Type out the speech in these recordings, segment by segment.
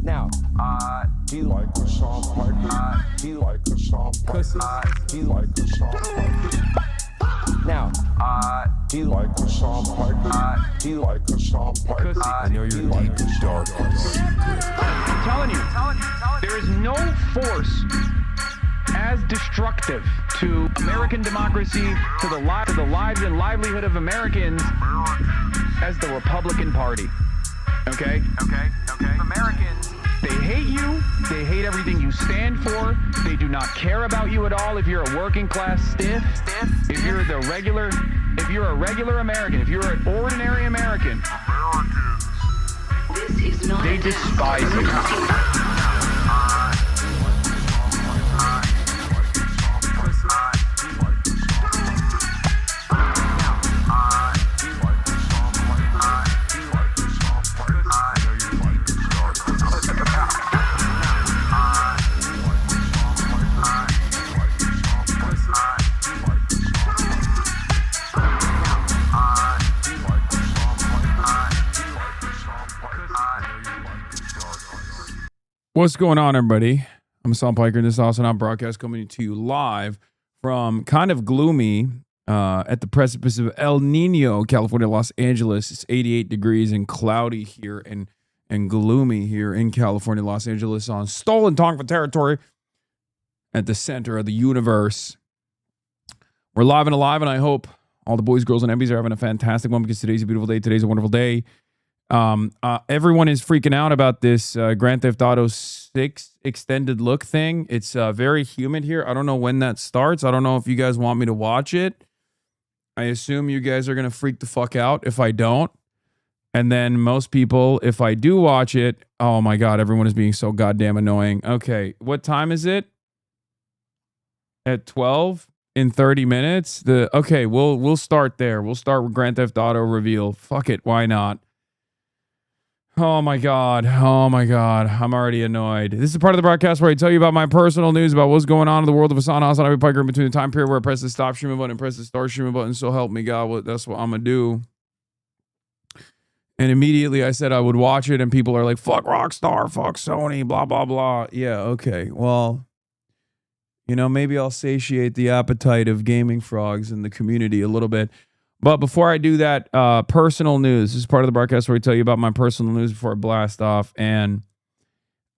Now, do you like Hasan Parker? Do you like Hasan Parker? Do you like Hasan Parker? Now, do you like Hasan Parker? Do you like Hasan Parker? I know you're deep and dark. I'm telling you, there is no force as destructive to American democracy, to the lives and livelihood of Americans as the Republican Party. Okay? Americans, they hate you. They hate everything you stand for. They do not care about you at all. If you're a working class stiff, if you're a regular American, if you're an ordinary American, they despise you. What's going on, everybody? I'm Hasan Piker, and this is AWESOME broadcast coming to you live from kind of gloomy at the precipice of El Nino, California, Los Angeles. It's 88 degrees and cloudy here and gloomy here in California, Los Angeles on stolen Tonga territory at the center of the universe. We're live and alive, and I hope all the boys, girls, and MBs are having a fantastic one because today's a beautiful day. Today's a wonderful day. Everyone is freaking out about this Grand Theft Auto 6 extended look thing. It's very humid here. I don't know when that starts. I don't know if you guys want me to watch it. I assume you guys are going to freak the fuck out if I don't. And then most people, if I do watch it, oh my God, everyone is being so goddamn annoying. Okay, what time is it? At 12? in 30 minutes. Okay, we'll start there. We'll start with Grand Theft Auto reveal. Fuck it, why not? Oh my god. I'm already annoyed. This is part of the broadcast where I tell you about my personal news about what's going on in the world of HasanAbi Piker in between the time period where I press the stop streaming button and press the start streaming button. So help me God, that's what I'm gonna do. And immediately I said I would watch it, and people are like, fuck Rockstar, fuck Sony, blah blah blah. Yeah, okay. Well, maybe I'll satiate the appetite of gaming frogs in the community a little bit. But before I do that, personal news. This is part of the broadcast where I tell you about my personal news before I blast off. And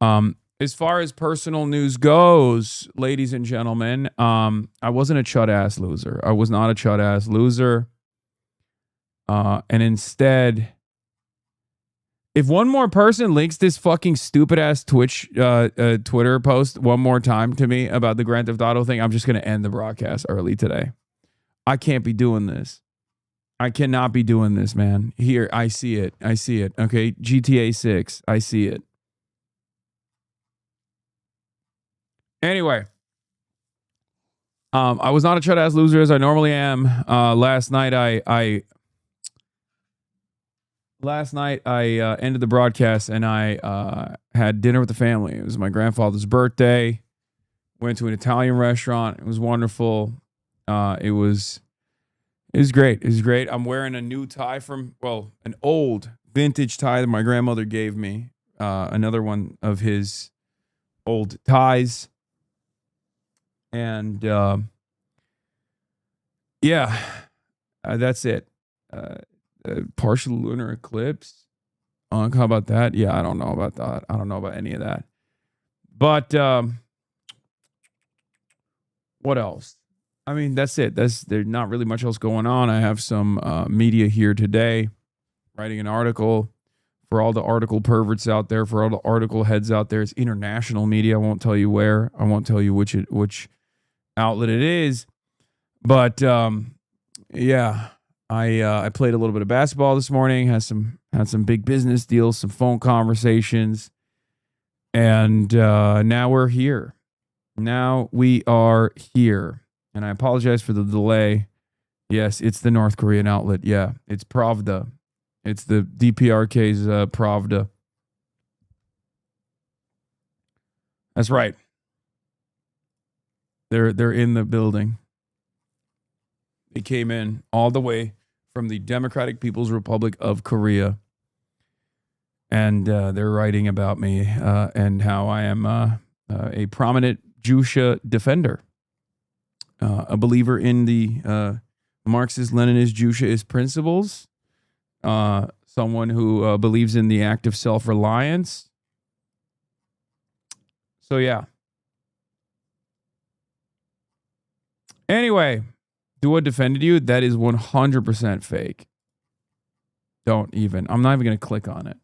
as far as personal news goes, ladies and gentlemen, I wasn't a chud-ass loser. I was not a chud-ass loser. And instead, if one more person links this fucking stupid-ass Twitter post one more time to me about the Grand Theft Auto thing, I'm just going to end the broadcast early today. I can't be doing this. I cannot be doing this, man. Here, I see it. Okay, GTA 6. I see it. Anyway, I was not a chud-ass loser as I normally am. Last night I ended the broadcast and I had dinner with the family. It was my grandfather's birthday. Went to an Italian restaurant. It was wonderful. It was great. It was great. I'm wearing a new tie an old vintage tie that my grandmother gave me. Another one of his old ties. And that's it. Partial lunar eclipse. How about that? Yeah, I don't know about that. I don't know about any of that. But what else? I mean, that's it. There's not really much else going on. I have some media here today, writing an article for all the article perverts out there, for all the article heads out there. It's international media. I won't tell you where. I won't tell you which outlet it is. But yeah, I played a little bit of basketball this morning. Had some big business deals, some phone conversations, and now we're here. Now we are here. And I apologize for the delay. Yes, it's the North Korean outlet. Yeah, it's Pravda. It's the DPRK's Pravda. That's right. They're in the building. They came in all the way from the Democratic People's Republic of Korea. And they're writing about me and how I am a prominent Jusha defender. A believer in the Marxist-Leninist Jushaist principles. Someone who believes in the act of self-reliance. So, yeah. Anyway, do I defended you? That is 100% fake. Don't even. I'm not even going to click on it.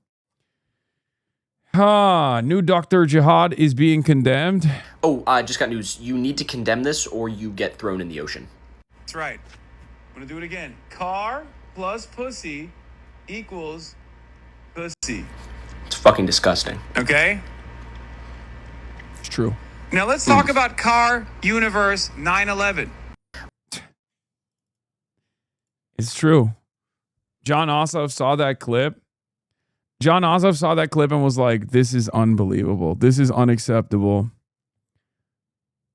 New Dr. Jihad is being condemned. Oh, I just got news. You need to condemn this or you get thrown in the ocean. That's right. I'm going to do it again. Car plus pussy equals pussy. It's fucking disgusting. Okay? It's true. Now let's talk about Car Universe 9/11. It's true. John Ossoff saw that clip. John Ossoff saw that clip and was like, this is unbelievable. This is unacceptable.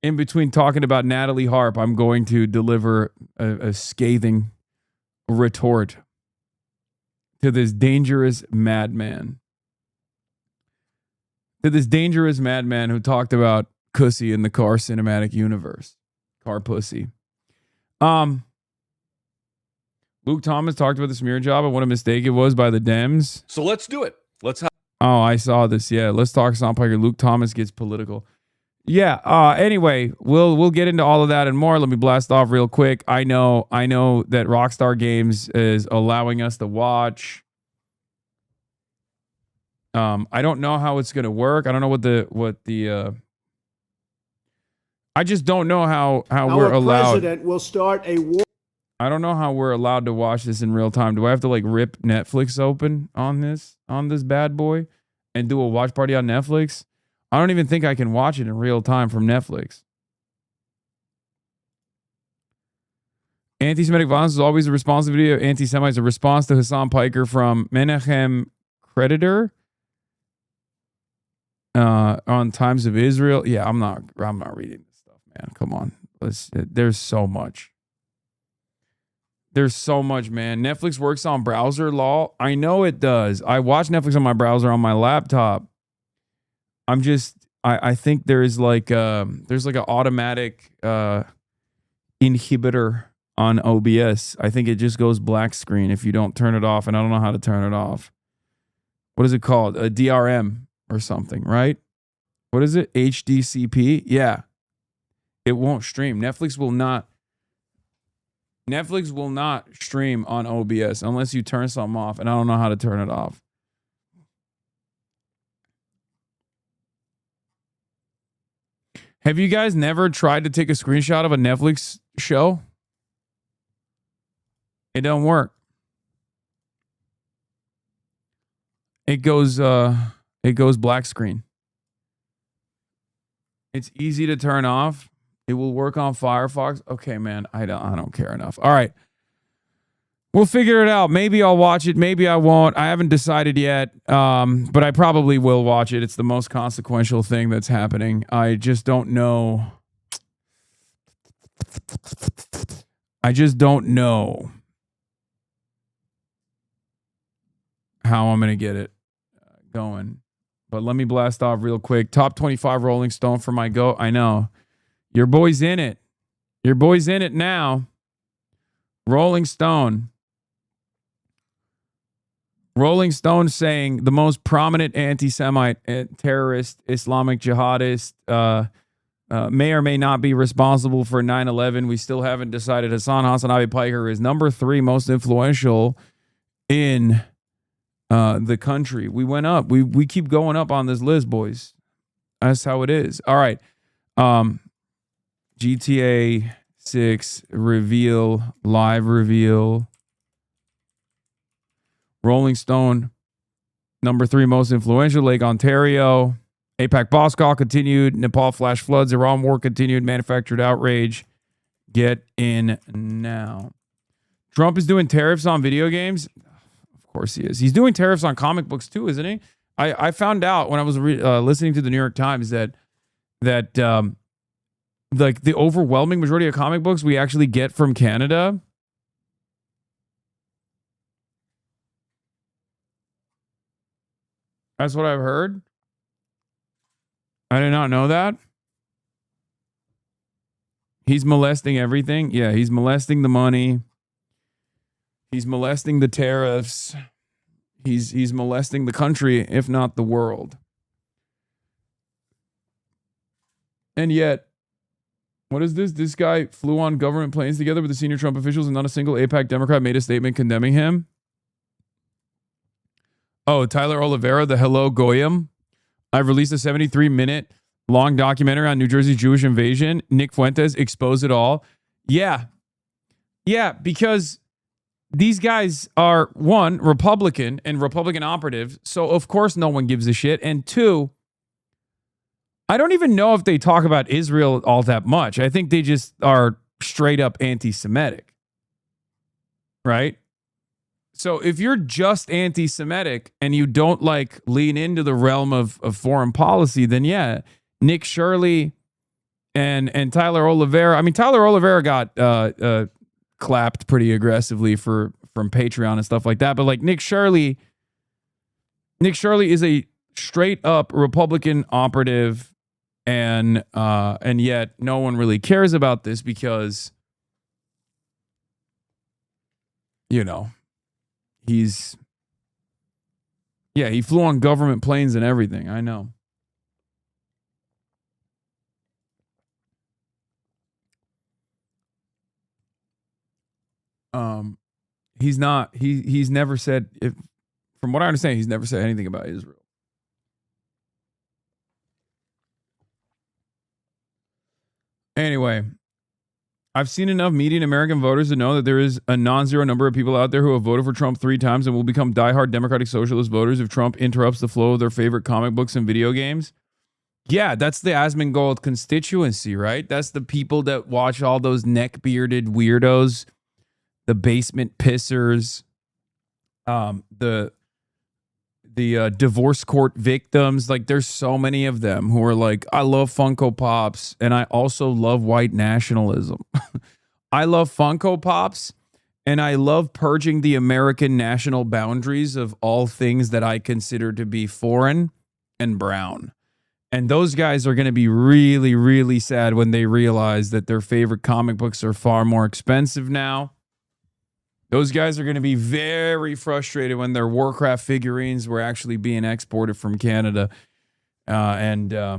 In between talking about Natalie Harp, I'm going to deliver a scathing retort to this dangerous madman. To this dangerous madman who talked about Cussy in the Car cinematic universe. Car pussy. Luke Thomas talked about the smear job and what a mistake it was by the Dems. So let's do it. Oh, I saw this. Yeah, let's talk Soundpiker. Luke Thomas gets political. Yeah. Anyway, we'll get into all of that and more. Let me blast off real quick. I know that Rockstar Games is allowing us to watch. I don't know how it's gonna work. I don't know what the. I just don't know how we're allowed. Our president will start a war. I don't know how we're allowed to watch this in real time. Do I have to like rip Netflix open on this bad boy and do a watch party on Netflix? I don't even think I can watch it in real time from Netflix. Anti-Semitic violence is always a response to video of anti-Semites, a response to Hasan Piker from Menachem Creditor on Times of Israel. Yeah, I'm not reading this stuff, man. Come on. There's so much. There's so much, man. Netflix works on browser law. I know it does. I watch Netflix on my browser on my laptop. I think there's like an automatic inhibitor on OBS. I think it just goes black screen if you don't turn it off, and I don't know how to turn it off. What is it called? A DRM or something, right? What is it? HDCP? Yeah. It won't stream. Netflix will not stream on OBS unless you turn something off, and I don't know how to turn it off. Have you guys never tried to take a screenshot of a Netflix show? It don't work. It goes black screen. It's easy to turn off. It will work on Firefox. Okay, man, I don't care enough. All right. We'll figure it out. Maybe I'll watch it. Maybe I won't. I haven't decided yet, but I probably will watch it. It's the most consequential thing that's happening. I just don't know. How I'm going to get it going. But let me blast off real quick. Top 25 Rolling Stone for my go. I know. Your boy's in it. Your boy's in it now. Rolling Stone. Rolling Stone saying the most prominent anti-Semite, terrorist, Islamic jihadist may or may not be responsible for 9/11. We still haven't decided. HasanAbi Piker is number 3 most influential in the country. We went up. We keep going up on this list, boys. That's how it is. All right. GTA 6 reveal, live reveal. Rolling Stone, number 3 most influential, Lake Ontario. AIPAC BOSSCALL continued. Nepal flash floods. Iran war continued. Manufactured outrage. Get in now. Trump is doing tariffs on video games. Of course he is. He's doing tariffs on comic books too, isn't he? I found out when I was listening to the New York Times that like the overwhelming majority of comic books we actually get from Canada. That's what I've heard. I did not know that. He's molesting everything. Yeah, he's molesting the money. He's molesting the tariffs. He's molesting the country, if not the world. And yet, what is this? This guy flew on government planes together with the senior Trump officials, and not a single AIPAC Democrat made a statement condemning him. Oh, Tyler Oliveira, the Hello Goyim. I've released a 73-minute long documentary on New Jersey's Jewish invasion. Nick Fuentes exposed it all. Yeah. Yeah, because these guys are, 1, Republican and Republican operative, so of course no one gives a shit. And 2, I don't even know if they talk about Israel all that much. I think they just are straight up anti-Semitic. Right? So if you're just anti-Semitic and you don't like lean into the realm of foreign policy, then yeah, Nick Shirley and Tyler Oliveira. I mean, Tyler Oliveira got clapped pretty aggressively from Patreon and stuff like that. But like Nick Shirley is a straight up Republican operative, and yet no one really cares about this because, you know. He flew on government planes and everything. I know. He's never said, from what I understand, he's never said anything about Israel. Anyway, I've seen enough median American voters to know that there is a non-zero number of people out there who have voted for Trump 3 times and will become diehard Democratic Socialist voters if Trump interrupts the flow of their favorite comic books and video games. Yeah, that's the Asmongold constituency, right? That's the people that watch all those neck-bearded weirdos the basement pissers, the divorce court victims. Like, there's so many of them who are like, I love Funko Pops and I also love white nationalism. I love Funko Pops and I love purging the American national boundaries of all things that I consider to be foreign and brown. And those guys are going to be really, really sad when they realize that their favorite comic books are far more expensive now. Those guys are going to be very frustrated when their Warcraft figurines were actually being exported from Canada. Yeah.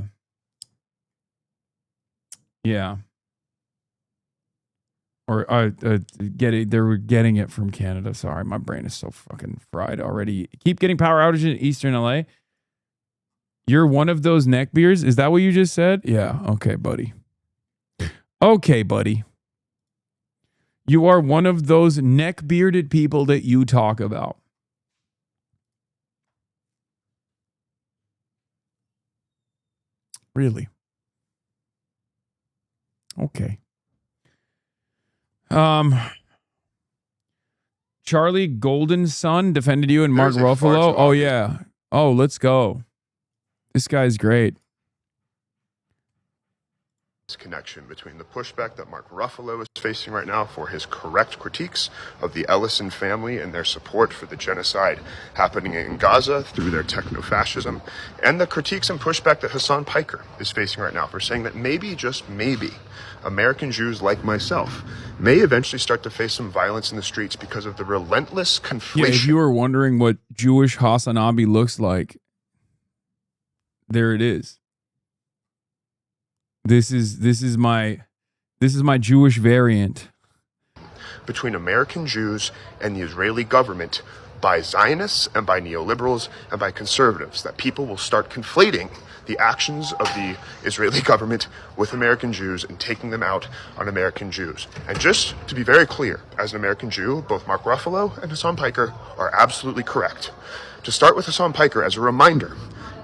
Or they were getting it from Canada. Sorry, my brain is so fucking fried already. Keep getting power outages in Eastern LA. You're one of those neckbeards? Is that what you just said? Yeah. Okay, buddy. Okay, buddy. You are one of those neck-bearded people that you talk about. Really? Okay. Charlie Golden's son defended you and Mark Ruffalo. Oh, yeah. Oh, let's go. This guy's great. Connection between the pushback that Mark Ruffalo is facing right now for his correct critiques of the Ellison family and their support for the genocide happening in Gaza through their techno-fascism, and the critiques and pushback that Hasan Piker is facing right now for saying that maybe, just maybe, American Jews like myself may eventually start to face some violence in the streets because of the relentless conflation. Yeah, if you were wondering what Jewish HasanAbi looks like, there it is. This is my Jewish variant. Between American Jews and the Israeli government by Zionists and by neoliberals and by conservatives, that people will start conflating the actions of the Israeli government with American Jews and taking them out on American Jews. And just to be very clear, as an American Jew, both Mark Ruffalo and Hasan Piker are absolutely correct. To start with Hasan Piker, as a reminder,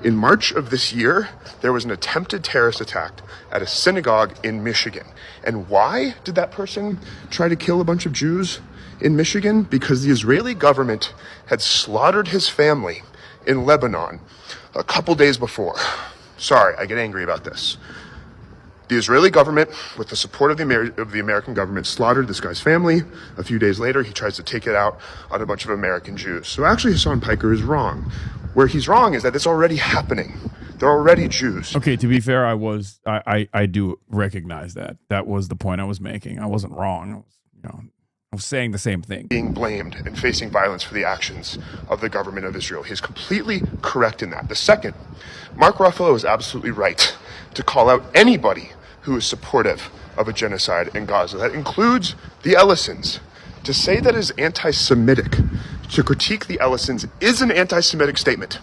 in March of this year, there was an attempted terrorist attack at a synagogue in Michigan. And why did that person try to kill a bunch of Jews in Michigan? Because the Israeli government had slaughtered his family in Lebanon a couple days before. Sorry, I get angry about this. The Israeli government, with the support of the American government, slaughtered this guy's family. A few days later, he tries to take it out on a bunch of American Jews. So actually, Hasan Piker is wrong. Where he's wrong is that it's already happening. They're already Jews. Okay, to be fair, I do recognize that. That was the point I was making. I wasn't wrong. I was saying the same thing. Being blamed and facing violence for the actions of the government of Israel. He's completely correct in that. The second, Mark Ruffalo is absolutely right to call out anybody who is supportive of a genocide in Gaza. That includes the Ellisons. To say that is anti-Semitic, to critique the Ellisons, is an anti-Semitic statement.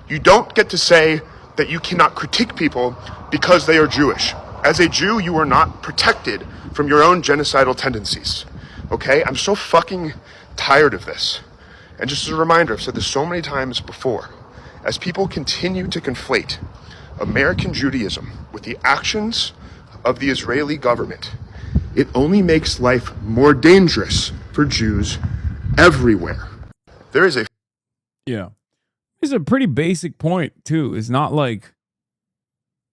You don't get to say that you cannot critique people because they are Jewish. As a Jew, you are not protected from your own genocidal tendencies. Okay? I'm so fucking tired of this. And just as a reminder, I've said this so many times before, as people continue to conflate American Judaism with the actions of the Israeli government, it only makes life more dangerous for Jews everywhere. There is a... Yeah. It's a pretty basic point, too. It's not like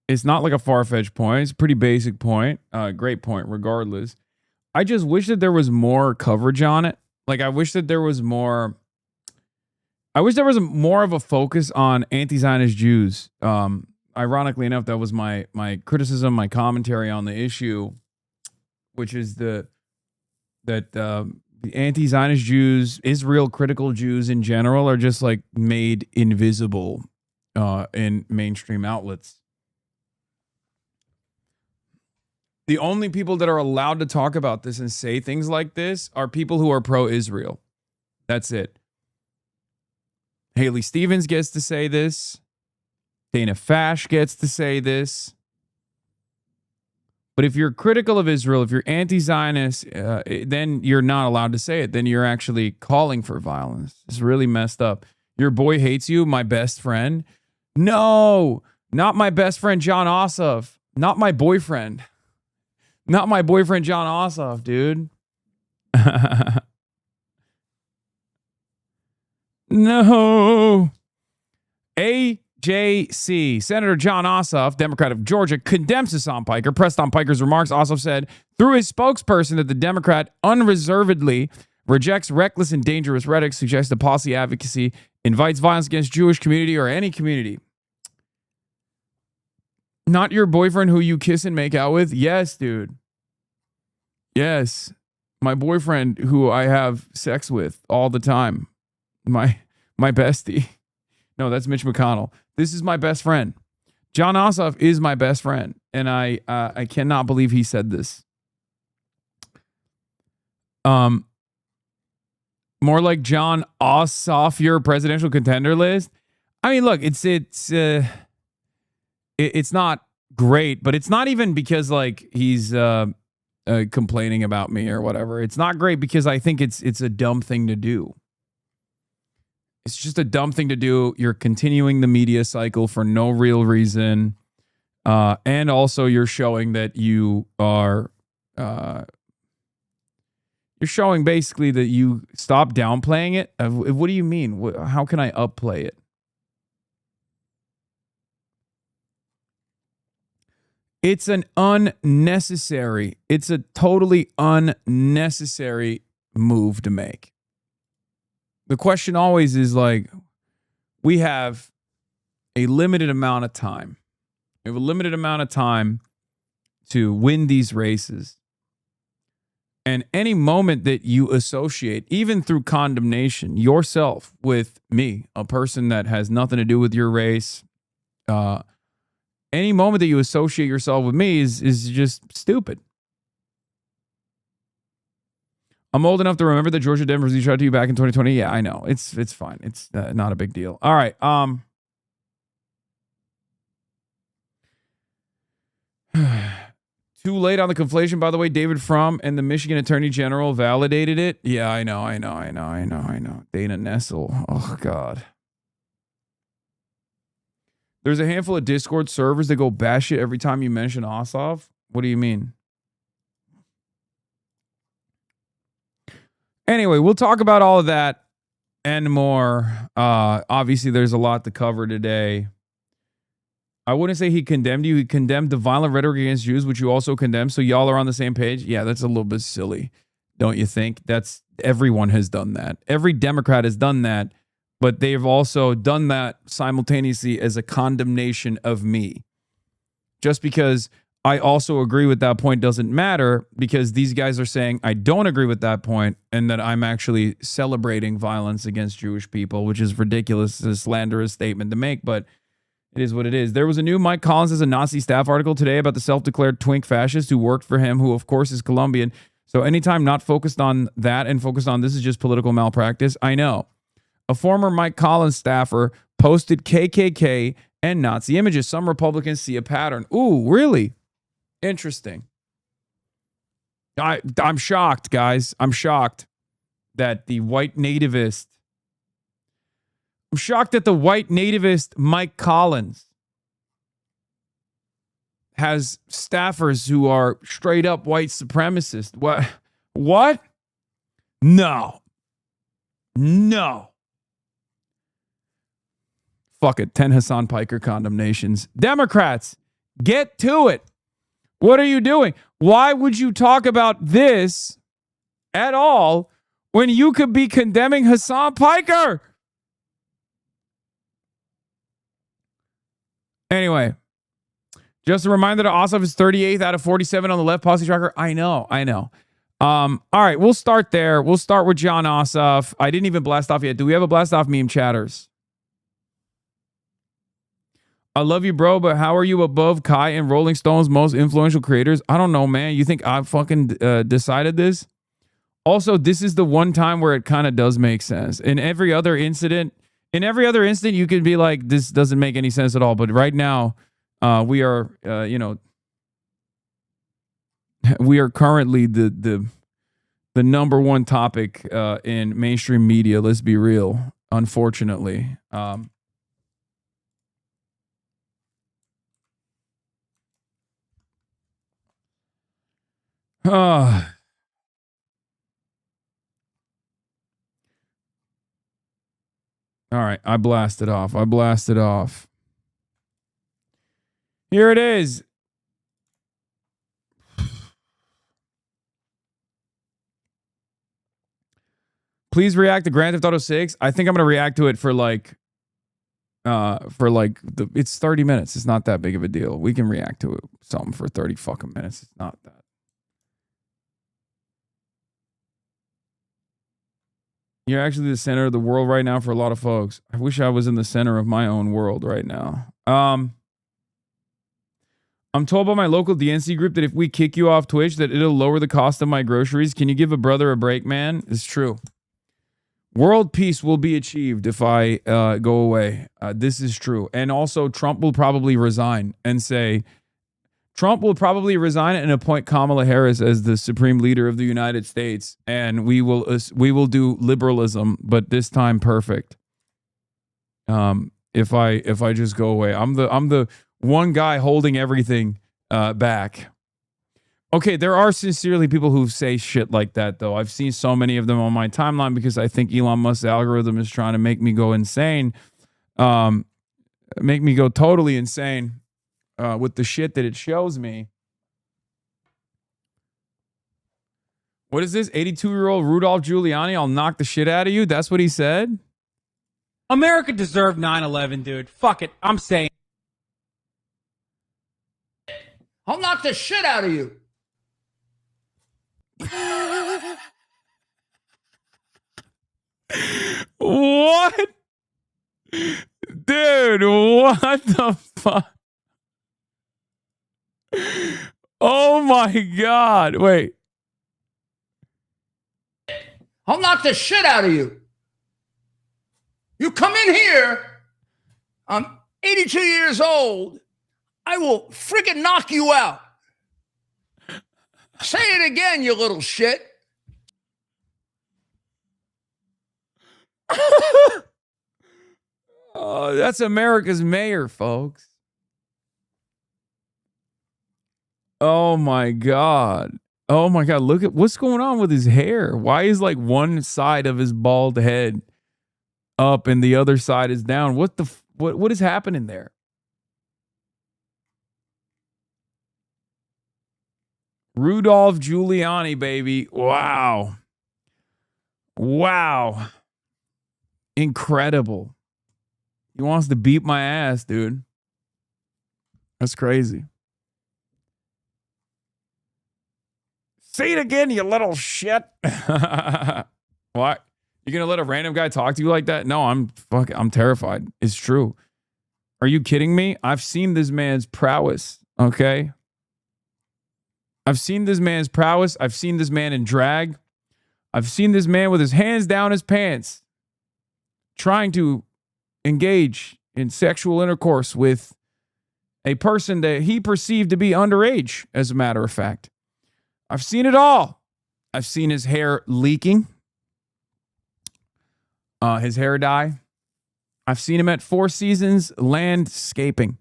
a far-fetched point. It's a pretty basic point. Great point, regardless. I just wish that there was more coverage on it. Like, I wish there was more of a focus on anti-Zionist Jews. Ironically enough, that was my criticism, my commentary on the issue, which is that the anti-Zionist Jews, Israel critical Jews in general, are just like made invisible in mainstream outlets. The only people that are allowed to talk about this and say things like this are people who are pro-Israel. That's it. Haley Stevens gets to say this. Dana Fash gets to say this. But if you're critical of Israel, if you're anti-Zionist, then you're not allowed to say it. Then you're actually calling for violence. It's really messed up. Your boy hates you, my best friend. No, not my best friend, John Ossoff. Not my boyfriend. Not my boyfriend, John Ossoff, dude. No. AJC. Senator John Ossoff, Democrat of Georgia, condemns Hasan Piker. Pressed on Piker's remarks, Ossoff said through his spokesperson that the Democrat unreservedly rejects reckless and dangerous rhetoric, suggests that policy advocacy invites violence against Jewish community or any community. Not your boyfriend who you kiss and make out with? Yes, dude. Yes. My boyfriend who I have sex with all the time. My bestie. No, that's Mitch McConnell. This is my best friend. John Ossoff is my best friend. And I cannot believe he said this. More like John Ossoff, your presidential contender list. I mean, look, it's not great, but it's not even because like he's complaining about me or whatever. It's not great because I think it's a dumb thing to do. It's just a dumb thing to do. You're continuing the media cycle for no real reason. And also you're showing that you are, you're showing basically that you stop downplaying it. What do you mean? How can I upplay it? It's an unnecessary, it's a totally unnecessary move to make. The question always is like, we have a limited amount of time. We have a limited amount of time to win these races. And any moment that you associate, even through condemnation, yourself with me, a person that has nothing to do with your race, any moment that you associate yourself with me is just stupid. I'm old enough to remember that Georgia Denver was shot to you back in 2020. Yeah, I know. It's fine. It's not a big deal. All right. Too late on the conflation, by the way. David Frum and the Michigan Attorney General validated it. Yeah, I know. Dana Nessel. Oh, God. There's a handful of Discord servers that go batshit every time you mention Ossoff. What do you mean? Anyway, we'll talk about all of that and more. Obviously, there's a lot to cover today. I wouldn't say he condemned you. He condemned the violent rhetoric against Jews, which you also condemn. So y'all are on the same page. Yeah, that's a little bit silly, don't you think? Everyone has done that. Every Democrat has done that. But they've also done that simultaneously as a condemnation of me. Just because I also agree with that point doesn't matter, because these guys are saying I don't agree with that point and that I'm actually celebrating violence against Jewish people, which is ridiculous, a slanderous statement to make, but it is what it is. There was a new Mike Collins as a Nazi staff article today about the self-declared twink fascist who worked for him, who of course is Colombian. So anytime not focused on that and focused on this is just political malpractice, I know. A former Mike Collins staffer posted KKK and Nazi images. Some Republicans see a pattern. Ooh, really? Interesting. I'm shocked, guys. I'm shocked that the white nativist Mike Collins has staffers who are straight up white supremacists. What? No. Fuck it. 10 Hasan Piker condemnations. Democrats, get to it. What are you doing? Why would you talk about this at all when you could be condemning Hasan Piker? Anyway, just a reminder that Ossoff is 38th out of 47 on the left policy tracker. I know. All right, we'll start there. We'll start with John Ossoff. I didn't even blast off yet. Do we have a blast off meme chatters? I love you, bro, but how are you above Kai and Rolling Stone's most influential creators? I don't know, man. You think I fucking decided this? Also, this is the one time where it kind of does make sense. In every other incident, you could be like, this doesn't make any sense at all. But right now, we are, we are currently the number one topic in mainstream media. Let's be real. Unfortunately. All right, I blasted off. Here it is. Please react to Grand Theft Auto 6. I think I'm gonna react to it for like it's 30 minutes. It's not that big of a deal. We can react to it something for 30 fucking minutes. It's not that. You're actually the center of the world right now for a lot of folks. I wish I was in the center of my own world right now. I'm told by my local DNC group that if we kick you off Twitch, that it'll lower the cost of my groceries. Can you give a brother a break, man? It's true. World peace will be achieved if I go away. This is true. And also, Trump will probably resign and appoint Kamala Harris as the supreme leader of the United States. And we will do liberalism, but this time perfect. If I just go away, I'm the one guy holding everything back. Okay, there are sincerely people who say shit like that, though. I've seen so many of them on my timeline because I think Elon Musk's algorithm is trying to make me go insane, make me go totally insane with the shit that it shows me. What is this? 82-year-old Rudolph Giuliani, I'll knock the shit out of you? That's what he said? America deserved 9/11, dude. Fuck it. I'm saying. I'll knock the shit out of you. What? Dude, what the fuck? Oh my God. Wait. I'll knock the shit out of you. You come in here, I'm 82 years old, I will freaking knock you out. Say it again, you little shit. Oh, that's America's mayor, folks. Oh my God. Oh my God. Look at what's going on with his hair. Why is like one side of his bald head up and the other side is down? What is happening there? Rudolph Giuliani, baby. Wow. Wow. Incredible. He wants to beat my ass, dude. That's crazy. Say it again, you little shit. What? You're gonna let a random guy talk to you like that? No, I'm terrified. It's true. Are you kidding me? I've seen this man's prowess, okay? I've seen this man's prowess. I've seen this man in drag. I've seen this man with his hands down his pants trying to engage in sexual intercourse with a person that he perceived to be underage, as a matter of fact. I've seen it all. I've seen his hair leaking, his hair dye. I've seen him at Four Seasons landscaping.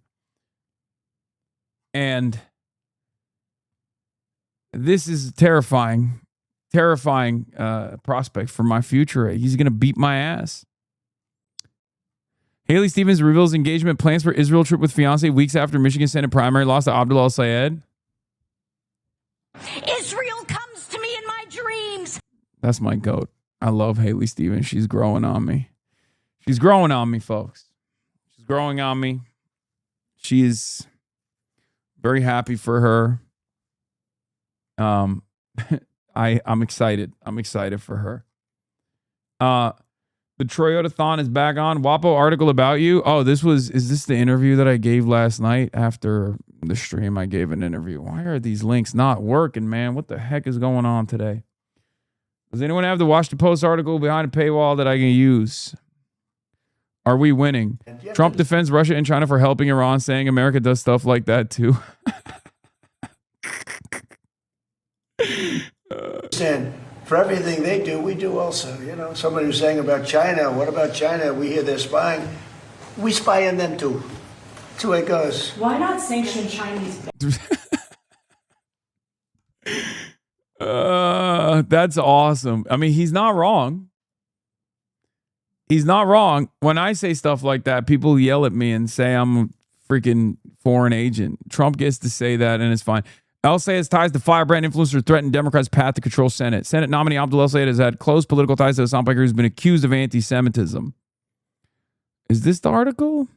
And this is a terrifying prospect for my future. He's going to beat my ass. Haley Stevens reveals engagement plans for Israel trip with fiance weeks after Michigan Senate primary loss to Abdullah Sayed. Israel comes to me in my dreams. That's my goat. I love Haley Stevens. She's growing on me. She's growing on me, folks. She's growing on me. She's very happy for her. I'm excited. I'm excited for her. The Toyota-thon is back on. WAPO article about you. Oh, is this the interview that I gave last night after the stream? I gave an interview. Why are these links not working, man? What the heck is going on today? Does anyone have the Washington Post article behind a paywall that I can use? Are we winning? Trump defends Russia and China for helping Iran, saying America does stuff like that too. And for everything they do, we do also. You know, somebody was saying about China, what about China? We hear they're spying. We spy on them too. That's the way it goes. Why not sanction Chinese? That's awesome. I mean, he's not wrong. he's not wrong. When I say stuff like that, people yell at me and say I'm a freaking foreign agent. Trump gets to say that, and it's fine. El-Sayed's ties to firebrand influencer threaten Democrats' path to control Senate. Senate nominee Abdul El-Sayed has had close political ties to Hasan Piker, who's been accused of anti-Semitism. Is this the article?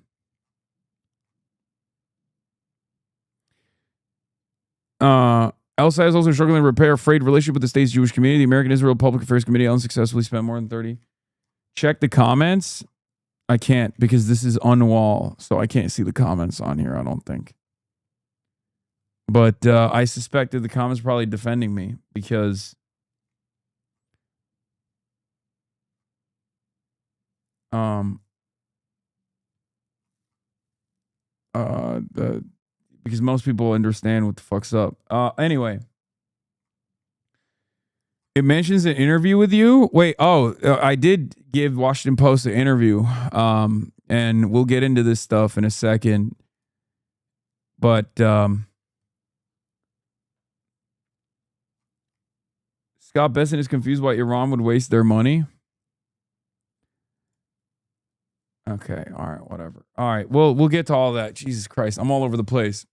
El-Sayed is also struggling to repair a frayed relationship with the state's Jewish community. The American Israel Public Affairs Committee unsuccessfully spent more than 30. Check the comments. I can't because this is on wall, so I can't see the comments on here, I don't think. But I suspected the comments probably defending me because because most people understand what the fuck's up. Anyway, it mentions an interview with you. Wait, I did give Washington Post an interview, and we'll get into this stuff in a second. But Scott Besson is confused why Iran would waste their money. Okay, all right, whatever. All right, we'll get to all that. Jesus Christ, I'm all over the place.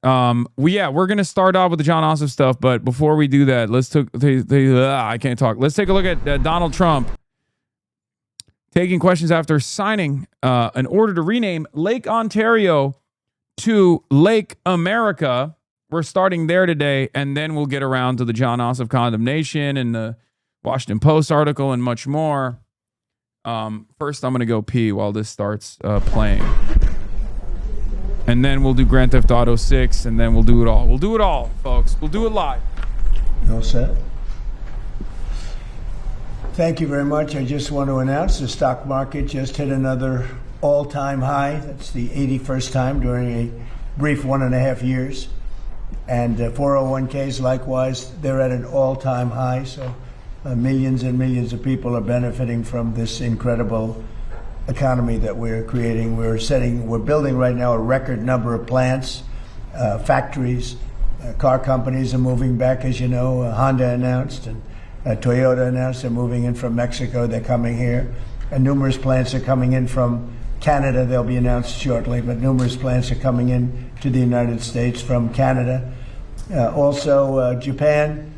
We're gonna start off with the John Ossoff stuff, but before we do that, let's I can't talk. Let's take a look at Donald Trump taking questions after signing an order to rename Lake Ontario to Lake America. We're starting there today, and then we'll get around to the John Ossoff condemnation and the Washington Post article and much more. First, I'm going to go pee while this starts playing. And then we'll do Grand Theft Auto 6, and then we'll do it all. We'll do it all, folks. We'll do it live. All set? Thank you very much. I just want to announce the stock market just hit another all-time high. That's the 81st time during a brief 1.5 years. And 401ks, likewise, they're at an all-time high. So millions and millions of people are benefiting from this incredible economy that we're creating. We're building right now a record number of plants, factories. Car companies are moving back, as you know. Honda announced and Toyota announced they're moving in from Mexico. They're coming here. And numerous plants are coming in from Canada. They'll be announced shortly, but numerous plants are coming in to the United States from Canada. Also Japan,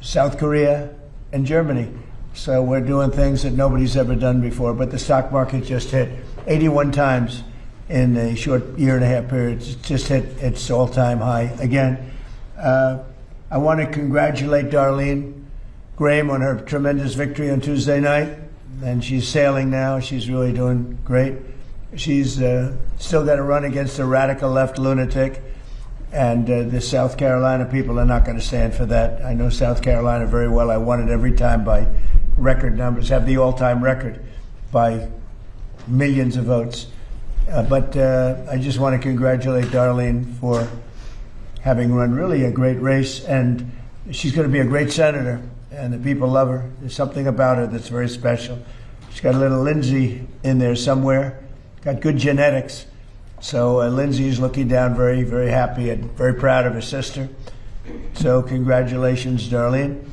South Korea, and Germany. So we're doing things that nobody's ever done before. But the stock market just hit 81 times in a short 1.5 period. It just hit its all-time high again. I want to congratulate Darlene Graham on her tremendous victory on Tuesday night. And she's sailing now. She's really doing great. She's still got to run against a radical left lunatic. And the South Carolina people are not going to stand for that. I know South Carolina very well. I won it every time by record numbers, have the all-time record by millions of votes. But I just want to congratulate Darlene for having run really a great race. And she's going to be a great senator. And the people love her. There's something about her that's very special. She's got a little Lindsay in there somewhere. Got good genetics. So Lindsay's looking down very, very happy and very proud of her sister. So congratulations, Darlene.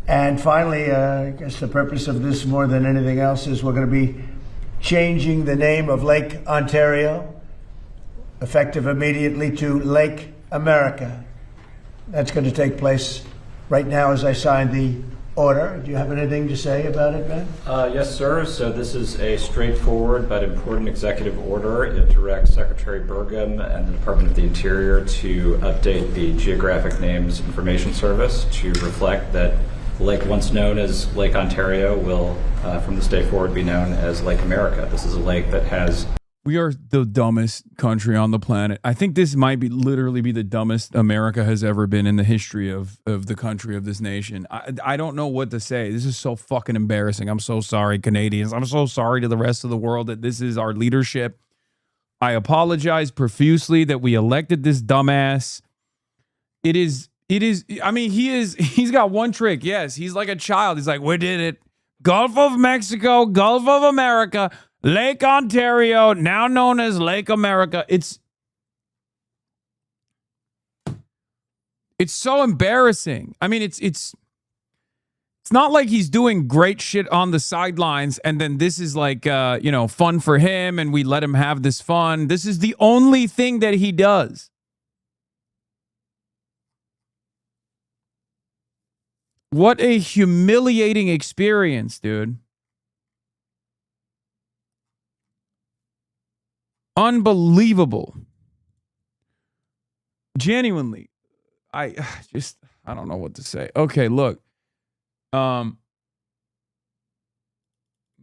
And finally, I guess the purpose of this more than anything else is we're going to be changing the name of Lake Ontario, effective immediately, to Lake America. That's going to take place right now as I sign the order. Do you have anything to say about it, Ben? Yes, sir. So this is a straightforward but important executive order. It directs Secretary Burgum and the Department of the Interior to update the Geographic Names Information Service to reflect that the lake once known as Lake Ontario will, from this day forward, be known as Lake America. This is a lake that has... We are the dumbest country on the planet. I think this might be literally be the dumbest America has ever been in the history of the country, of this nation. I don't know what to say. This is so fucking embarrassing. I'm so sorry, Canadians. I'm so sorry to the rest of the world that this is our leadership. I apologize profusely that we elected this dumbass. It is, I mean, he's got one trick. Yes, he's like a child. He's like, we did it. Gulf of Mexico, Gulf of America, Lake Ontario, now known as Lake America. It's so embarrassing. I mean, it's It's not like he's doing great shit on the sidelines and then this is like, you know, fun for him and we let him have this fun. This is the only thing that he does. What a humiliating experience, dude. Unbelievable. Genuinely. I don't know what to say. Okay, look.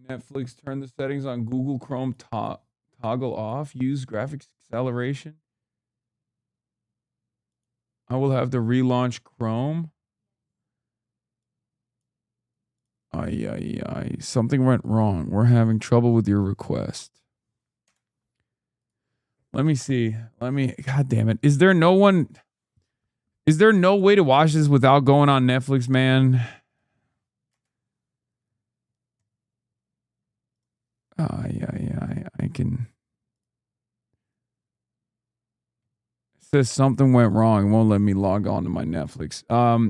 Netflix, turn the settings on Google Chrome toggle off. Use graphics acceleration. I will have to relaunch Chrome. Something went wrong. We're having trouble with your request. Let me see. God damn it. Is there no way to watch this without going on Netflix, man? I can. It says something went wrong. It won't let me log on to my Netflix.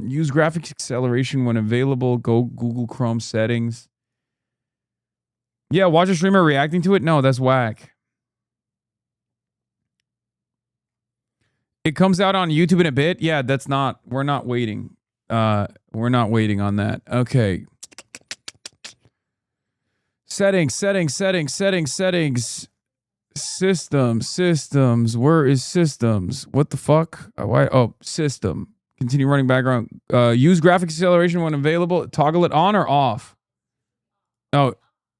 Use graphics acceleration when available. Go Google Chrome settings. Yeah, watch a streamer reacting to it. No, that's whack. It comes out on YouTube in a bit. Yeah, that's not. We're not waiting. We're not waiting on that. Okay. Settings. Systems. Where is systems? What the fuck? Why? Oh, system. Continue running background. Use graphic acceleration when available. Toggle it on or off. Oh,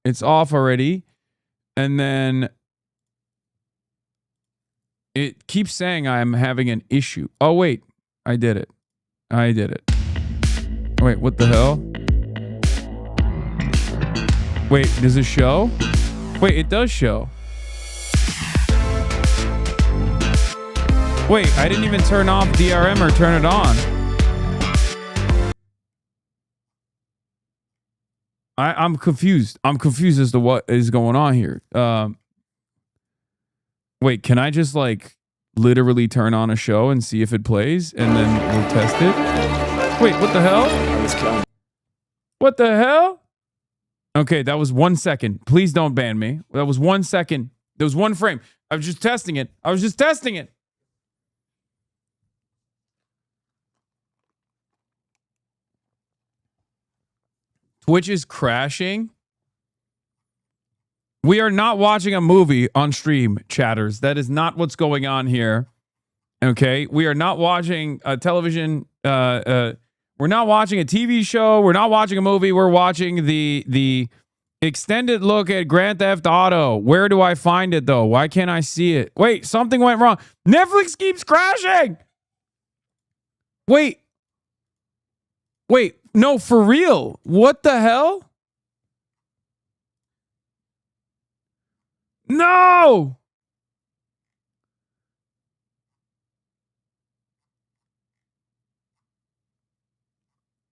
it's off already. And then it keeps saying I'm having an issue. Oh, wait. I did it. Wait, what the hell? Wait, does it show? Wait, it does show. Wait, I didn't even turn off DRM or turn it on. I'm confused. I'm confused as to what is going on here. Wait, can I just like literally turn on a show and see if it plays and then we'll test it? Wait, what the hell? What the hell? Okay, that was 1 second. Please don't ban me. That was 1 second. There was one frame. I was just testing it. Twitch is crashing. We are not watching a movie on stream, chatters. That is not what's going on here. Okay? We are not watching a television. We're not watching a TV show. We're not watching a movie. We're watching the extended look at Grand Theft Auto. Where do I find it, though? Why can't I see it? Wait, something went wrong. Netflix keeps crashing. Wait, no, for real. What the hell? No!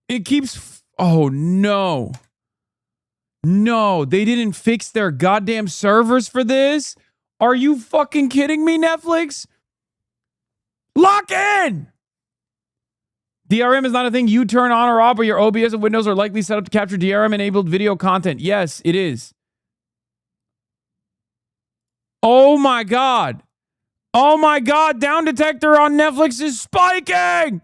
It keeps... Oh, no. No, they didn't fix their goddamn servers for this? Are you fucking kidding me, Netflix? Lock in! DRM is not a thing you turn on or off, but your OBS and Windows are likely set up to capture DRM-enabled video content. Yes, it is. Oh my God. Oh my God, down detector on Netflix is spiking!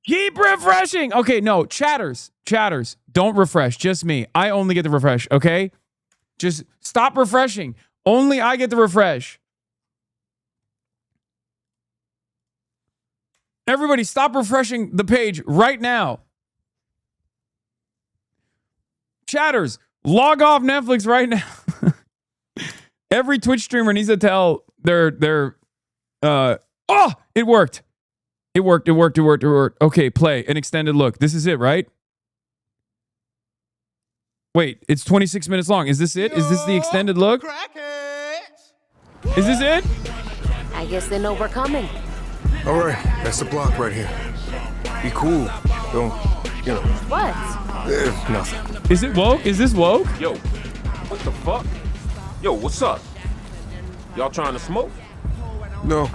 Keep refreshing. Okay, no, chatters, don't refresh. Just me. I only get to refresh, okay? Just stop refreshing. Only I get to refresh. Everybody stop refreshing the page right now. Chatters, log off Netflix right now. Every Twitch streamer needs to tell their oh, it worked. It worked. Okay, play an extended look. This is it, right? Wait, it's 26 minutes long. Is this it? Is this the extended look? Is this it? I guess they know we're coming. All right, that's the block right here. Be cool. Don't, you know. What? Nothing. Is it woke? Is this woke? Yo, what the fuck? Yo, what's up? Y'all trying to smoke? No.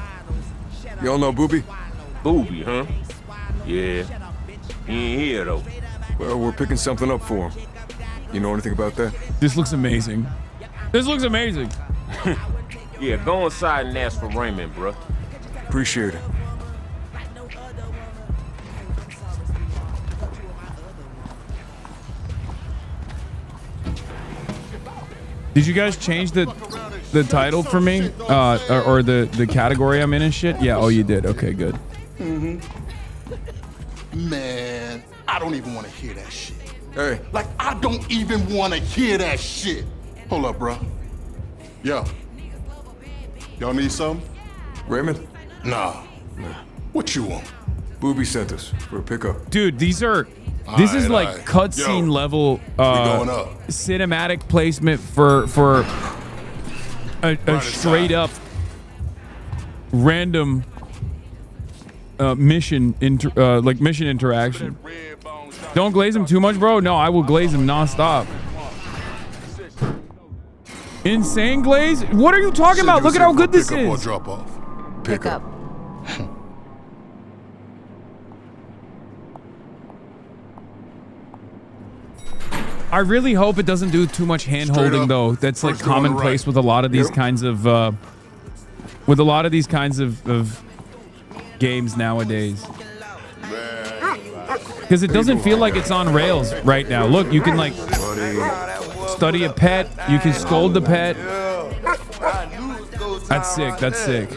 Y'all know Booby? Booby, huh? Yeah. He ain't here, though. Well, we're picking something up for him. You know anything about that? This looks amazing. This looks amazing. Yeah, go inside and ask for Raymond, bruh. Appreciate it. Did you guys change the title for me? Or the category I'm in and shit? Yeah, oh, you did. Okay, good. Man, I don't even want to hear that shit. Hey. Like, I don't even want to hear that shit. Hold up, bro. Yo. Y'all need something? Raymond? Nah. What you want? Booby sent us for a pickup. Dude, this is like cutscene level cinematic placement for a straight up random mission interaction. Don't glaze him too much, bro. No, I will glaze him nonstop. Insane glaze? What are you talking about? Look at how good this is. Pick up or drop off? Pick up. I really hope it doesn't do too much hand holding though. That's like commonplace with a lot of these kinds of games nowadays. Because it doesn't feel like it's on rails right now. Look, you can like study a pet. You can scold the pet. That's sick. That's sick.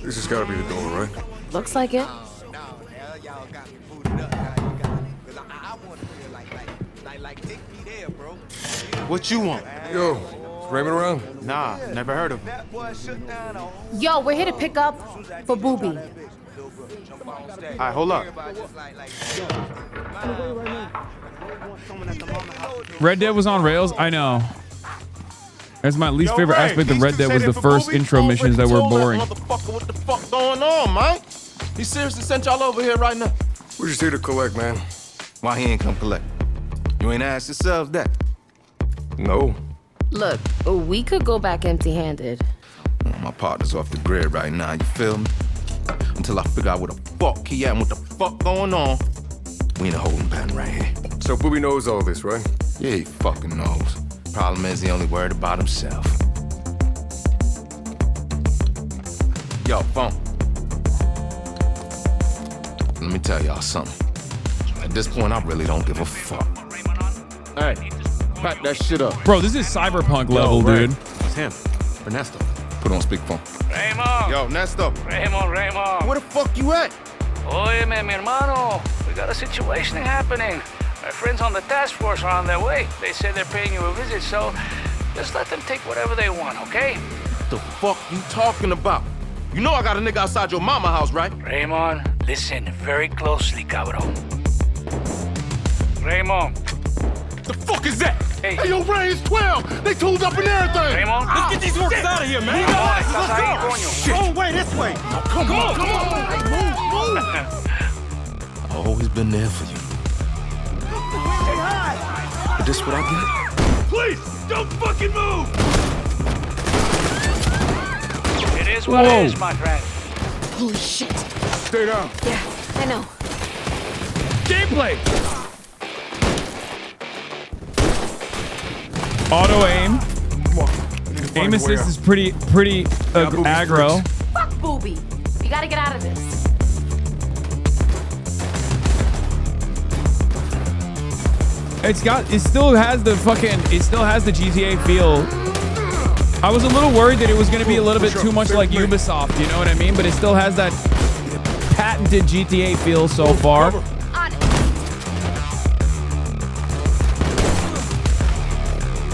This has got to be the door, right? Looks like it. What you want? Yo, is Raymond around? Nah, never heard of him. Yo, we're here to pick up for Booby. Alright, hold up. Red Dead was on rails. I know. That's my least favorite aspect of Red Dead was the first intro missions that were boring. Motherfucker, what the fuck going on, man? He seriously sent y'all over here right now? We're just here to collect, man. Why he ain't come collect? You ain't asked yourself that? No. Look, we could go back empty-handed. My partner's off the grid right now, you feel me? Until I figure out where the fuck he at and what the fuck going on, we in a holding pattern right here. So Booby knows all this, right? Yeah, he fucking knows. Problem is, he only worried about himself. Yo, phone. Let me tell y'all something. At this point, I really don't give a fuck. Hey, pack that shit up. Bro, this is cyberpunk level, dude. It's him, Ernesto. Put on speakerphone. Raymond. Yo, Ernesto. Raymond. Where the fuck you at? Óyeme, mi hermano. We got a situation happening. My friends on the task force are on their way. They said they're paying you a visit, so just let them take whatever they want, okay? What the fuck you talking about? You know I got a nigga outside your mama house, right? Raymond, listen very closely, cabrón. Raymond. The fuck is that? Hey, yo, Ray, it's 12. They tooled up and everything. Raymond. Let's get these workers out of here, man. Let's go. Oh, wait, this way. Oh, come on. Move. I've always been there for you. But this what I get? Please, don't fucking move. It is what it is, my friend. Holy shit. Stay down. Yeah, I know. Gameplay. Auto aim. Aim assist is pretty aggro. Fuck Booby. You gotta get out of this. It still has the GTA feel. I was a little worried that it was going to be a little bit too much like Ubisoft, you know what I mean? But it still has that patented GTA feel so far.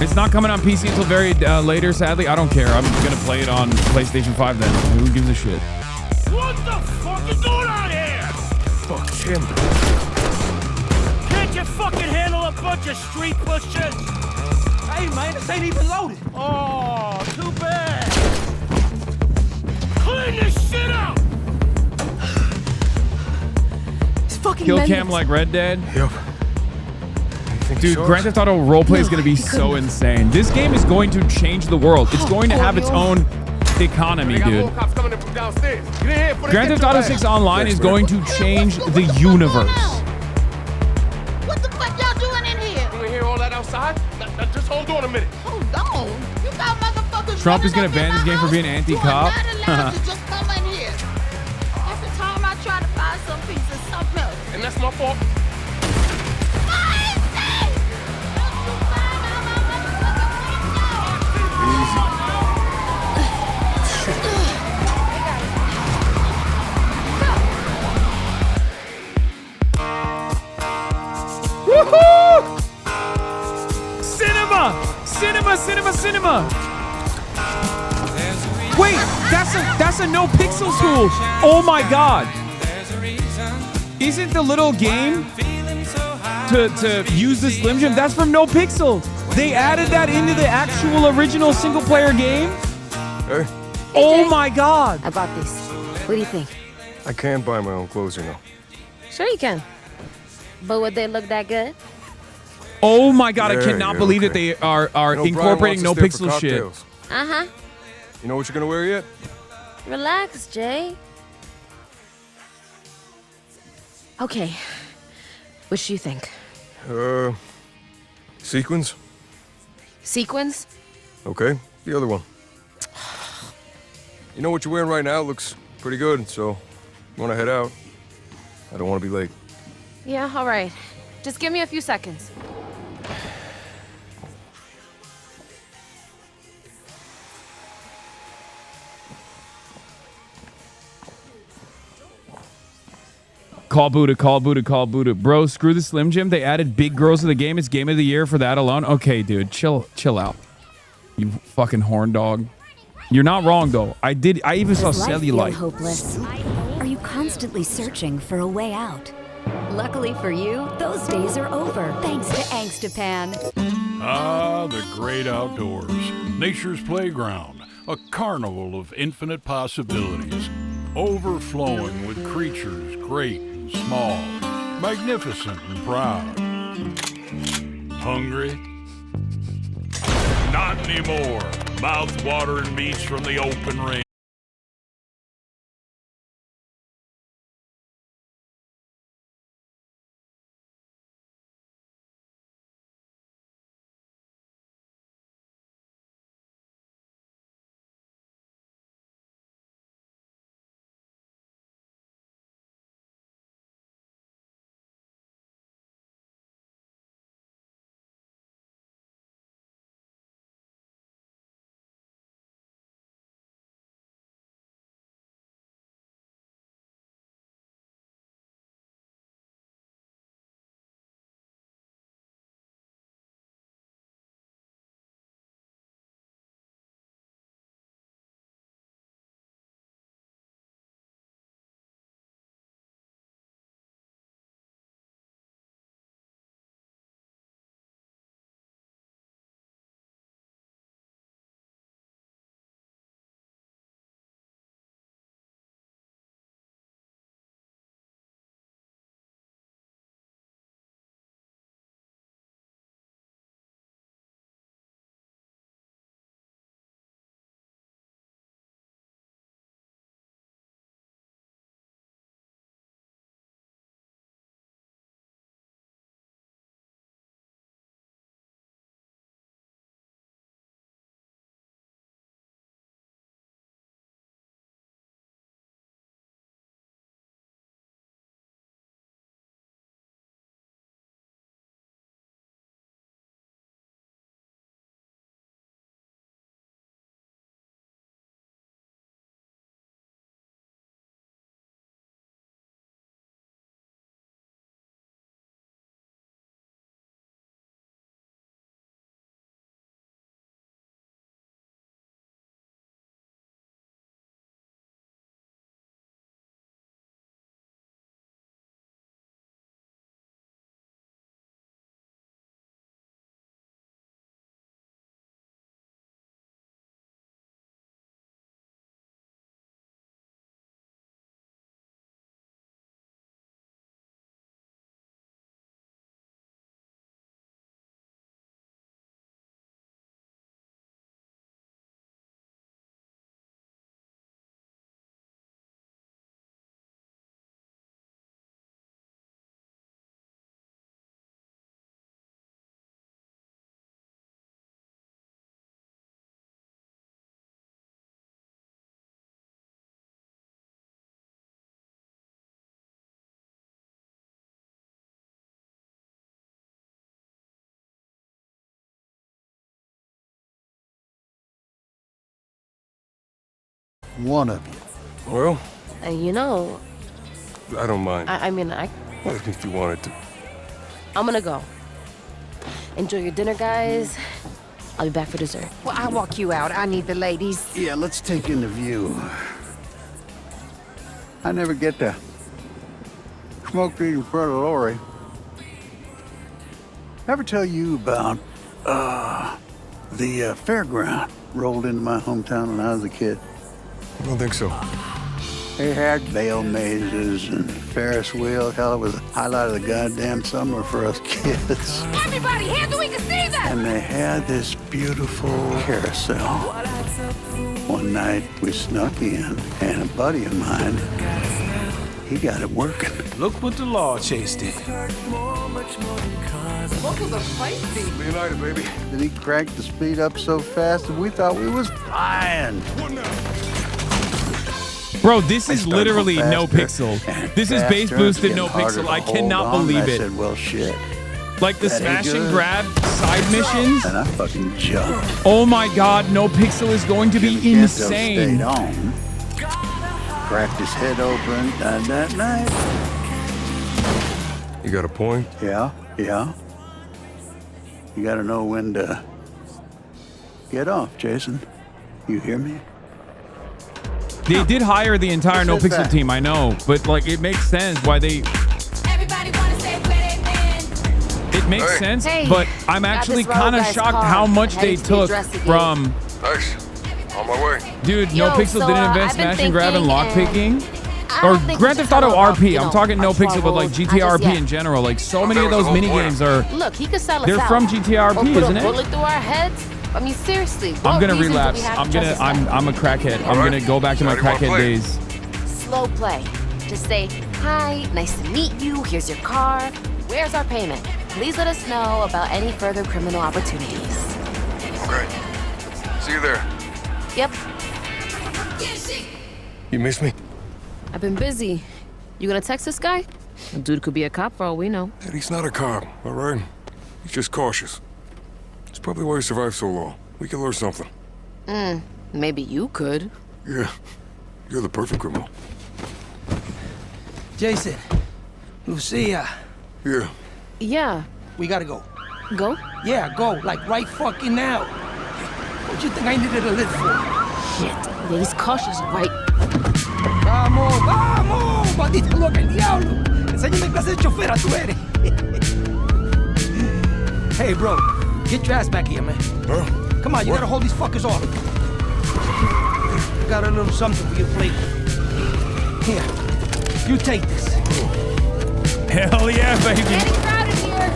It's not coming on PC until very later, sadly. I don't care. I'm going to play it on PlayStation 5 then. Who gives a shit? What the fuck is going on here? Fuck him. Can't you fucking handle a bunch of street pushers? Hey, man, this ain't even loaded. Oh, too bad. Clean this shit out. It's fucking Kill madness. cam like Red Dead. Yep. Dude, Grand Theft Auto roleplay is going to be so insane. This game is going to change the world. It's going to have its own economy, dude. Cops coming in from downstairs. Get in here before they Grand get Theft your Auto ass. 6 Online is going to change the universe. What the fuck y'all doing in here? You ain't hear all that outside? Now just hold on a minute. Hold on. You got motherfuckers. Trump is going to ban this game for being anti-cop. You are not allowed to just come in here. Every time I try to buy some piece of something else. And that's my fault. Woohoo! Cinema! Wait, that's a no pixel school. Oh my god. Isn't the little game to use the Slim Jim? That's from No Pixel. They added that into the actual original single player game. Hey. Oh my god. I bought these. What do you think? I can't buy my own clothes, you know. Sure you can. But would they look that good? Oh my god, I Yeah, cannot yeah, believe okay. that they are You know, incorporating Brian No wants us there Pixel for shit. cocktails. Uh-huh. You know what you're gonna wear yet? Relax, Jay. Okay. What do you think? Sequins? Sequins? Okay. The other one. You know what you're wearing right now looks pretty good, so you wanna head out? I don't wanna be late. Yeah, all right. Just give me a few seconds. Call Buddha. Bro, screw the Slim Jim. They added big girls to the game. It's game of the year for that alone. Okay, dude, chill out. You fucking horn dog. You're not wrong though. I even saw Does life feel Cellulite. hopeless? Are you constantly searching for a way out? Luckily for you, those days are over thanks to Angstapan. Ah, the great outdoors. Nature's playground. A carnival of infinite possibilities. Overflowing with creatures great and small. Magnificent and proud. Hungry? Not anymore. Mouth-watering meats from the open range. One of you. Well, You know, I don't mind. I mean, If you wanted to. I'm gonna go. Enjoy your dinner, guys. I'll be back for dessert. Well, I'll walk you out. I need the ladies. Yeah, let's take in the view. I never get to smoke these in front of Lori. Ever tell you about the fairground rolled into my hometown when I was a kid? I don't think so. They had bale mazes and Ferris wheels. Hell, it was the highlight of the goddamn summer for us kids. Everybody, hands so we can see them! And they had this beautiful carousel. One night, we snuck in, and a buddy of mine, he got it working. Look what the law chased it. Look at the spicy. Leonida, baby. Then he cranked the speed up so fast that we thought we was flying. Bro, this is literally no pixel. This is base boosted no pixel. I cannot believe it. I said, well, shit. Like the smash and grab side missions. And I fucking jumped. Oh my god, no pixel is going to be insane. Stayed on. Cracked his head open that night. You got a point? Yeah. You gotta know when to get off, Jason. You hear me? They did hire the entire no pixel team, I know, but like it makes sense why they. Everybody wanna say where they been. It makes sense, Hey, but I'm actually got this kind of road guy's shocked car. how much they Headed to the took address again. from. Nice. On my way. Dude, Yo, no pixel so, didn't invent I've been smash and grab and lock thinking, picking. I Or don't think Grand we Theft should Auto tell him about, RP. you I'm know, talking no our pixel, but like troubles. GTRP Yeah. in general. Like so many of those mini games are. Look, he could sell us They're out. from GTRP, or put isn't a it? bullet through our heads. I mean, seriously. I'm what gonna reason do we relapse. have to I'm trust this guy? a crackhead. I'm gonna go back to my crackhead days. Slow play. Just say, hi, nice to meet you. Here's your car. Where's our payment? Please let us know about any further criminal opportunities. Okay. See you there. Yep. You miss me? I've been busy. You gonna text this guy? The dude could be a cop for all we know. And he's not a cop, all right? He's just cautious. It's probably why he survived so long. We could learn something. Maybe you could. Yeah. You're the perfect criminal. Jason, Lucia, Yeah. Yeah. we gotta go. Go? Yeah, go. Like right fucking now. What you think I needed to live for? Shit. Yeah, he's cautious, right? Vamos, vamos, maldita loca el diablo. Enséñame clase de chofera tú eres. Hey, bro, get your ass back here, man. Huh? Come on, you gotta hold these fuckers off. I got a little something for your plate. Here, you take this. Hell yeah, baby. Getting crowded here.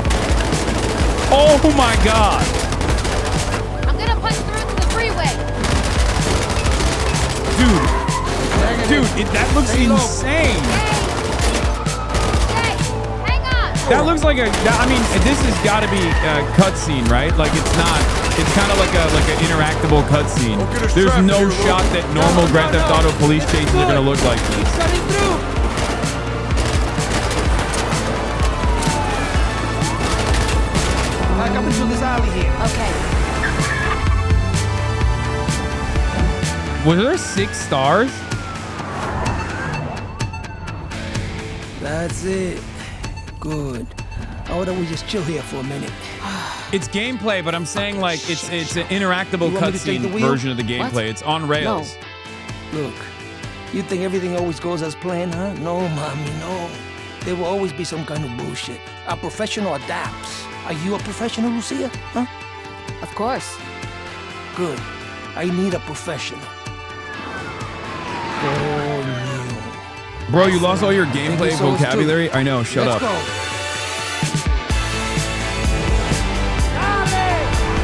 Oh my god. I'm gonna punch through to the freeway. Dude, that looks insane. Hey, hang on. That looks like I mean, this has got to be a cutscene, right? Like it's not. It's kind of like an interactable cutscene. There's no shot that normal Grand Theft Auto police chases are gonna look like this. Cutting through. Back up into this alley here. Okay. Was there 6 stars? That's it. Good. Why don't we just chill here for a minute? It's gameplay, but I'm saying like it's an interactable You want me to take cutscene the wheel? version of the gameplay. What? It's on rails. Look, you think everything always goes as planned, huh? No, mommy, no. There will always be some kind of bullshit. A professional adapts. Are you a professional, Lucia? Huh? Of course. Good. I need a professional. Oh, Bro, you lost all your gameplay so, vocabulary? I know, shut up. Let's go.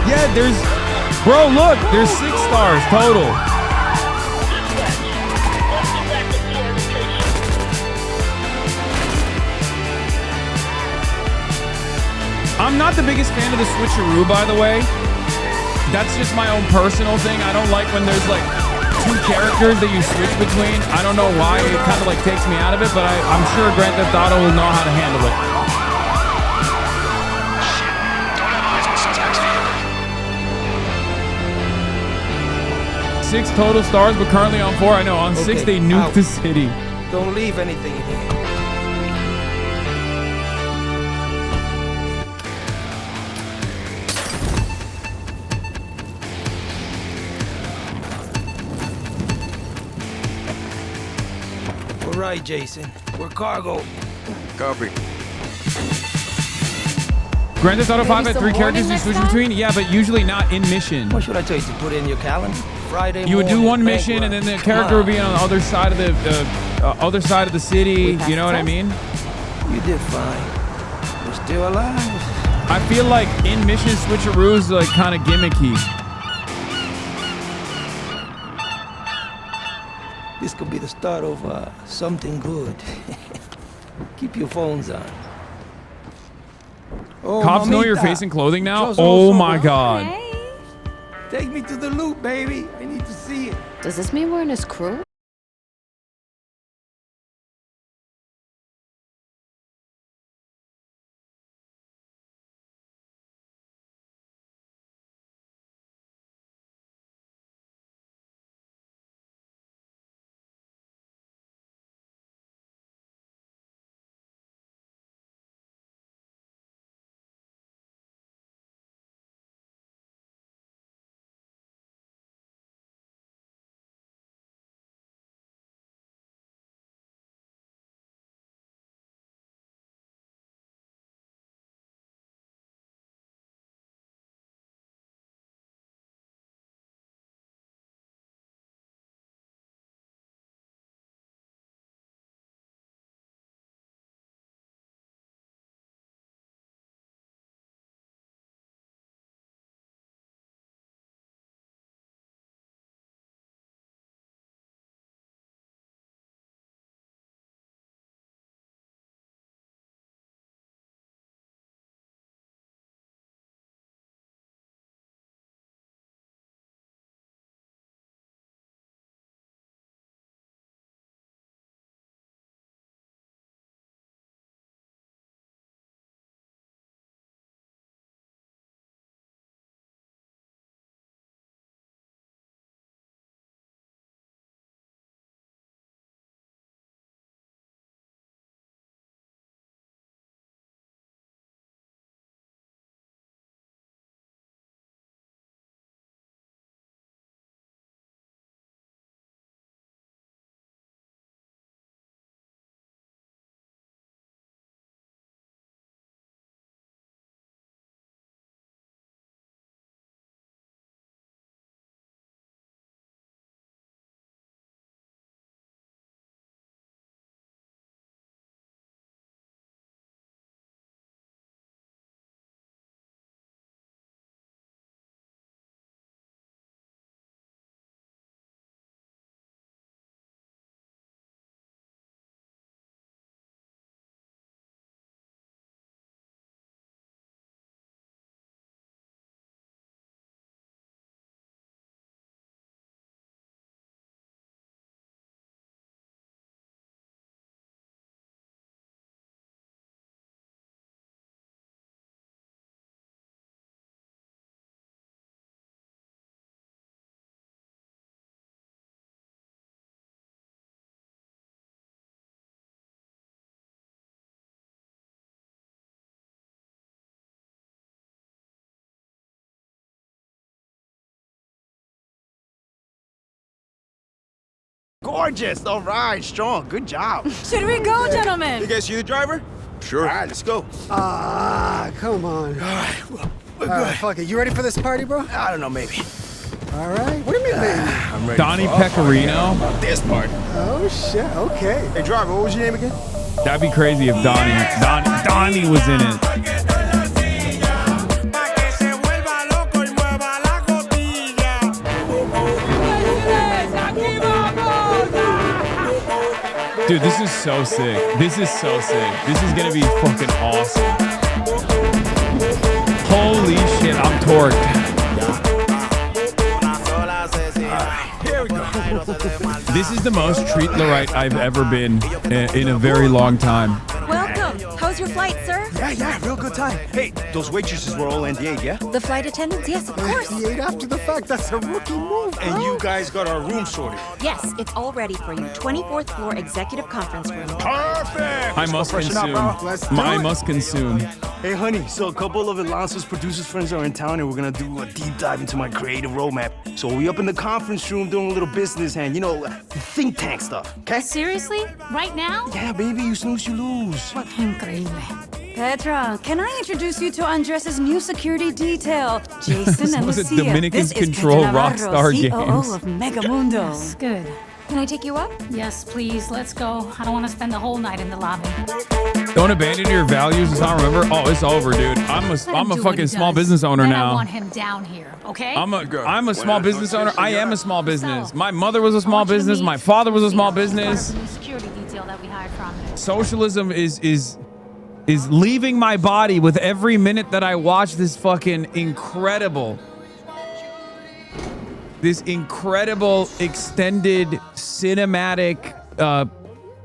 Yeah, there's... Bro, look, there's 6 stars total. I'm not the biggest fan of the switcheroo, by the way. That's just my own personal thing. I don't like when there's like 2 characters that you switch between. I don't know why. It kind of like takes me out of it, but I'm sure Grand Theft Auto will know how to handle it. 6 total stars, but currently on 4. I know on 6 they nuked out. the city. Don't leave anything in here. All right, Jason. We're cargo. Copy. Grand Theft Auto 5 had some 3 characters warning you switch next between. Yeah, but usually not in mission. What should I tell you to put in your calendar? Friday You would do morning, one bank mission, and run. then the character would be on the other side of the city. With You know what I that mean? You did fine. We're still alive. I feel like in mission switcheroos like kind of gimmicky. This could be the start of something good. Keep your phones on. Oh, Cops know your mamita. face and clothing now. Yo, so, Oh so, my bro. god. Take me to the loop, baby. I need to see it. Does this mean we're in his crew? Gorgeous. All right, strong. Good job. Should we go, gentlemen? You guys see the driver? Sure. All right, let's go. Ah, come on. All right, well, we're All good. right, fuck it. You ready for this party, bro? I don't know, maybe. All right. What do you mean, maybe? I'm ready. Donnie for our party. Pecorino. About this part. Oh shit. Okay. Hey, driver, what was your name again? That'd be crazy if Donnie was in it. Dude, this is so sick. This is so sick. This is gonna be fucking awesome. Holy shit, I'm torqued. Here we go. This is the most treat Lorite I've ever been in a very long time. Welcome. How's was your flight, sir? Yeah, real good time. Hey, those waitresses were all NDA'd, yeah? The flight attendants? Yes, of course. NDA'd after the fact, that's a rookie move, And you guys got our room sorted. Yes, it's all ready for you. 24th floor executive conference room. Perfect! I must Freshen up, consume. bro. I must consume. Hey, honey, so a couple of Alonso's producers friends are in town and we're gonna do a deep dive into my creative roadmap. So we up in the conference room doing a little business hand, you know, think tank stuff, okay? Seriously? Right now? Yeah, baby, you snooze, you lose. Increíble. Petra, can I introduce you to Andres' new security detail? Jason and was a Lucia. Dominican This is control Petra Navarro, Rockstar COO Games. of Megamundo. Yes, good. Can I take you up? Yes, please. Let's go. I don't want to spend the whole night in the lobby. Don't abandon your values. Is not remember. Oh, it's over, dude. I'm a fucking small business owner then now. I want him down here. Okay. I'm a small business owner. I am a small business. My mother was a small business. My father was a small business. Security detail that we hired from. Socialism is leaving my body with every minute that I watch this fucking incredible extended cinematic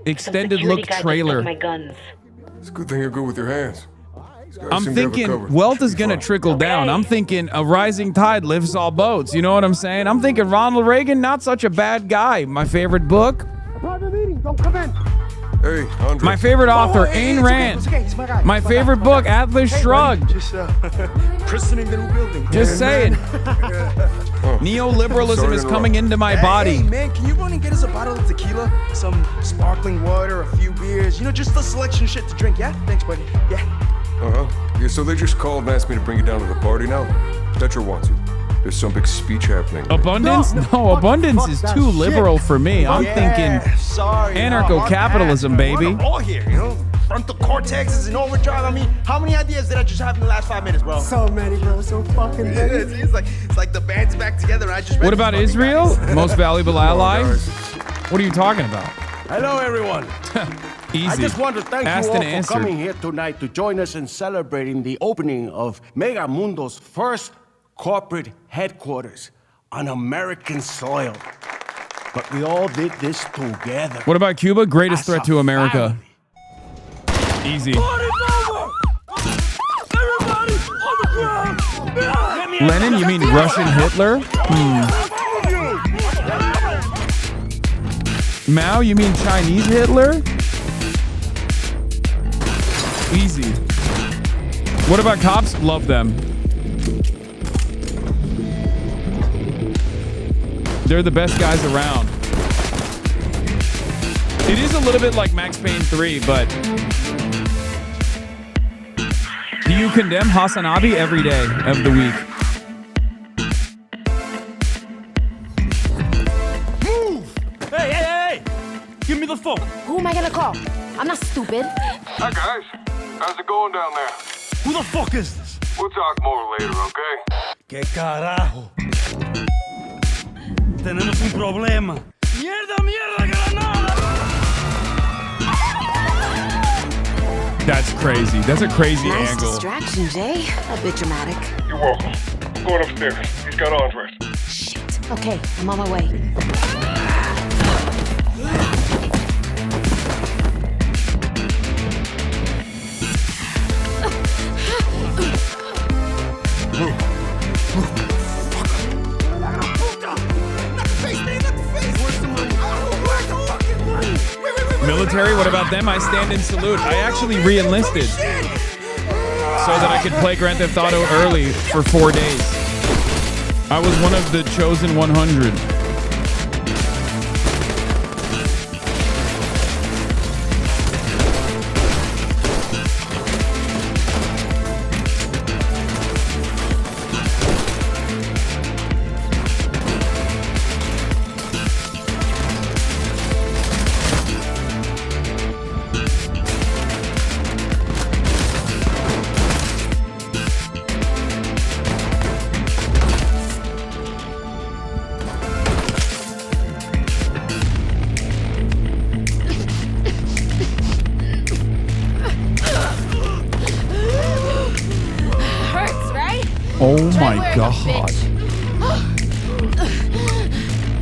extended look trailer. It's a good thing you're good with your hands. I'm thinking wealth is gonna trickle down. I'm thinking a rising tide lifts all boats. You know what I'm saying? I'm thinking Ronald Reagan, not such a bad guy. My favorite book. Private meeting, don't come in. Hey, Andre. My favorite author, Ayn Rand. It's okay, he's my guy. My favorite book, Atlas Shrugged. Just christening the new building. Just saying. Neoliberalism is coming into my body. Hey, man, can you run and get us a bottle of tequila? Some sparkling water, a few beers, you know, just a selection of shit to drink, yeah? Thanks, buddy. Yeah. Yeah, so they just called and asked me to bring you down to the party now? Petra wants you. There's some big speech happening. Abundance? No, abundance is too liberal for me. I'm thinking anarcho-capitalism, baby. All here, you know? Frontal cortex is in overdrive. I mean, how many ideas did I just have in the last 5 minutes, bro? So many, bro. So fucking many. It's like the band's back together. I just What about Israel? Most valuable ally? What are you talking about? Hello, everyone. Easy. I just want to thank Asked you all and for answered. coming here tonight to join us in celebrating the opening of Megamundo's first corporate headquarters on American soil. But we all did this together. What about Cuba? Greatest As threat a to America. Easy. Lenin? You mean Russian Hitler? Mao? You mean Chinese Hitler? Easy. What about cops? Love them. They're the best guys around. It is a little bit like Max Payne 3, but do you condemn HasanAbi every day of the week? Move! Hey! Give me the phone. Who am I gonna call? I'm not stupid. Hi, guys. How's it going down there? Who the fuck is this? We'll talk more later, okay? ¿Qué carajo? Tenemos un problema. Mierda, granada! That's crazy. That's a crazy Nice angle. distraction, Jay. A bit dramatic. You're welcome. I'm going upstairs. He's got Andres. Shit. Okay, I'm on my way. Military, what about them? I stand in salute. I actually re-enlisted so that I could play Grand Theft Auto early for 4 days. I was one of the chosen 100. Oh my god.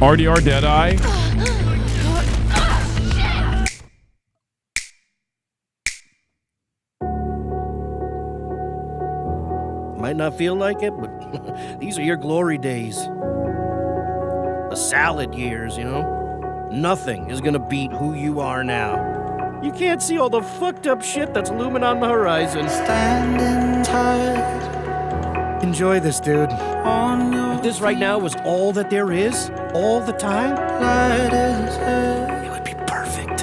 RDR Deadeye. Might not feel like it, but these are your glory days. The salad years, you know? Nothing is gonna beat who you are now. You can't see all the fucked up shit that's looming on the horizon. Standing tight. Enjoy this, dude. If this right now was all that there is, all the time, it would be perfect.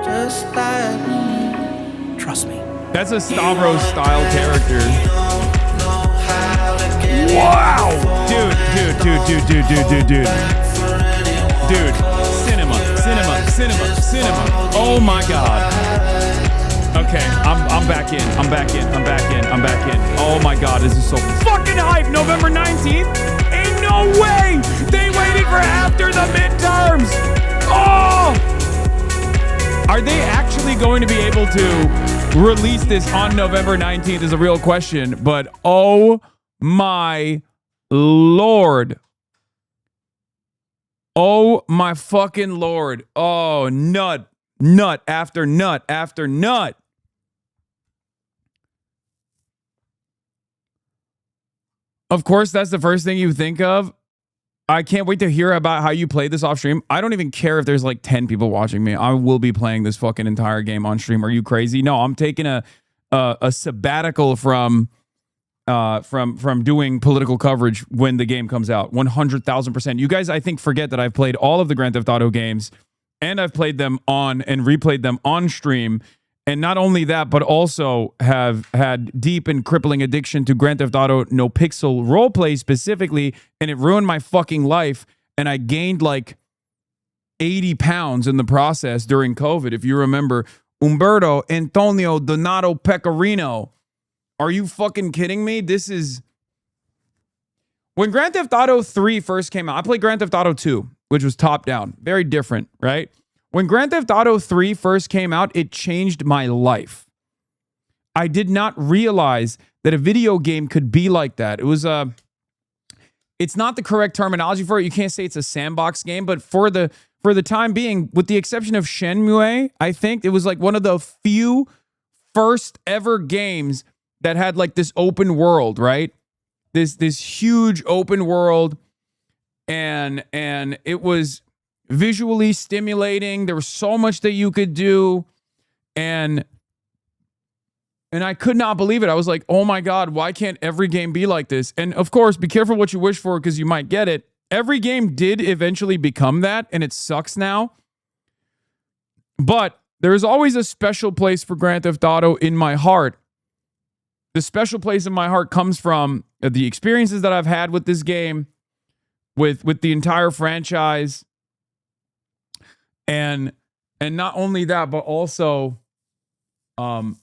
Just like me. Trust me. That's a Stavros style character. Wow! Dude. Cinema. Oh my god. Okay, I'm back in. Oh my god, this is so fucking hype. November 19th? Ain't no way! They waited for after the midterms! Oh! Are they actually going to be able to release this on November 19th is a real question, but oh my lord. Oh my fucking lord. Oh, nut after nut after nut. Of course, that's the first thing you think of. I can't wait to hear about how you play this off stream. I don't even care if there's like 10 people watching me. I will be playing this fucking entire game on stream. Are you crazy? No, I'm taking a sabbatical from doing political coverage when the game comes out. 100,000%. You guys, I think, forget that I've played all of the Grand Theft Auto games, and I've played them on and replayed them on stream. And not only that, but also have had deep and crippling addiction to Grand Theft Auto No Pixel roleplay specifically, and it ruined my fucking life. And I gained like 80 pounds in the process during COVID. If you remember, Umberto Antonio Donato Pecorino. Are you fucking kidding me? This is... When Grand Theft Auto 3 first came out, I played Grand Theft Auto 2, which was top-down. Very different, right? When Grand Theft Auto 3 first came out, it changed my life. I did not realize that a video game could be like that. It was it's not the correct terminology for it. You can't say it's a sandbox game, but for the time being, with the exception of Shenmue, I think it was like one of the few first ever games that had like this open world, right? This huge open world, and it was visually stimulating. There was so much that you could do, and I could not believe it. I was like, oh my god, why can't every game be like this? And of course, be careful what you wish for, because you might get it. Every game did eventually become that, and it sucks now. But there is always a special place for Grand Theft Auto in my heart. The special place in my heart comes from the experiences that I've had with this game, with the entire franchise. And not only that, but also, I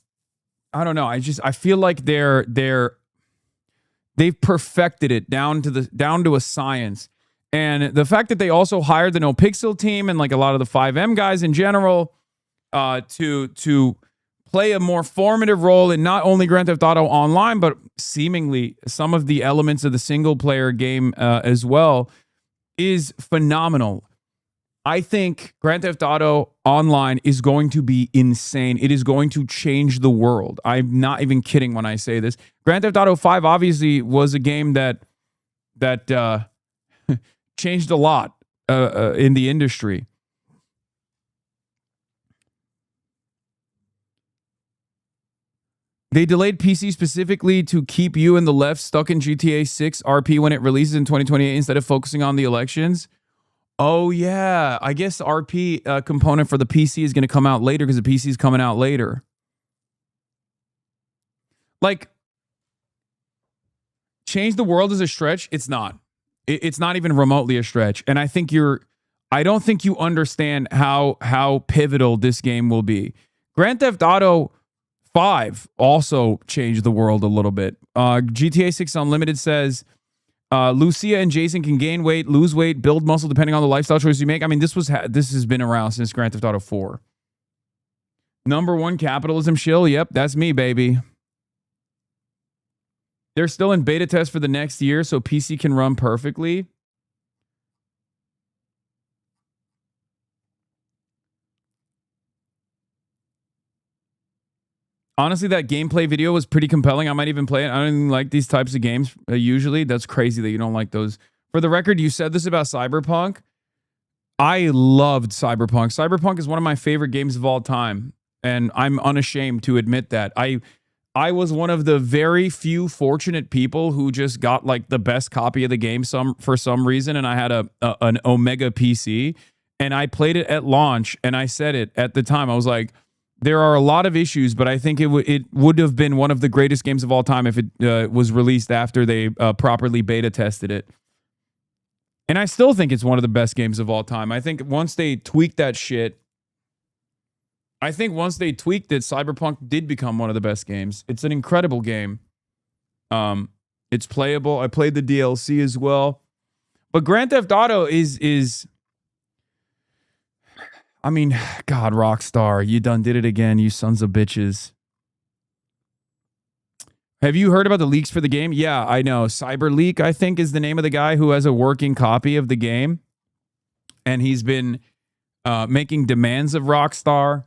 don't know. I feel like they've perfected it down to a science. And the fact that they also hired the No Pixel team and like a lot of the 5M guys in general, to play a more formative role in not only Grand Theft Auto Online, but seemingly some of the elements of the single player game as well, is phenomenal. I think Grand Theft Auto Online is going to be insane. It is going to change the world. I'm not even kidding when I say this. Grand Theft Auto 5 obviously was a game that changed a lot in the industry. They delayed PC specifically to keep you and the left stuck in GTA 6 RP when it releases in 2028 instead of focusing on the elections. Oh, yeah. I guess the RP component for the PC is going to come out later because the PC is coming out later. Like, change the world is a stretch. It's not. It's not even remotely a stretch. And I don't think you understand how pivotal this game will be. Grand Theft Auto 5 also changed the world a little bit. GTA 6 Unlimited says... Lucia and Jason can gain weight, lose weight, build muscle depending on the lifestyle choices you make. I mean, this has been around since Grand Theft Auto 4. Number one capitalism shill. Yep, that's me, baby. They're still in beta test for the next year, so PC can run perfectly. Honestly, that gameplay video was pretty compelling. I might even play it. I don't even like these types of games usually. That's crazy that you don't like those. For the record, you said this about Cyberpunk. I loved Cyberpunk. Cyberpunk is one of my favorite games of all time, and I'm unashamed to admit that. I was one of the very few fortunate people who just got like the best copy of the game for some reason, and I had an Omega PC, and I played it at launch, and I said it at the time. I was like, there are a lot of issues, but I think it would have been one of the greatest games of all time if it was released after they properly beta tested it. And I still think it's one of the best games of all time. I think once they tweaked that shit, Cyberpunk did become one of the best games. It's an incredible game. It's playable. I played the DLC as well. But Grand Theft Auto is I mean, God, Rockstar, you done did it again, you sons of bitches. Have you heard about the leaks for the game? Yeah, I know. CyberLeak, I think, is the name of the guy who has a working copy of the game. And he's been making demands of Rockstar.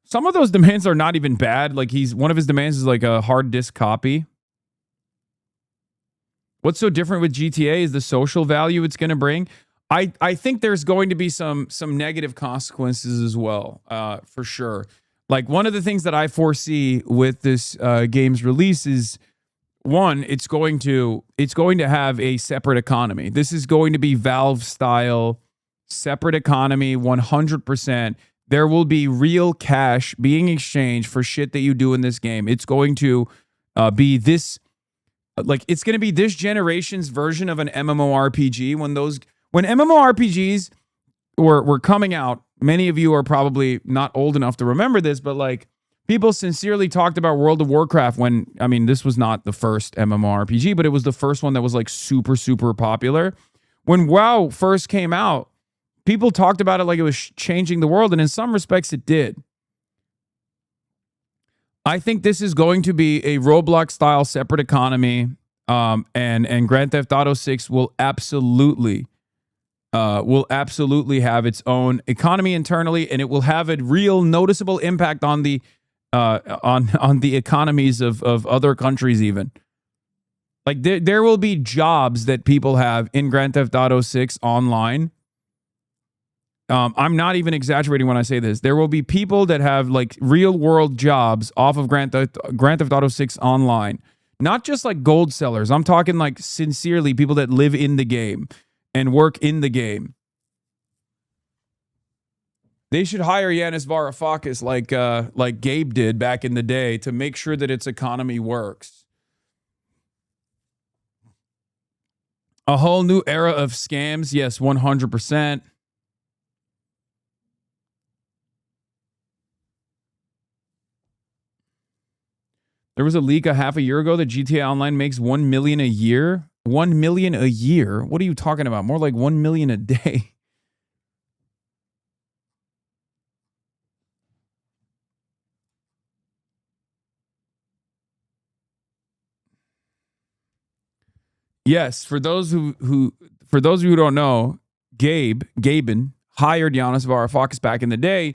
Some of those demands are not even bad. Like one of his demands is like a hard disk copy. What's so different with GTA is the social value it's going to bring. I think there's going to be some negative consequences as well, for sure. Like one of the things that I foresee with this game's release is, one, it's going to have a separate economy. This is going to be Valve style separate economy, 100%. There will be real cash being exchanged for shit that you do in this game. It's going to be this, like it's going to be this generation's version of an MMORPG. When MMORPGs were coming out, many of you are probably not old enough to remember this, but like people sincerely talked about World of Warcraft when, I mean, this was not the first MMORPG, but it was the first one that was like super, super popular. When WoW first came out, people talked about it like it was changing the world, and in some respects it did. I think this is going to be a Roblox-style separate economy, and Grand Theft Auto 6 will absolutely have its own economy internally, and it will have a real noticeable impact on the economies of other countries even. Like there will be jobs that people have in Grand Theft Auto 6 online. I'm not even exaggerating when I say this. There will be people that have like real world jobs off of Grand Theft Auto 6 online. Not just like gold sellers. I'm talking like sincerely people that live in the game and work in the game. They should hire Yanis Varoufakis like Gabe did back in the day to make sure that its economy works. A whole new era of scams. Yes, 100%. There was a leak a half a year ago that GTA Online makes $1 million a year. $1 million a year? What are you talking about? More like $1 million a day. Yes, for those of you who don't know, Gaben hired Yanis Varoufakis back in the day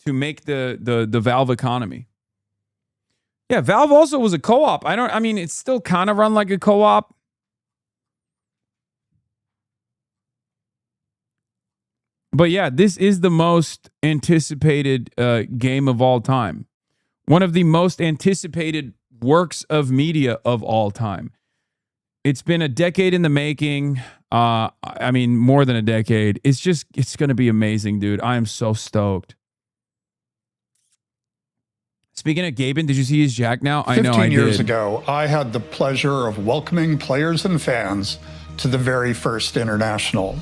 to make the Valve economy. Yeah, Valve also was a co-op. I mean, it's still kind of run like a co-op. But yeah, this is the most anticipated game of all time. One of the most anticipated works of media of all time. It's been a decade in the making. I mean, more than a decade. It's going to be amazing, dude. I am so stoked. Speaking of Gaben, did you see his jack now? I know I did. 15 years ago, I had the pleasure of welcoming players and fans to the very first International.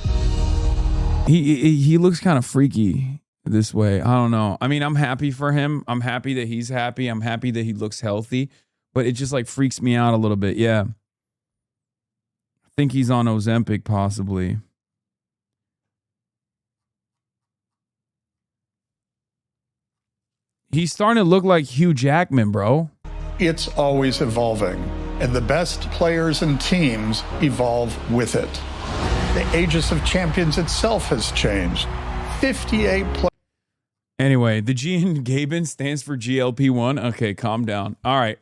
He looks kind of freaky this way. I don't know. I mean, I'm happy for him. I'm happy that he's happy. I'm happy that he looks healthy. But it just like freaks me out a little bit. Yeah. I think he's on Ozempic possibly. He's starting to look like Hugh Jackman, bro. It's always evolving, and the best players and teams evolve with it. The Aegis of Champions itself has changed. 58 players. Anyway, the G in Gaben stands for GLP-1. Okay, calm down. All right.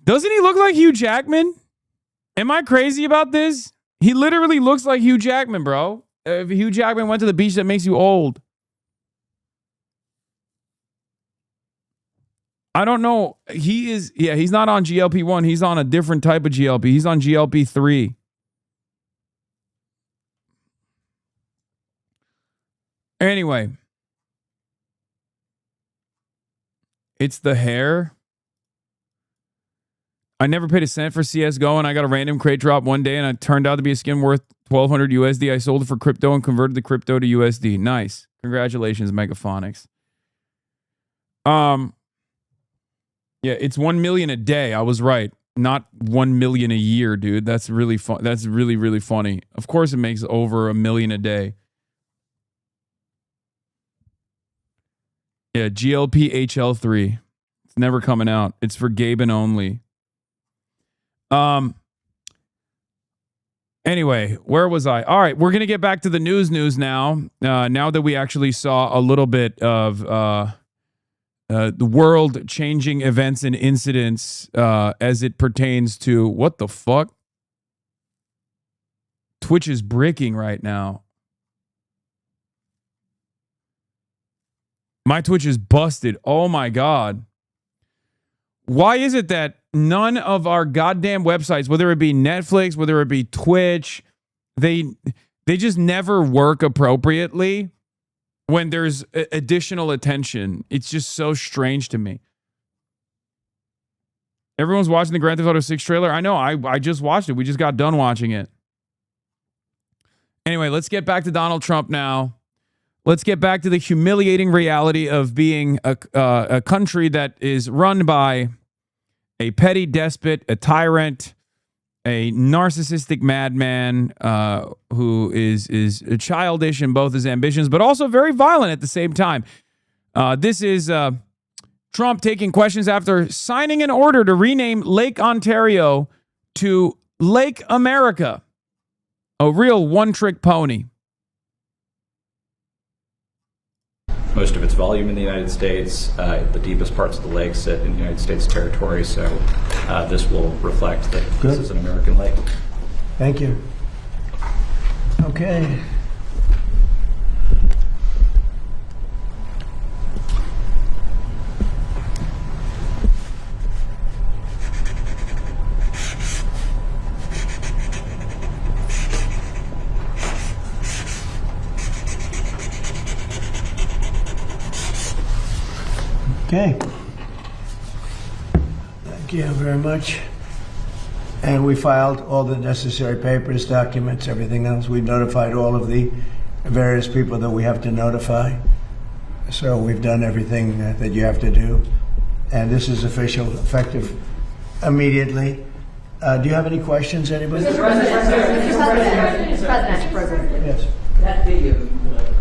Doesn't he look like Hugh Jackman? Am I crazy about this? He literally looks like Hugh Jackman, bro. If Hugh Jackman went to the beach, that makes you old. I don't know. He's not on GLP-1. He's on a different type of GLP. He's on GLP-3. Anyway. It's the hair. I never paid a cent for CSGO, and I got a random crate drop one day, and it turned out to be a skin worth 1,200 USD. I sold it for crypto and converted the crypto to USD. Nice. Congratulations, Megaphonics. Yeah, it's 1 million a day. I was right. Not 1 million a year, dude. That's really fun. That's really, really funny. Of course it makes over $1 million a day. Yeah, GLP HL3. It's never coming out. It's for Gaben only. Anyway, where was I? All right, we're going to get back to the news now. Now that we actually saw a little bit of the world-changing events and incidents as it pertains to what the fuck? Twitch is bricking right now. My Twitch is busted. Oh my God. Why is it that none of our goddamn websites, whether it be Netflix, whether it be Twitch, they just never work appropriately when there's additional attention? It's just so strange to me. Everyone's watching the Grand Theft Auto 6 trailer. I know. I just watched it. We just got done watching it. Anyway, let's get back to Donald Trump now. Let's get back to the humiliating reality of being a country that is run by a petty despot, a tyrant, a narcissistic madman who is childish in both his ambitions, but also very violent at the same time. This is Trump taking questions after signing an order to rename Lake Ontario to Lake America. A real one-trick pony. Most of its volume in the United States. The deepest parts of the lake sit in the United States territory, so this will reflect that this is an American lake. Thank you. Okay. Okay. Thank you very much. And we filed all the necessary papers, documents, everything else. We notified all of the various people that we have to notify. So we've done everything that you have to do. And this is official, effective immediately. Do you have any questions, anybody? Mr. President. Yes. That video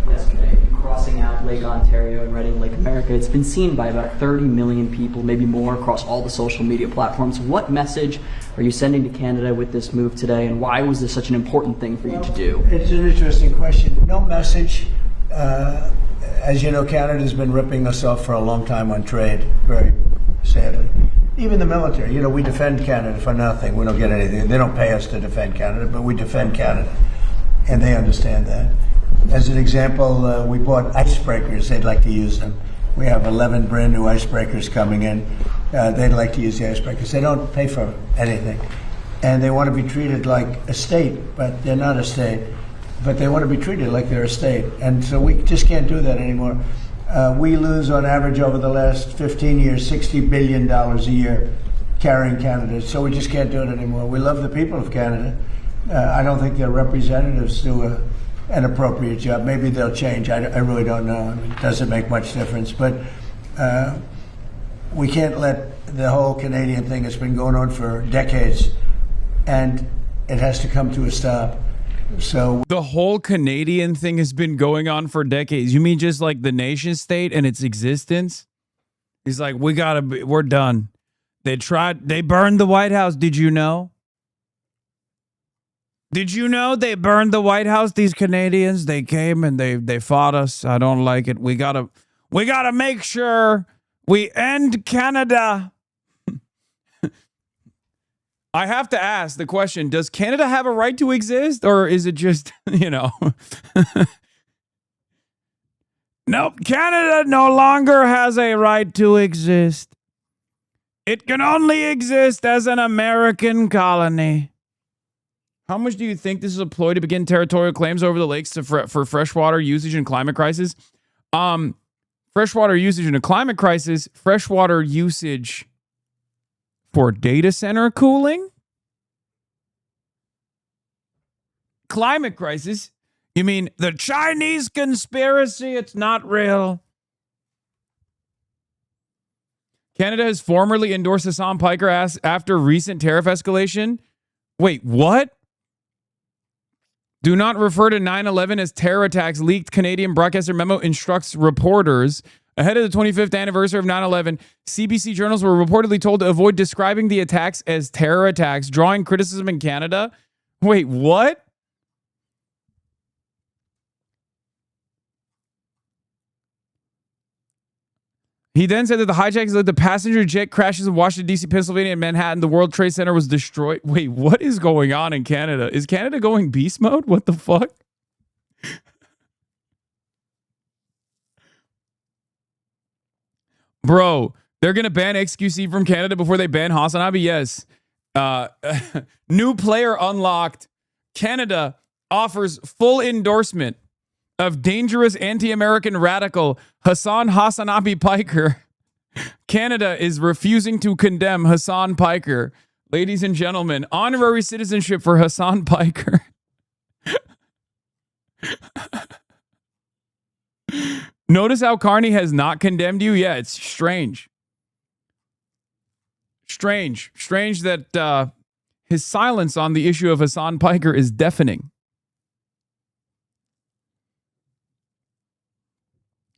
yesterday, crossing out Lake Ontario and writing Lake America, it's been seen by about 30 million people, maybe more, across all the social media platforms. What message are you sending to Canada with this move today, and why was this such an important thing for you to do? It's an interesting question. No message. As you know, Canada's been ripping us off for a long time on trade, very sadly. Even the military, you know, we defend Canada for nothing. We don't get anything. They don't pay us to defend Canada, but we defend Canada. And they understand that. As an example, we bought icebreakers. They'd like to use them. We have 11 brand new icebreakers coming in. They'd like to use the icebreakers. They don't pay for anything. And they want to be treated like a state, but they're not a state. But they want to be treated like they're a state. And so we just can't do that anymore. We lose, on average, over the last 15 years, $60 billion a year carrying Canada. So we just can't do it anymore. We love the people of Canada. I don't think their representatives do an appropriate job. Maybe they'll change. I really don't know. I mean, it doesn't make much difference. But we can't let the whole Canadian thing that's been going on for decades, and it has to come to a stop. So the whole Canadian thing has been going on for decades. You mean just like the nation state and its existence? He's like, we're done. They burned the White House. Did you know? Did you know they burned the White House? These Canadians, they came and they fought us. I don't like it. We gotta make sure we end Canada. I have to ask the question, does Canada have a right to exist? Or is it just, Nope, Canada no longer has a right to exist. It can only exist as an American colony. How much do you think this is a ploy to begin territorial claims over the lakes for freshwater usage and climate crisis? Freshwater usage in a climate crisis, freshwater usage for data center cooling? Climate crisis? You mean the Chinese conspiracy? It's not real. Canada has formerly endorsed Hasan Piker after recent tariff escalation. Wait, what? Do not refer to 9/11 as terror attacks. Leaked Canadian broadcaster memo instructs reporters. Ahead of the 25th anniversary of 9/11, CBC journals were reportedly told to avoid describing the attacks as terror attacks, drawing criticism in Canada. Wait, what? He then said that the hijackings led to passenger jet crashes in Washington, D.C., Pennsylvania, and Manhattan. The World Trade Center was destroyed. Wait, what is going on in Canada? Is Canada going beast mode? What the fuck? Bro, they're going to ban XQC from Canada before they ban HasanAbi? Yes. New player unlocked. Canada offers full endorsement of dangerous anti-American radical HasanAbi Piker. Canada is refusing to condemn Hasan Piker. Ladies and gentlemen, honorary citizenship for Hasan Piker. Notice how Carney has not condemned you? Yeah, it's strange. Strange that his silence on the issue of Hasan Piker is deafening.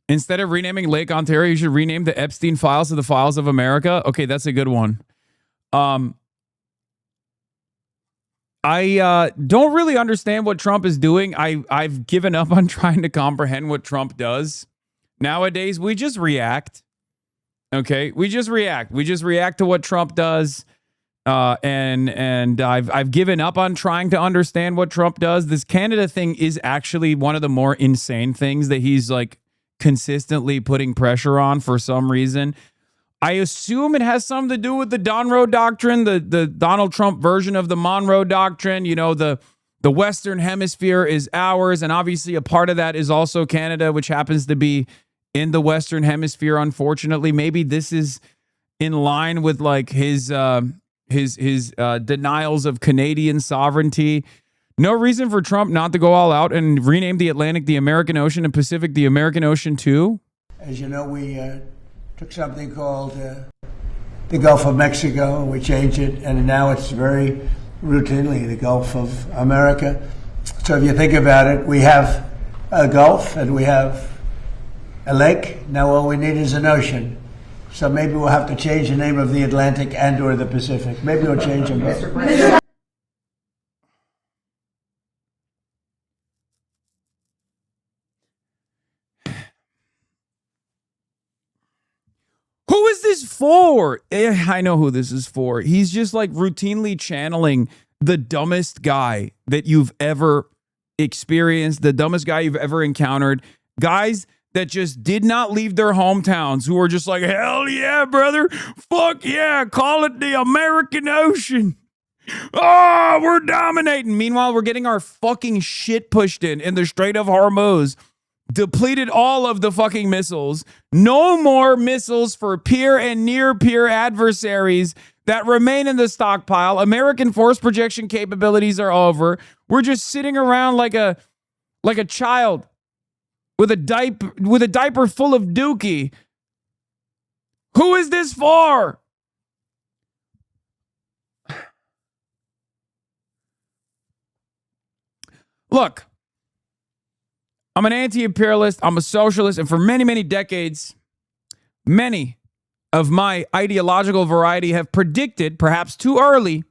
Instead of renaming Lake Ontario, you should rename the Epstein files to the Files of America. Okay, that's a good one. I don't really understand what Trump is doing. I've given up on trying to comprehend what Trump does. Nowadays, we just react. Okay, we just react. We just react to what Trump does. And I've given up on trying to understand what Trump does. This Canada thing is actually one of the more insane things that he's like consistently putting pressure on for some reason. I assume it has something to do with the Monroe Doctrine, the Donald Trump version of the Monroe Doctrine. You know, the Western Hemisphere is ours, and obviously a part of that is also Canada, which happens to be in the Western Hemisphere, unfortunately. Maybe this is in line with like his denials of Canadian sovereignty. No reason for Trump not to go all out and rename the Atlantic the American Ocean and Pacific the American Ocean too. As you know, we took something called the Gulf of Mexico. We changed it, and now it's very routinely the Gulf of America. So if you think about it, we have a Gulf and we have a lake. Now all we need is an ocean. So maybe we'll have to change the name of the Atlantic and or the Pacific. Maybe we'll change them both. Who is this for? I know who this is for. He's just like routinely channeling the dumbest guy that you've ever experienced, the dumbest guy you've ever encountered. Guys that just did not leave their hometowns, who are just like, hell yeah, brother. Fuck yeah, call it the American Ocean. Oh, we're dominating. Meanwhile, we're getting our fucking shit pushed in the Strait of Hormuz. Depleted all of the fucking missiles. No more missiles for peer and near peer adversaries that remain in the stockpile. American force projection capabilities are over. We're just sitting around like a child with a diaper full of dookie. Who is this for? Look, I'm an anti-imperialist, I'm a socialist, and for many, many decades, many of my ideological variety have predicted, perhaps too early,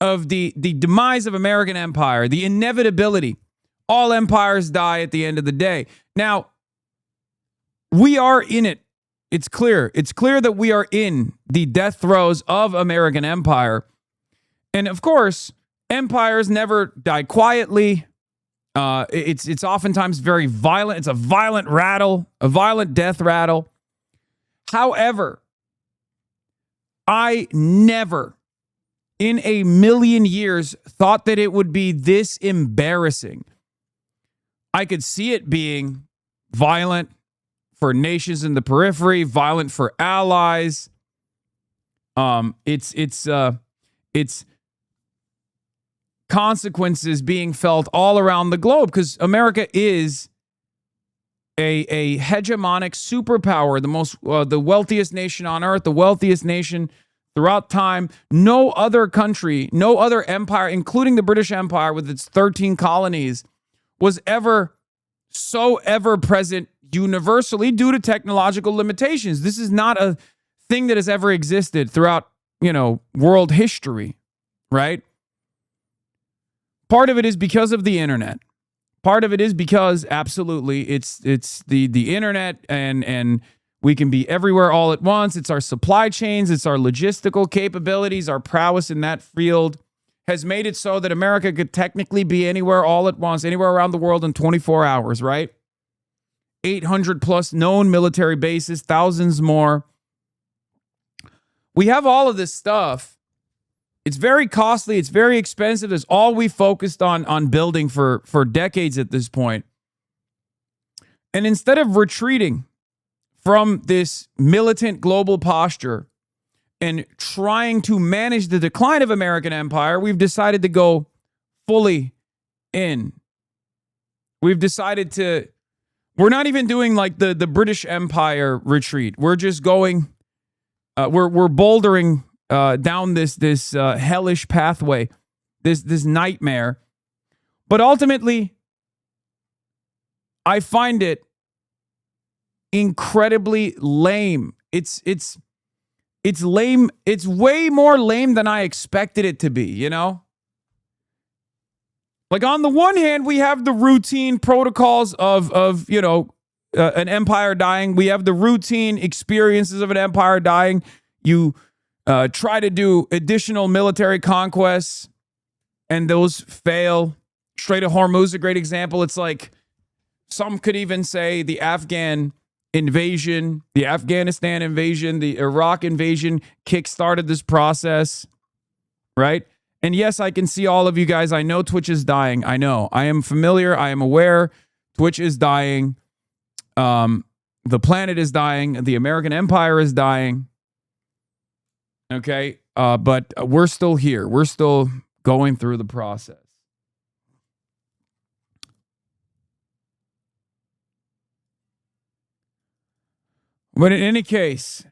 of the demise of American empire, the inevitability. All empires die at the end of the day. Now, we are in it. It's clear. It's clear that we are in the death throes of American empire. And of course, empires never die quietly. It's oftentimes very violent. It's a violent rattle, a violent death rattle. However, I never in a million years thought that it would be this embarrassing. I could see it being violent for nations in the periphery, violent for allies. It's consequences being felt all around the globe because America is a hegemonic superpower, the wealthiest nation on earth, the wealthiest nation throughout time. No other country, no other empire, including the British Empire with its 13 colonies, was ever so ever present universally due to technological limitations. This is not a thing that has ever existed throughout, world history, right? Part of it is because of the internet. Part of it is because absolutely it's the internet and we can be everywhere all at once. It's our supply chains, it's our logistical capabilities, our prowess in that field has made it so that America could technically be anywhere all at once, anywhere around the world in 24 hours, right? 800 plus known military bases, thousands more. We have all of this stuff. It's very costly. It's very expensive. It's all we focused on building for decades at this point. And instead of retreating from this militant global posture and trying to manage the decline of American empire, we've decided to go fully in. We've decided we're not even doing like the British Empire retreat. We're just going, we're bouldering down this hellish pathway, this nightmare. But ultimately, I find it incredibly lame. It's lame. It's way more lame than I expected it to be, Like on the one hand, we have the routine protocols of an empire dying. We have the routine experiences of an empire dying. You try to do additional military conquests, and those fail. Strait of Hormuz is a great example. It's like some could even say the Afghan invasion, the Afghanistan invasion, the Iraq invasion kickstarted this process, right? And yes, I can see all of you guys. I know Twitch is dying. I know. I am familiar. I am aware. Twitch is dying. The planet is dying. The American empire is dying. Okay? But we're still here. We're still going through the process. But in any case,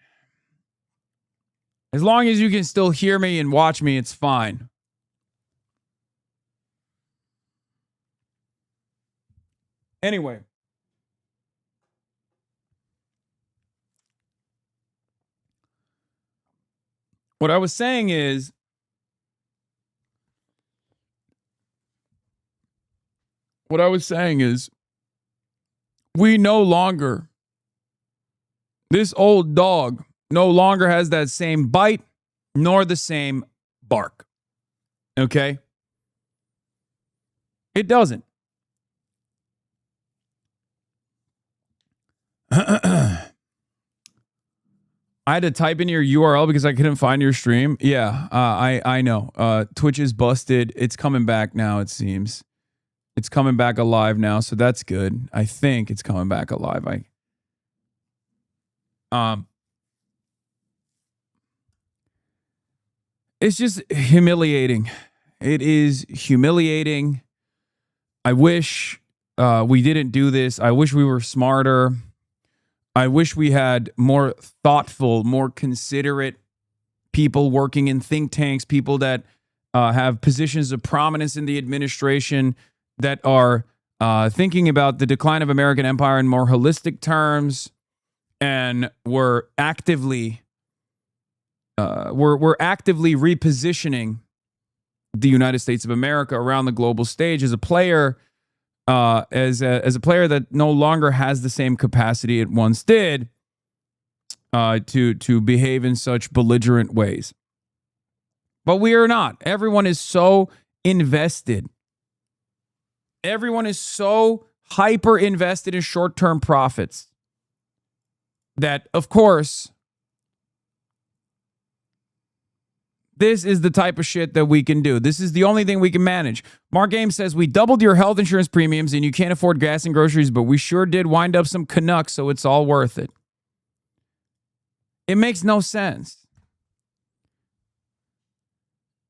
as long as you can still hear me and watch me, it's fine. Anyway. What I was saying is, we no longer, this old dog no longer has that same bite nor the same bark. Okay? It doesn't. I had to type in your URL because I couldn't find your stream. Yeah, I know. Twitch is busted. It's coming back now, it seems. It's coming back alive now, so that's good. I think it's coming back alive. It's just humiliating. It is humiliating. I wish we didn't do this. I wish we were smarter. I wish we had more thoughtful, more considerate people working in think tanks, people that have positions of prominence in the administration that are thinking about the decline of American empire in more holistic terms, and we're actively repositioning the United States of America around the global stage as a player, as a player that no longer has the same capacity it once did to behave in such belligerent ways. But we are not. Everyone is so invested. Everyone is so hyper invested in short-term profits that, of course, this is the type of shit that we can do. This is the only thing we can manage. Mark Ames says, we doubled your health insurance premiums and you can't afford gas and groceries, but we sure did wind up some Canucks, so it's all worth it. It makes no sense.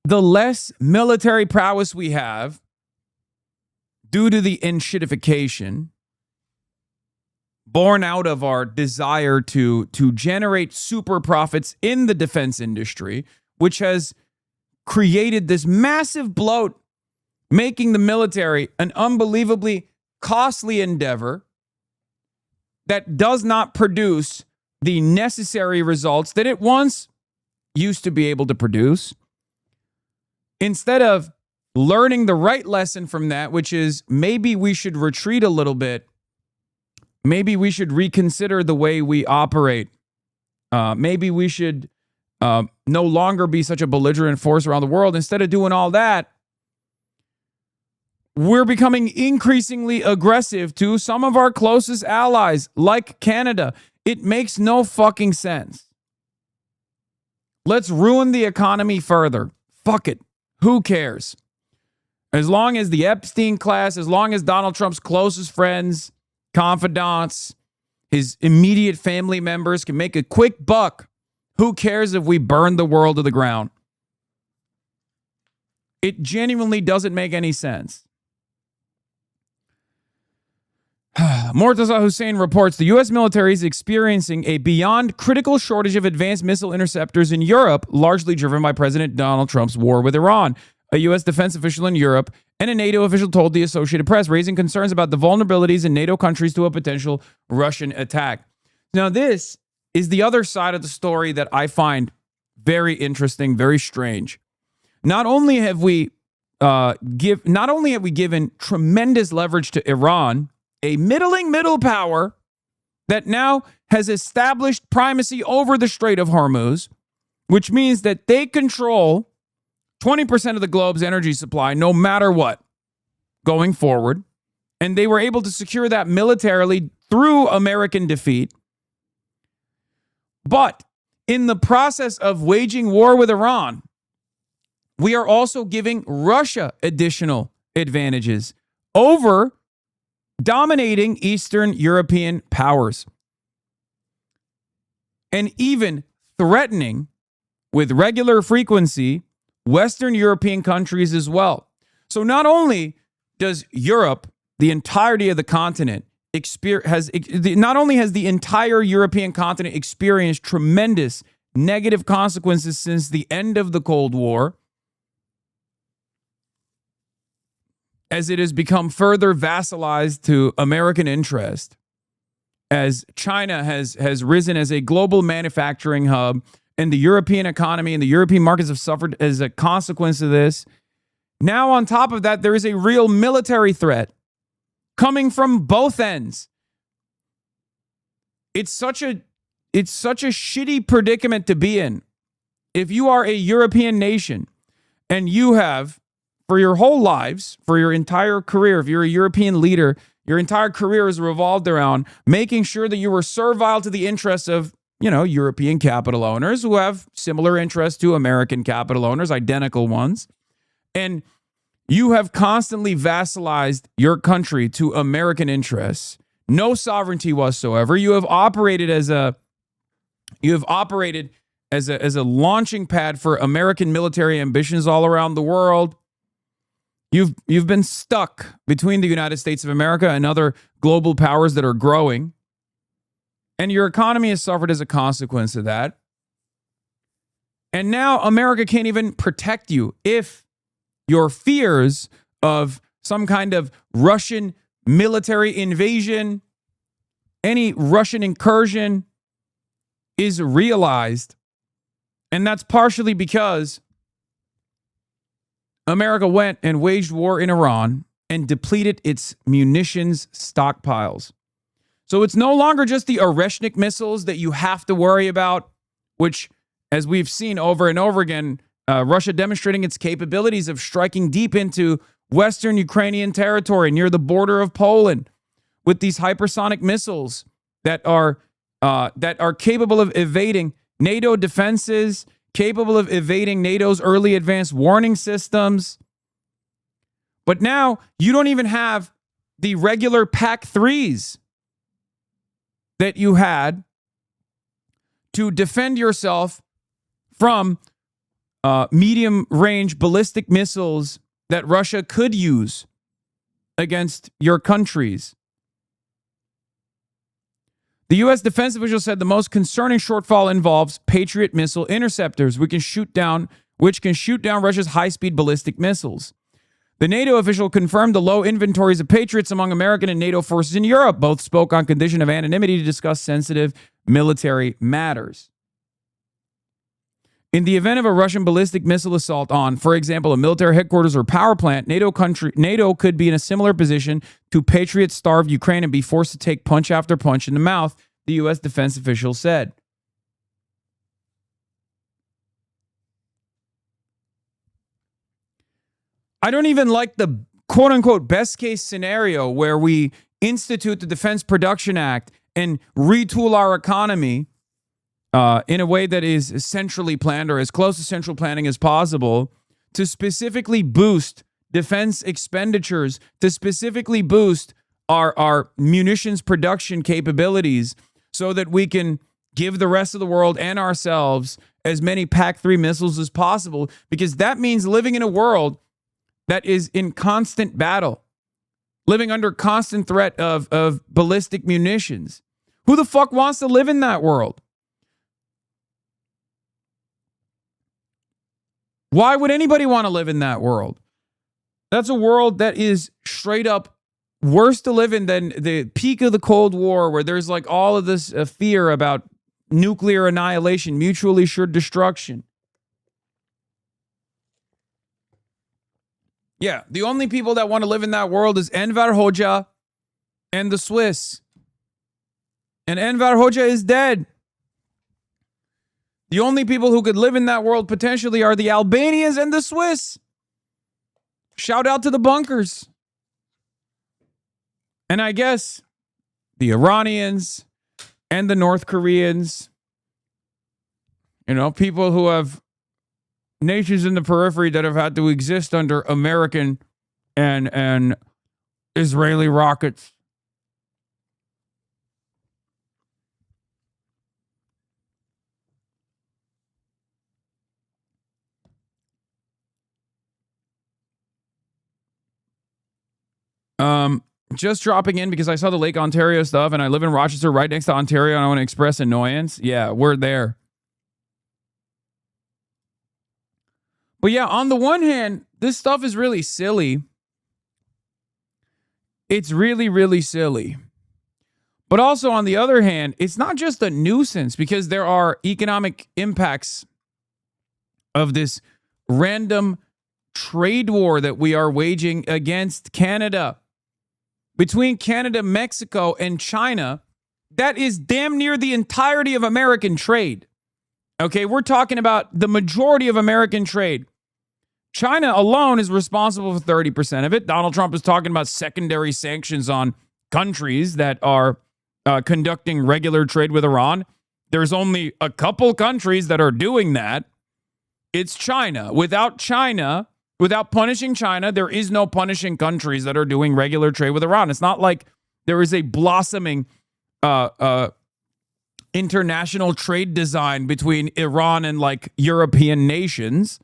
The less military prowess we have, due to the enshittification, born out of our desire to generate super profits in the defense industry, which has created this massive bloat, making the military an unbelievably costly endeavor that does not produce the necessary results that it once used to be able to produce. Instead of learning the right lesson from that, which is maybe we should retreat a little bit, maybe we should reconsider the way we operate, maybe we should no longer be such a belligerent force around the world. Instead of doing all that, we're becoming increasingly aggressive to some of our closest allies, like Canada. It makes no fucking sense. Let's ruin the economy further. Fuck it. Who cares? As long as the Epstein class, as long as Donald Trump's closest friends, confidants, his immediate family members can make a quick buck, who cares if we burn the world to the ground? It genuinely doesn't make any sense. Mortaza Hussein reports the U.S. military is experiencing a beyond critical shortage of advanced missile interceptors in Europe, largely driven by President Donald Trump's war with Iran. A U.S. defense official in Europe and a NATO official told the Associated Press, raising concerns about the vulnerabilities in NATO countries to a potential Russian attack. Now, this is the other side of the story that I find very interesting, very strange. Not only have we given tremendous leverage to Iran, a middle power that now has established primacy over the Strait of Hormuz, which means that they control 20% of the globe's energy supply, no matter what, going forward. And they were able to secure that militarily through American defeat. But in the process of waging war with Iran, we are also giving Russia additional advantages over dominating Eastern European powers, and even threatening with regular frequency Western European countries as well. So not only does Europe, the entirety of the continent, not only has the entire European continent experienced tremendous negative consequences since the end of the Cold War, as it has become further vassalized to American interest, as China has risen as a global manufacturing hub, and the European economy and the European markets have suffered as a consequence of this. Now, on top of that, there is a real military threat coming from both ends. It's such a shitty predicament to be in. If you are a European nation and you have, for your whole lives, for your entire career, if you're a European leader, your entire career is revolved around making sure that you were servile to the interests of, European capital owners who have similar interests to American capital owners, identical ones. And you have constantly vassalized your country to American interests. No sovereignty whatsoever. You have operated as a launching pad for American military ambitions all around the world. You've been stuck between the United States of America and other global powers that are growing. And your economy has suffered as a consequence of that. And now America can't even protect you if your fears of some kind of Russian military invasion, any Russian incursion is realized. And that's partially because America went and waged war in Iran and depleted its munitions stockpiles. So it's no longer just the Oreshnik missiles that you have to worry about, which, as we've seen over and over again, Russia demonstrating its capabilities of striking deep into Western Ukrainian territory near the border of Poland with these hypersonic missiles that are capable of evading NATO defenses, capable of evading NATO's early advanced warning systems. But now you don't even have the regular PAC-3s that you had to defend yourself from medium-range ballistic missiles that Russia could use against your countries. The U.S. defense official said the most concerning shortfall involves Patriot missile interceptors, which can shoot down Russia's high-speed ballistic missiles. The NATO official confirmed the low inventories of Patriots among American and NATO forces in Europe. Both spoke on condition of anonymity to discuss sensitive military matters. In the event of a Russian ballistic missile assault on, for example, a military headquarters or power plant, NATO could be in a similar position to Patriot-starved Ukraine and be forced to take punch after punch in the mouth, the U.S. defense official said. I don't even like the quote-unquote best-case scenario where we institute the Defense Production Act and retool our economy in a way that is centrally planned or as close to central planning as possible to specifically boost defense expenditures, to specifically boost our munitions production capabilities so that we can give the rest of the world and ourselves as many PAC-3 missiles as possible, because that means living in a world that is in constant battle, living under constant threat of ballistic munitions. Who the fuck wants to live in that world? Why would anybody want to live in that world? That's a world that is straight up worse to live in than the peak of the Cold War, where there's like all of this fear about nuclear annihilation, mutually assured destruction. Yeah, the only people that want to live in that world is Enver Hoxha and the Swiss. And Enver Hoxha is dead. The only people who could live in that world potentially are the Albanians and the Swiss. Shout out to the bunkers. And I guess the Iranians and the North Koreans, you know, people who have nations in the periphery that have had to exist under American and Israeli rockets. Just dropping in because I saw the Lake Ontario stuff and I live in Rochester right next to Ontario and I want to express annoyance. Yeah, we're there. But yeah, on the one hand, this stuff is really silly. It's really, really silly. But also on the other hand, it's not just a nuisance because there are economic impacts of this random trade war that we are waging against Canada. Between Canada, Mexico, and China, that is damn near the entirety of American trade. Okay, we're talking about the majority of American trade. China alone is responsible for 30% of it. Donald Trump is talking about secondary sanctions on countries that are conducting regular trade with Iran. There's only a couple countries that are doing that. It's China. Without punishing China, there is no punishing countries that are doing regular trade with Iran. It's not like there is a blossoming international trade design between Iran and like European nations,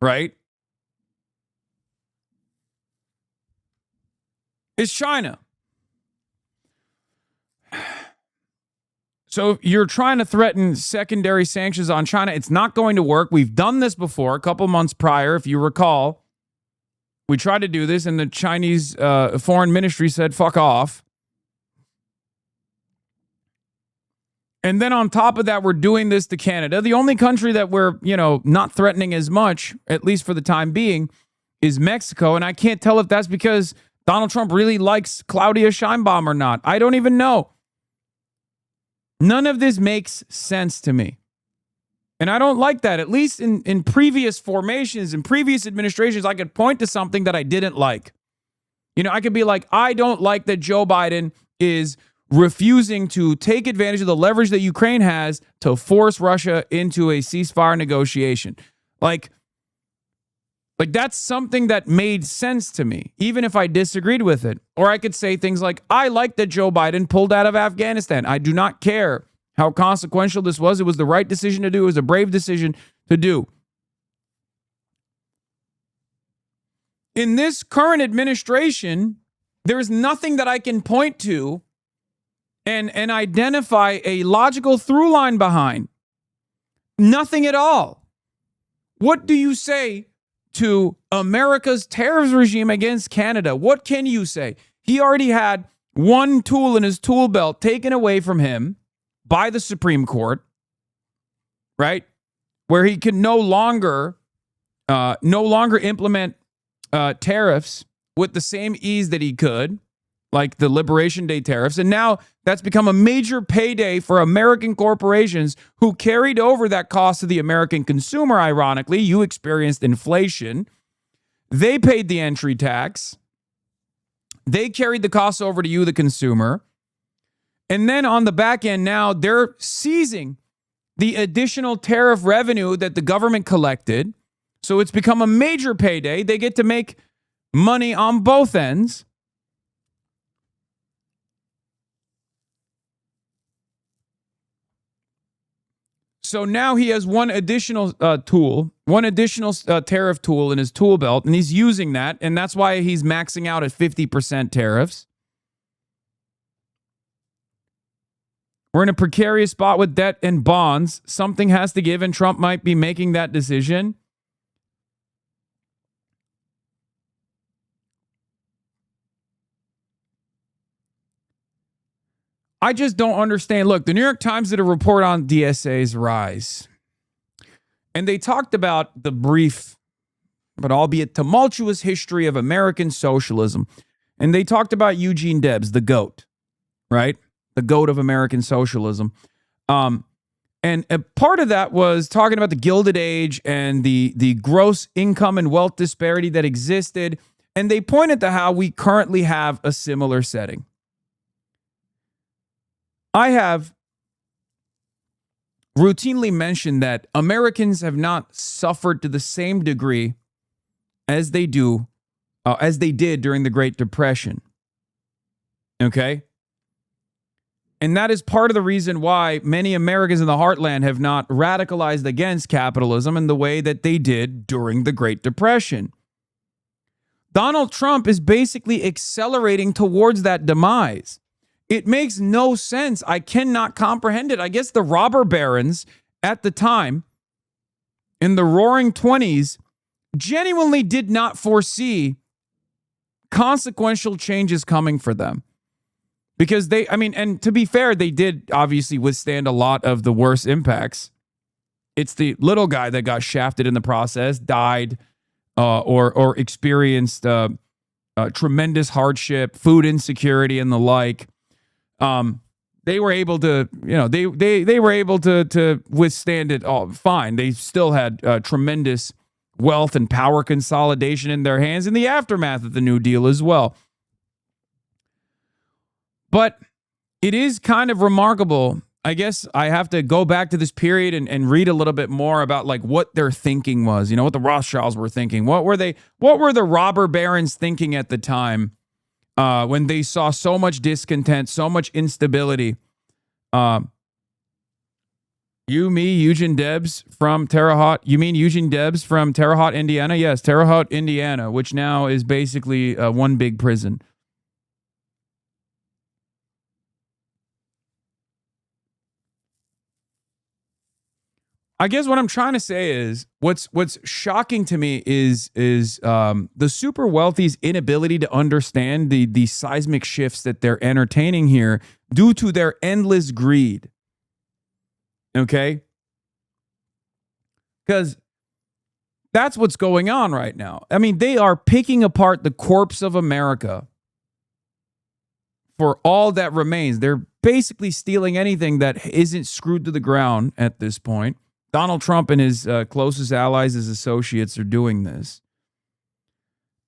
right? It's China. So you're trying to threaten secondary sanctions on China. It's not going to work. We've done this before a couple months prior, if you recall. We tried to do this and the Chinese foreign ministry said, fuck off. And then on top of that, we're doing this to Canada. The only country that we're, not threatening as much, at least for the time being, is Mexico. And I can't tell if that's because Donald Trump really likes Claudia Sheinbaum or not. I don't even know. None of this makes sense to me. And I don't like that. At least in previous formations, in previous administrations, I could point to something that I didn't like. I could be like, I don't like that Joe Biden is refusing to take advantage of the leverage that Ukraine has to force Russia into a ceasefire negotiation. Like that's something that made sense to me, even if I disagreed with it. Or I could say things like, I like that Joe Biden pulled out of Afghanistan. I do not care how consequential this was. It was the right decision to do. It was a brave decision to do. In this current administration, there's nothing that I can point to and identify a logical through line behind. Nothing at all. What do you say to America's tariffs regime against Canada? What can you say? He already had one tool in his tool belt taken away from him by the Supreme Court, right? Where he can no longer implement tariffs with the same ease that he could, like the Liberation Day tariffs. And now that's become a major payday for American corporations who carried over that cost to the American consumer. Ironically, you experienced inflation. They paid the entry tax. They carried the costs over to you, the consumer. And then on the back end now, they're seizing the additional tariff revenue that the government collected. So it's become a major payday. They get to make money on both ends. So now he has one additional tariff tool in his tool belt, and he's using that, and that's why he's maxing out at 50% tariffs. We're in a precarious spot with debt and bonds. Something has to give, and Trump might be making that decision. I just don't understand. Look, the New York Times did a report on DSA's rise. And they talked about the brief, but albeit tumultuous history of American socialism. And they talked about Eugene Debs, the GOAT, right? The GOAT of American socialism. And a part of that was talking about the Gilded Age and the gross income and wealth disparity that existed. And they pointed to how we currently have a similar setting. I have routinely mentioned that Americans have not suffered to the same degree as they did during the Great Depression. Okay? And that is part of the reason why many Americans in the heartland have not radicalized against capitalism in the way that they did during the Great Depression. Donald Trump is basically accelerating towards that demise. It makes no sense. I cannot comprehend it. I guess the robber barons at the time, in the roaring 20s, genuinely did not foresee consequential changes coming for them. Because and to be fair, they did obviously withstand a lot of the worst impacts. It's the little guy that got shafted in the process, died, or experienced tremendous hardship, food insecurity, and the like. They were able to, they were able to withstand it all fine. They still had tremendous wealth and power consolidation in their hands in the aftermath of the New Deal as well. But it is kind of remarkable. I guess I have to go back to this period and read a little bit more about like what their thinking was, what the Rothschilds were thinking. What were the robber barons thinking at the time? When they saw so much discontent, so much instability. Eugene Debs from Terre Haute? You mean Eugene Debs from Terre Haute, Indiana? Yes, Terre Haute, Indiana, which now is basically one big prison. I guess what I'm trying to say is what's shocking to me is the super wealthy's inability to understand the seismic shifts that they're entertaining here due to their endless greed. Okay? Because that's what's going on right now. I mean, they are picking apart the corpse of America for all that remains. They're basically stealing anything that isn't screwed to the ground at this point. Donald Trump and his closest allies, his associates, are doing this.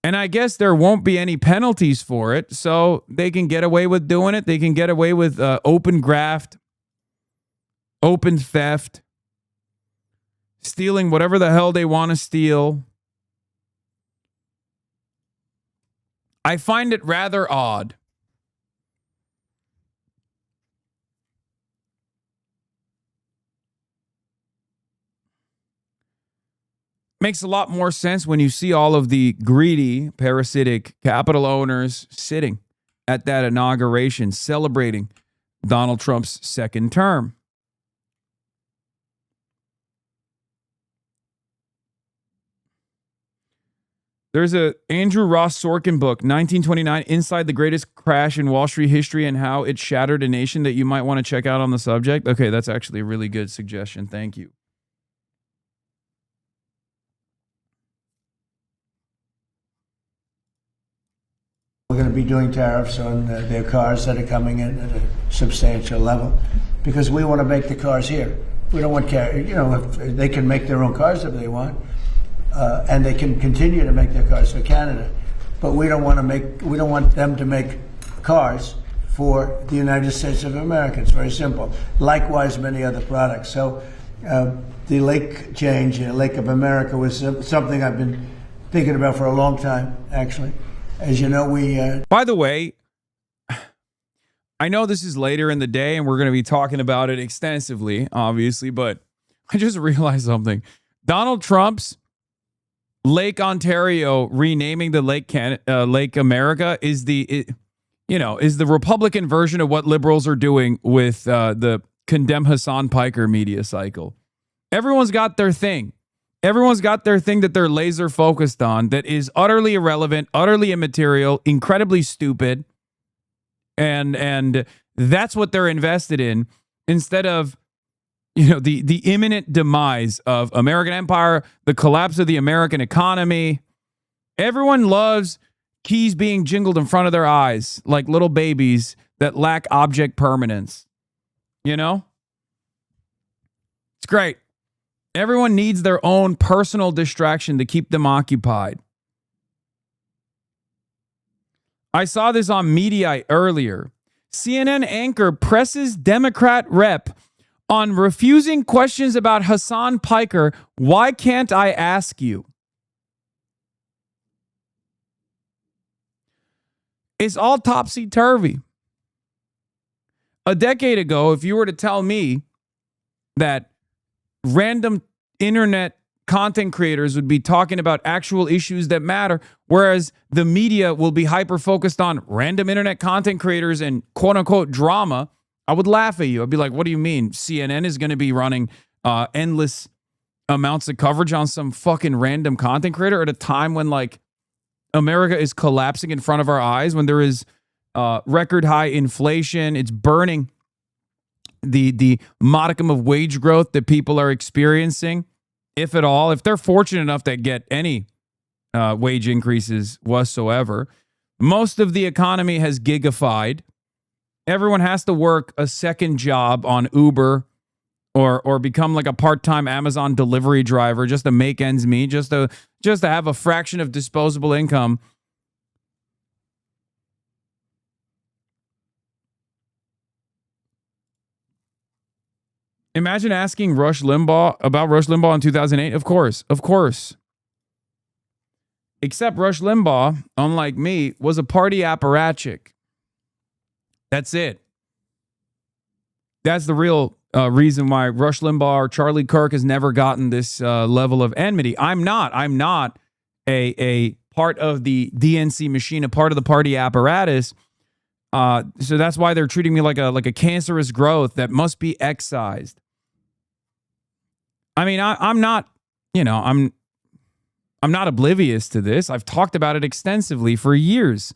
And I guess there won't be any penalties for it, so they can get away with doing it. They can get away with open graft, open theft, stealing whatever the hell they want to steal. I find it rather odd. Makes a lot more sense when you see all of the greedy, parasitic capital owners sitting at that inauguration celebrating Donald Trump's second term. There's a Andrew Ross Sorkin book, 1929, Inside the Greatest Crash in Wall Street History and How It Shattered a Nation, that you might want to check out on the subject. Okay, that's actually a really good suggestion. Thank you. We're going to be doing tariffs on their cars that are coming in at a substantial level because we want to make the cars here. We don't want, if they can make their own cars if they want, and they can continue to make their cars for Canada, but we don't want them to make cars for the United States of America. It's very simple. Likewise, many other products. So the lake change, Lake of America, was something I've been thinking about for a long time, actually. As you know, By the way, I know this is later in the day and we're going to be talking about it extensively, obviously, but I just realized something. Donald Trump's Lake Ontario renaming the Lake America is the Republican version of what liberals are doing with the condemn Hasan Piker media cycle. Everyone's got their thing. Everyone's got their thing that they're laser focused on that is utterly irrelevant, utterly immaterial, incredibly stupid. And that's what they're invested in instead of, the imminent demise of American empire, the collapse of the American economy. Everyone loves keys being jingled in front of their eyes like little babies that lack object permanence. It's great. Everyone needs their own personal distraction to keep them occupied. I saw this on Mediaite earlier. CNN anchor presses Democrat rep on refusing questions about Hasan Piker. Why can't I ask you? It's all topsy-turvy. A decade ago, if you were to tell me that random internet content creators would be talking about actual issues that matter, whereas the media will be hyper-focused on random internet content creators and quote-unquote drama, I would laugh at you. I'd be like, what do you mean? CNN is going to be running endless amounts of coverage on some fucking random content creator at a time when, America is collapsing in front of our eyes, when there is record high inflation. It's burning the modicum of wage growth that people are experiencing, if at all, if they're fortunate enough to get any wage increases whatsoever. Most of the economy has gigified. Everyone has to work a second job on Uber or become like a part-time Amazon delivery driver just to make ends meet, just to have a fraction of disposable income. Imagine asking Rush Limbaugh in 2008. Of course. Except Rush Limbaugh, unlike me, was a party apparatchik. That's it. That's the real reason why Rush Limbaugh or Charlie Kirk has never gotten this level of enmity. I'm not a part of the DNC machine, a part of the party apparatus. So that's why they're treating me like a cancerous growth that must be excised. I mean, I'm not oblivious to this. I've talked about it extensively for years.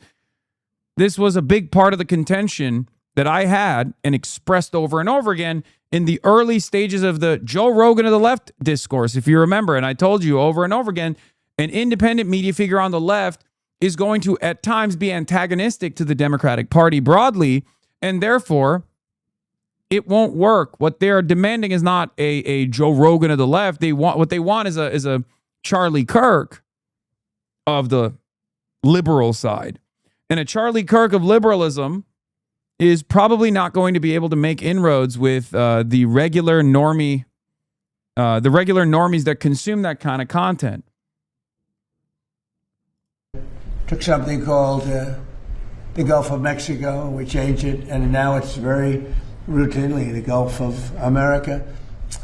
This was a big part of the contention that I had and expressed over and over again in the early stages of the Joe Rogan of the left discourse, if you remember. And I told you over and over again, an independent media figure on the left is going to at times be antagonistic to the Democratic Party broadly, and therefore it won't work. What they're demanding is not a Joe Rogan of the left. What they want is a Charlie Kirk of the liberal side. And a Charlie Kirk of liberalism is probably not going to be able to make inroads with the regular normies that consume that kind of content. Took something called the Gulf of Mexico, we changed it, and now it's very routinely the Gulf of America.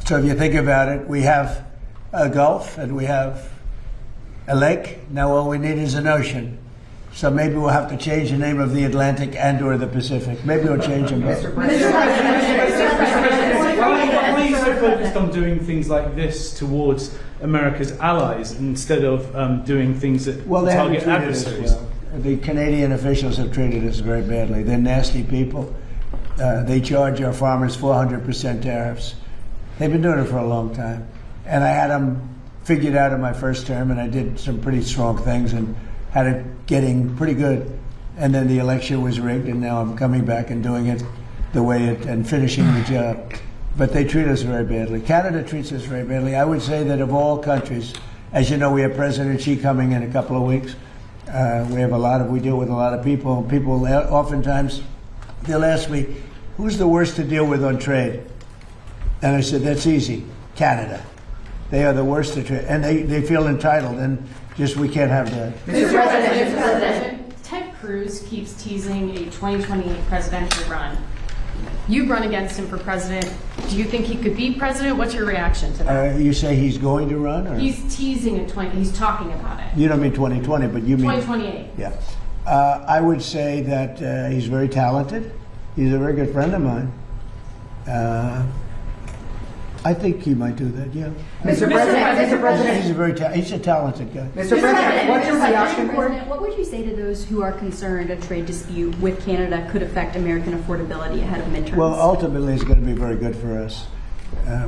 So if you think about it, we have a Gulf and we have a lake. Now all we need is an ocean. So maybe we'll have to change the name of the Atlantic and or the Pacific. Maybe we'll change them both. Why are you so focused on doing things like this towards America's allies instead of doing things that target adversaries? Well. The Canadian officials have treated us very badly. They're nasty people. They charge our farmers 400% tariffs. They've been doing it for a long time. And I had them figured out in my first term, and I did some pretty strong things and had it getting pretty good. And then the election was rigged, and now I'm coming back and doing it the way it, and finishing the job. But they treat us very badly. Canada treats us very badly. I would say that of all countries, as you know, we have President Xi coming in a couple of weeks. We deal with a lot of people. People oftentimes, they'll ask me, who's the worst to deal with on trade? And I said, that's easy, Canada. They are the worst to trade. And they feel entitled, and just we can't have that. Mr. President, Ted Cruz keeps teasing a 2028 presidential run. You run against him for president. Do you think he could be president? What's your reaction to that? You say he's going to run? Or? He's teasing he's talking about it. You don't mean 2020, but you mean 2028. Yeah. I would say that he's very talented. He's a very good friend of mine. I think he might do that, yeah. Mr. President, he's a talented guy. Mr. President, what's your reaction? What would you say to those who are concerned a trade dispute with Canada could affect American affordability ahead of midterms? Well, ultimately, it's going to be very good for us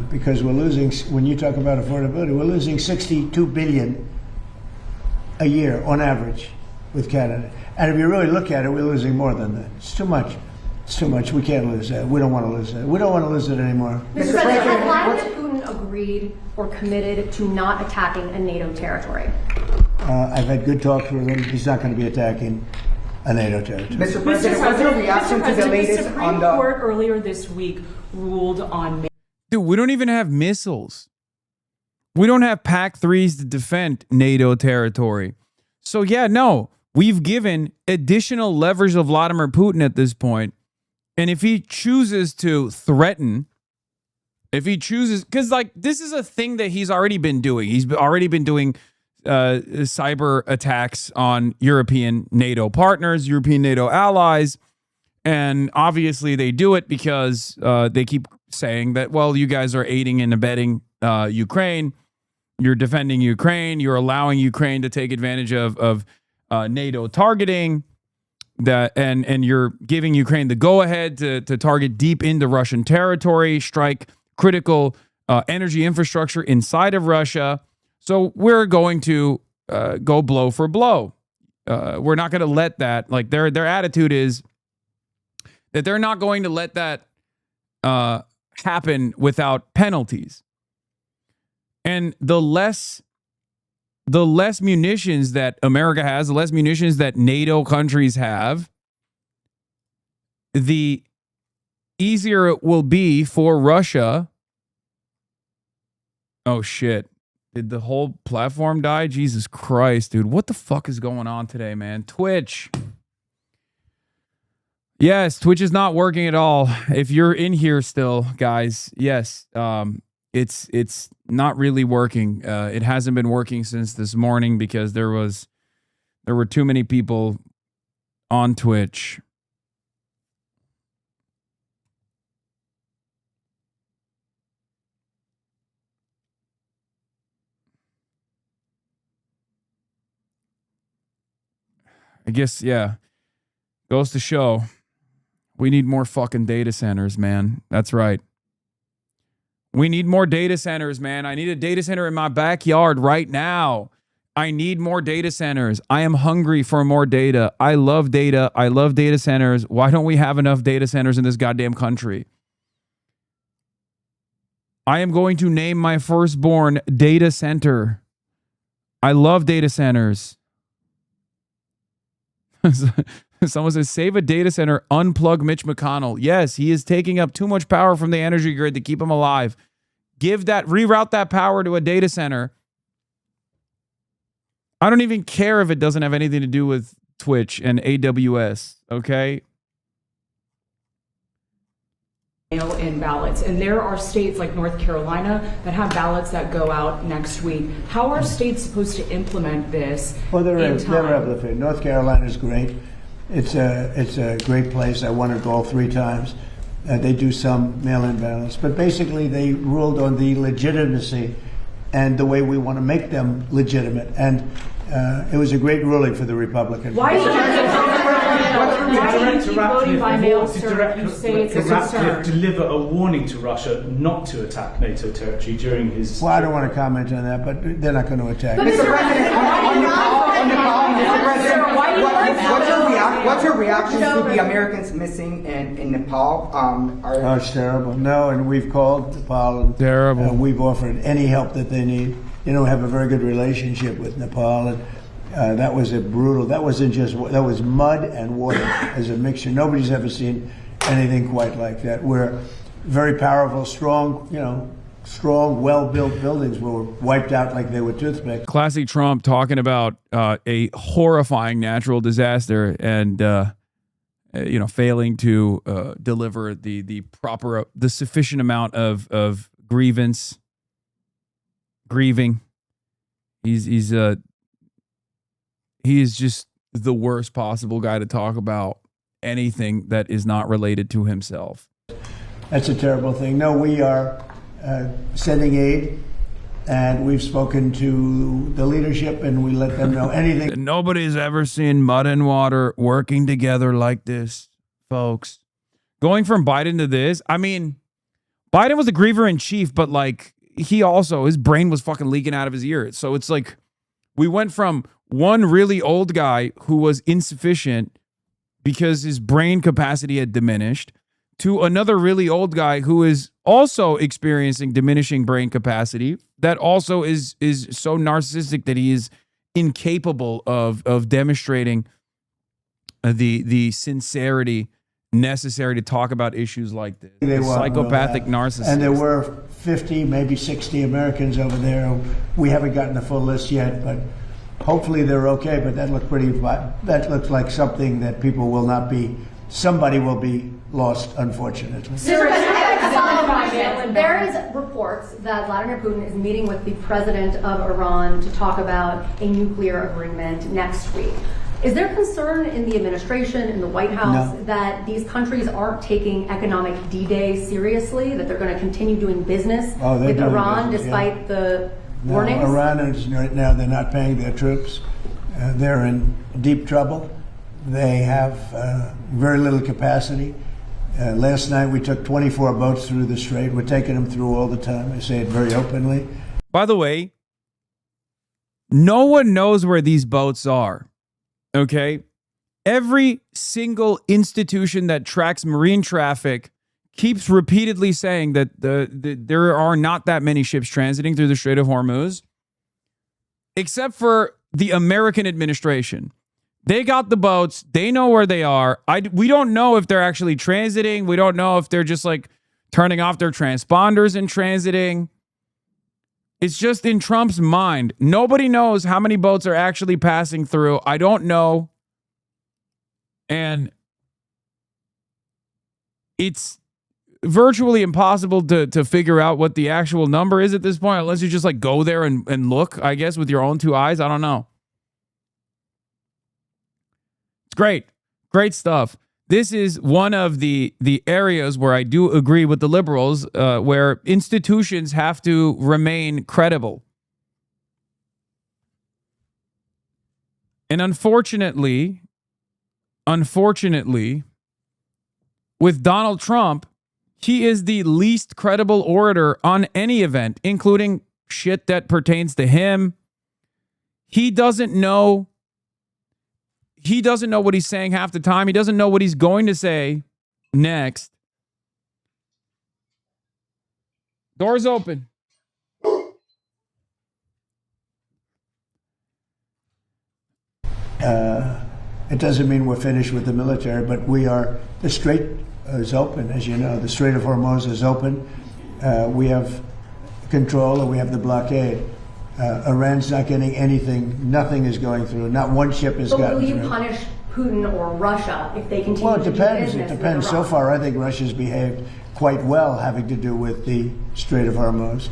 because we're losing. When you talk about affordability, we're losing $62 billion a year on average with Canada. And if you really look at it, we're losing more than that. It's too much. It's too much. We can't lose that. We don't want to lose that. We don't want to lose it anymore. Mr. President, has Vladimir Putin agreed or committed to not attacking a NATO territory? I've had good talks with him. He's not going to be attacking a NATO territory. Mr. President, what's your reaction to the latest on the... Court earlier this week ruled on... Dude, we don't even have missiles. We don't have PAC-3s to defend NATO territory. So yeah, no, we've given additional leverage to Vladimir Putin at this point. And if he chooses to threaten, because like this is a thing that he's already been doing. He's already been doing cyber attacks on European NATO partners, European NATO allies. And obviously they do it because they keep saying that, well, you guys are aiding and abetting Ukraine. You're defending Ukraine. You're allowing Ukraine to take advantage of NATO targeting. And you're giving Ukraine the go-ahead to target deep into Russian territory, strike critical energy infrastructure inside of Russia. So we're going to go blow for blow. We're not going to let that, like their attitude is that they're not going to let that happen without penalties. And the less munitions that America has, the less munitions that NATO countries have, the easier it will be for Russia. Oh, shit. Did the whole platform die? Jesus Christ, dude. What the fuck is going on today, man? Twitch. Yes, Twitch is not working at all. If you're in here still, guys, yes, it's not really working. It hasn't been working since this morning because there were too many people on Twitch. I guess, yeah, goes to show We need more fucking data centers, man. That's right. We need more data centers, man. I need a data center in my backyard right now. I need more data centers. I am hungry for more data. I love data. I love data centers. Why don't we have enough data centers in this goddamn country? I am going to name my firstborn Data Center. I love data centers. Someone says, save a data center, unplug Mitch McConnell. Yes, he is taking up too much power from the energy grid to keep him alive. Reroute that power to a data center. I don't even care if it doesn't have anything to do with Twitch and AWS, okay? In ballots, and there are states like North Carolina that have ballots that go out next week. How are states supposed to implement this? Well, they're able to. North Carolina is great. It's a great place. I won it all 3 times. They do some mail-in ballots, but basically they ruled on the legitimacy and the way we want to make them legitimate. And it was a great ruling for the Republicans. Why is it voting by mail, sir? You say it's a concern. Deliver a warning to Russia not to attack NATO territory during his... Well, I don't want to comment on that, but they're not going to attack. But Mr. President, what's your reaction to the Americans missing in Nepal? Oh, it's terrible. No, and we've called Nepal. And, terrible. We've offered any help that they need. You know, we have a very good relationship with Nepal, and that was that was mud and water as a mixture. Nobody's ever seen anything quite like that. We're very powerful, strong, well-built buildings were wiped out like they were toothpicks. Classic Trump talking about a horrifying natural disaster and failing to deliver the sufficient amount of grieving. He is just the worst possible guy to talk about anything that is not related to himself. That's a terrible thing. No, we are sending aid, and we've spoken to the leadership, and we let them know anything. Nobody's ever seen mud and water working together like this, folks. Going from Biden to this, I mean, Biden was the griever in chief, but like his brain was fucking leaking out of his ears. So it's like we went from one really old guy who was insufficient because his brain capacity had diminished to another really old guy who is also experiencing diminishing brain capacity that also is so narcissistic that he is incapable of demonstrating the sincerity necessary to talk about issues like this. Psychopathic narcissist. And there were 50, maybe 60 Americans over there. We haven't gotten the full list yet, but hopefully they're okay. But that looks like something that people will not be. Somebody will be lost, unfortunately. There is reports that Vladimir Putin is meeting with the president of Iran to talk about a nuclear agreement next week. Is there concern in the administration, in the White House, that these countries aren't taking economic D-Day seriously, that they're going to continue doing business with Iran despite the warnings? Iran is right now, they're not paying their troops. They're in deep trouble. They have very little capacity. Last night we took 24 boats through the strait. We're taking them through all the time. I say it very openly. By the way, no one knows where these boats are. Okay? Every single institution that tracks marine traffic keeps repeatedly saying that there are not that many ships transiting through the Strait of Hormuz, except for the American administration. They got the boats. They know where they are. We don't know if they're actually transiting. We don't know if they're just like turning off their transponders and transiting. It's just in Trump's mind. Nobody knows how many boats are actually passing through. I don't know. And it's virtually impossible to figure out what the actual number is at this point, unless you just like go there and look, I guess, with your own 2 eyes. I don't know. It's great. Great stuff. This is one of the areas where I do agree with the liberals, where institutions have to remain credible. And unfortunately, with Donald Trump, he is the least credible orator on any event, including shit that pertains to him. He doesn't know what he's saying half the time. He doesn't know what he's going to say next. Doors open. It doesn't mean we're finished with the military, but we are. The Strait is open, as you know. The Strait of Hormuz is open. We have control, and we have the blockade. Iran's not getting anything. Nothing is going through. Not one ship has gotten through. But will you punish Putin or Russia if they continue Well, it to do depends. business It depends. with So Iran? far, I think Russia's behaved quite well having to do with the Strait of Hormuz.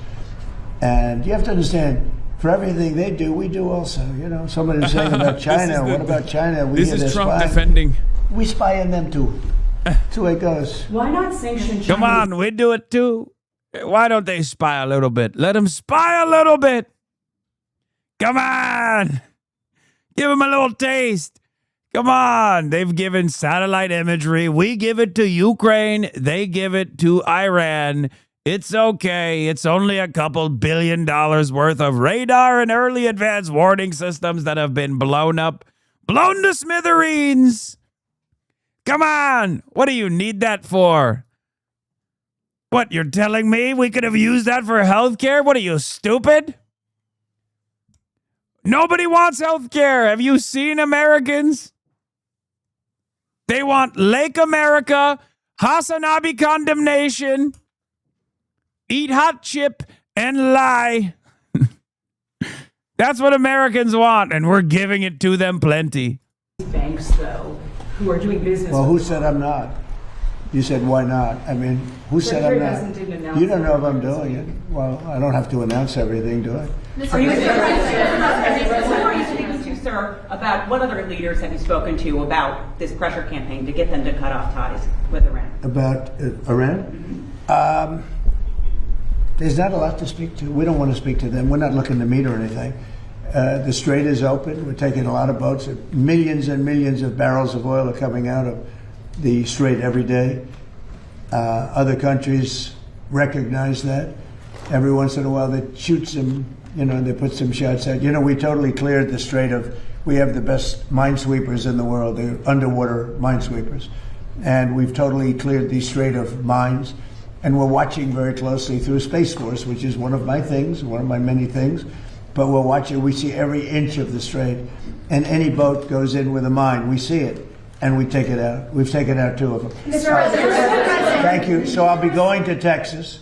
And you have to understand, for everything they do, we do also. You know, somebody was saying about China. What about China? We This get is their Trump spy. defending. We spy on them too. That's the way it goes. Why not sanction China? Come on, we do it too. Why don't they spy a little bit? Let them spy a little bit. Come on. Give them a little taste. Come on. They've given satellite imagery. We give it to Ukraine. They give it to Iran. It's okay. It's only a couple $2 billion worth of radar and early advanced warning systems that have been blown to smithereens. Come on. What do you need that for? What, you're telling me we could have used that for healthcare? What are you, stupid? Nobody wants healthcare. Have you seen Americans? They want Lake America, HasanAbi condemnation, eat hot chip, and lie. That's what Americans want, and we're giving it to them plenty. Banks, though, who are doing business. Well, who said I'm not? You said, why not? I mean, who said I'm not? You don't know if I'm doing it. Well, I don't have to announce everything, do I? Are you who are you speaking to, sir, about what other leaders have you spoken to about this pressure campaign to get them to cut off ties with Iran? About Iran? There's not a lot to speak to. We don't want to speak to them. We're not looking to meet or anything. The Strait is open. We're taking a lot of boats. Millions and millions of barrels of oil are coming out of the Strait every day. Other countries recognize that. Every once in a while they shoot some, they put some shots out. We totally cleared the Strait of, we have the best minesweepers in the world, the underwater minesweepers. And we've totally cleared the Strait of mines. And we're watching very closely through Space Force, which is one of my things, one of my many things. But we're watching, we see every inch of the Strait. And any boat goes in with a mine, we see it. And we take it out. We've taken out 2 of them. Mr. President. Thank you. So I'll be going to Texas,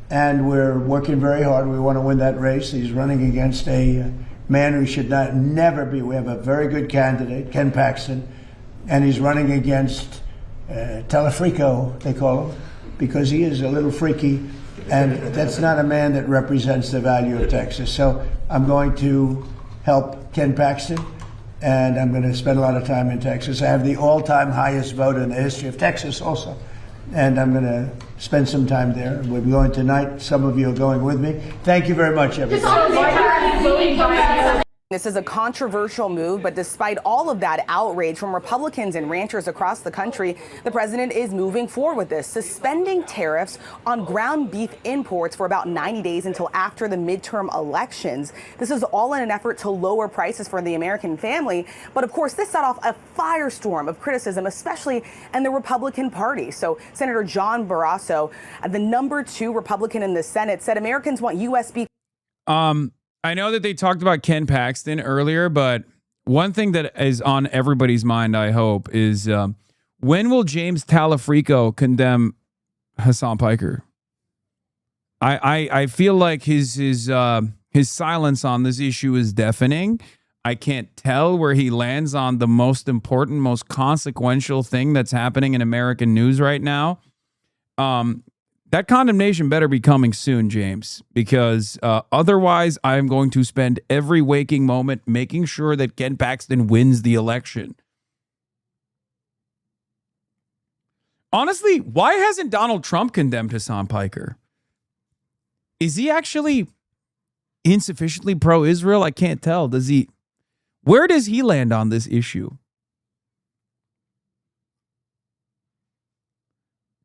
and we're working very hard. We want to win that race. He's running against a man who should never be. We have a very good candidate, Ken Paxton, and he's running against Telefrico, they call him, because he is a little freaky, and that's not a man that represents the value of Texas. So I'm going to help Ken Paxton. And I'm going to spend a lot of time in Texas. I have the all-time highest vote in the history of Texas also. And I'm going to spend some time there. We'll be going tonight. Some of you are going with me. Thank you very much, everybody. This is a controversial move, but despite all of that outrage from Republicans and ranchers across the country, the president is moving forward with this, suspending tariffs on ground beef imports for about 90 days until after the midterm elections. This is all in an effort to lower prices for the American family. But of course, this set off a firestorm of criticism, especially in the Republican Party. So Senator John Barrasso, the number 2 Republican in the Senate, said Americans want U.S. beef. I know that they talked about Ken Paxton earlier, but one thing that is on everybody's mind, I hope, is when will James Telefrico condemn Hasan Piker? I feel like his silence on this issue is deafening. I can't tell where he lands on the most important, most consequential thing that's happening in American news right now. That condemnation better be coming soon, James, because otherwise I'm going to spend every waking moment making sure that Ken Paxton wins the election. Honestly, why hasn't Donald Trump condemned Hasan Piker? Is he actually insufficiently pro-Israel? I can't tell. Where does he land on this issue?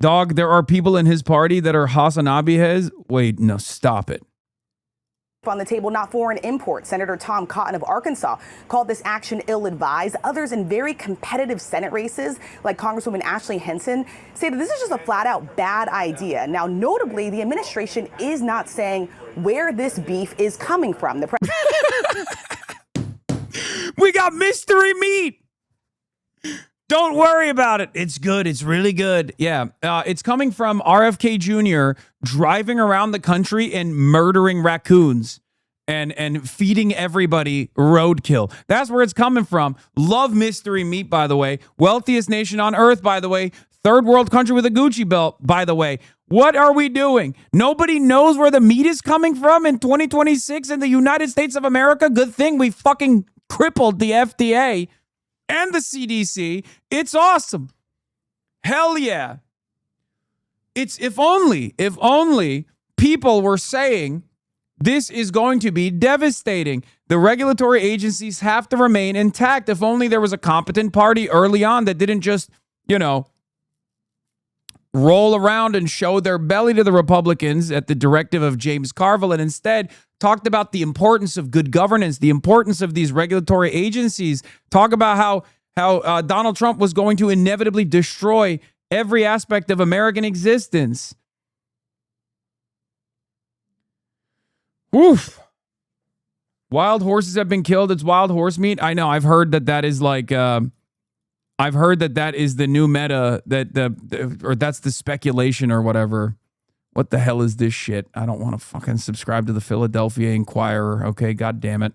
Dog, there are people in his party that are HasanAbi heads. Wait, no, stop it. On the table, not foreign imports. Senator Tom Cotton of Arkansas called this action ill-advised. Others in very competitive Senate races, like Congresswoman Ashley Henson, say that this is just a flat-out bad idea. Now, notably, the administration is not saying where this beef is coming from. We got mystery meat. Don't worry about it. It's good. It's really good. Yeah. It's coming from RFK Jr. driving around the country and murdering raccoons and feeding everybody roadkill. That's where it's coming from. Love mystery meat, by the way. Wealthiest nation on earth, by the way. Third world country with a Gucci belt, by the way. What are we doing? Nobody knows where the meat is coming from in 2026 in the United States of America. Good thing we fucking crippled the FDA and the CDC. It's awesome. Hell yeah. It's if only people were saying this is going to be devastating. The regulatory agencies have to remain intact. If only there was a competent party early on that didn't just, roll around and show their belly to the Republicans at the directive of James Carville, and instead talked about the importance of good governance, the importance of these regulatory agencies, talk about how Donald Trump was going to inevitably destroy every aspect of American existence. Woof. Wild horses have been killed. It's wild horse meat. I know. I've heard that is like... I've heard that is the new meta, or that's the speculation or whatever. What the hell is this shit? I don't want to fucking subscribe to the Philadelphia Inquirer. Okay, God damn it.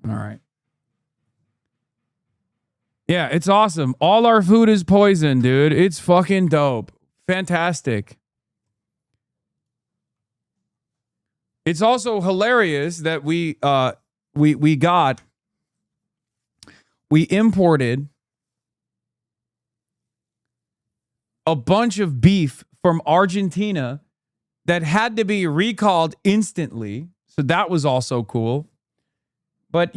All right. Yeah, it's awesome. All our food is poison, dude. It's fucking dope. Fantastic. It's also hilarious that we imported a bunch of beef from Argentina that had to be recalled instantly. So that was also cool. But,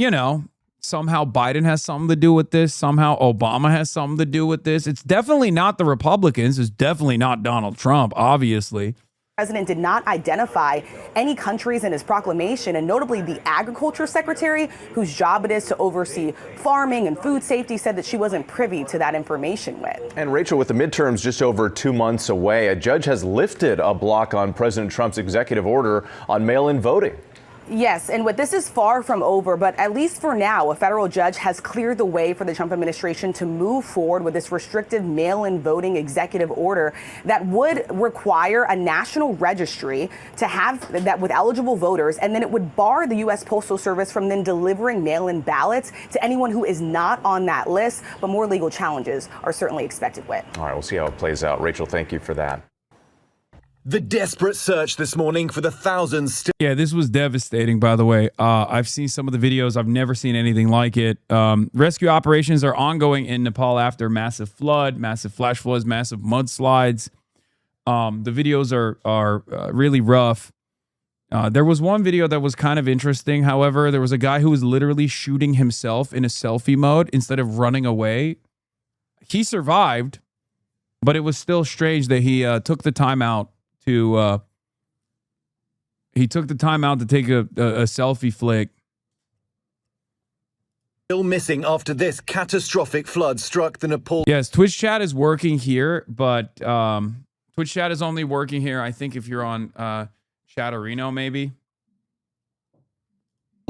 somehow Biden has something to do with this. Somehow Obama has something to do with this. It's definitely not the Republicans. It's definitely not Donald Trump, obviously. The president did not identify any countries in his proclamation, and notably the agriculture secretary, whose job it is to oversee farming and food safety, said that she wasn't privy to that information with. And Rachel, with the midterms just over 2 months away, a judge has lifted a block on President Trump's executive order on mail-in voting. Yes, and what this is far from over, but at least for now, a federal judge has cleared the way for the Trump administration to move forward with this restrictive mail-in voting executive order that would require a national registry to have that with eligible voters, and then it would bar the U.S. Postal Service from then delivering mail-in ballots to anyone who is not on that list, but more legal challenges are certainly expected with. All right, we'll see how it plays out. Rachel, thank you for that. The desperate search this morning for the thousands. Yeah, this was devastating, by the way. I've seen some of the videos. I've never seen anything like it. Rescue operations are ongoing in Nepal after massive flood, massive flash floods, massive mudslides. The videos are really rough. There was one video that was kind of interesting. However, there was a guy who was literally shooting himself in a selfie mode instead of running away. He survived, but it was still strange that he took the time out to take a selfie flick. Still missing after this catastrophic flood struck the Nepal. Yes, Twitch chat is working here, but Twitch chat is only working here, I think, if you're on Chatterino, maybe.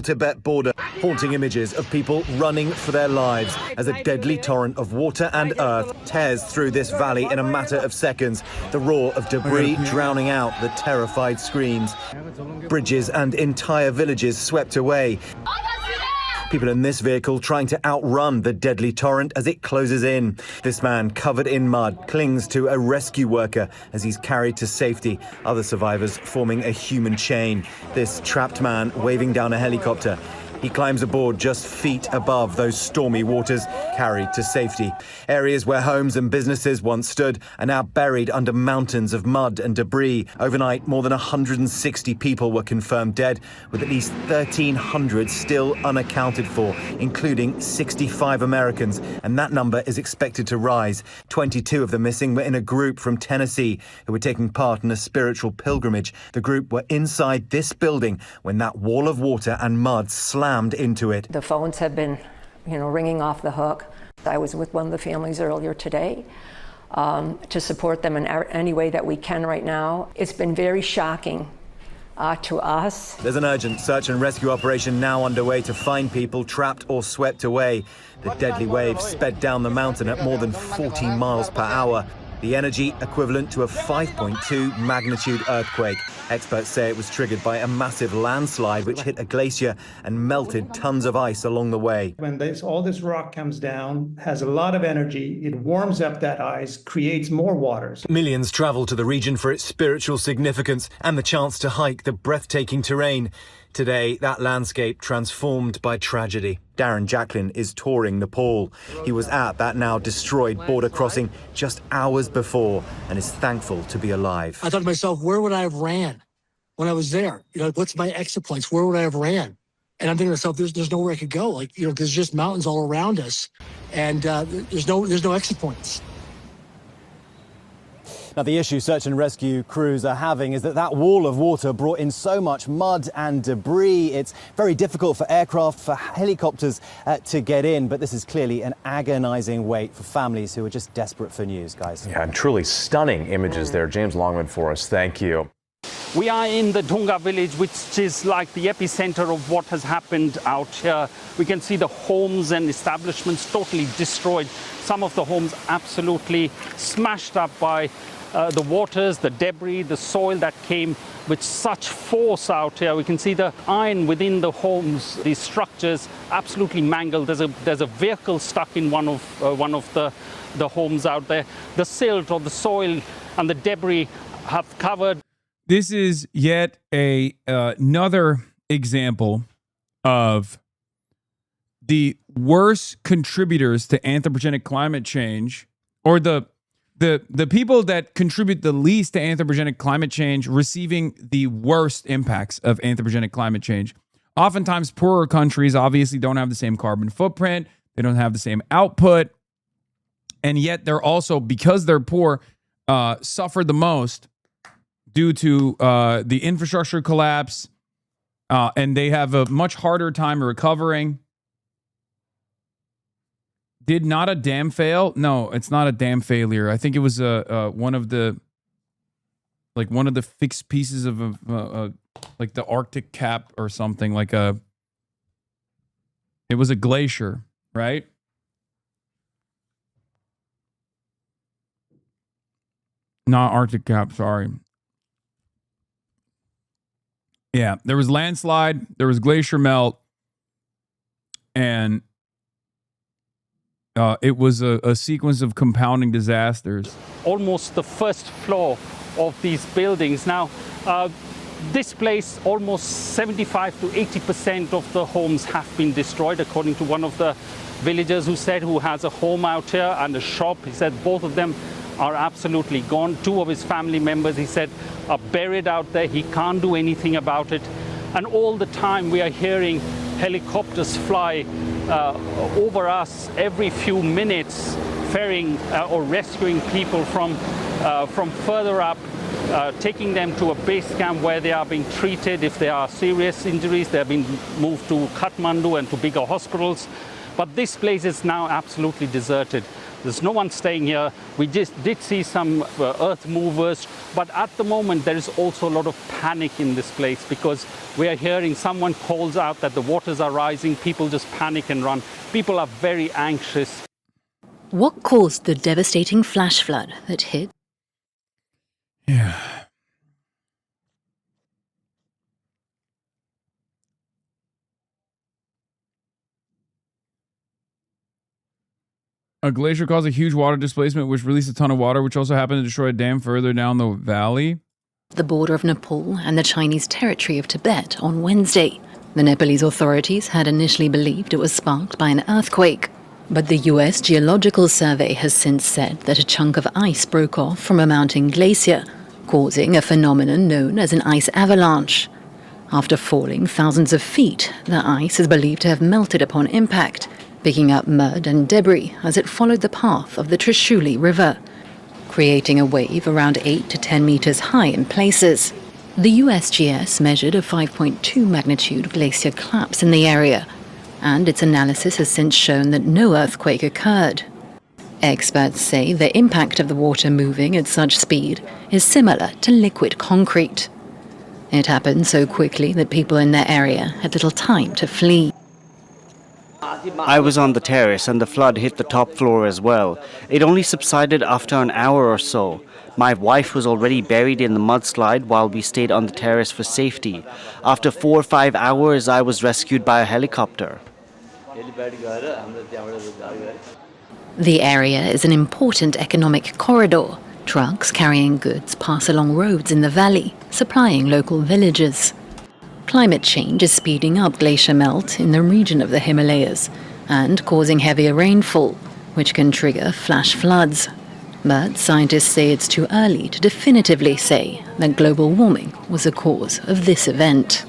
Tibet border, haunting images of people running for their lives as a deadly torrent of water and earth tears through this valley in a matter of seconds, the roar of debris drowning out the terrified screams. Bridges and entire villages swept away. People in this vehicle trying to outrun the deadly torrent as it closes in. This man, covered in mud, clings to a rescue worker as he's carried to safety. Other survivors forming a human chain. This trapped man waving down a helicopter. He climbs aboard just feet above those stormy waters, carried to safety. Areas where homes and businesses once stood are now buried under mountains of mud and debris. Overnight, more than 160 people were confirmed dead, with at least 1,300 still unaccounted for, including 65 Americans, and that number is expected to rise. 22 of the missing were in a group from Tennessee who were taking part in a spiritual pilgrimage. The group were inside this building when that wall of water and mud slammed into it. The phones have been, ringing off the hook. I was with one of the families earlier today to support them in any way that we can right now. It's been very shocking to us. There's an urgent search and rescue operation now underway to find people trapped or swept away. The deadly waves sped down the mountain at more than 40 miles per hour. The energy equivalent to a 5.2 magnitude earthquake. Experts say it was triggered by a massive landslide which hit a glacier and melted tons of ice along the way. When all this rock comes down, has a lot of energy, it warms up that ice, creates more waters. Millions travel to the region for its spiritual significance and the chance to hike the breathtaking terrain. Today, that landscape transformed by tragedy. Darren Jacklin is touring Nepal. He was at that now destroyed border crossing just hours before and is thankful to be alive. I thought to myself, where would I have ran when I was there? What's my exit points? Where would I have ran? And I'm thinking to myself, there's nowhere I could go. There's just mountains all around us, and there's no exit points. Now, the issue search and rescue crews are having is that wall of water brought in so much mud and debris. It's very difficult for aircraft, for helicopters to get in. But this is clearly an agonizing wait for families who are just desperate for news, guys. Yeah, and truly stunning images there. James Longman for us. Thank you. We are in the Dunga village, which is like the epicenter of what has happened out here. We can see the homes and establishments totally destroyed. Some of the homes absolutely smashed up by the waters, the debris, the soil that came with such force out here. We can see the iron within the homes, these structures absolutely mangled. There's a vehicle stuck in one of the homes out there. The silt or the soil and the debris have covered. This is yet another example of the worst contributors to anthropogenic climate change, or the people that contribute the least to anthropogenic climate change receiving the worst impacts of anthropogenic climate change. Oftentimes, poorer countries obviously don't have the same carbon footprint. They don't have the same output. And yet they're also, because they're poor, suffer the most due to the infrastructure collapse. And they have a much harder time recovering. Did not a dam fail? No, it's not a dam failure. I think it was one of the fixed pieces of like the Arctic cap or something. It was a glacier, right? Not Arctic cap, sorry. Yeah, there was landslide, there was glacier melt, and it was a sequence of compounding disasters. Almost the first floor of these buildings. Now, this place, almost 75 to 80% of the homes have been destroyed, according to one of the villagers who has a home out here and a shop. He said both of them are absolutely gone. Two of his family members, he said, are buried out there. He can't do anything about it. And all the time we are hearing helicopters fly over us every few minutes, ferrying or rescuing people from further up, taking them to a base camp where they are being treated. If there are serious injuries, they have been moved to Kathmandu and to bigger hospitals. But this place is now absolutely deserted. There's no one staying here. We just did see some earth movers, but at the moment there is also a lot of panic in this place because we are hearing someone calls out that the waters are rising. People just panic and run. People are very anxious. What caused the devastating flash flood that hit? Yeah. A glacier caused a huge water displacement, which released a ton of water, which also happened to destroy a dam further down the valley. The border of Nepal and the Chinese territory of Tibet on Wednesday. The Nepalese authorities had initially believed it was sparked by an earthquake, but the US Geological Survey has since said that a chunk of ice broke off from a mountain glacier, causing a phenomenon known as an ice avalanche. After falling thousands of feet, the ice is believed to have melted upon impact, picking up mud and debris as it followed the path of the Trishuli River, creating a wave around 8 to 10 meters high in places. The USGS measured a 5.2 magnitude glacier collapse in the area, and its analysis has since shown that no earthquake occurred. Experts say the impact of the water moving at such speed is similar to liquid concrete. It happened so quickly that people in their area had little time to flee. I was on the terrace and the flood hit the top floor as well. It only subsided after an hour or so. My wife was already buried in the mudslide while we stayed on the terrace for safety. After 4 or 5 hours, I was rescued by a helicopter. The area is an important economic corridor. Trucks carrying goods pass along roads in the valley, supplying local villages. Climate change is speeding up glacier melt in the region of the Himalayas and causing heavier rainfall, which can trigger flash floods. But scientists say it's too early to definitively say that global warming was the cause of this event.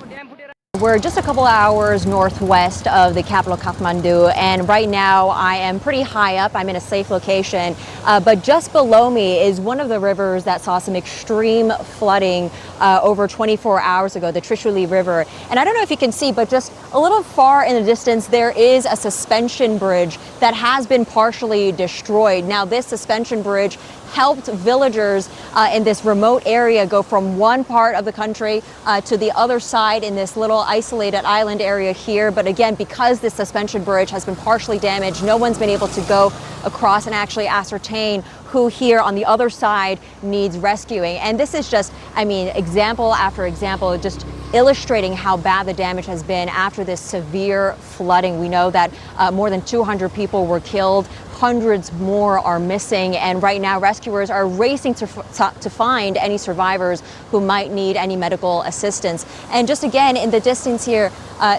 We're just a couple hours northwest of the capital, Kathmandu, and right now I am pretty high up. I'm in a safe location, but just below me is one of the rivers that saw some extreme flooding over 24 hours ago, the Trishuli River. And I don't know if you can see, but just a little far in the distance, there is a suspension bridge that has been partially destroyed. Now, this suspension bridge helped villagers in this remote area go from one part of the country to the other side in this little isolated island area here. But again, because this suspension bridge has been partially damaged, no one's been able to go across and actually ascertain who here on the other side needs rescuing. And this is just, I mean, example after example, just illustrating how bad the damage has been after this severe flooding. We know that more than 200 people were killed. Hundreds more are missing, and right now rescuers are racing to find any survivors who might need any medical assistance. And just again in the distance here,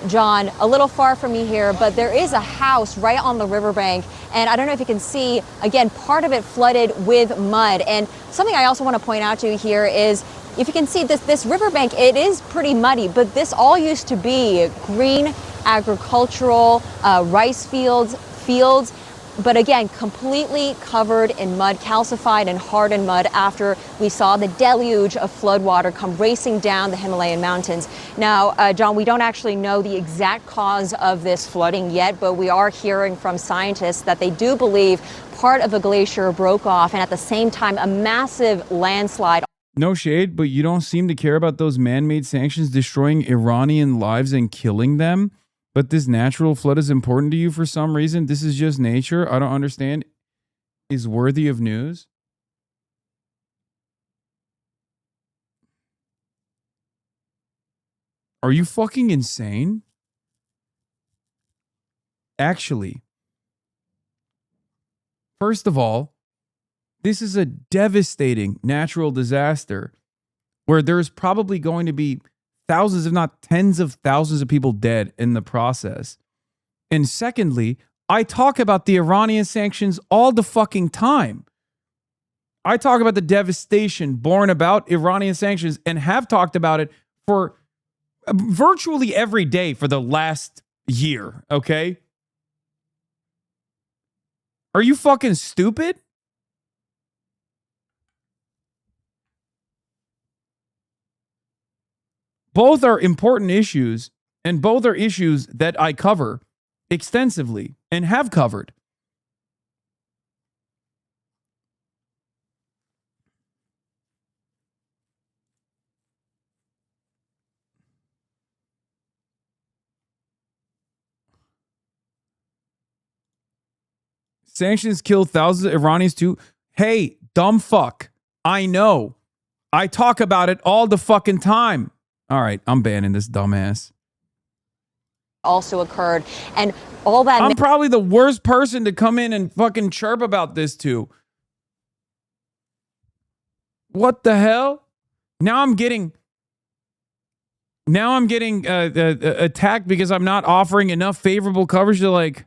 John, a little far from me here, but there is a house right on the riverbank, and I don't know if you can see, again, part of it flooded with mud. And something I also want to point out to you here is, if you can see this riverbank, it is pretty muddy, but this all used to be green agricultural rice fields, but again, completely covered in mud, calcified and hardened mud after we saw the deluge of floodwater come racing down the Himalayan mountains. Now, John, we don't actually know the exact cause of this flooding yet, but we are hearing from scientists that they do believe part of a glacier broke off, and at the same time, a massive landslide. No shade, but you don't seem to care about those man-made sanctions destroying Iranian lives and killing them. But this natural flood is important to you for some reason. This is just nature. I don't understand. Is worthy of news. Are you fucking insane? Actually, first of all, this is a devastating natural disaster where there's probably going to be thousands, if not tens of thousands of people dead in the process. And secondly, I talk about the Iranian sanctions all the fucking time. I talk about the devastation born about Iranian sanctions and have talked about it for virtually every day for the last year, okay? Are you fucking stupid? Both are important issues, and both are issues that I cover extensively and have covered. Sanctions kill thousands of Iranians too. Hey, dumb fuck. I know. I talk about it all the fucking time. All right, I'm banning this dumbass. Also occurred, and all that. I'm probably the worst person to come in and fucking chirp about this to. What the hell? Now I'm getting Now I'm getting attacked because I'm not offering enough favorable coverage to like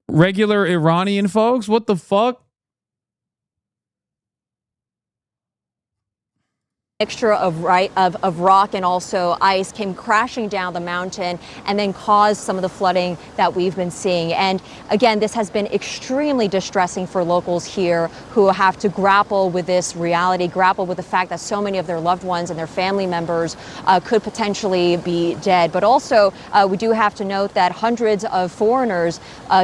regular Iranian folks. What the fuck? Mixture of rock and also ice came crashing down the mountain and then caused some of the flooding that we've been seeing. And again, this has been extremely distressing for locals here who have to grapple with this reality, grapple with the fact that so many of their loved ones and their family members could potentially be dead. But also, we do have to note that hundreds of foreigners,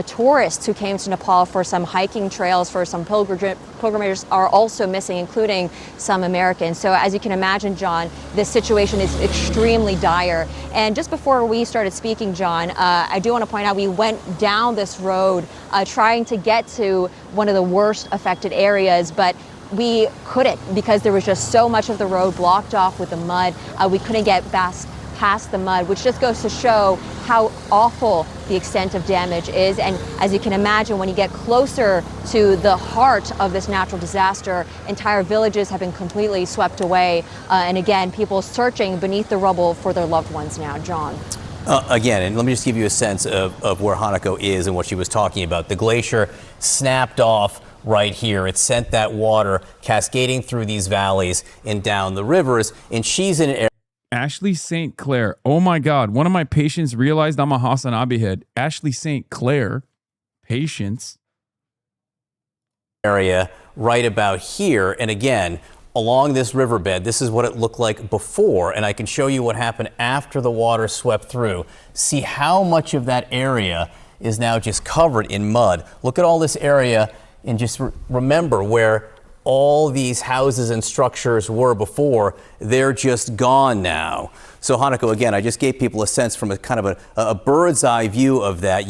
tourists who came to Nepal for some hiking trails, for some pilgrimages, are also missing, including some Americans. So as you can imagine, John, this situation is extremely dire. And just before we started speaking, John, I do want to point out we went down this road trying to get to one of the worst affected areas, but we couldn't because there was just so much of the road blocked off with the mud. We couldn't get past the mud, which just goes to show how awful the extent of damage is. And as you can imagine, when you get closer to the heart of this natural disaster, entire villages have been completely swept away. And again, people searching beneath the rubble for their loved ones now. John. Again, and let me just give you a sense of where Hanako is and what she was talking about. The glacier snapped off right here. It sent that water cascading through these valleys and down the rivers. And she's in an area. Ashley St. Clair. Oh my God. One of my patients realized I'm a HasanAbi head. Ashley St. Clair. Patients. Area right about here. And again, along this riverbed, this is what it looked like before. And I can show you what happened after the water swept through. See how much of that area is now just covered in mud. Look at all this area and just remember where all these houses and structures were before. They're just gone now. So Hanako, again, I just gave people a sense from a kind of a bird's eye view of that.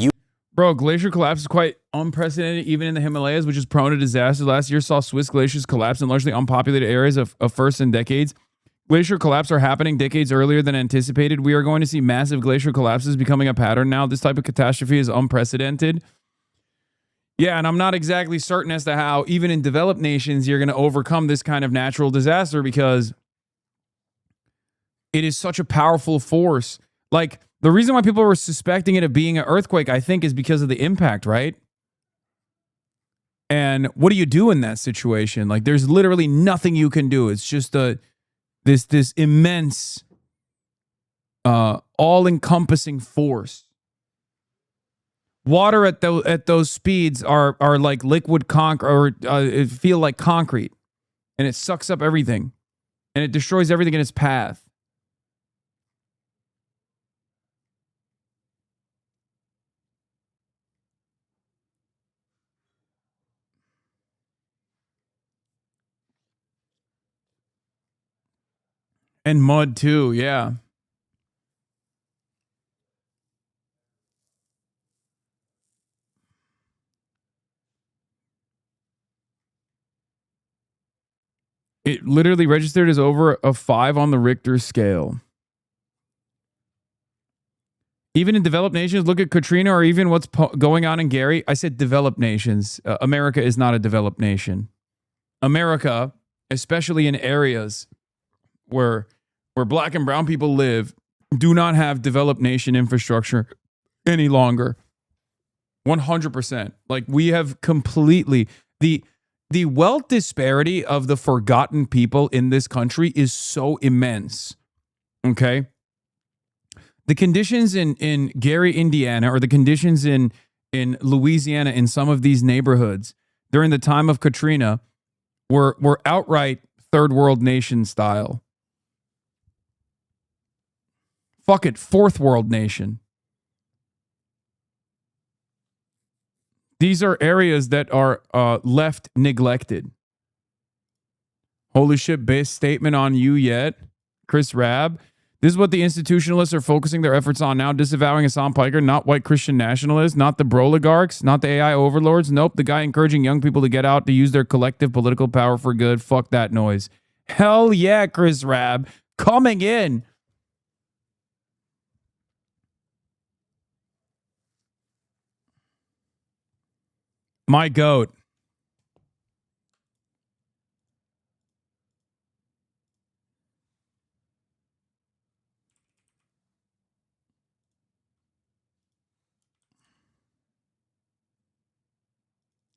Bro, glacier collapse is quite unprecedented, even in the Himalayas, which is prone to disaster. Last year saw Swiss glaciers collapse in largely unpopulated areas of first in decades. Glacier collapse are happening decades earlier than anticipated. We are going to see massive glacier collapses becoming a pattern now. This type of catastrophe is unprecedented. Yeah, and I'm not exactly certain as to how, even in developed nations, you're going to overcome this kind of natural disaster because it is such a powerful force. Like, the reason why people were suspecting it of being an earthquake, I think, is because of the impact, right? And what do you do in that situation? Like, there's literally nothing you can do. It's just this immense, all-encompassing force. Water at those speeds are like liquid concrete, or it feel like concrete, and it sucks up everything, and it destroys everything in its path. And mud too, yeah. It literally registered as over a 5 on the Richter scale. Even in developed nations, look at Katrina or even what's going on in Gary. I said developed nations. America is not a developed nation. America, especially in areas where black and brown people live, do not have developed nation infrastructure any longer. 100%. Like, we have completely... The wealth disparity of the forgotten people in this country is so immense. Okay? The conditions in Gary, Indiana, or the conditions in Louisiana in some of these neighborhoods during the time of Katrina were outright third world nation style. Fuck it, fourth world nation. These are areas that are left neglected. Holy shit, base statement on you yet? Chris Rabb. This is what the institutionalists are focusing their efforts on now, disavowing Hasan Piker, not white Christian nationalists, not the broligarchs, not the AI overlords. Nope, the guy encouraging young people to get out to use their collective political power for good. Fuck that noise. Hell yeah, Chris Rabb. Coming in. My goat.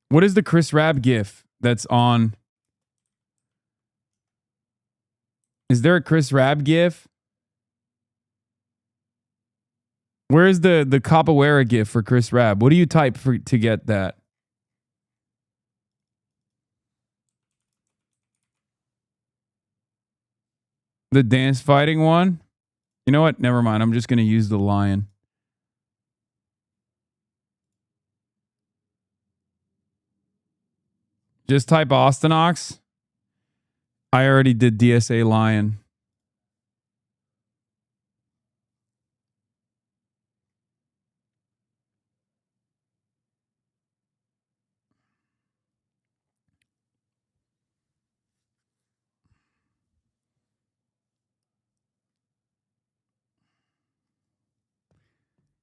What is the Chris Rabb gif that's on? Is there a Chris Rabb gif? Where's the Capoeira gif for Chris Rabb? What do you type to get that? The dance fighting one? You know what? Never mind. I'm just going to use the lion. Just type Austinox. I already did DSA lion.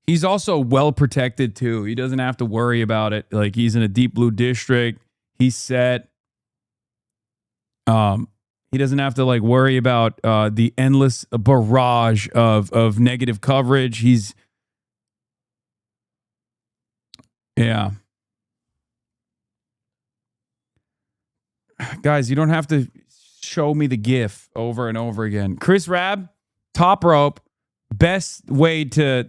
He's also well protected too. He doesn't have to worry about it. Like, he's in a deep blue district. He's set. He doesn't have to like worry about the endless barrage of negative coverage. Yeah. Guys, you don't have to show me the GIF over and over again. Chris Rabb, top rope. Best way to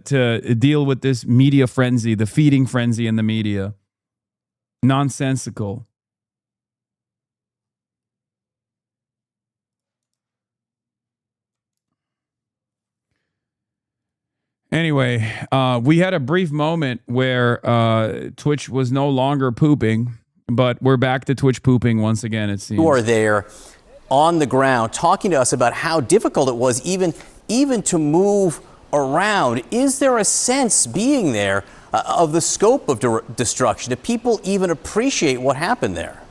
deal with this media frenzy, the feeding frenzy in the media. Nonsensical. Anyway, we had a brief moment where Twitch was no longer pooping, but we're back to Twitch pooping once again, it seems. You are there on the ground talking to us about how difficult it was even to move around. Is there a sense being there of the scope of destruction? Do people even appreciate what happened there?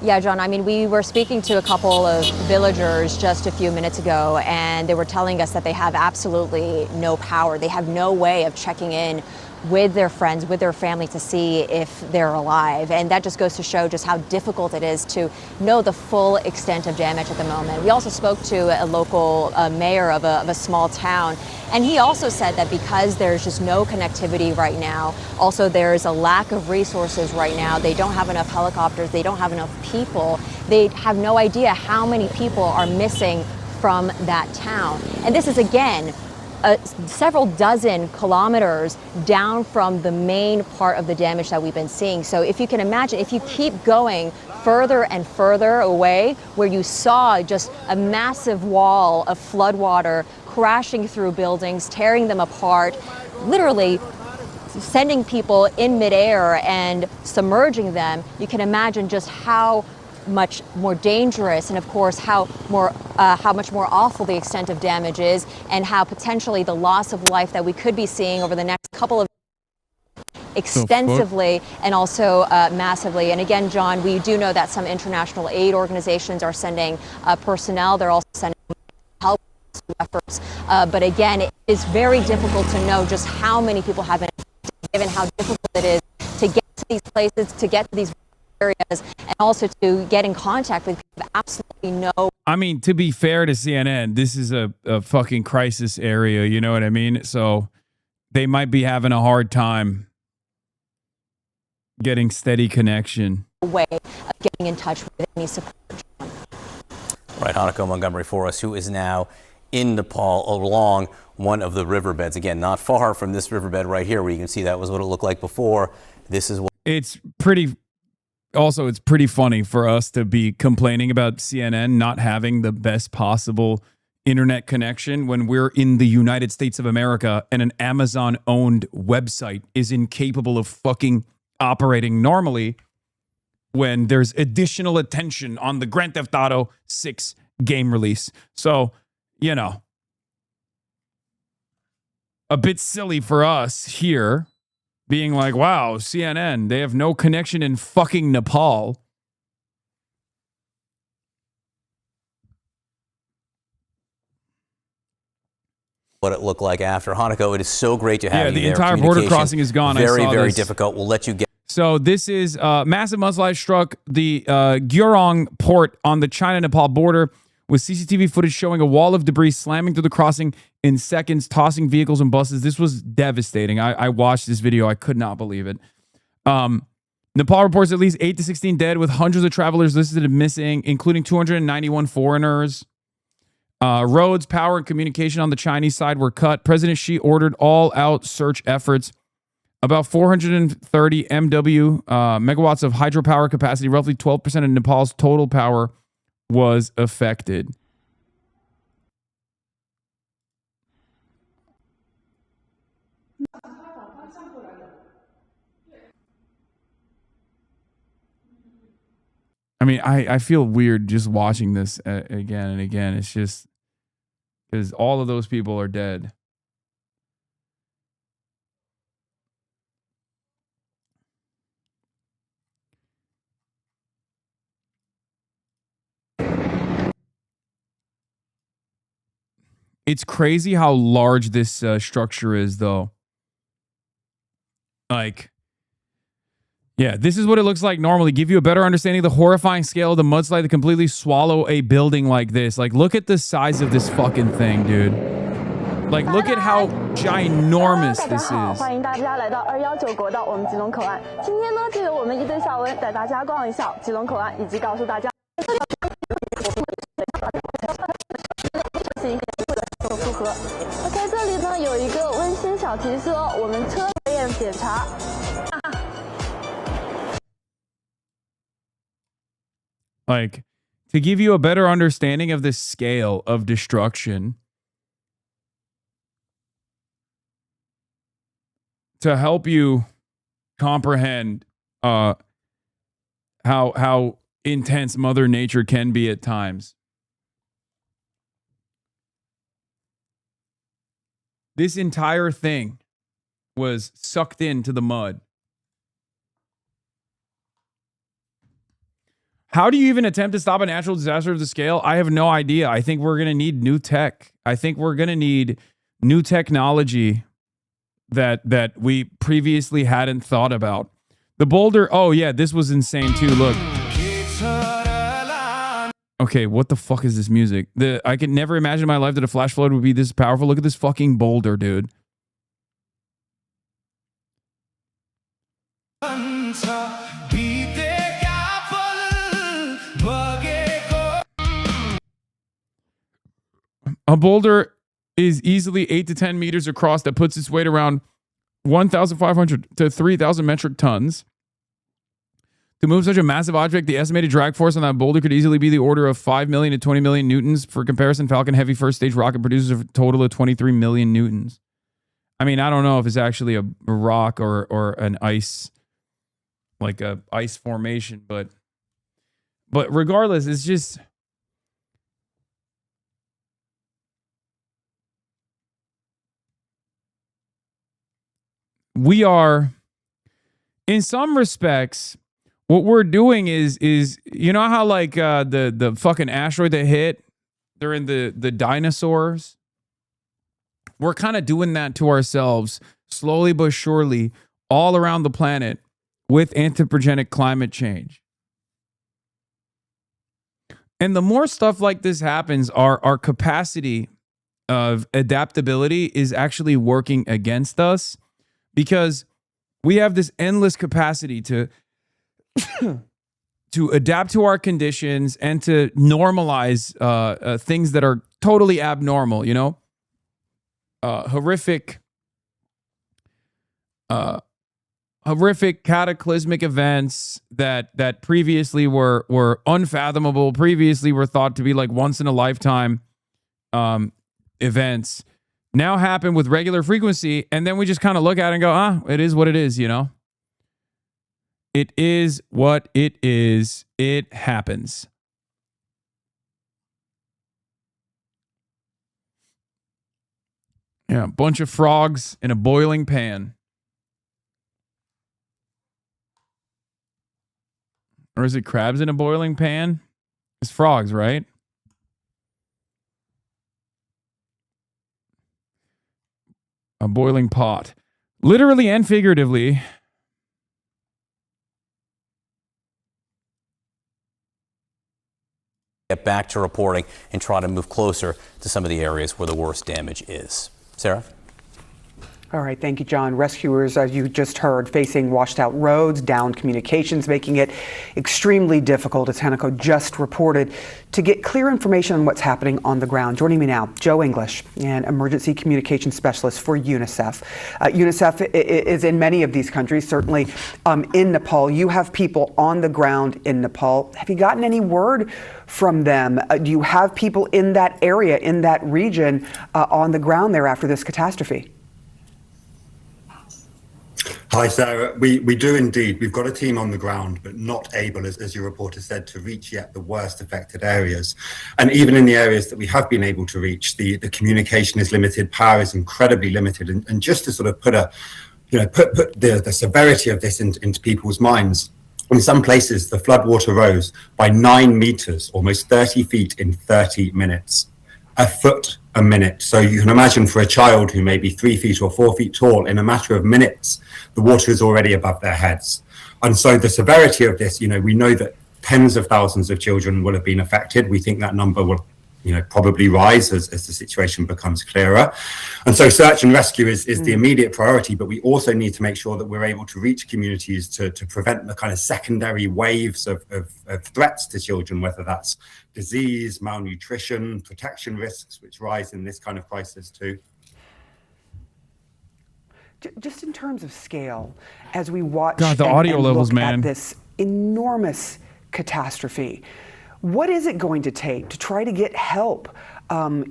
Yeah, John, I mean, we were speaking to a couple of villagers just a few minutes ago, and they were telling us that they have absolutely no power. They have no way of checking in with their friends, with their family to see if they're alive. And that just goes to show just how difficult it is to know the full extent of damage at the moment. We also spoke to a local mayor of a small town, and he also said that because there's just no connectivity right now, also there's a lack of resources right now. They don't have enough helicopters, they don't have enough people. They have no idea how many people are missing from that town. And this is, again, several dozen kilometers down from the main part of the damage that we've been seeing. So if you can imagine, if you keep going further and further away, where you saw just a massive wall of floodwater crashing through buildings, tearing them apart, literally sending people in midair and submerging them, you can imagine just how much more dangerous, and of course how much more awful the extent of damage is, and how potentially the loss of life that we could be seeing over the next couple of extensively and also massively. And again, John, we do know that some international aid organizations are sending personnel. They're also sending help efforts. But again, it is very difficult to know just how many people have been affected, given how difficult it is to get to these places, to get to these areas, and also to get in contact with people. Absolutely no. I mean, to be fair to CNN, this is a fucking crisis area. You know what I mean? So they might be having a hard time getting steady connection. Way of getting in touch with any support. Right, Hanako Montgomery for us, who is now in Nepal along one of the riverbeds. Again, not far from this riverbed right here, where you can see that was what it looked like before. This is what it's pretty. Also, it's pretty funny for us to be complaining about CNN not having the best possible internet connection when we're in the United States of America and an Amazon-owned website is incapable of fucking operating normally when there's additional attention on the Grand Theft Auto 6 game release. So, you know, a bit silly for us here being like, wow, CNN, they have no connection in fucking Nepal. what it looked like after. Hanako, it is so great to have you there. Yeah, the entire border crossing is gone. Very, I saw very this. difficult. We'll let you get. So this is massive mudslide struck the Gyeorong port on the China-Nepal border, with CCTV footage showing a wall of debris slamming through the crossing in seconds, tossing vehicles and buses. This was devastating. I watched this video. I could not believe it. Nepal reports at least 8 to 16 dead, with hundreds of travelers listed as missing, including 291 foreigners. Roads, power, and communication on the Chinese side were cut. President Xi ordered all-out search efforts. About 430 MW megawatts of hydropower capacity, roughly 12% of Nepal's total power, was affected. I mean, I feel weird just watching this again and again. It's just because all of those people are dead. It's crazy how large this structure is, though. Like, yeah, this is what it looks like normally. Give you a better understanding of the horrifying scale of the mudslide to completely swallow a building like this. Like, look at the size of this fucking thing, dude. Like, look at how ginormous this is. 欢迎大家来到219国道我们吉隆口岸。今天呢，就由我们一堆小文带大家逛一下吉隆口岸，以及告诉大家。复合。OK， 这里呢有一个温馨小提示哦，我们车验检查。Like, to give you a better understanding of the scale of destruction, to help you comprehend how intense Mother Nature can be at times. This entire thing was sucked into the mud. How do you even attempt to stop a natural disaster of the scale? I have no idea. I think we're going to need new tech. I think we're going to need new technology that we previously hadn't thought about. The boulder, oh yeah, this was insane too. Look. Okay, what the fuck is this music? I could never imagine in my life that a flash flood would be this powerful. Look at this fucking boulder, dude. A boulder is easily 8 to 10 meters across that puts its weight around 1,500 to 3,000 metric tons. To move such a massive object, the estimated drag force on that boulder could easily be the order of 5 million to 20 million newtons. For comparison, Falcon Heavy first stage rocket produces a total of 23 million newtons. I mean, I don't know if it's actually a rock or an ice, like a ice formation, but regardless, it's just... We are, in some respects, what we're doing is you know how like the fucking asteroid that hit during the dinosaurs? We're kind of doing that to ourselves, slowly but surely, all around the planet with anthropogenic climate change. And the more stuff like this happens, our capacity of adaptability is actually working against us. Because we have this endless capacity to adapt to our conditions and to normalize things that are totally abnormal, you know? Horrific cataclysmic events that previously were unfathomable, previously were thought to be like once in a lifetime events. Now happen with regular frequency, and then we just kind of look at it and go, it is what it is, you know? It is what it is. It happens. Yeah, a bunch of frogs in a boiling pan. Or is it crabs in a boiling pan? It's frogs, right? A boiling pot. Literally and figuratively. get back to reporting and try to move closer to some of the areas where the worst damage is. Sarah? All right, thank you, John. Rescuers, as you just heard, facing washed out roads, downed communications, making it extremely difficult, as Hanako just reported, to get clear information on what's happening on the ground. Joining me now, Joe English, an emergency communications specialist for UNICEF. UNICEF is in many of these countries, certainly in Nepal. You have people on the ground in Nepal. Have you gotten any word from them? Do you have people in that area, in that region, on the ground there after this catastrophe? Hi, Sarah. We do indeed. We've got a team on the ground, but not able, as your reporter said, to reach yet the worst affected areas. And even in the areas that we have been able to reach, the communication is limited, power is incredibly limited. And just to sort of put the severity of this into people's minds, in some places, the floodwater rose by 9 meters, almost 30 feet in 30 minutes. A foot a minute. So you can imagine for a child who may be 3 feet or 4 feet tall, in a matter of minutes, the water is already above their heads. And so the severity of this, we know that tens of thousands of children will have been affected. We think that number will probably rise as the situation becomes clearer. And so search and rescue is the immediate priority, but we also need to make sure that we're able to reach communities to prevent the kind of secondary waves of threats to children, whether that's disease, malnutrition, protection risks, which rise in this kind of crisis too. Just in terms of scale, as we watch God, the audio levels, look man, at this enormous catastrophe, what is it going to take to try to get help?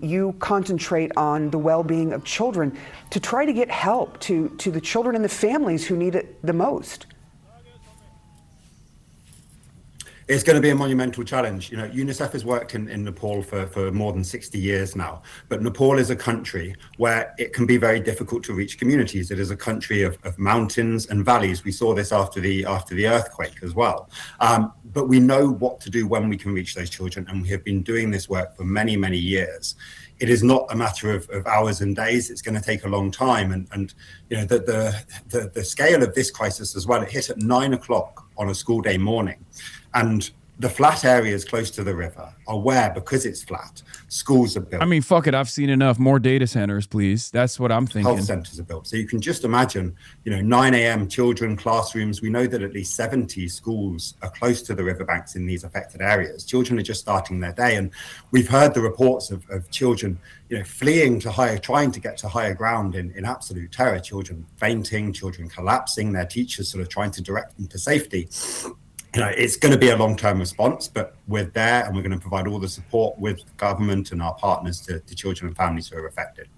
You concentrate on the well-being of children, to try to get help to the children and the families who need it the most. It's going to be a monumental challenge. UNICEF has worked in Nepal for more than 60 years now, but Nepal is a country where it can be very difficult to reach communities. It is a country of mountains and valleys. We saw this after the earthquake as well. But we know what to do when we can reach those children, and we have been doing this work for many, many years. It is not a matter of hours and days. It's going to take a long time. And the scale of this crisis as well, it hit at 9 o'clock on a school day morning. And the flat areas close to the river are where, because it's flat, schools are built. I mean, fuck it. I've seen enough. More data centers, please. That's what I'm thinking. Health centers are built. So you can just imagine, 9 a.m. children, classrooms. We know that at least 70 schools are close to the riverbanks in these affected areas. Children are just starting their day. And we've heard the reports of children, fleeing to trying to get to higher ground in absolute terror. Children fainting, children collapsing, their teachers sort of trying to direct them to safety. It's going to be a long-term response, but we're there and we're going to provide all the support with government and our partners to children and families who are affected.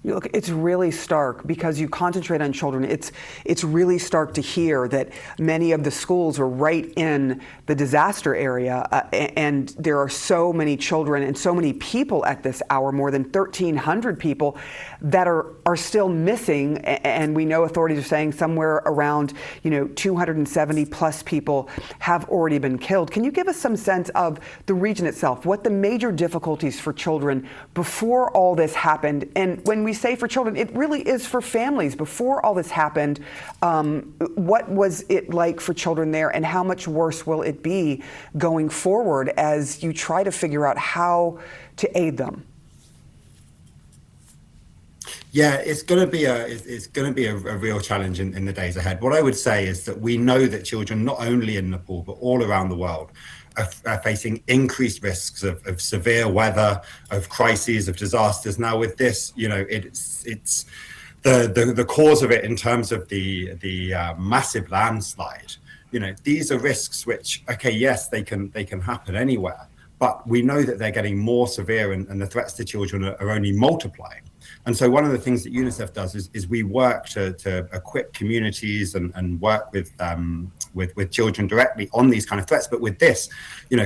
Look, it's really stark because you concentrate on children. It's really stark to hear that many of the schools are right in the disaster area, and there are so many children and so many people at this hour, more than 1,300 people that are still missing. And we know authorities are saying somewhere around 270 plus people have already been killed. Can you give us some sense of the region itself, what the major difficulties for children before all this happened? And when we say for children, it really is for families. Before all this happened, what was it like for children there, and how much worse will it be going forward as you try to figure out how to aid them? Yeah, it's going to be a real challenge in the days ahead. What I would say is that we know that children, not only in Nepal but all around the world, are facing increased risks of severe weather, of crises, of disasters. Now with this, it's the cause of it in terms of the massive landslide. These are risks which, okay, yes, they can happen anywhere, but we know that they're getting more severe, and the threats to children are only multiplying. And so one of the things that UNICEF does is we work to equip communities and work with children directly on these kind of threats. But with this,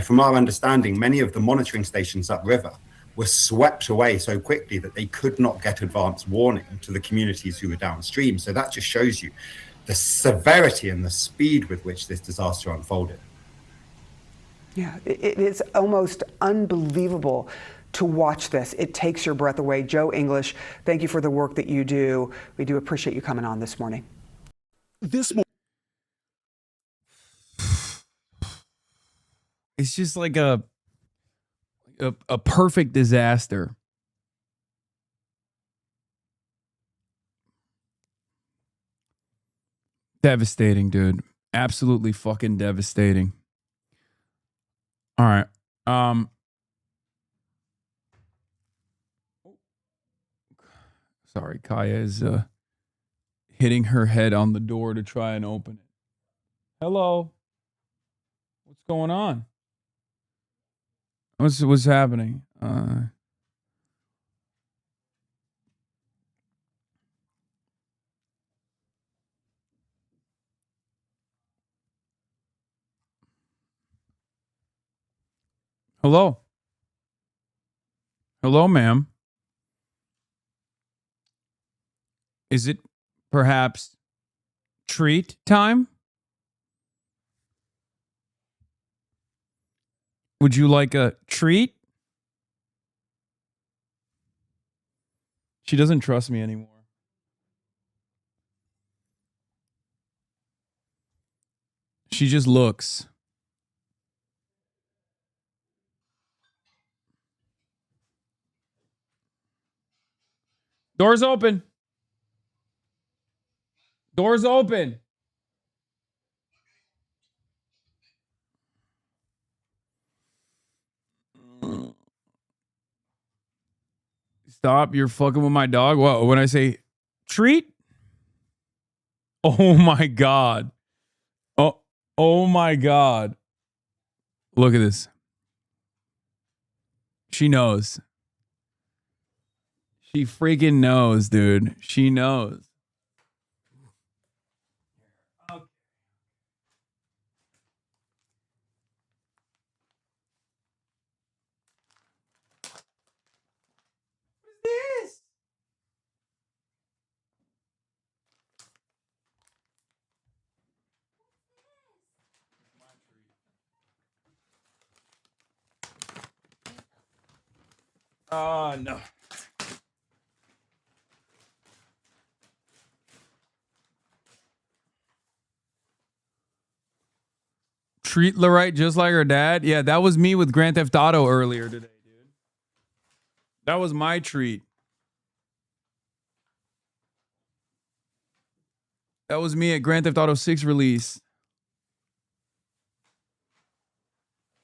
from our understanding, many of the monitoring stations upriver were swept away so quickly that they could not get advance warning to the communities who were downstream. So that just shows you the severity and the speed with which this disaster unfolded. Yeah, it is almost unbelievable to watch this. It takes your breath away. Joe English, thank you for the work that you do. We do appreciate you coming on this morning. It's just like a a perfect disaster. Devastating, dude. Absolutely fucking devastating. All right. Sorry, Kaya is hitting her head on the door to try and open it. Hello. What's going on? What's happening? Hello. Hello, ma'am. Is it perhaps treat time? Would you like a treat? She doesn't trust me anymore. She just looks. Doors open. Doors open. Stop. You're fucking with my dog. What? When I say treat? Oh my God. Oh my God. Look at this. She knows. She freaking knows, dude. She knows. This? Oh, no. Treat Lorite just like her dad? Yeah, that was me with Grand Theft Auto earlier today, dude. That was my treat. That was me at Grand Theft Auto 6 release.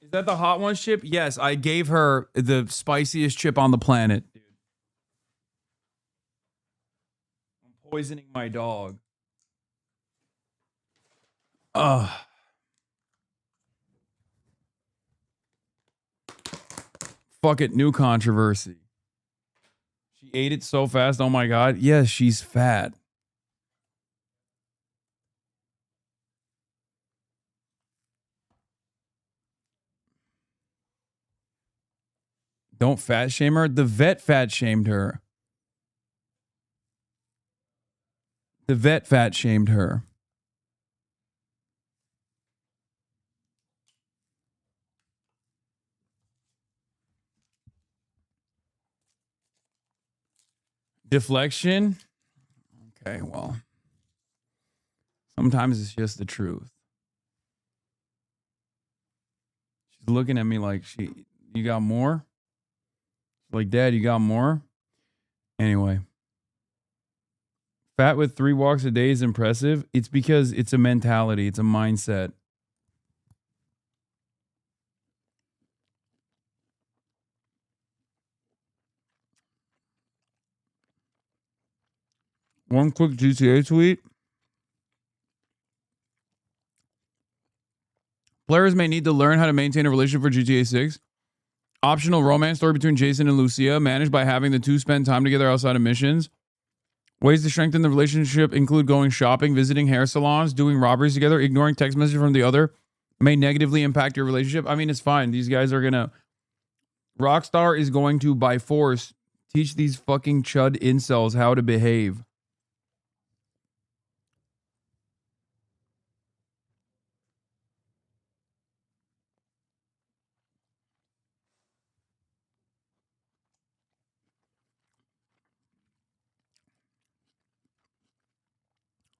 Is that the Hot Ones chip? Yes, I gave her the spiciest chip on the planet, dude. I'm poisoning my dog. Ugh. Fuck it, new controversy. She ate it so fast. Oh my God. Yes, she's fat. Don't fat shame her. The vet fat shamed her. The vet fat shamed her. Deflection? Okay, well. Sometimes it's just the truth. She's looking at me like, you got more? Like, Dad, you got more? Anyway. Fat with 3 walks a day is impressive. It's because it's a mentality. It's a mindset. One quick GTA tweet. Players may need to learn how to maintain a relationship for GTA 6. Optional romance story between Jason and Lucia, managed by having the two spend time together outside of missions. Ways to strengthen the relationship include going shopping, visiting hair salons, doing robberies together, ignoring text messages from the other may negatively impact your relationship. I mean, it's fine. These guys are going to... Rockstar is going to, by force, teach these fucking chud incels how to behave.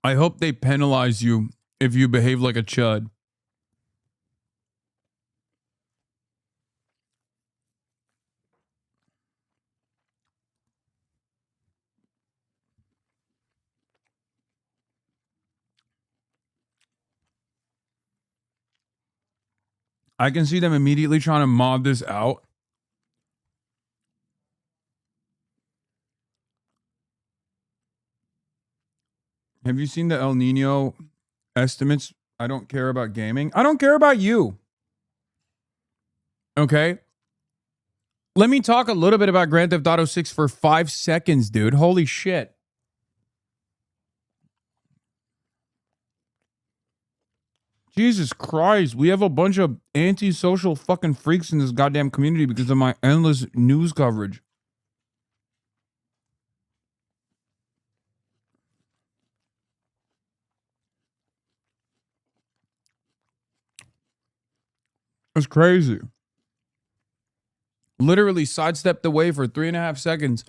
I hope they penalize you if you behave like a chud. I can see them immediately trying to mod this out. Have you seen the El Nino estimates? I don't care about gaming. I don't care about you. Okay? Let me talk a little bit about Grand Theft Auto 6 for 5 seconds, dude. Holy shit. Jesus Christ. We have a bunch of antisocial fucking freaks in this goddamn community because of my endless news coverage. It's crazy. Literally sidestepped away for 3.5 seconds.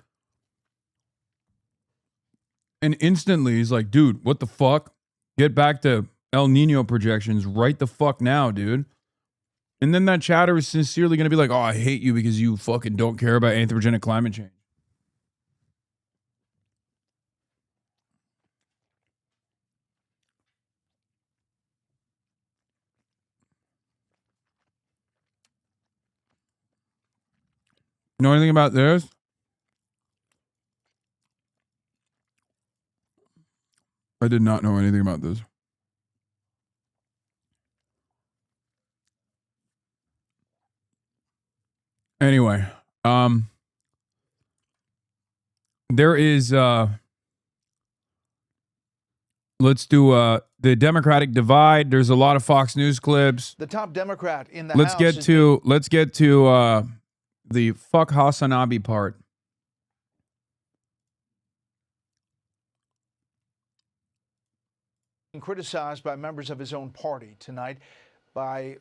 And instantly he's like, dude, what the fuck? Get back to El Nino projections right the fuck now, dude. And then that chatter is sincerely going to be like, oh, I hate you because you fucking don't care about anthropogenic climate change. Know anything about this? I did not know anything about this. Anyway, there is let's do the Democratic divide. There's a lot of Fox News clips. The top Democrat in the let's House. Let's get to the fuck HasanAbi part. Criticized by members of his own party tonight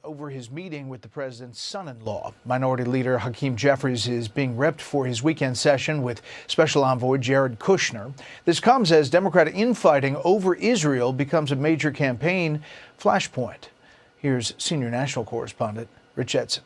over his meeting with the president's son-in-law. Minority Leader Hakeem Jeffries is being ripped for his weekend session with Special Envoy Jared Kushner. This comes as Democratic infighting over Israel becomes a major campaign flashpoint. Here's senior national correspondent Rich Edson.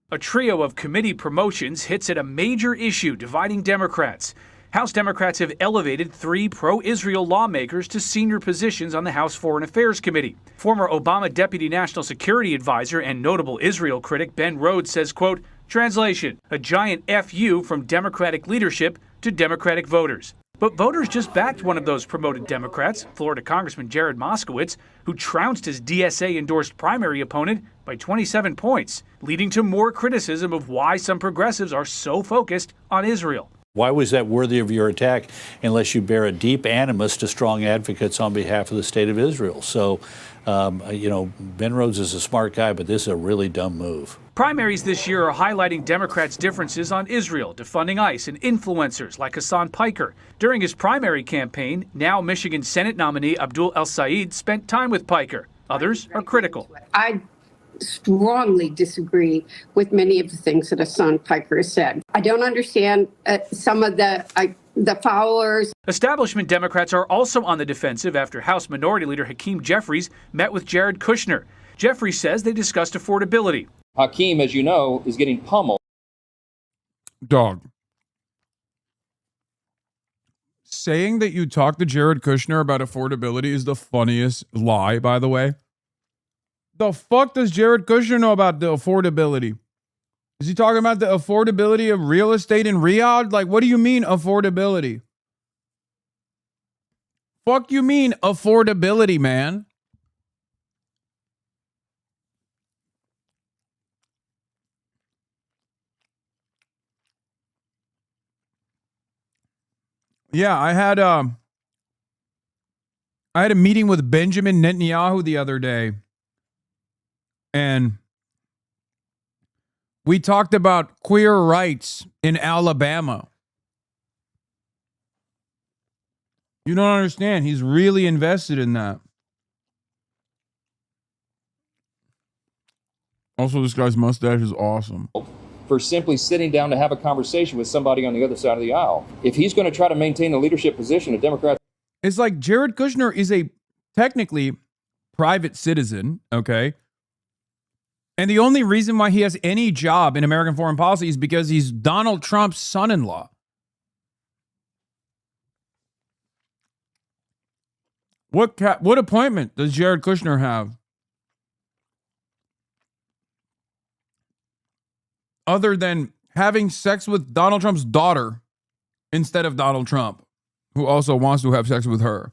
A trio of committee promotions hits at a major issue dividing Democrats. House Democrats have elevated 3 pro-Israel lawmakers to senior positions on the House Foreign Affairs Committee. Former Obama Deputy National Security Advisor and notable Israel critic Ben Rhodes says, quote, translation, a giant FU from Democratic leadership to Democratic voters. But voters just backed one of those promoted Democrats, Florida Congressman Jared Moskowitz, who trounced his DSA-endorsed primary opponent by 27 points, leading to more criticism of why some progressives are so focused on Israel. Why was that worthy of your attack unless you bear a deep animus to strong advocates on behalf of the state of Israel? So, Ben Rhodes is a smart guy, but this is a really dumb move. Primaries this year are highlighting Democrats' differences on Israel, defunding ICE, and influencers like Hasan Piker. During his primary campaign, now Michigan Senate nominee Abdul El-Sayed spent time with Piker. Others are critical. I strongly disagree with many of the things that Hasan Piker has said. I don't understand some of the followers. Establishment Democrats are also on the defensive after House Minority Leader Hakeem Jeffries met with Jared Kushner. Jeffries says they discussed affordability. Hakeem, as you know, is getting pummeled. Dog. Saying that you talked to Jared Kushner about affordability is the funniest lie, by the way. The fuck does Jared Kushner know about the affordability? Is he talking about the affordability of real estate in Riyadh? Like, what do you mean affordability? Fuck you mean affordability, man? Yeah, I had a meeting with Benjamin Netanyahu the other day. And we talked about queer rights in Alabama. You don't understand. He's really invested in that. Also, this guy's mustache is awesome. For simply sitting down to have a conversation with somebody on the other side of the aisle. If he's going to try to maintain the leadership position of Democrats. It's like Jared Kushner is a technically private citizen, okay? And the only reason why he has any job in American foreign policy is because he's Donald Trump's son-in-law. What appointment does Jared Kushner have? other than having sex with Donald Trump's daughter instead of Donald Trump, who also wants to have sex with her.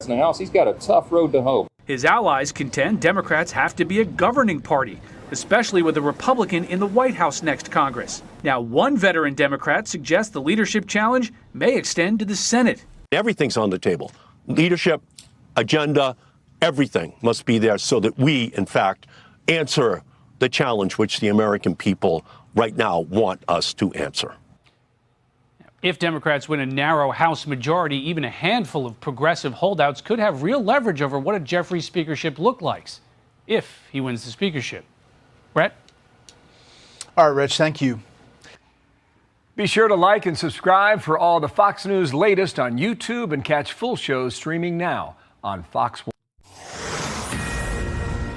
In the House, he's got a tough road to hoe. His allies contend Democrats have to be a governing party, especially with a Republican in the White House next Congress. Now, one veteran Democrat suggests the leadership challenge may extend to the Senate. Everything's on the table. Leadership, agenda, everything must be there so that we, in fact, answer the challenge which the American people right now want us to answer. If Democrats win a narrow House majority, even a handful of progressive holdouts could have real leverage over what a Jeffries speakership looks like if he wins the speakership. Brett? All right, Rich, thank you. Be sure to like and subscribe for all the Fox News latest on YouTube and catch full shows streaming now on Fox 1.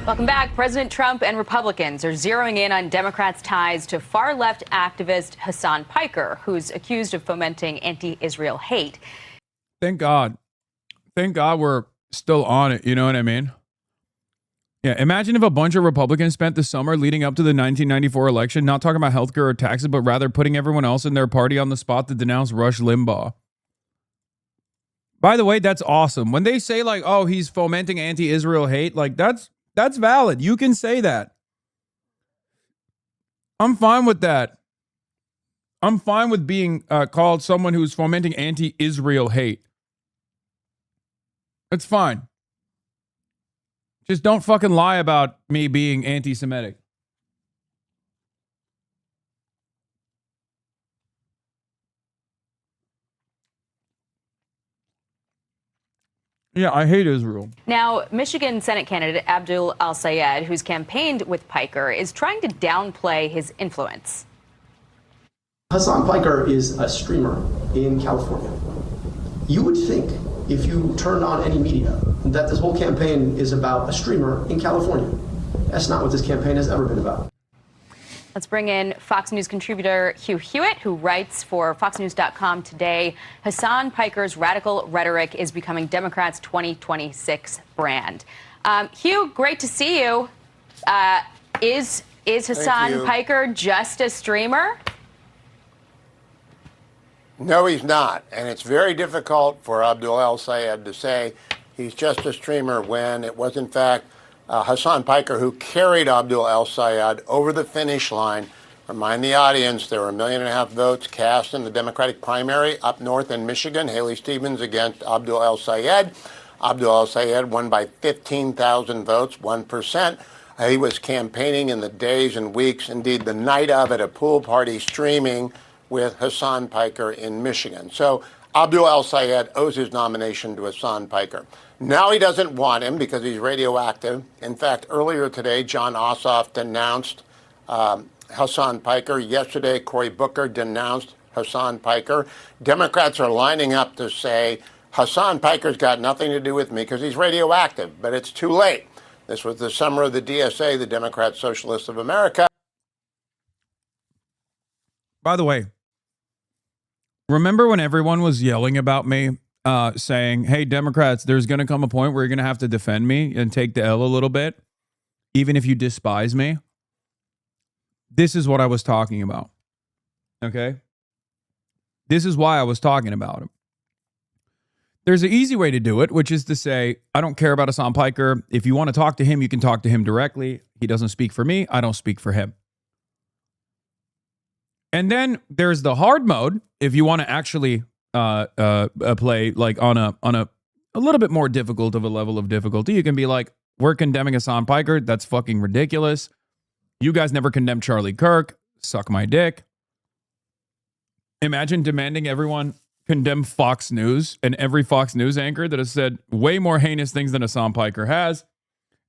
Welcome back. President Trump and Republicans are zeroing in on Democrats' ties to far-left activist Hasan Piker, who's accused of fomenting anti-Israel hate. Thank God. Thank God we're still on it. You know what I mean? Yeah, imagine if a bunch of Republicans spent the summer leading up to the 1994 election not talking about healthcare or taxes, but rather putting everyone else in their party on the spot to denounce Rush Limbaugh. By the way, that's awesome. When they say like, oh, he's fomenting anti-Israel hate, like that's valid. You can say that. I'm fine with that. I'm fine with being called someone who's fomenting anti-Israel hate. It's fine. Just don't fucking lie about me being anti-Semitic. Yeah, I hate Israel. Now, Michigan Senate candidate Abdul Al-Sayed, who's campaigned with Piker, is trying to downplay his influence. Hasan Piker is a streamer in California. You would think, if you turned on any media, that this whole campaign is about a streamer in California. That's not what this campaign has ever been about. Let's bring in Fox News contributor Hugh Hewitt, who writes for FoxNews.com today. Hasan Piker's radical rhetoric is becoming Democrats' 2026 brand. Hugh, great to see you. Is Hasan Piker just a streamer? No, he's not. And it's very difficult for Abdul Al-Sayed to say he's just a streamer when it was, in fact, Hasan Piker who carried Abdul Al-Sayed over the finish line. Remind the audience there were 1.5 million votes cast in the Democratic primary up north in Michigan. Haley Stevens against Abdul Al-Sayed. Abdul Al-Sayed won by 15,000 votes, 1%. He was campaigning in the days and weeks, indeed the night of, at a pool party streaming with Hasan Piker in Michigan. So Abdul Al-Sayed owes his nomination to Hasan Piker. Now he doesn't want him because he's radioactive. In fact, earlier today, John Ossoff denounced Hasan Piker. Yesterday, Cory Booker denounced Hasan Piker. Democrats are lining up to say, Hasan Piker's got nothing to do with me because he's radioactive, but it's too late. This was the summer of the DSA, the Democrat Socialists of America. By the way, remember when everyone was yelling about me, saying, hey, Democrats, there's going to come a point where you're going to have to defend me and take the L a little bit, even if you despise me? This is what I was talking about. Okay? This is why I was talking about him. There's an easy way to do it, which is to say, I don't care about Hasan Piker. If you want to talk to him, you can talk to him directly. He doesn't speak for me. I don't speak for him. And then there's the hard mode. If you want to actually play like on a little bit more difficult of a level of difficulty, you can be like, we're condemning Hasan Piker. That's fucking ridiculous. You guys never condemned Charlie Kirk. Suck my dick. Imagine demanding everyone condemn Fox News and every Fox News anchor that has said way more heinous things than Hasan Piker has.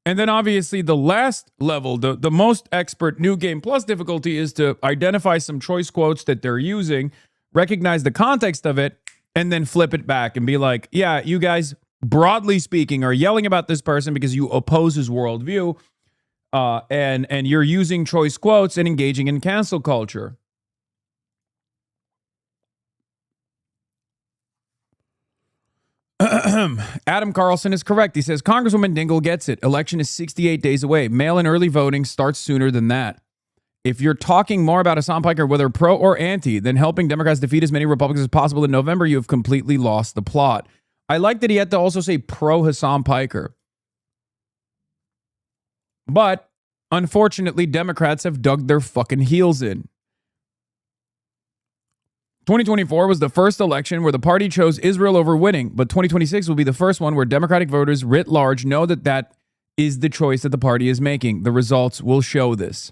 And then obviously the last level, the most expert New Game Plus difficulty is to identify some choice quotes that they're using, recognize the context of it, and then flip it back and be like, yeah, you guys, broadly speaking, are yelling about this person because you oppose his worldview, and you're using choice quotes and engaging in cancel culture. Adam Carlson is correct. He says, Congresswoman Dingell gets it. Election is 68 days away. Mail-in early voting starts sooner than that. if you're talking more about Hasan Piker, whether pro or anti, than helping Democrats defeat as many Republicans as possible in November, you have completely lost the plot. I like that he had to also say pro Hasan Piker. But unfortunately, Democrats have dug their fucking heels in. 2024 was the first election where the party chose Israel over winning, but 2026 will be the first one where Democratic voters writ large know that that is the choice that the party is making. The results will show this.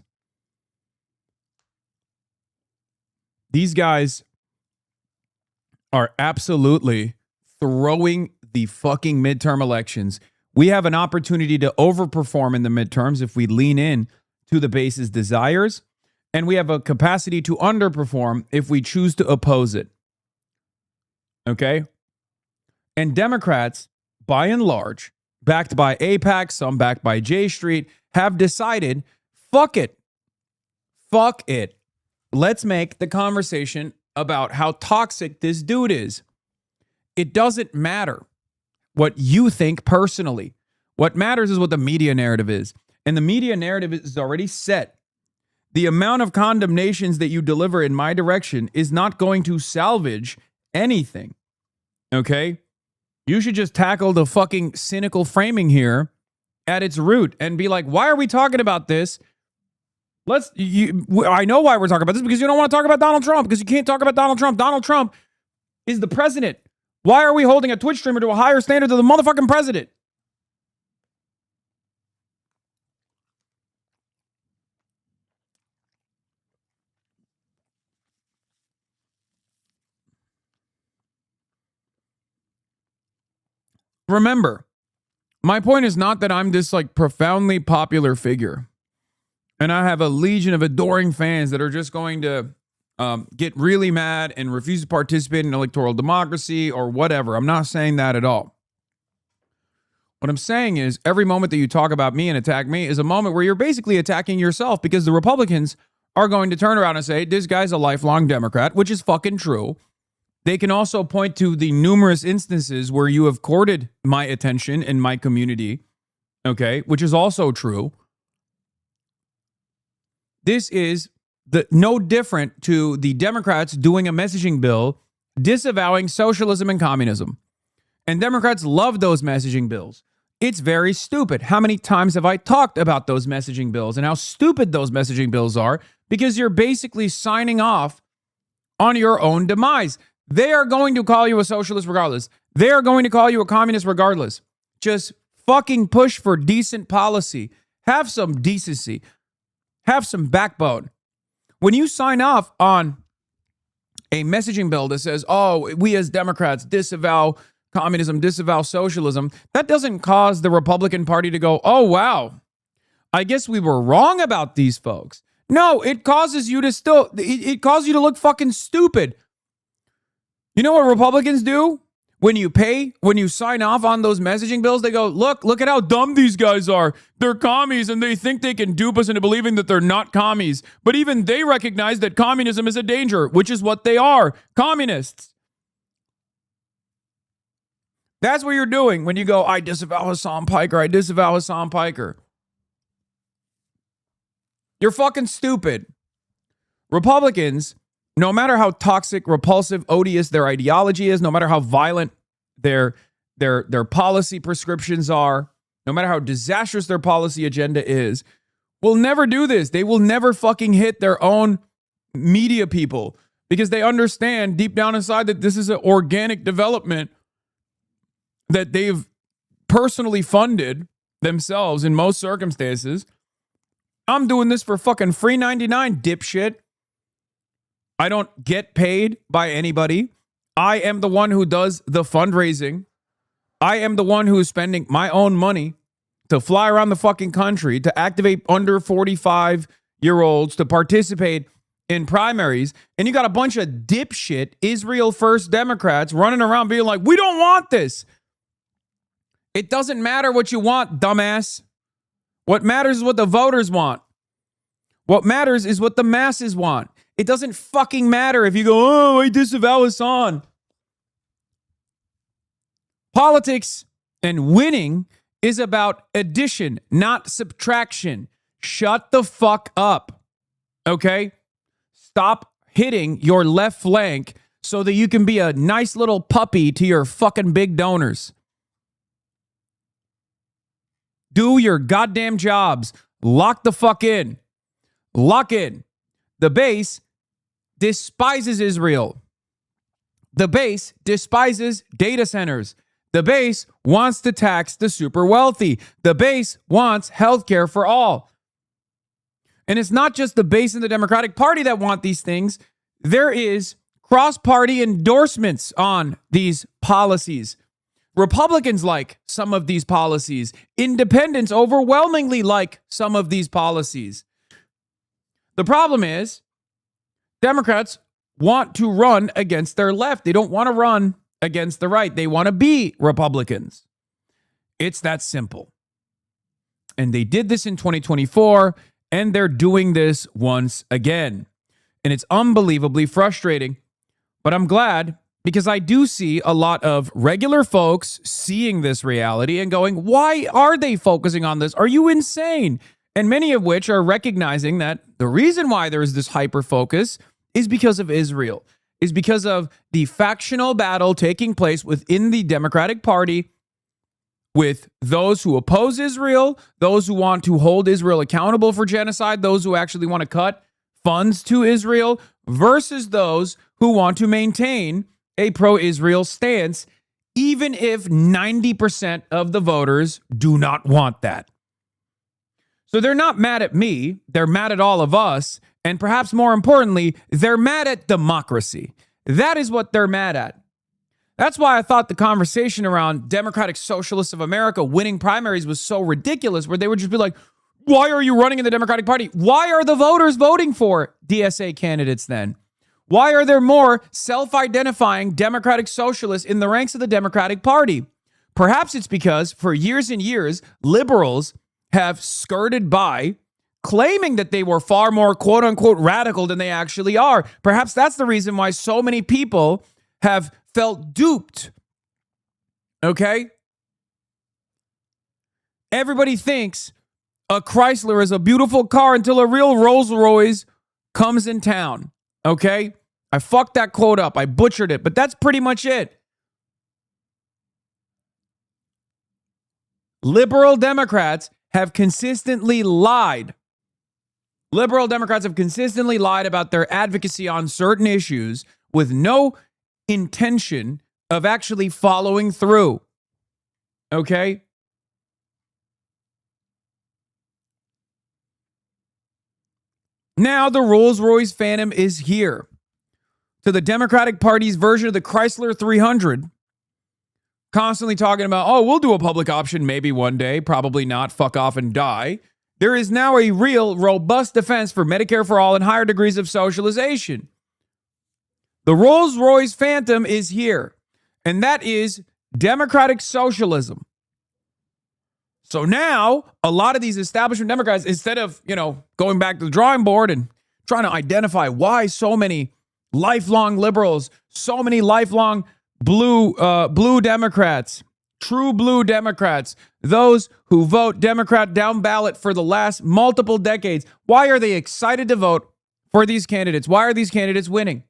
These guys are absolutely throwing the fucking midterm elections. We have an opportunity to overperform in the midterms if we lean in to the base's desires, and we have a capacity to underperform if we choose to oppose it. Okay? And Democrats, by and large, backed by AIPAC, some backed by J Street, have decided, fuck it. Fuck it. Let's make the conversation about how toxic this dude is. It doesn't matter what you think personally. What matters is what the media narrative is. And the media narrative is already set. The amount of condemnations that you deliver in my direction is not going to salvage anything. Okay? You should just tackle the fucking cynical framing here at its root and be like, why are we talking about this? I know why we're talking about this, because you don't want to talk about Donald Trump, because you can't talk about Donald Trump. Donald Trump is the president. Why are we holding a Twitch streamer to a higher standard than the motherfucking president? Remember, my point is not that I'm this like profoundly popular figure and I have a legion of adoring fans that are just going to get really mad and refuse to participate in electoral democracy or whatever. I'm not saying that at all. What I'm saying is every moment that you talk about me and attack me is a moment where you're basically attacking yourself, because the Republicans are going to turn around and say, this guy's a lifelong Democrat, which is fucking true. They can also point to the numerous instances where you have courted my attention in my community, okay, which is also true. This is no different to the Democrats doing a messaging bill disavowing socialism and communism. And Democrats love those messaging bills. It's very stupid. How many times have I talked about those messaging bills and how stupid those messaging bills are? Because you're basically signing off on your own demise. They are going to call you a socialist regardless. They are going to call you a communist regardless. Just fucking push for decent policy. Have some decency. Have some backbone. When you sign off on a messaging bill that says, oh, we as Democrats disavow communism, disavow socialism, that doesn't cause the Republican Party to go, oh, wow, I guess we were wrong about these folks. No, it causes you to it causes you to look fucking stupid. You know what Republicans do? When you sign off on those messaging bills, they go, look at how dumb these guys are. They're commies and they think they can dupe us into believing that they're not commies. But even they recognize that communism is a danger, which is what they are, communists. That's what you're doing when you go, I disavow Hasan Piker, I disavow Hasan Piker. You're fucking stupid. Republicans, no matter how toxic, repulsive, odious their ideology is, no matter how violent their policy prescriptions are, no matter how disastrous their policy agenda is, will never do this. They will never fucking hit their own media people, because they understand deep down inside that this is an organic development that they've personally funded themselves in most circumstances. I'm doing this for fucking free 99, dipshit. I don't get paid by anybody. I am the one who does the fundraising. I am the one who is spending my own money to fly around the fucking country to activate under 45-year-olds to participate in primaries. And you got a bunch of dipshit Israel First Democrats running around being like, we don't want this. It doesn't matter what you want, dumbass. What matters is what the voters want. What matters is what the masses want. It doesn't fucking matter if you go, oh, I disavow Hasan. Politics and winning is about addition, not subtraction. Shut the fuck up. Okay? Stop hitting your left flank so that you can be a nice little puppy to your fucking big donors. Do your goddamn jobs. Lock the fuck in. Lock in. The base despises Israel. The base despises data centers. The base wants to tax the super wealthy. The base wants healthcare for all. And it's not just the base in the Democratic Party that want these things. There is cross-party endorsements on these policies. Republicans like some of these policies. Independents overwhelmingly like some of these policies. The problem is, Democrats want to run against their left. They don't want to run against the right. They want to be Republicans. It's that simple. And they did this in 2024, and they're doing this once again. And it's unbelievably frustrating. But I'm glad, because I do see a lot of regular folks seeing this reality and going, why are they focusing on this? Are you insane? And many of which are recognizing that the reason why there is this hyper focus is because of Israel, is because of the factional battle taking place within the Democratic Party with those who oppose Israel, those who want to hold Israel accountable for genocide, those who actually want to cut funds to Israel, versus those who want to maintain a pro-Israel stance, even if 90% of the voters do not want that. So they're not mad at me, they're mad at all of us, and perhaps more importantly, they're mad at democracy. That is what they're mad at. That's why I thought the conversation around Democratic Socialists of America winning primaries was so ridiculous, where they would just be like, why are you running in the Democratic Party? Why are the voters voting for DSA candidates then? Why are there more self-identifying Democratic Socialists in the ranks of the Democratic Party? Perhaps it's because for years and years, liberals have skirted by claiming that they were far more quote-unquote radical than they actually are. Perhaps that's the reason why so many people have felt duped. Okay? Everybody thinks a Chrysler is a beautiful car until a real Rolls Royce comes in town. Okay? I fucked that quote up. I butchered it, but that's pretty much it. Liberal Democrats have consistently lied. Liberal Democrats have consistently lied about their advocacy on certain issues with no intention of actually following through. Okay? Now the Rolls-Royce Phantom is here. To the Democratic Party's version of the Chrysler 300. Constantly talking about, oh, we'll do a public option maybe one day, probably not, fuck off and die. There is now a real, robust defense for Medicare for all and higher degrees of socialization. The Rolls-Royce Phantom is here, and that is democratic socialism. So now, a lot of these establishment Democrats, instead of, going back to the drawing board and trying to identify why so many lifelong liberals, so many lifelong blue Democrats, true blue Democrats, those who vote Democrat down ballot for the last multiple decades, why are they excited to vote for these candidates? Why are these candidates winning?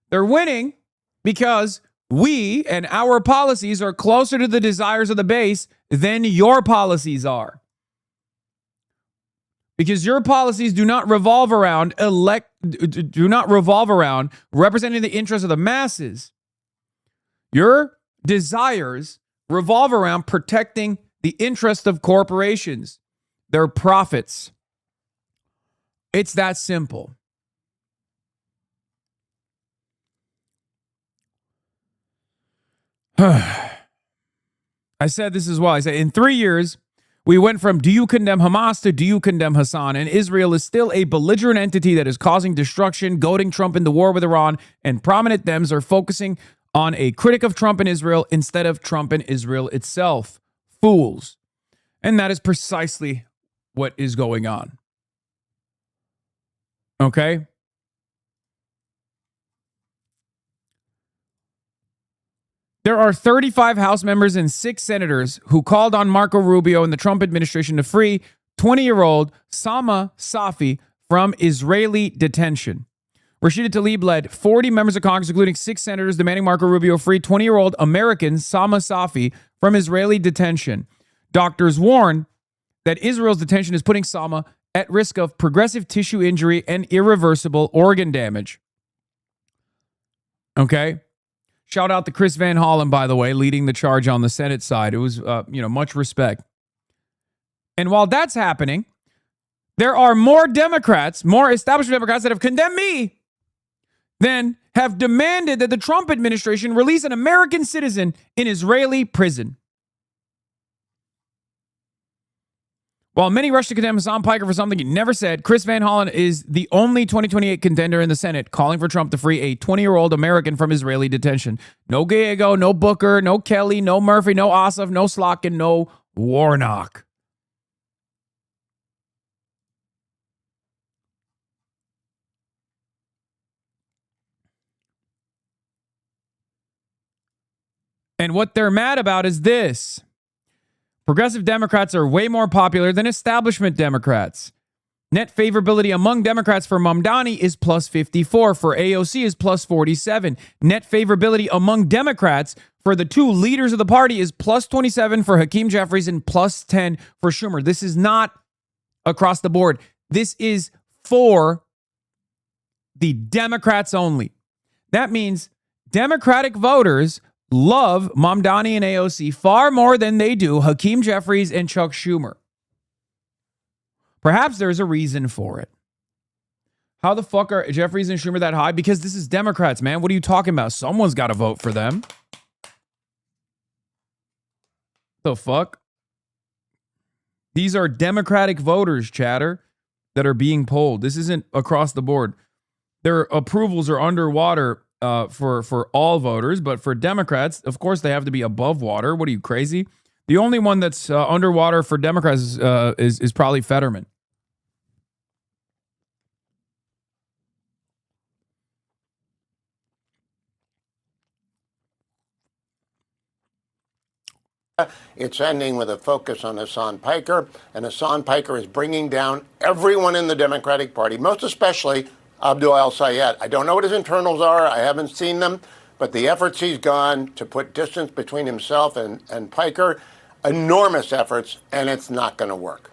They're winning because we and our policies are closer to the desires of the base than your policies are. Because your policies do not revolve around representing the interests of the masses. Your desires revolve around protecting the interests of corporations, their profits. It's that simple. I said this as well. I said, in 3 years, we went from do you condemn Hamas to do you condemn Hasan? And Israel is still a belligerent entity that is causing destruction, goading Trump into war with Iran, and prominent Dems are focusing on a critic of Trump and Israel instead of Trump and Israel itself. Fools. And that is precisely what is going on. Okay? There are 35 House members and 6 senators who called on Marco Rubio and the Trump administration to free 20-year-old Sama Safi from Israeli detention. Rashida Tlaib led 40 members of Congress, including 6 senators, demanding Marco Rubio free 20-year-old American Sama Safi from Israeli detention. Doctors warn that Israel's detention is putting Sama at risk of progressive tissue injury and irreversible organ damage. Okay? Shout out to Chris Van Hollen, by the way, leading the charge on the Senate side. It was, much respect. And while that's happening, there are more Democrats, more establishment Democrats that have condemned me than have demanded that the Trump administration release an American citizen in Israeli prison. While many rush to condemn Hasan Piker for something he never said, Chris Van Hollen is the only 2028 contender in the Senate calling for Trump to free a 20-year-old American from Israeli detention. No Gallego, no Booker, no Kelly, no Murphy, no Ossoff, no Slotkin, no Warnock. And what they're mad about is this. Progressive Democrats are way more popular than establishment Democrats. Net favorability among Democrats for Mamdani is plus 54. For AOC is plus 47. Net favorability among Democrats for the 2 leaders of the party is plus 27 for Hakeem Jeffries and plus 10 for Schumer. This is not across the board. This is for the Democrats only. That means Democratic voters love Mamdani and AOC far more than they do Hakeem Jeffries and Chuck Schumer. Perhaps there's a reason for it. How the fuck are Jeffries and Schumer that high? Because this is Democrats, man. What are you talking about? Someone's got to vote for them. The fuck? These are Democratic voters, chatter, that are being polled. This isn't across the board. Their approvals are underwater for all voters, but for Democrats, of course, they have to be above water. What are you, crazy? The only one that's underwater for Democrats is probably Fetterman. It's ending with a focus on Hasan Piker, and Hasan Piker is bringing down everyone in the Democratic Party, most especially Abdul El-Sayed. I don't know what his internals are. I haven't seen them. But the efforts he's gone to put distance between himself and Piker, enormous efforts, and it's not going to work.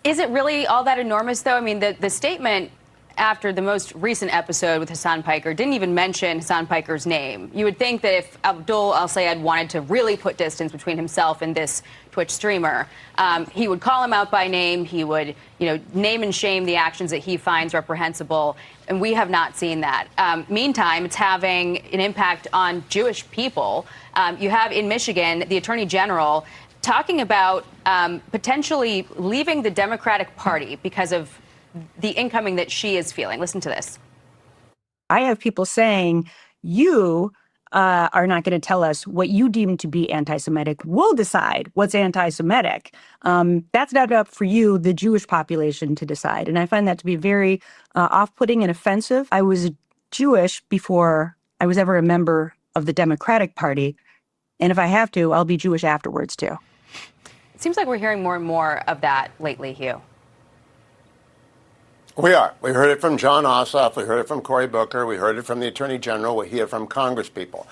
Is it really all that enormous, though? I mean, the statement after the most recent episode with Hasan Piker didn't even mention Hasan Piker's name. You would think that if Abdul El-Sayed wanted to really put distance between himself and this Twitch streamer, he would call him out by name. He would, name and shame the actions that he finds reprehensible. And we have not seen that. Meantime, it's having an impact on Jewish people. You have in Michigan, the Attorney General talking about potentially leaving the Democratic Party because of the incoming that she is feeling. Listen to this. I have people saying, you are not going to tell us what you deem to be anti-Semitic. We'll decide what's anti-Semitic. That's not up for you, the Jewish population, to decide. And I find that to be very off-putting and offensive. I was Jewish before I was ever a member of the Democratic Party. And if I have to, I'll be Jewish afterwards, too. It seems like we're hearing more and more of that lately, Hugh. We are. We heard it from John Ossoff. We heard it from Cory Booker. We heard it from the Attorney General. We hear it from Congress people.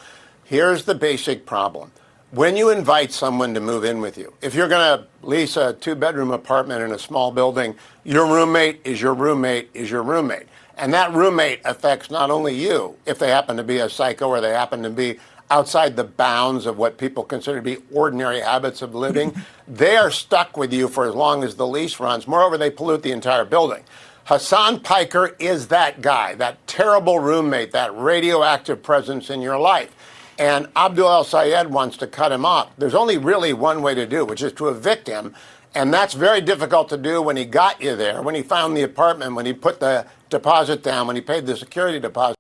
Here's the basic problem. When you invite someone to move in with you, if you're going to lease a 2-bedroom apartment in a small building, your roommate is your roommate is your roommate. And that roommate affects not only you, if they happen to be a psycho or they happen to be outside the bounds of what people consider to be ordinary habits of living, they are stuck with you for as long as the lease runs. Moreover, they pollute the entire building. Hasan Piker is that guy, that terrible roommate, that radioactive presence in your life. And Abdul El-Sayed wants to cut him off. There's only really one way to do, which is to evict him. And that's very difficult to do when he got you there, when he found the apartment, when he put the deposit down, when he paid the security deposit.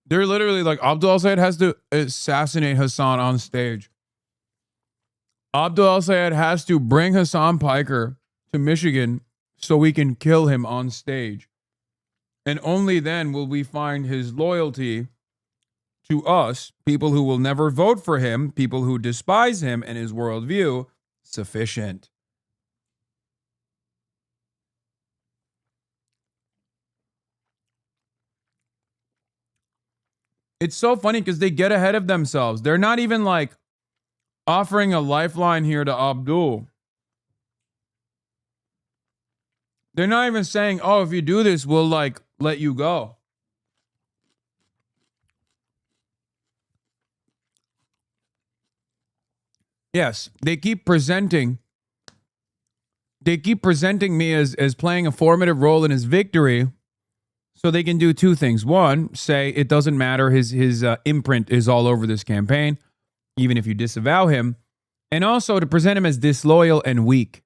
They're literally like, Abdul El-Sayed has to assassinate Hasan on stage. Abdul El-Sayed has to bring Hasan Piker to Michigan so we can kill him on stage. And only then will we find his loyalty to us, people who will never vote for him, people who despise him and his worldview, sufficient. It's so funny because they get ahead of themselves. They're not even like offering a lifeline here to Abdul. They're not even saying, oh, if you do this, we'll like let you go. Yes, they keep presenting me as playing a formative role in his victory so they can do two things. One, say it doesn't matter. His imprint is all over this campaign, even if you disavow him. And also to present him as disloyal and weak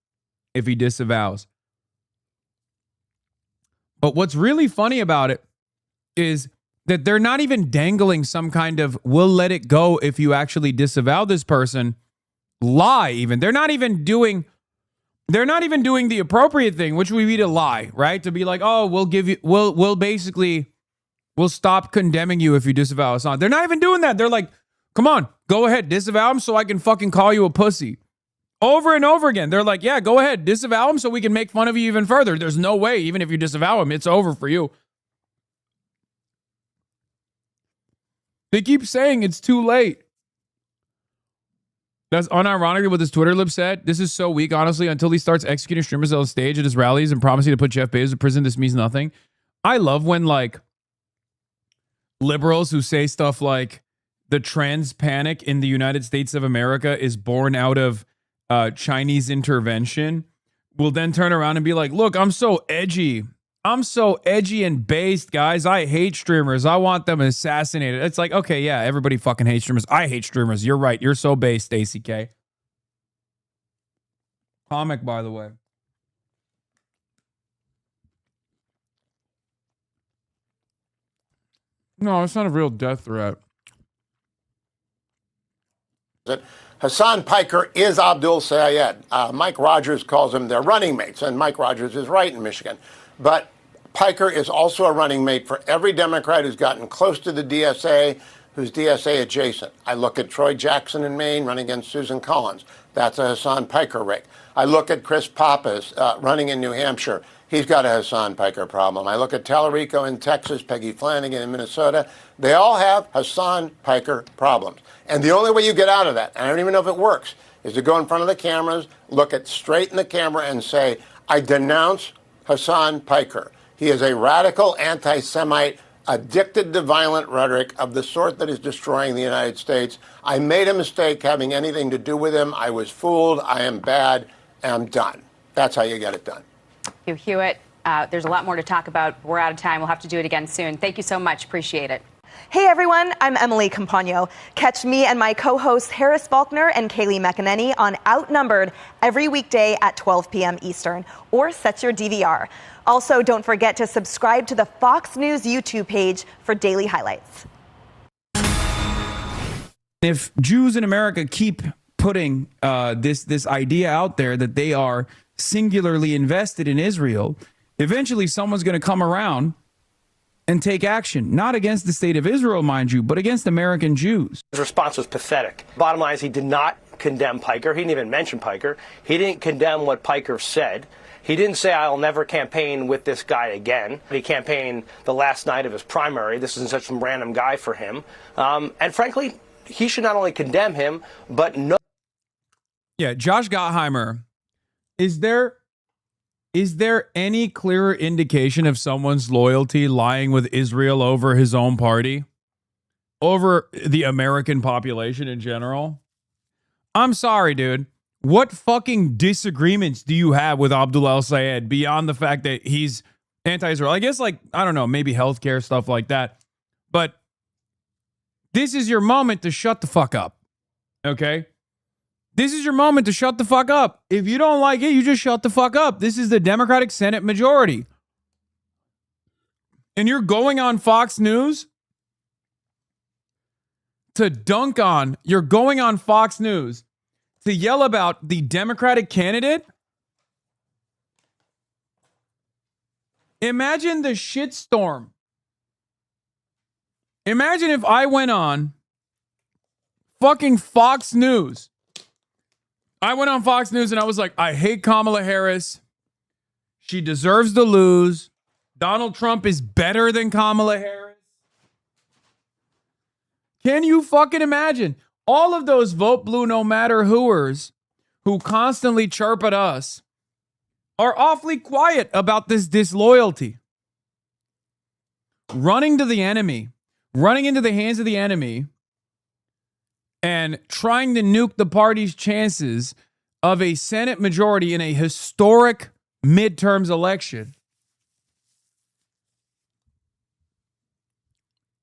if he disavows. But what's really funny about it is that they're not even dangling some kind of we'll let it go if you actually disavow this person lie even. They're not even doing the appropriate thing, which would be to lie, right? To be like, oh, we'll stop condemning you if you disavow Hasan. They're not even doing that. They're like, come on, go ahead, disavow him so I can fucking call you a pussy. Over and over again. They're like, yeah, go ahead, disavow him so we can make fun of you even further. There's no way, even if you disavow him, it's over for you. They keep saying it's too late. That's unironically what this Twitter lib said. This is so weak, honestly. Until he starts executing streamers on stage at his rallies and promising to put Jeff Bezos in prison, this means nothing. I love when, like, liberals who say stuff like the trans panic in the United States of America is born out of Chinese intervention will then turn around and be like, look, I'm so edgy. I'm so edgy and based, guys. I hate streamers. I want them assassinated. It's like, okay, yeah, everybody fucking hates streamers. I hate streamers. You're right. You're so based, Stacey K. Comic, by the way. No, it's not a real death threat. Hasan Piker is Abdul Sayed. Mike Rogers calls him their running mates, and Mike Rogers is right in Michigan. But Piker is also a running mate for every Democrat who's gotten close to the DSA, who's DSA adjacent. I look at Troy Jackson in Maine running against Susan Collins. That's a Hasan Piker rake. I look at Chris Pappas running in New Hampshire. He's got a Hasan Piker problem. I look at Tallarico in Texas, Peggy Flanagan in Minnesota. They all have Hasan Piker problems. And the only way you get out of that, and I don't even know if it works, is to go in front of the cameras, look at straight in the camera and say, I denounce Hasan Piker. He is a radical anti-Semite, addicted to violent rhetoric of the sort that is destroying the United States. I made a mistake having anything to do with him. I was fooled. I am bad. I'm done. That's how you get it done. Hugh Hewitt, there's a lot more to talk about. We're out of time. We'll have to do it again soon. Thank you so much. Appreciate it. Hey everyone, I'm Emily Campagno. Catch me and my co-hosts Harris Faulkner and Kaylee McEnany on Outnumbered every weekday at 12 p.m. Eastern, or set your DVR. Also, don't forget to subscribe to the Fox News YouTube page for daily highlights. If Jews in America keep putting this idea out there that they are singularly invested in Israel, eventually someone's going to come around and take action, not against the state of Israel, mind you, but against American Jews. His response was pathetic. Bottom line is he did not condemn Piker. He didn't even mention Piker. He didn't condemn what Piker said. He didn't say, I'll never campaign with this guy again. He campaigned the last night of his primary. This isn't such some random guy for him. And frankly, he should not only condemn him, but no. Yeah, Josh Gottheimer, is there any clearer indication of someone's loyalty lying with Israel over his own party? Over the American population in general? I'm sorry, dude. What fucking disagreements do you have with Abdul El-Sayed beyond the fact that he's anti-Israel? I guess, like, I don't know, maybe healthcare, stuff like that. But this is your moment to shut the fuck up. Okay? This is your moment to shut the fuck up. If you don't like it, you just shut the fuck up. This is the Democratic Senate majority. And you're going on Fox News to dunk on, you're going on Fox News to yell about the Democratic candidate? Imagine the shitstorm. Imagine if I went on fucking Fox News. I went on Fox News and I was like, I hate Kamala Harris. She deserves to lose. Donald Trump is better than Kamala Harris. Can you fucking imagine? All of those vote blue no matter whoers who constantly chirp at us are awfully quiet about this disloyalty. Running to the enemy, running into the hands of the enemy, and trying to nuke the party's chances of a Senate majority in a historic midterms election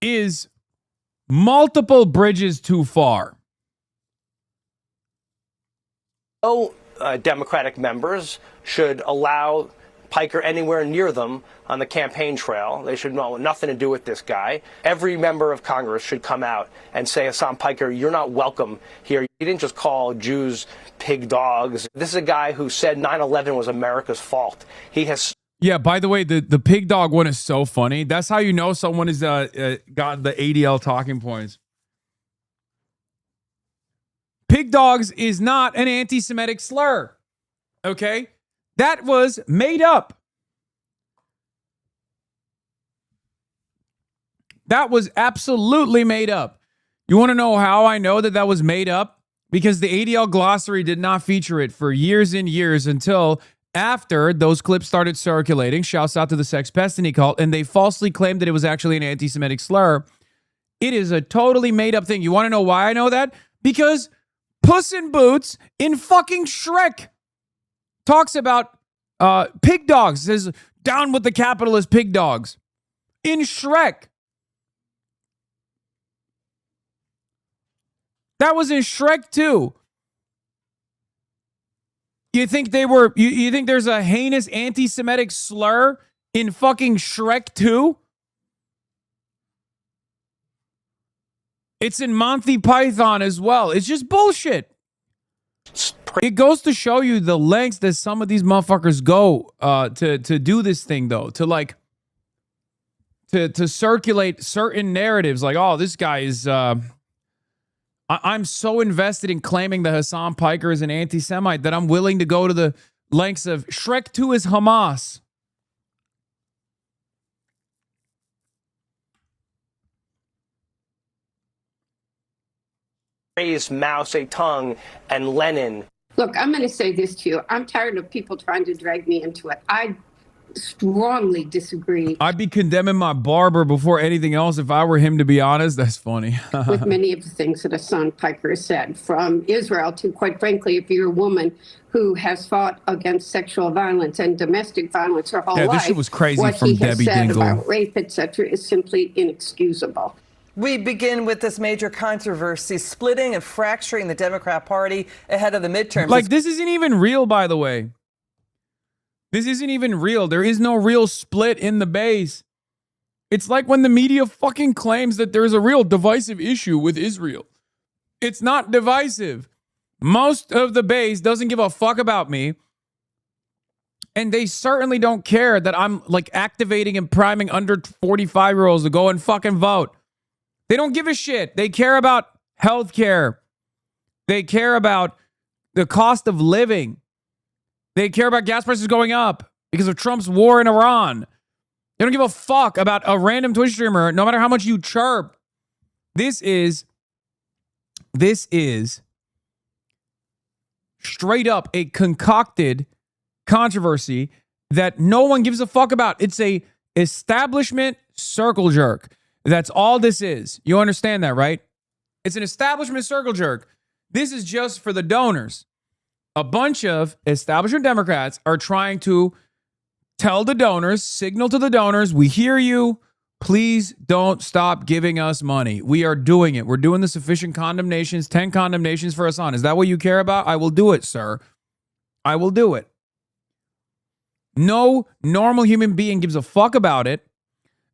is multiple bridges too far. No Democratic members should allow Piker anywhere near them on the campaign trail. They should know nothing to do with this guy. Every member of Congress should come out and say, Hasan Piker, you're not welcome here. He didn't just call Jews pig dogs. This is a guy who said 9/11 was America's fault. He has... Yeah, by the way, the pig dog one is so funny. That's how you know someone has got the ADL talking points. Pig dogs is not an anti-Semitic slur. Okay? That was made up. That was absolutely made up. You want to know how I know that was made up? Because the ADL glossary did not feature it for years and years until after those clips started circulating. Shouts out to the Sex Pestiny cult, and they falsely claimed that it was actually an anti-Semitic slur. It is a totally made up thing. You want to know why I know that? Because Puss in Boots in fucking Shrek talks about pig dogs. Says, down with the capitalist pig dogs. In Shrek. That was in Shrek too. You think they were, you think there's a heinous anti-Semitic slur in fucking Shrek 2? It's in Monty Python as well. It's just bullshit. It goes to show you the lengths that some of these motherfuckers go to do this thing, though. To like, to circulate certain narratives like, oh, this guy is... I'm so invested in claiming that Hasan Piker is an anti-Semite that I'm willing to go to the lengths of Shrek 2 is Hamas. Raised Mao Zedong and Lenin. Look, I'm going to say this to you. I'm tired of people trying to drag me into it. I strongly disagree. I'd be condemning my barber before anything else if I were him, to be honest. That's funny. With many of the things that Hasan Piker has said, from Israel to, quite frankly, if you're a woman who has fought against sexual violence and domestic violence her whole life, this shit was crazy what from he has Debbie said Dingle. about rape, etc., is simply inexcusable. We begin with this major controversy, splitting and fracturing the Democrat Party ahead of the midterms. Like, this isn't even real, by the way. This isn't even real. There is no real split in the base. It's like when the media fucking claims that there's a real divisive issue with Israel. It's not divisive. Most of the base doesn't give a fuck about me. And they certainly don't care that I'm like activating and priming under 45-year-olds to go and fucking vote. They don't give a shit. They care about healthcare. They care about the cost of living. They care about gas prices going up because of Trump's war in Iran. They don't give a fuck about a random Twitch streamer, no matter how much you chirp. This is straight up a concocted controversy that no one gives a fuck about. It's a establishment circle jerk. That's all this is. You understand that, right? It's an establishment circle jerk. This is just for the donors. A bunch of establishment Democrats are trying to tell the donors, signal to the donors, we hear you. Please don't stop giving us money. We are doing it. We're doing the sufficient condemnations, 10 condemnations for Hasan. Is that what you care about? I will do it, sir. I will do it. No normal human being gives a fuck about it.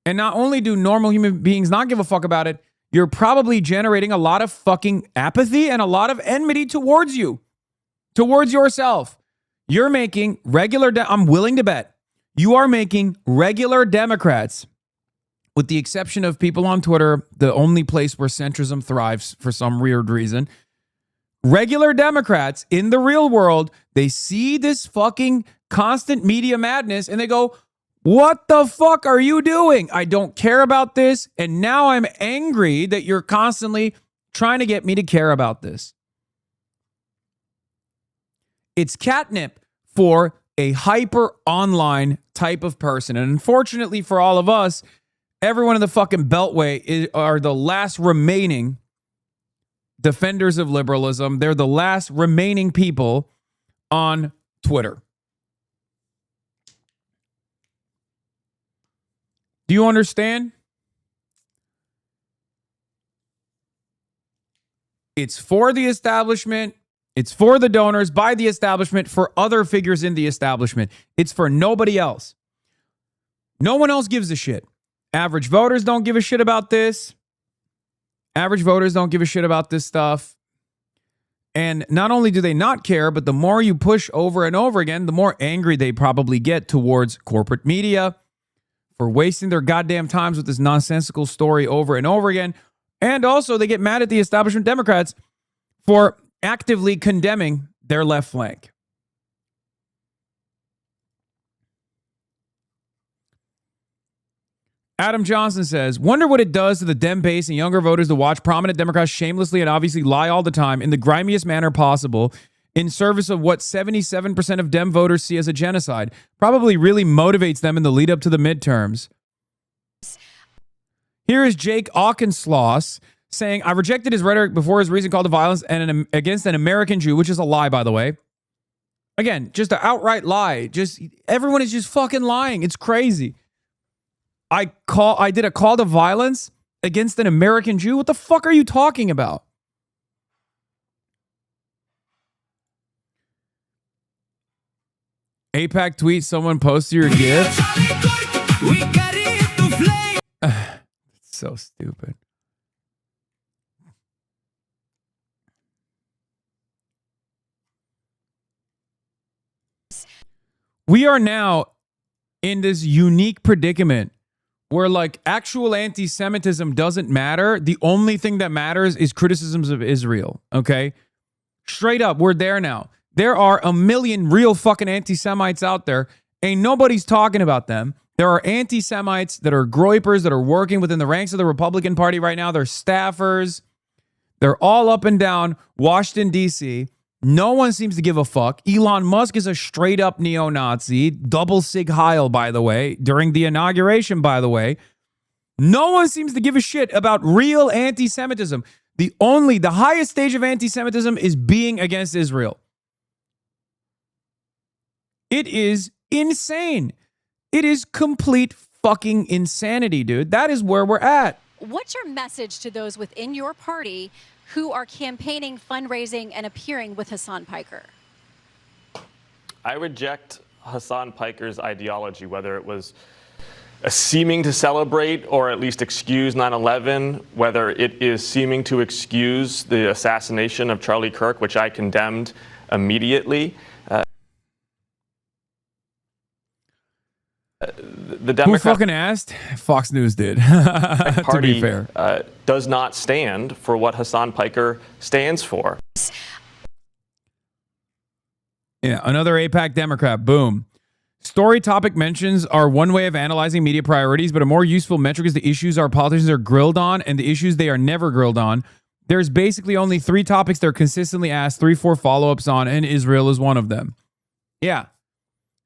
And not only do normal human beings not give a fuck about it, you're probably generating a lot of fucking apathy and a lot of enmity towards you. Towards yourself. You're making regular, I'm willing to bet, you are making regular Democrats, with the exception of people on Twitter, the only place where centrism thrives for some weird reason. Regular Democrats in the real world, they see this fucking constant media madness and they go, What the fuck are you doing? I don't care about this. And now I'm angry that you're constantly trying to get me to care about this. It's catnip for a hyper online type of person. And unfortunately for all of us, everyone in the fucking Beltway are the last remaining defenders of liberalism. They're the last remaining people on Twitter. Do you understand? It's for the establishment. It's for the donors, by the establishment, for other figures in the establishment. It's for nobody else. No one else gives a shit. Average voters don't give a shit about this. Average voters don't give a shit about this stuff. And not only do they not care, but the more you push over and over again, the more angry they probably get towards corporate media for wasting their goddamn times with this nonsensical story over and over again. And also they get mad at the establishment Democrats for actively condemning their left flank. Adam Johnson says, wonder what it does to the Dem base and younger voters to watch prominent Democrats shamelessly and obviously lie all the time in the grimiest manner possible in service of what 77% of Dem voters see as a genocide. Probably really motivates them in the lead up to the midterms. Here is Jake Auchincloss saying, I rejected his rhetoric before his recent call to violence and against an American Jew, which is a lie, by the way. Again, just an outright lie. Just everyone is just fucking lying. It's crazy. I did a call to violence against an American Jew. What the fuck are you talking about? AIPAC tweet, someone posted your gift. It's so stupid. We are now in this unique predicament where like actual anti-Semitism doesn't matter. The only thing that matters is criticisms of Israel. Okay? Straight up, we're there now. There are a million real fucking anti-Semites out there. Ain't nobody's talking about them. There are anti-Semites that are groypers that are working within the ranks of the Republican Party right now. They're staffers. They're all up and down Washington, D.C. No one seems to give a fuck. Elon Musk is a straight up neo-Nazi. Double Sig Heil, by the way, during the inauguration, by the way. No one seems to give a shit about real anti-Semitism. The highest stage of anti-Semitism is being against Israel. It is insane. It is complete fucking insanity, dude. That is where we're at. What's your message to those within your party who are campaigning, fundraising, and appearing with Hasan Piker? I reject Hasan Piker's ideology, whether it was seeming to celebrate or at least excuse 9/11, whether it is seeming to excuse the assassination of Charlie Kirk, which I condemned immediately. The Democrat Who fucking asked? Fox News did. To Party, be fair, does not stand for what Hasan Piker stands for. Yeah, another AIPAC Democrat. Boom. Story topic mentions are one way of analyzing media priorities, but a more useful metric is the issues our politicians are grilled on and the issues they are never grilled on. There's basically only 3 topics they're consistently asked, 3-4 follow-ups on, and Israel is one of them. Yeah.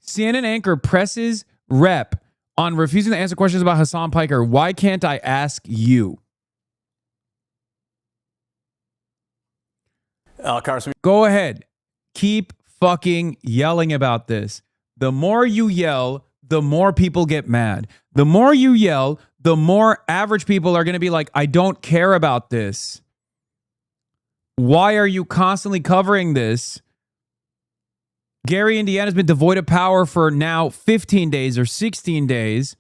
CNN anchor presses rep on refusing to answer questions about Hasan Piker. Why can't I ask you? Go ahead. Keep fucking yelling about this. The more you yell, the more people get mad. The more you yell, the more average people are going to be like, I don't care about this. Why are you constantly covering this? Gary, Indiana's been devoid of power for now 15 days or 16 days.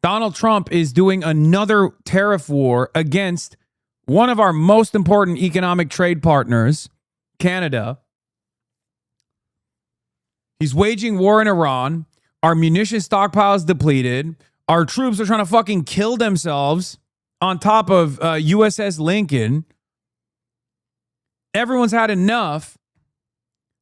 Donald Trump is doing another tariff war against one of our most important economic trade partners, Canada. He's waging war in Iran. Our munition stockpile is depleted. Our troops are trying to fucking kill themselves on top of USS Lincoln. Everyone's had enough.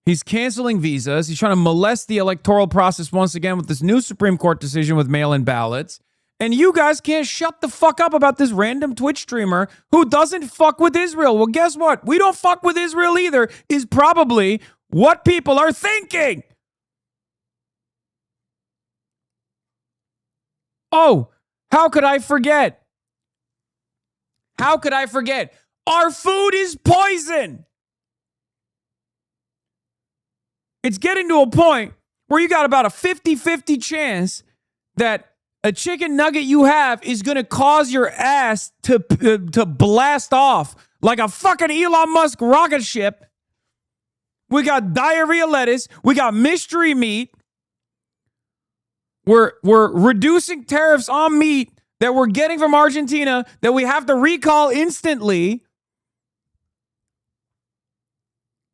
He's canceling visas. He's trying to molest the electoral process once again with this new Supreme Court decision with mail-in ballots. And you guys can't shut the fuck up about this random Twitch streamer who doesn't fuck with Israel. Well, guess what? We don't fuck with Israel either is probably what people are thinking. Oh, how could I forget? How could I forget? Our food is poison. It's getting to a point where you got about a 50-50 chance that a chicken nugget you have is going to cause your ass to blast off like a fucking Elon Musk rocket ship. We got diarrhea lettuce. We got mystery meat. We're reducing tariffs on meat that we're getting from Argentina that we have to recall instantly.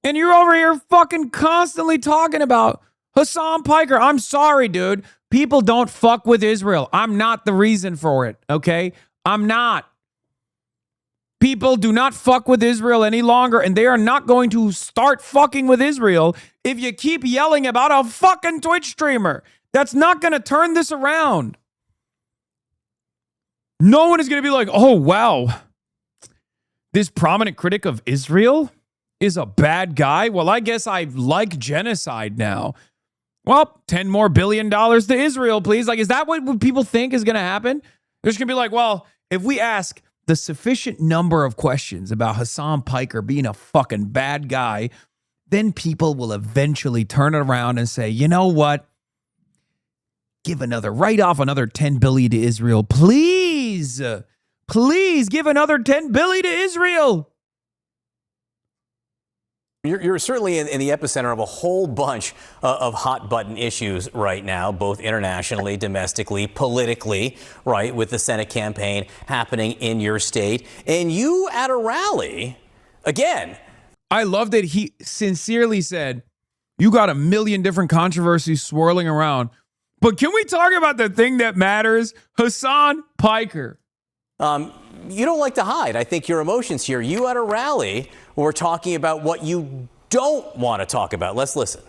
And you're over here fucking constantly talking about Hasan Piker. I'm sorry, dude. People don't fuck with Israel. I'm not the reason for it, okay? I'm not. People do not fuck with Israel any longer, and they are not going to start fucking with Israel if you keep yelling about a fucking Twitch streamer. That's not going to turn this around. No one is going to be like, oh, wow, this prominent critic of Israel is a bad guy. Well, I guess I like genocide now. Well, $10 more billion to Israel, please. Like, is that what people think is going to happen? They're just going to be like, well, if we ask the sufficient number of questions about Hasan Piker being a fucking bad guy, then people will eventually turn it around and say, you know what? Write off another $10 billion to Israel. Please, please give another $10 billion to Israel. You're certainly in the epicenter of a whole bunch of hot button issues right now, both internationally, domestically, politically, right, with the Senate campaign happening in your state. And you at a rally, again. I love that he sincerely said, you got a million different controversies swirling around. But can we talk about the thing that matters? Hasan Piker. You don't like to hide, I think, your emotions here. You at a rally were talking about what you don't want to talk about. Let's listen.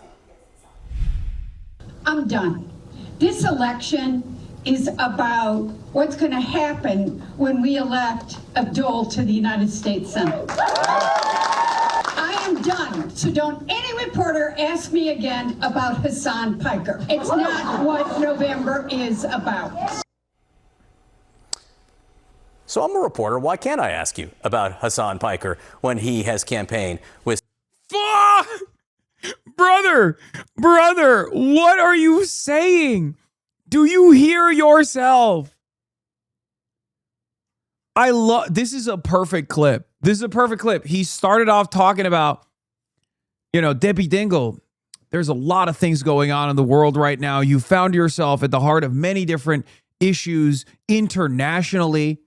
I'm done. This election is about what's going to happen when we elect Abdul to the United States Senate. I am done. So don't any reporter ask me again about Hasan Piker. It's not what November is about. So I'm a reporter. Why can't I ask you about Hasan Piker when he has campaigned with... Brother, what are you saying? Do you hear yourself? This is a perfect clip. He started off talking about, Debbie Dingle. There's a lot of things going on in the world right now. You found yourself at the heart of many different issues internationally.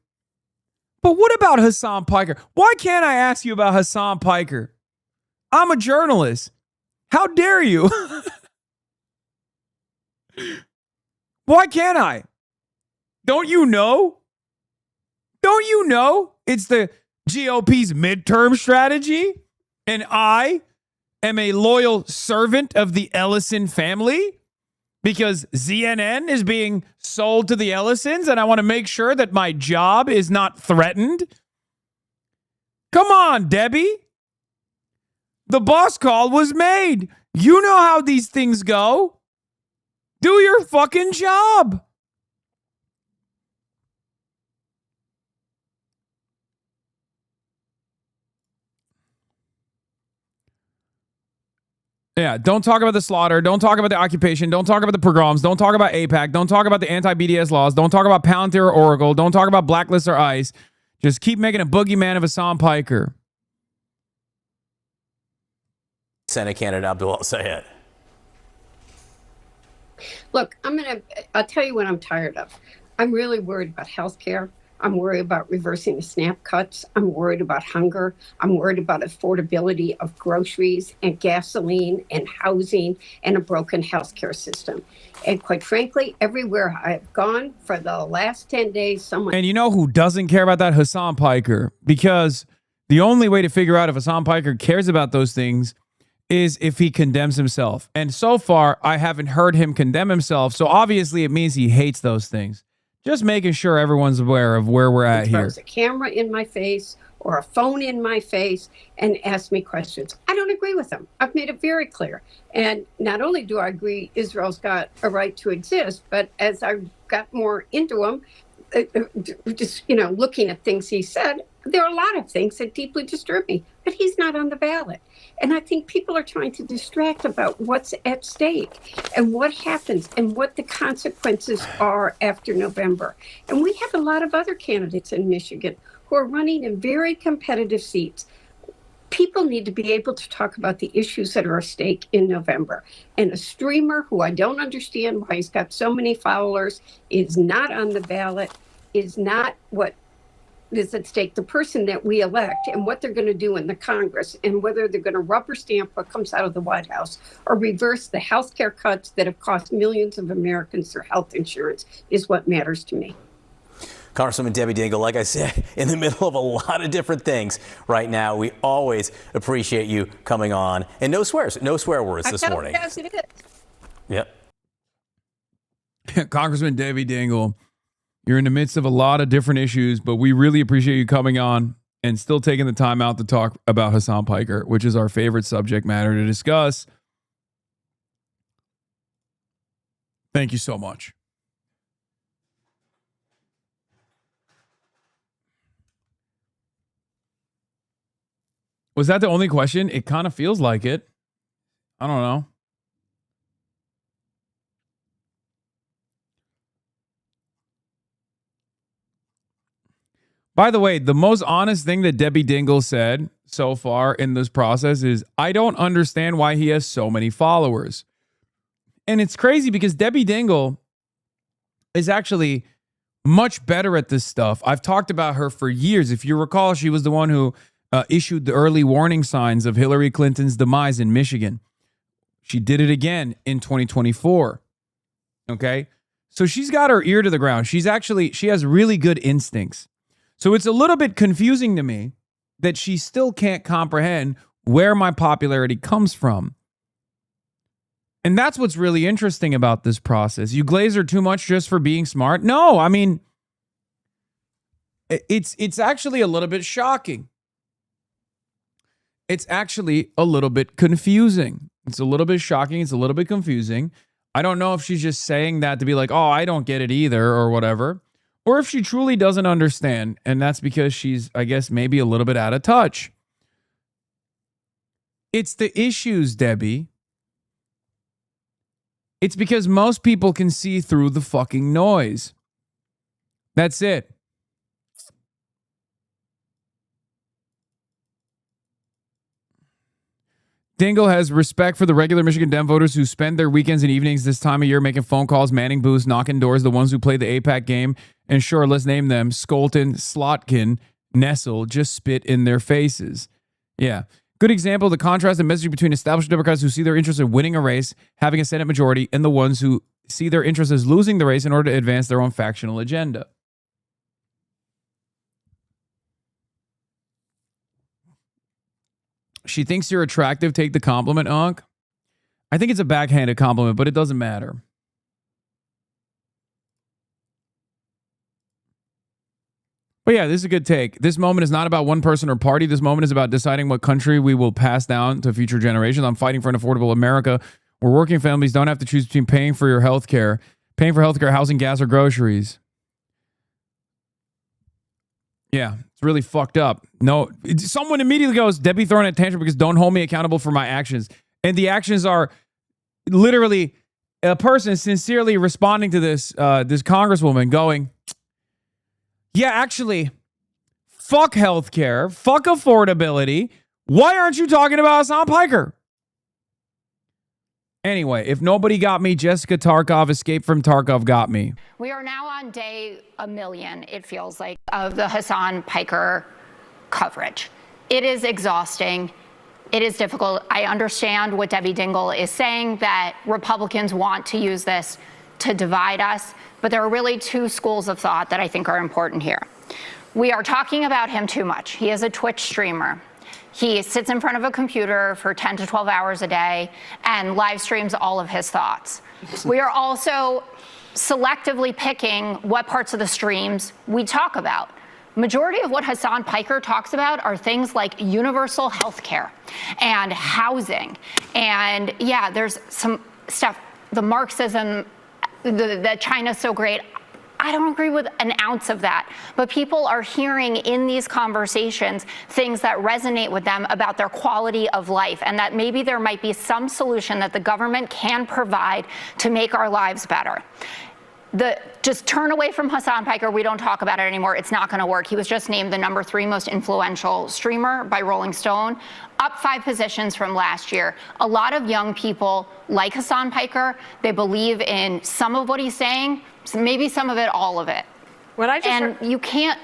But what about Hasan Piker? Why can't I ask you about Hasan Piker? I'm a journalist. How dare you? Why can't I? Don't you know? It's the GOP's midterm strategy? And I am a loyal servant of the Ellison family? Because CNN is being sold to the Ellisons and I want to make sure that my job is not threatened. Come on, Debbie. The boss call was made. You know how these things go. Do your fucking job. Yeah, don't talk about the slaughter. Don't talk about the occupation. Don't talk about the pogroms. Don't talk about AIPAC. Don't talk about the anti-BDS laws. Don't talk about Palantir or Oracle. Don't talk about Blacklist or ICE. Just keep making a boogeyman of Hasan Piker. Senate candidate Abdul Sayed. Look, I'll tell you what I'm tired of. I'm really worried about health care. I'm worried about reversing the SNAP cuts. I'm worried about hunger. I'm worried about affordability of groceries and gasoline and housing and a broken healthcare system. And quite frankly, everywhere I've gone for the last 10 days, someone... And you know who doesn't care about that? Hasan Piker. Because the only way to figure out if Hasan Piker cares about those things is if he condemns himself. And so far, I haven't heard him condemn himself. So obviously it means he hates those things. Just making sure everyone's aware of where we're at here. Throws a camera in my face or a phone in my face and ask me questions. I don't agree with them. I've made it very clear. And not only do I agree Israel's got a right to exist, but as I got more into him, just, looking at things he said, there are a lot of things that deeply disturb me, but he's not on the ballot. And I think people are trying to distract about what's at stake and what happens and what the consequences are after November. And we have a lot of other candidates in Michigan who are running in very competitive seats. People need to be able to talk about the issues that are at stake in November. And a streamer who I don't understand why he's got so many followers is not on the ballot, is not what is at stake. The person that we elect and what they're going to do in the Congress and whether they're going to rubber stamp what comes out of the White House or reverse the health care cuts that have cost millions of Americans their health insurance is what matters to me. Congresswoman Debbie Dingell, like I said, in the middle of a lot of different things right now. We always appreciate you coming on. And no swear words this morning. Yep. Congressman Debbie Dingell, you're in the midst of a lot of different issues, but we really appreciate you coming on and still taking the time out to talk about Hasan Piker, which is our favorite subject matter to discuss. Thank you so much. Was that the only question? It kind of feels like it. I don't know. By the way, the most honest thing that Debbie Dingell said so far in this process is, I don't understand why he has so many followers. And it's crazy because Debbie Dingell is actually much better at this stuff. I've talked about her for years. If you recall, she was the one who issued the early warning signs of Hillary Clinton's demise in Michigan. She did it again in 2024. Okay? So she's got her ear to the ground. She has really good instincts. So it's a little bit confusing to me that she still can't comprehend where my popularity comes from. And that's what's really interesting about this process. You glaze her too much just for being smart? No, I mean, it's actually a little bit shocking. It's actually a little bit confusing. It's a little bit shocking. It's a little bit confusing. I don't know if she's just saying that to be like, oh, I don't get it either or whatever. Or if she truly doesn't understand, and that's because she's, I guess, maybe a little bit out of touch. It's the issues, Debbie. It's because most people can see through the fucking noise. That's it. Dingell has respect for the regular Michigan Dem voters who spend their weekends and evenings this time of year making phone calls, manning booths, knocking doors, the ones who play the AIPAC game. And sure, let's name them: Skolton, Slotkin, Nessel. Just spit in their faces. Yeah. Good example of the contrast and messaging between established Democrats who see their interest in winning a race, having a Senate majority, and the ones who see their interest as losing the race in order to advance their own factional agenda. She thinks you're attractive. Take the compliment, Unc. I think it's a backhanded compliment, but it doesn't matter. But yeah, this is a good take. This moment is not about one person or party. This moment is about deciding what country we will pass down to future generations. I'm fighting for an affordable America where working families don't have to choose between paying for your health care, housing, gas, or groceries. Yeah, it's really fucked up. No, someone immediately goes, Debbie throwing a tantrum because don't hold me accountable for my actions. And the actions are literally a person sincerely responding to this congresswoman going, yeah, actually, fuck healthcare, fuck affordability. Why aren't you talking about Hasan Piker? Anyway, if nobody got me, Jessica Tarkov, Escape from Tarkov got me. We are now on day 1,000,000, it feels like, of the Hasan Piker coverage. It is exhausting. It is difficult. I understand what Debbie Dingell is saying, that Republicans want to use this to divide us, but there are really two schools of thought that I think are important here. We are talking about him too much. He is a Twitch streamer. He sits in front of a computer for 10 to 12 hours a day and live streams all of his thoughts. We are also selectively picking what parts of the streams we talk about. Majority of what Hasan Piker talks about are things like universal health care and housing. And yeah, there's some stuff, the Marxism, that China's so great. I don't agree with an ounce of that, but people are hearing in these conversations things that resonate with them about their quality of life, and that maybe there might be some solution that the government can provide to make our lives better. Just turn away from Hasan Piker. We don't talk about it anymore. It's not going to work. He was just named the #3 most influential streamer by Rolling Stone, up 5 positions from last year. A lot of young people like Hasan Piker. They believe in some of what he's saying, maybe some of it, all of it. And you can't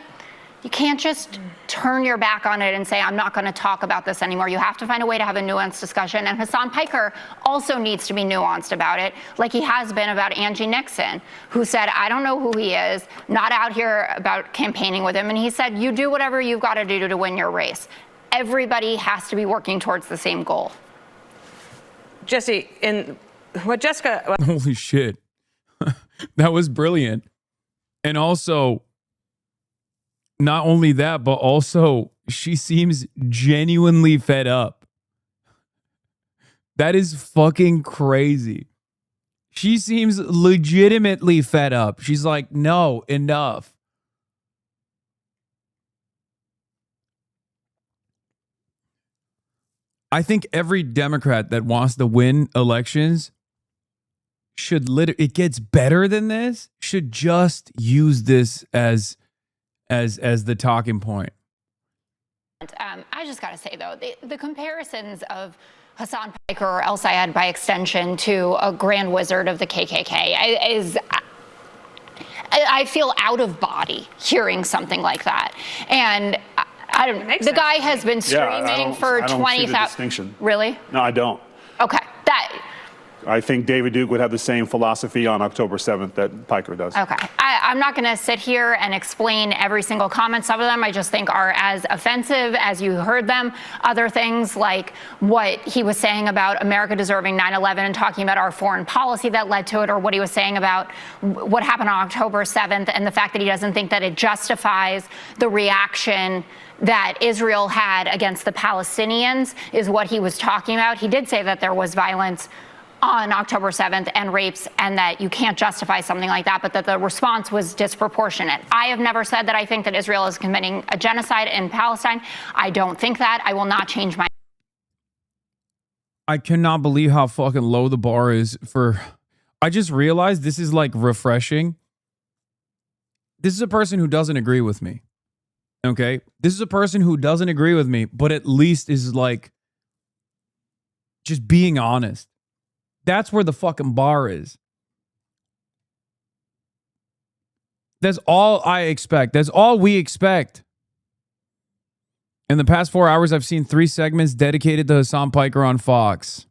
just turn your back on it and say, I'm not going to talk about this anymore. You have to find a way to have a nuanced discussion. And Hasan Piker also needs to be nuanced about it, like he has been about Angie Nixon, who said, I don't know who he is, not out here about campaigning with him. And he said, you do whatever you've got to do to win your race. Everybody has to be working towards the same goal. Jesse, in what Jessica... Holy shit. That was brilliant. And also, not only that, but also she seems genuinely fed up. That is fucking crazy. She seems legitimately fed up. She's like, no, enough. I think every Democrat that wants to win elections should it gets better than this, should just use this as the talking point. I just got to say, though, the comparisons of Hasan Piker or El Sayed by extension to a grand wizard of the KKK is... I feel out of body hearing something like that. And I don't know. The guy has been streaming for 20,000. Really? No, I don't. Okay. I think David Duke would have the same philosophy on October 7th that Piker does. Okay. I'm not going to sit here and explain every single comment. Some of them I just think are as offensive as you heard them. Other things like what he was saying about America deserving 9/11 and talking about our foreign policy that led to it, or what he was saying about what happened on October 7th and the fact that he doesn't think that it justifies the reaction that Israel had against the Palestinians is what he was talking about. He did say that there was violence on October 7th and rapes, and that you can't justify something like that, but that the response was disproportionate. I have never said that I think that Israel is committing a genocide in Palestine. I don't think that. I will not change my... I cannot believe how fucking low the bar is for... I just realized this is like refreshing. This is a person who doesn't agree with me. Okay? This is a person who doesn't agree with me, but at least is like just being honest. That's where the fucking bar is. That's all I expect. That's all we expect. In the past 4 hours, I've seen 3 segments dedicated to Hasan Piker on Fox.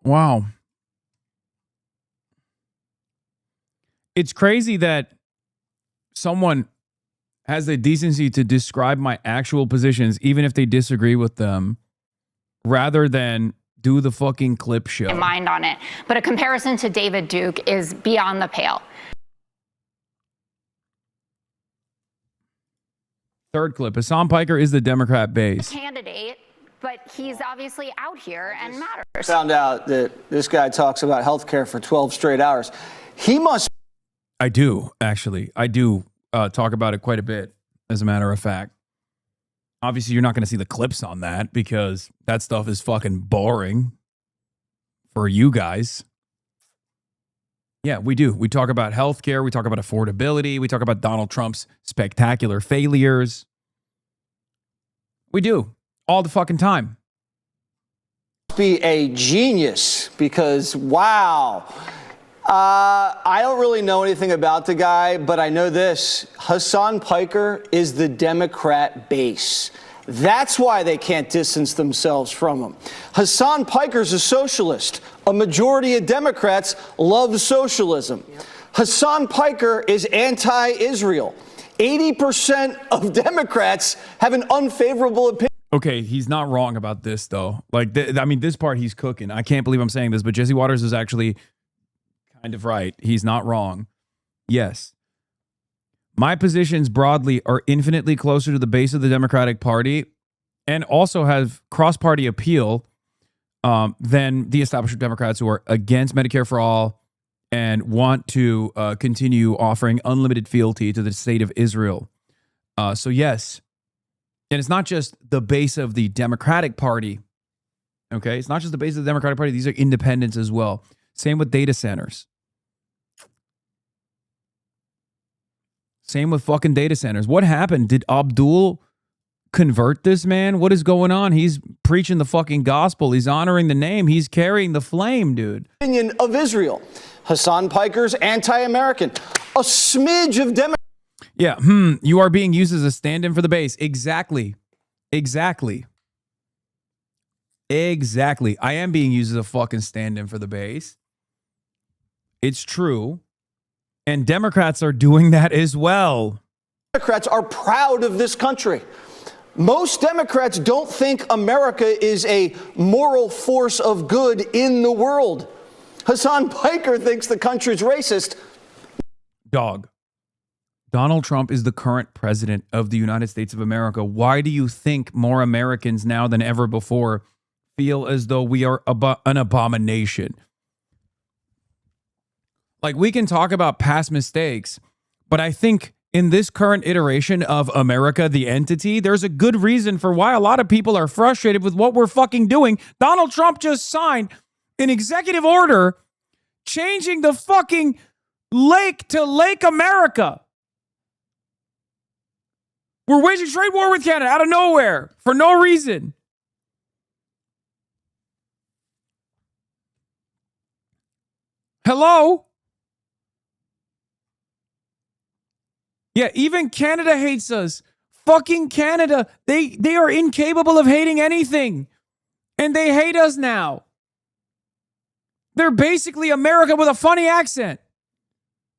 Wow. It's crazy that someone has the decency to describe my actual positions, even if they disagree with them, rather than do the fucking clip show. Mind on it. But a comparison to David Duke is beyond the pale. Third clip. Hasan Piker is the Democrat base. Candidate, but he's obviously out here and matters. Found out that this guy talks about health care for 12 straight hours. He must... I do, actually. I do talk about it quite a bit, as a matter of fact. Obviously, you're not going to see the clips on that because that stuff is fucking boring for you guys. Yeah, we do. We talk about healthcare. We talk about affordability. We talk about Donald Trump's spectacular failures. We do. All the fucking time. Be a genius because, wow, I don't really know anything about the guy, but I know this. Hasan Piker is the Democrat base. That's why they can't distance themselves from him. Hasan Piker's a socialist. A majority of Democrats love socialism. Hasan Piker is anti-Israel. 80% of Democrats have an unfavorable opinion. Okay, he's not wrong about this, though. Like, I mean, this part he's cooking. I can't believe I'm saying this, but Jesse Waters is actually kind of right. He's not wrong. Yes. My positions broadly are infinitely closer to the base of the Democratic Party and also have cross-party appeal than the establishment Democrats who are against Medicare for all and want to continue offering unlimited fealty to the state of Israel. So yes, and it's not just the base of the Democratic Party. Okay, it's not just the base of the Democratic Party. These are independents as well. Same with data centers. Same with fucking data centers. What happened? Did Abdul convert this man? What is going on? He's preaching the fucking gospel. He's honoring the name. He's carrying the flame, dude. Opinion of Israel. Hasan Piker's anti-American. A smidge of Democrats. Yeah, you are being used as a stand-in for the base. Exactly. Exactly. Exactly. I am being used as a fucking stand-in for the base. It's true. And Democrats are doing that as well. Democrats are proud of this country. Most Democrats don't think America is a moral force of good in the world. Hasan Piker thinks the country's racist. Dog. Donald Trump is the current president of the United States of America. Why do you think more Americans now than ever before feel as though we are an abomination? Like, we can talk about past mistakes, but I think in this current iteration of America, the entity, there's a good reason for why a lot of people are frustrated with what we're fucking doing. Donald Trump just signed an executive order changing the fucking lake to Lake America. We're waging trade war with Canada out of nowhere for no reason. Hello? Yeah, even Canada hates us. Fucking Canada. They are incapable of hating anything. And they hate us now. They're basically America with a funny accent.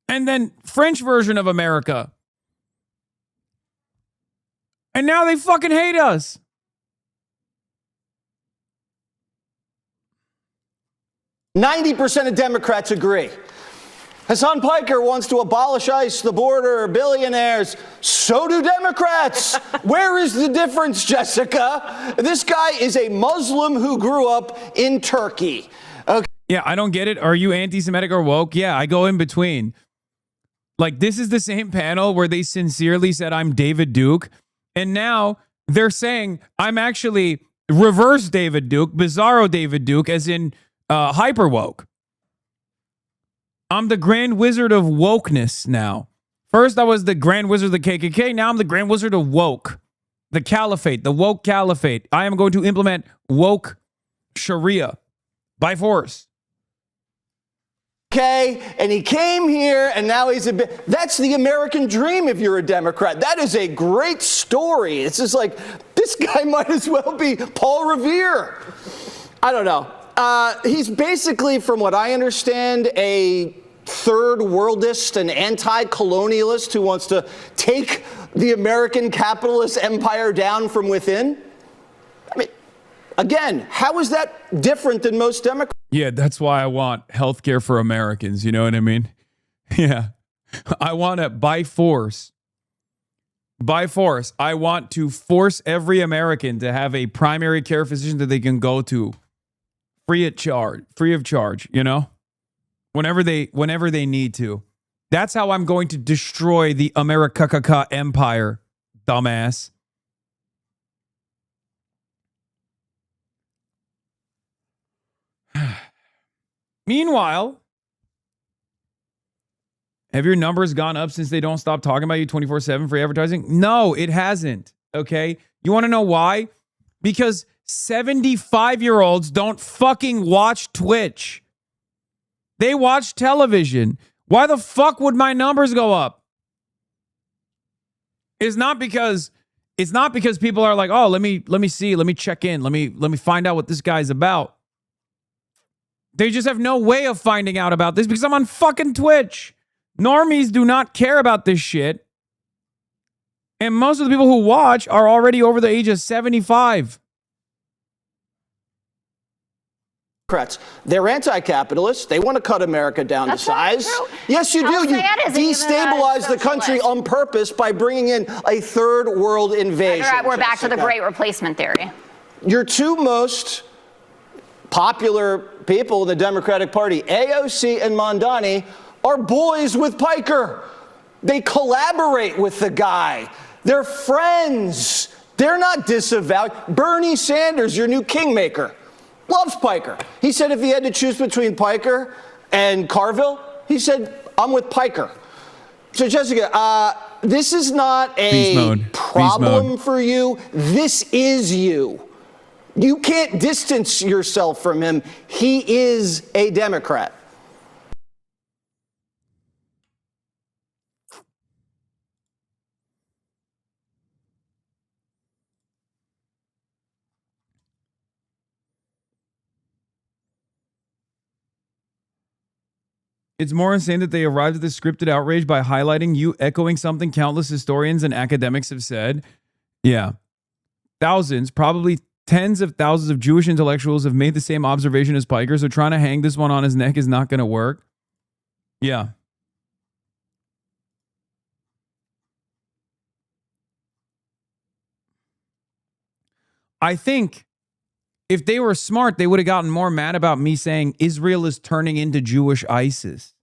And then French version of America. And now they fucking hate us. %90 of Democrats agree. Hasan Piker wants to abolish ICE, the border, billionaires. So do Democrats. Where is the difference, Jessica? This guy is a Muslim who grew up in Turkey. Okay. Yeah, I don't get it. Are you anti-Semitic or woke? Yeah, I go in between. Like, this is the same panel where they sincerely said I'm David Duke. And now they're saying I'm actually reverse David Duke, bizarro David Duke, as in hyper woke. I'm the Grand Wizard of wokeness now. First, I was the Grand Wizard of the KKK. Now I'm the Grand Wizard of woke. The caliphate, the woke caliphate. I am going to implement woke Sharia by force. Okay, and he came here, and now he's a bit. That's the American dream if you're a Democrat. That is a great story. It's just like, this guy might as well be Paul Revere. I don't know. He's basically, from what I understand, a third worldist, an anti-colonialist who wants to take the American capitalist empire down from within. I mean, again, how is that different than most Democrats? Yeah, that's why I want healthcare for Americans. You know what I mean? Yeah. I want it by force. By force. I want to force every American to have a primary care physician that they can go to free of charge, you know? Whenever they need to. That's how I'm going to destroy the America empire, dumbass. Meanwhile, have your numbers gone up since they don't stop talking about you 24/7 free advertising? No, it hasn't. Okay. You want to know why? Because 75-year-olds don't fucking watch Twitch. They watch television. Why the fuck would my numbers go up? It's not because people are like, oh, let me see, let me check in, let me find out what this guy's about. They just have no way of finding out about this because I'm on fucking Twitch. Normies do not care about this shit. And most of the people who watch are already over the age of 75. They're anti-capitalist. They want to cut America down to size. Yes, you do. You destabilize the country on purpose by bringing in a third world invasion. We're back to the great replacement theory. Your two most popular people in the Democratic Party, AOC and Mondani, are boys with Piker. They collaborate with the guy. They're friends. They're not disavowed. Bernie Sanders, your new kingmaker, loves Piker. He said if he had to choose between Piker and Carville, he said, I'm with Piker. So, Jessica, this is not a problem for you. This is you. You can't distance yourself from him. He is a Democrat. It's more insane that they arrived at this scripted outrage by highlighting you, echoing something countless historians and academics have said. Yeah. Thousands, probably tens of thousands of Jewish intellectuals have made the same observation as Piker, so trying to hang this one on his neck is not going to work. Yeah. I think if they were smart, they would have gotten more mad about me saying Israel is turning into Jewish ISIS.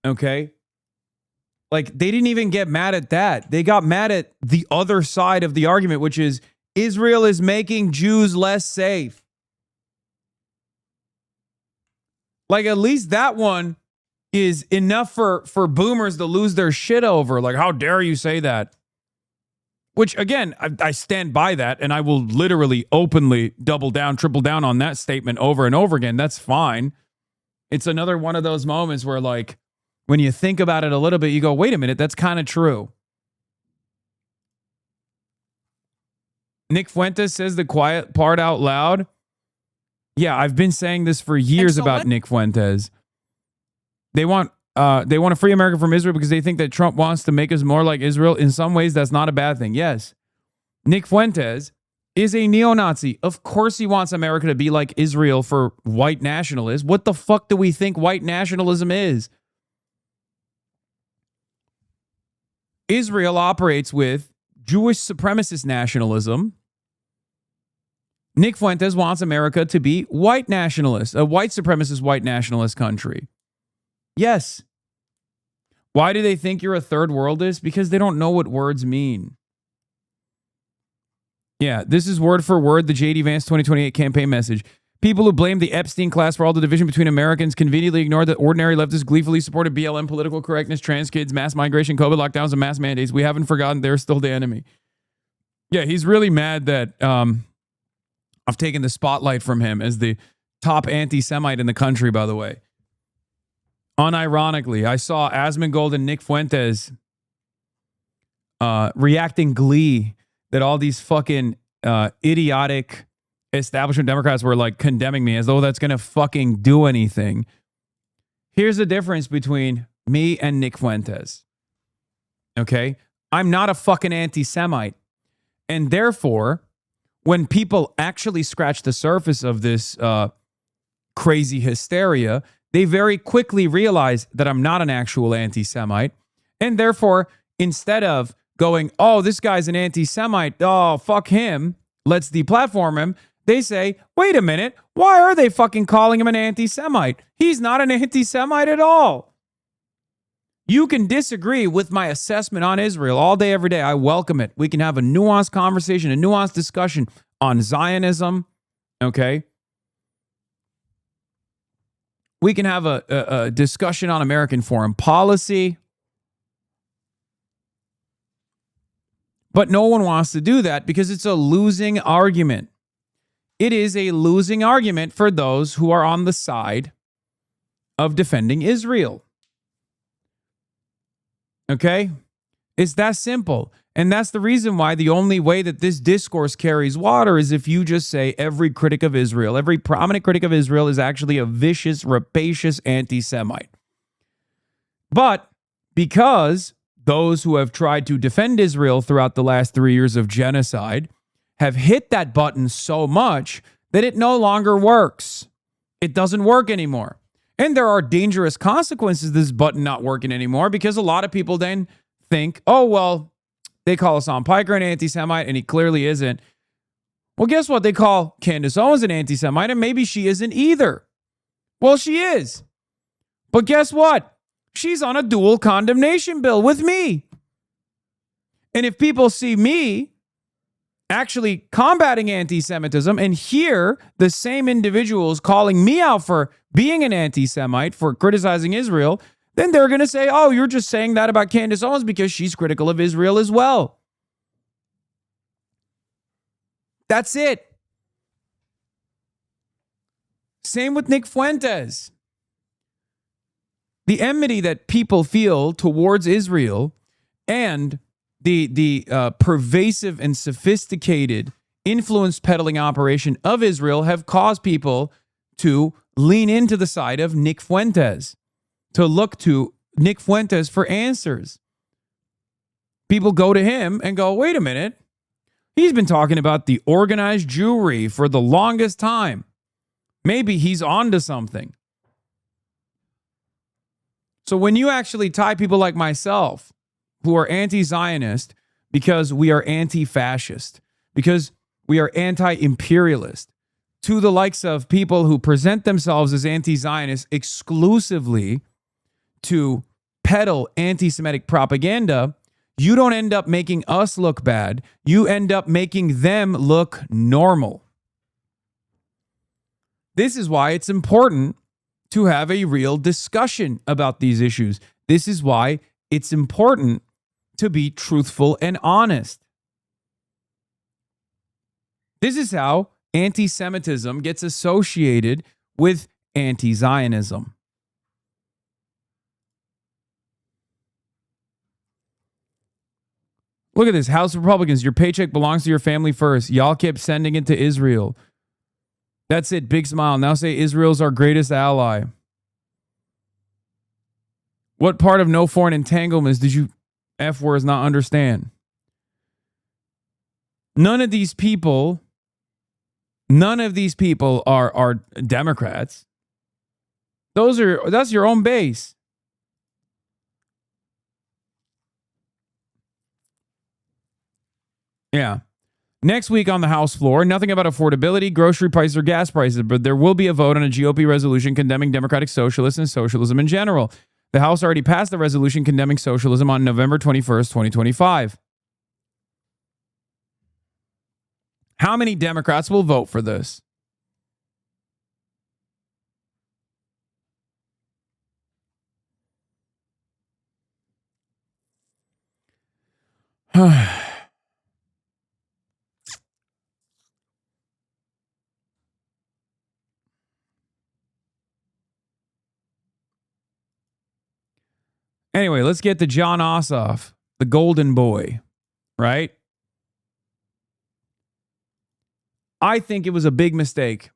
Okay? Like, they didn't even get mad at that. They got mad at the other side of the argument, which is Israel is making Jews less safe. Like, at least that one is enough for boomers to lose their shit over. Like, how dare you say that? Which, again, I stand by that, and I will literally openly double down, triple down on that statement over and over again. That's fine. It's another one of those moments where, like, when you think about it a little bit, you go, wait a minute, that's kind of true. Nick Fuentes says the quiet part out loud. Yeah, I've been saying this for years about Nick Fuentes. They want to free America from Israel because they think that Trump wants to make us more like Israel. In some ways, that's not a bad thing. Yes. Nick Fuentes is a neo-Nazi. Of course he wants America to be like Israel for white nationalists. What the fuck do we think white nationalism is? Israel operates with Jewish supremacist nationalism. Nick Fuentes wants America to be white nationalist, a white supremacist white nationalist country. Yes. Why do they think you're a third worldist? Because they don't know what words mean. Yeah, this is word for word the J.D. Vance 2028 campaign message. People who blame the Epstein class for all the division between Americans conveniently ignore that ordinary leftists gleefully supported BLM, political correctness, trans kids, mass migration, COVID lockdowns, and mass mandates. We haven't forgotten they're still the enemy. Yeah, he's really mad that I've taken the spotlight from him as the top anti-Semite in the country, by the way. Unironically, I saw Asmongold and Nick Fuentes reacting glee that all these fucking idiotic establishment Democrats were like condemning me as though that's going to fucking do anything. Here's the difference between me and Nick Fuentes. Okay? I'm not a fucking anti-Semite. And therefore, when people actually scratch the surface of this crazy hysteria, they very quickly realize that I'm not an actual anti-Semite. And therefore, instead of going, oh, this guy's an anti-Semite, oh, fuck him, let's deplatform him, they say, wait a minute, why are they fucking calling him an anti-Semite? He's not an anti-Semite at all. You can disagree with my assessment on Israel all day, every day. I welcome it. We can have a nuanced conversation, a nuanced discussion on Zionism, okay? We can have a discussion on American foreign policy. But no one wants to do that because it's a losing argument. It is a losing argument for those who are on the side of defending Israel. Okay? It's that simple. And that's the reason why the only way that this discourse carries water is if you just say every critic of Israel, every prominent critic of Israel is actually a vicious, rapacious anti-Semite. But because those who have tried to defend Israel throughout the last 3 years of genocide have hit that button so much that it no longer works. It doesn't work anymore. And there are dangerous consequences of this button not working anymore, because a lot of people then think, oh, well, they call Hasan Piker an anti-Semite, and he clearly isn't. Well, guess what? They call Candace Owens an anti-Semite, and maybe she isn't either. Well, she is. But guess what? She's on a dual condemnation bill with me. And if people see me actually combating anti-Semitism and hear the same individuals calling me out for being an anti-Semite, for criticizing Israel, then they're going to say, oh, you're just saying that about Candace Owens because she's critical of Israel as well. That's it. Same with Nick Fuentes. The enmity that people feel towards Israel and the pervasive and sophisticated influence peddling operation of Israel have caused people to lean into the side of Nick Fuentes, to look to Nick Fuentes for answers. People go to him and go, wait a minute, he's been talking about the organized Jewry for the longest time. Maybe he's onto something. So when you actually tie people like myself, who are anti-Zionist because we are anti-fascist, because we are anti-imperialist, to the likes of people who present themselves as anti-Zionists exclusively to peddle anti-Semitic propaganda, you don't end up making us look bad. You end up making them look normal. This is why it's important to have a real discussion about these issues. This is why it's important to be truthful and honest. This is how anti-Semitism gets associated with anti-Zionism. Look at this. House Republicans, your paycheck belongs to your family first. Y'all kept sending it to Israel. That's it. Big smile. Now say Israel's our greatest ally. What part of no foreign entanglements did you F words not understand? None of these people are Democrats. That's your own base. Yeah. Next week on the House floor, nothing about affordability, grocery prices, or gas prices, but there will be a vote on a GOP resolution condemning democratic socialists and socialism in general. The House already passed the resolution condemning socialism on November 21st, 2025. How many Democrats will vote for this? Anyway, let's get to Jon Ossoff, the golden boy, right? I think it was a big mistake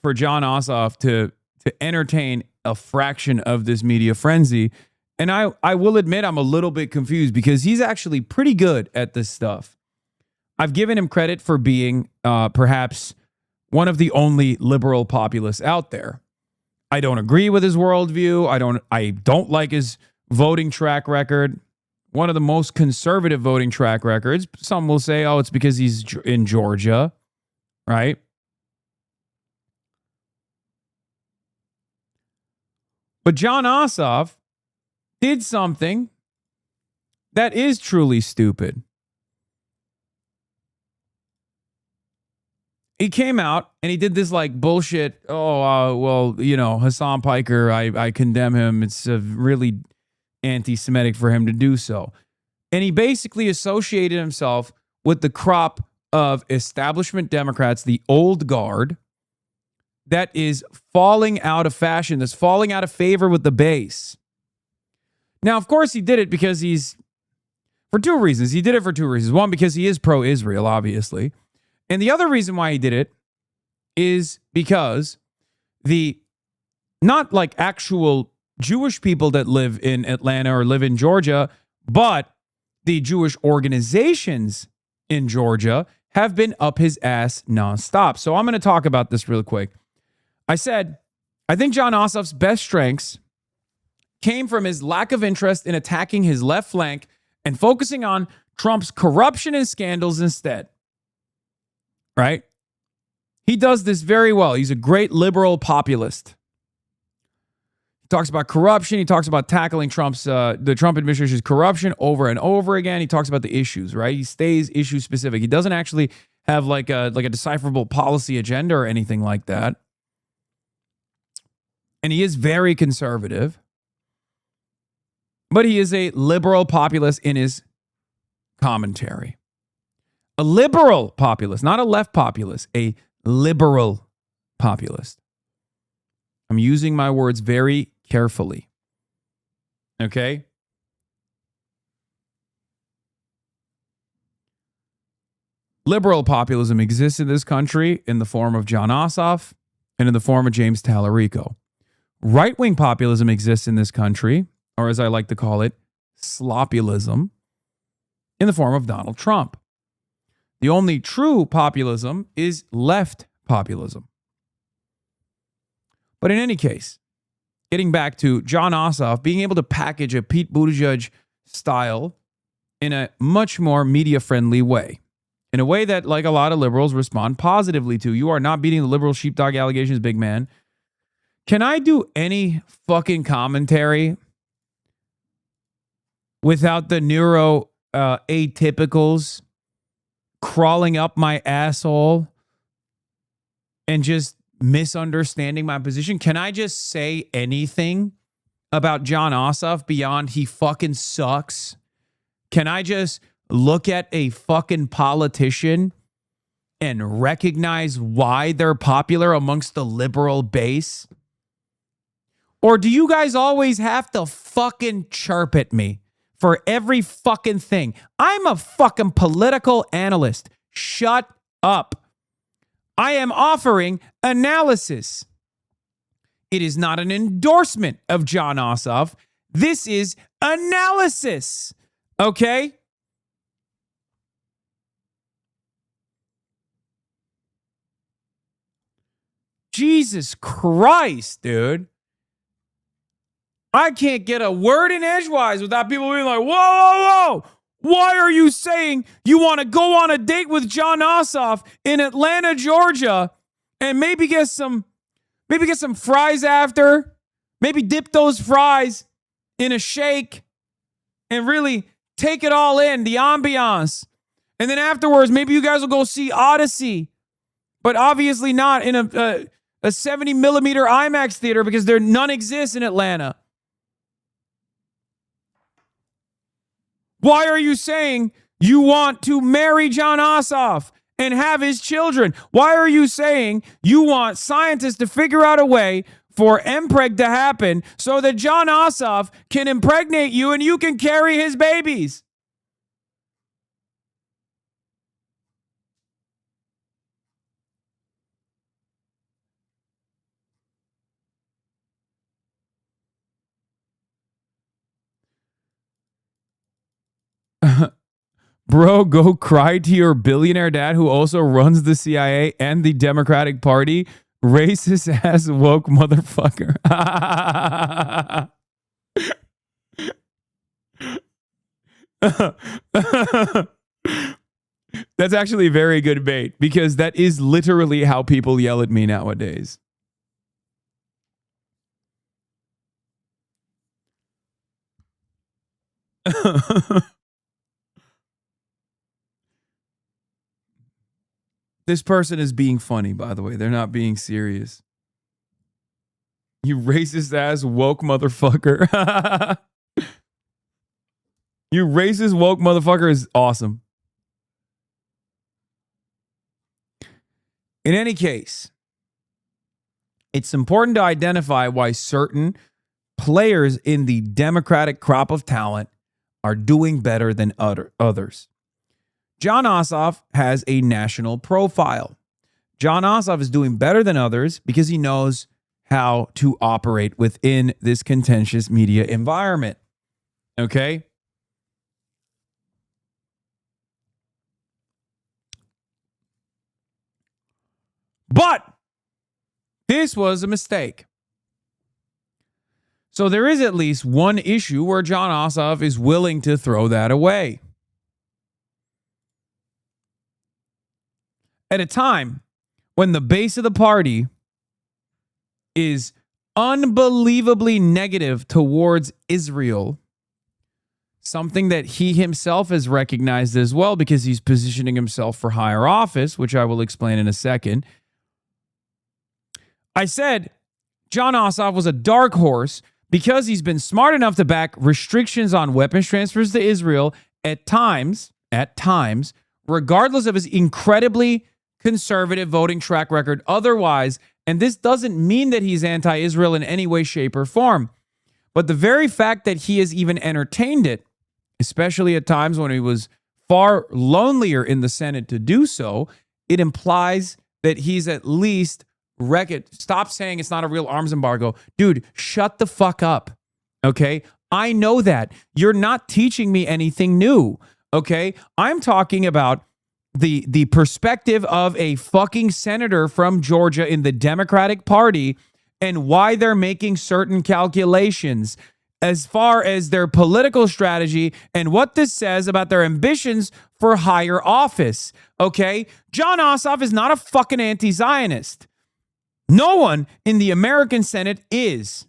for Jon Ossoff to entertain a fraction of this media frenzy. And I will admit I'm a little bit confused because he's actually pretty good at this stuff. I've given him credit for being perhaps one of the only liberal populists out there. I don't agree with his worldview. I don't like his voting track record. One of the most conservative voting track records. Some will say, oh, it's because he's in Georgia, right? But Jon Ossoff did something that is truly stupid. He came out and he did this like bullshit. Well, you know, Hasan Piker, I condemn him. It's really anti-Semitic for him to do so. And he basically associated himself with the crop of establishment Democrats, the old guard, that is falling out of fashion, that's falling out of favor with the base. Now, of course, he did it because for two reasons. He did it for two reasons. One, because he is pro-Israel, obviously. And the other reason why he did it is because not like actual Jewish people that live in Atlanta or live in Georgia, but the Jewish organizations in Georgia have been up his ass nonstop. So I'm going to talk about this real quick. I said, I think Jon Ossoff's best strengths came from his lack of interest in attacking his left flank and focusing on Trump's corruption and scandals instead. Right? He does this very well. He's a great liberal populist. He talks about corruption. He talks about tackling the Trump administration's corruption over and over again. He talks about the issues, right? He stays issue specific. He doesn't actually have like a decipherable policy agenda or anything like that. And he is very conservative. But he is a liberal populist in his commentary. A liberal populist, not a left populist, a liberal populist. I'm using my words very carefully. Okay? Liberal populism exists in this country in the form of Jon Ossoff and in the form of James Tallarico. Right-wing populism exists in this country, or as I like to call it, sloppyism, in the form of Donald Trump. The only true populism is left populism. But in any case, getting back to Jon Ossoff being able to package a Pete Buttigieg style in a much more media-friendly way, in a way that, like a lot of liberals, respond positively to. You are not beating the liberal sheepdog allegations, big man. Can I do any fucking commentary without the neuro atypicals crawling up my asshole and just misunderstanding my position? Can I just say anything about Jon Ossoff beyond he fucking sucks? Can I just look at a fucking politician and recognize why they're popular amongst the liberal base? Or do you guys always have to fucking chirp at me for every fucking thing? I'm a fucking political analyst. Shut up. I am offering analysis. It is not an endorsement of Jon Ossoff. This is analysis. Okay? Jesus Christ, dude. I can't get a word in edgewise without people being like, whoa, whoa, whoa. Why are you saying you want to go on a date with Jon Ossoff in Atlanta, Georgia, and maybe get some fries after? Maybe dip those fries in a shake and really take it all in, the ambiance. And then afterwards, maybe you guys will go see Odyssey, but obviously not in a 70 millimeter IMAX theater because none exists in Atlanta. Why are you saying you want to marry Jon Ossoff and have his children? Why are you saying you want scientists to figure out a way for MPreg to happen so that Jon Ossoff can impregnate you and you can carry his babies? Bro, go cry to your billionaire dad who also runs the CIA and the Democratic Party. Racist ass woke motherfucker. That's actually a very good bait because that is literally how people yell at me nowadays. This person is being funny, by the way. They're not being serious. You racist ass woke motherfucker. You racist woke motherfucker is awesome. In any case, It's important to identify why certain players in the Democratic crop of talent are doing better than others. Jon Ossoff has a national profile. Jon Ossoff is doing better than others because he knows how to operate within this contentious media environment. Okay? But this was a mistake. So there is at least one issue where Jon Ossoff is willing to throw that away. At a time when the base of the party is unbelievably negative towards Israel, something that he himself has recognized as well because he's positioning himself for higher office, which I will explain in a second. I said Jon Ossoff was a dark horse because he's been smart enough to back restrictions on weapons transfers to Israel at times, regardless of his incredibly conservative voting track record otherwise. And this doesn't mean that he's anti-Israel in any way, shape, or form. But the very fact that he has even entertained it, especially at times when he was far lonelier in the Senate to do so, it implies that he's at least stop saying it's not a real arms embargo. Dude, shut the fuck up. Okay? I know that. You're not teaching me anything new. Okay? I'm talking about the perspective of a fucking senator from Georgia in the Democratic Party and why they're making certain calculations as far as their political strategy and what this says about their ambitions for higher office. Okay? Jon Ossoff is not a fucking anti-Zionist. No one in the American Senate is,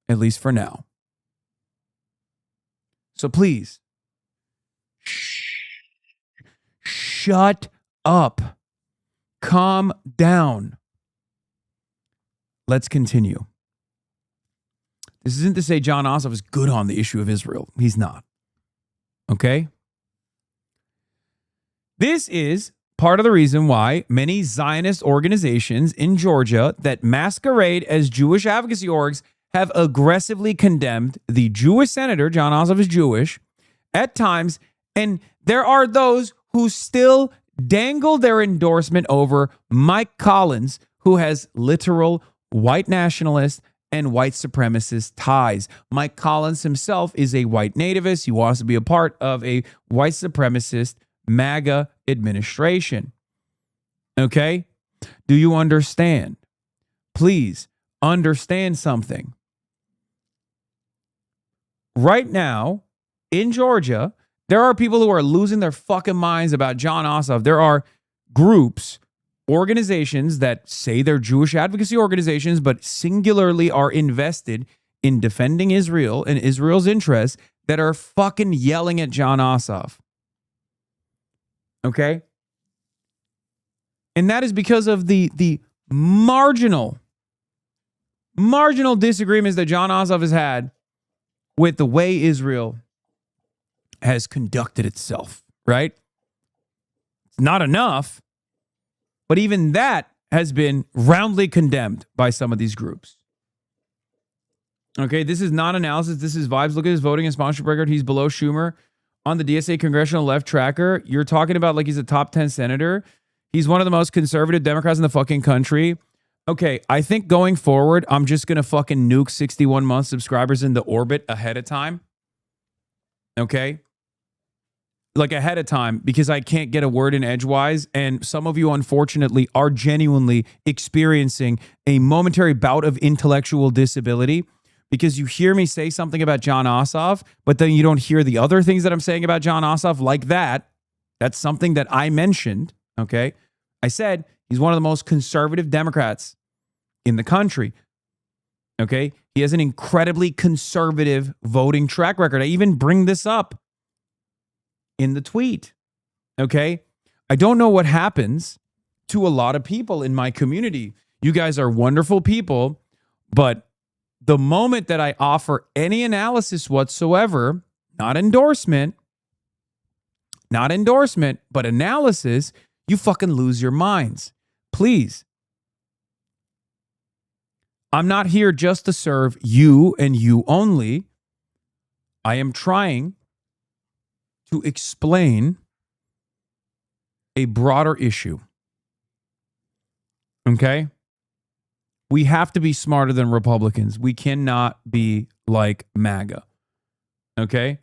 at least for now. So please, shut up. Calm down. Let's continue. This isn't to say Jon Ossoff is good on the issue of Israel. He's not. Okay? This is part of the reason why many Zionist organizations in Georgia that masquerade as Jewish advocacy orgs have aggressively condemned the Jewish senator, Jon Ossoff is Jewish, at times, and there are those who still dangle their endorsement over Mike Collins, who has literal white nationalist and white supremacist ties. Mike Collins himself is a white nativist. He wants to be a part of a white supremacist MAGA administration. Okay? Do you understand? Please understand something. Right now, in Georgia, there are people who are losing their fucking minds about Jon Ossoff. There are groups, organizations that say they're Jewish advocacy organizations, but singularly are invested in defending Israel and Israel's interests that are fucking yelling at Jon Ossoff. Okay? And that is because of the marginal disagreements that Jon Ossoff has had with the way Israel has conducted itself, right? It's not enough, but even that has been roundly condemned by some of these groups. Okay, this is not analysis. This is vibes. Look at his voting and sponsorship record. He's below Schumer on the DSA congressional left tracker. You're talking about like he's a top 10 senator. He's one of the most conservative Democrats in the fucking country. Okay, I think going forward, I'm just going to fucking nuke 61 month subscribers into orbit ahead of time. Okay? Like ahead of time, because I can't get a word in edgewise. And some of you, unfortunately, are genuinely experiencing a momentary bout of intellectual disability because you hear me say something about Jon Ossoff, but then you don't hear the other things that I'm saying about Jon Ossoff like that. That's something that I mentioned, okay? I said he's one of the most conservative Democrats in the country, okay? He has an incredibly conservative voting track record. I even bring this up in the tweet, okay? I don't know what happens to a lot of people in my community. You guys are wonderful people, but the moment that I offer any analysis whatsoever, not endorsement, but analysis, you fucking lose your minds. Please I'm not here just to serve you and you only. I am trying to explain a broader issue. Okay? We have to be smarter than Republicans. We cannot be like MAGA. Okay?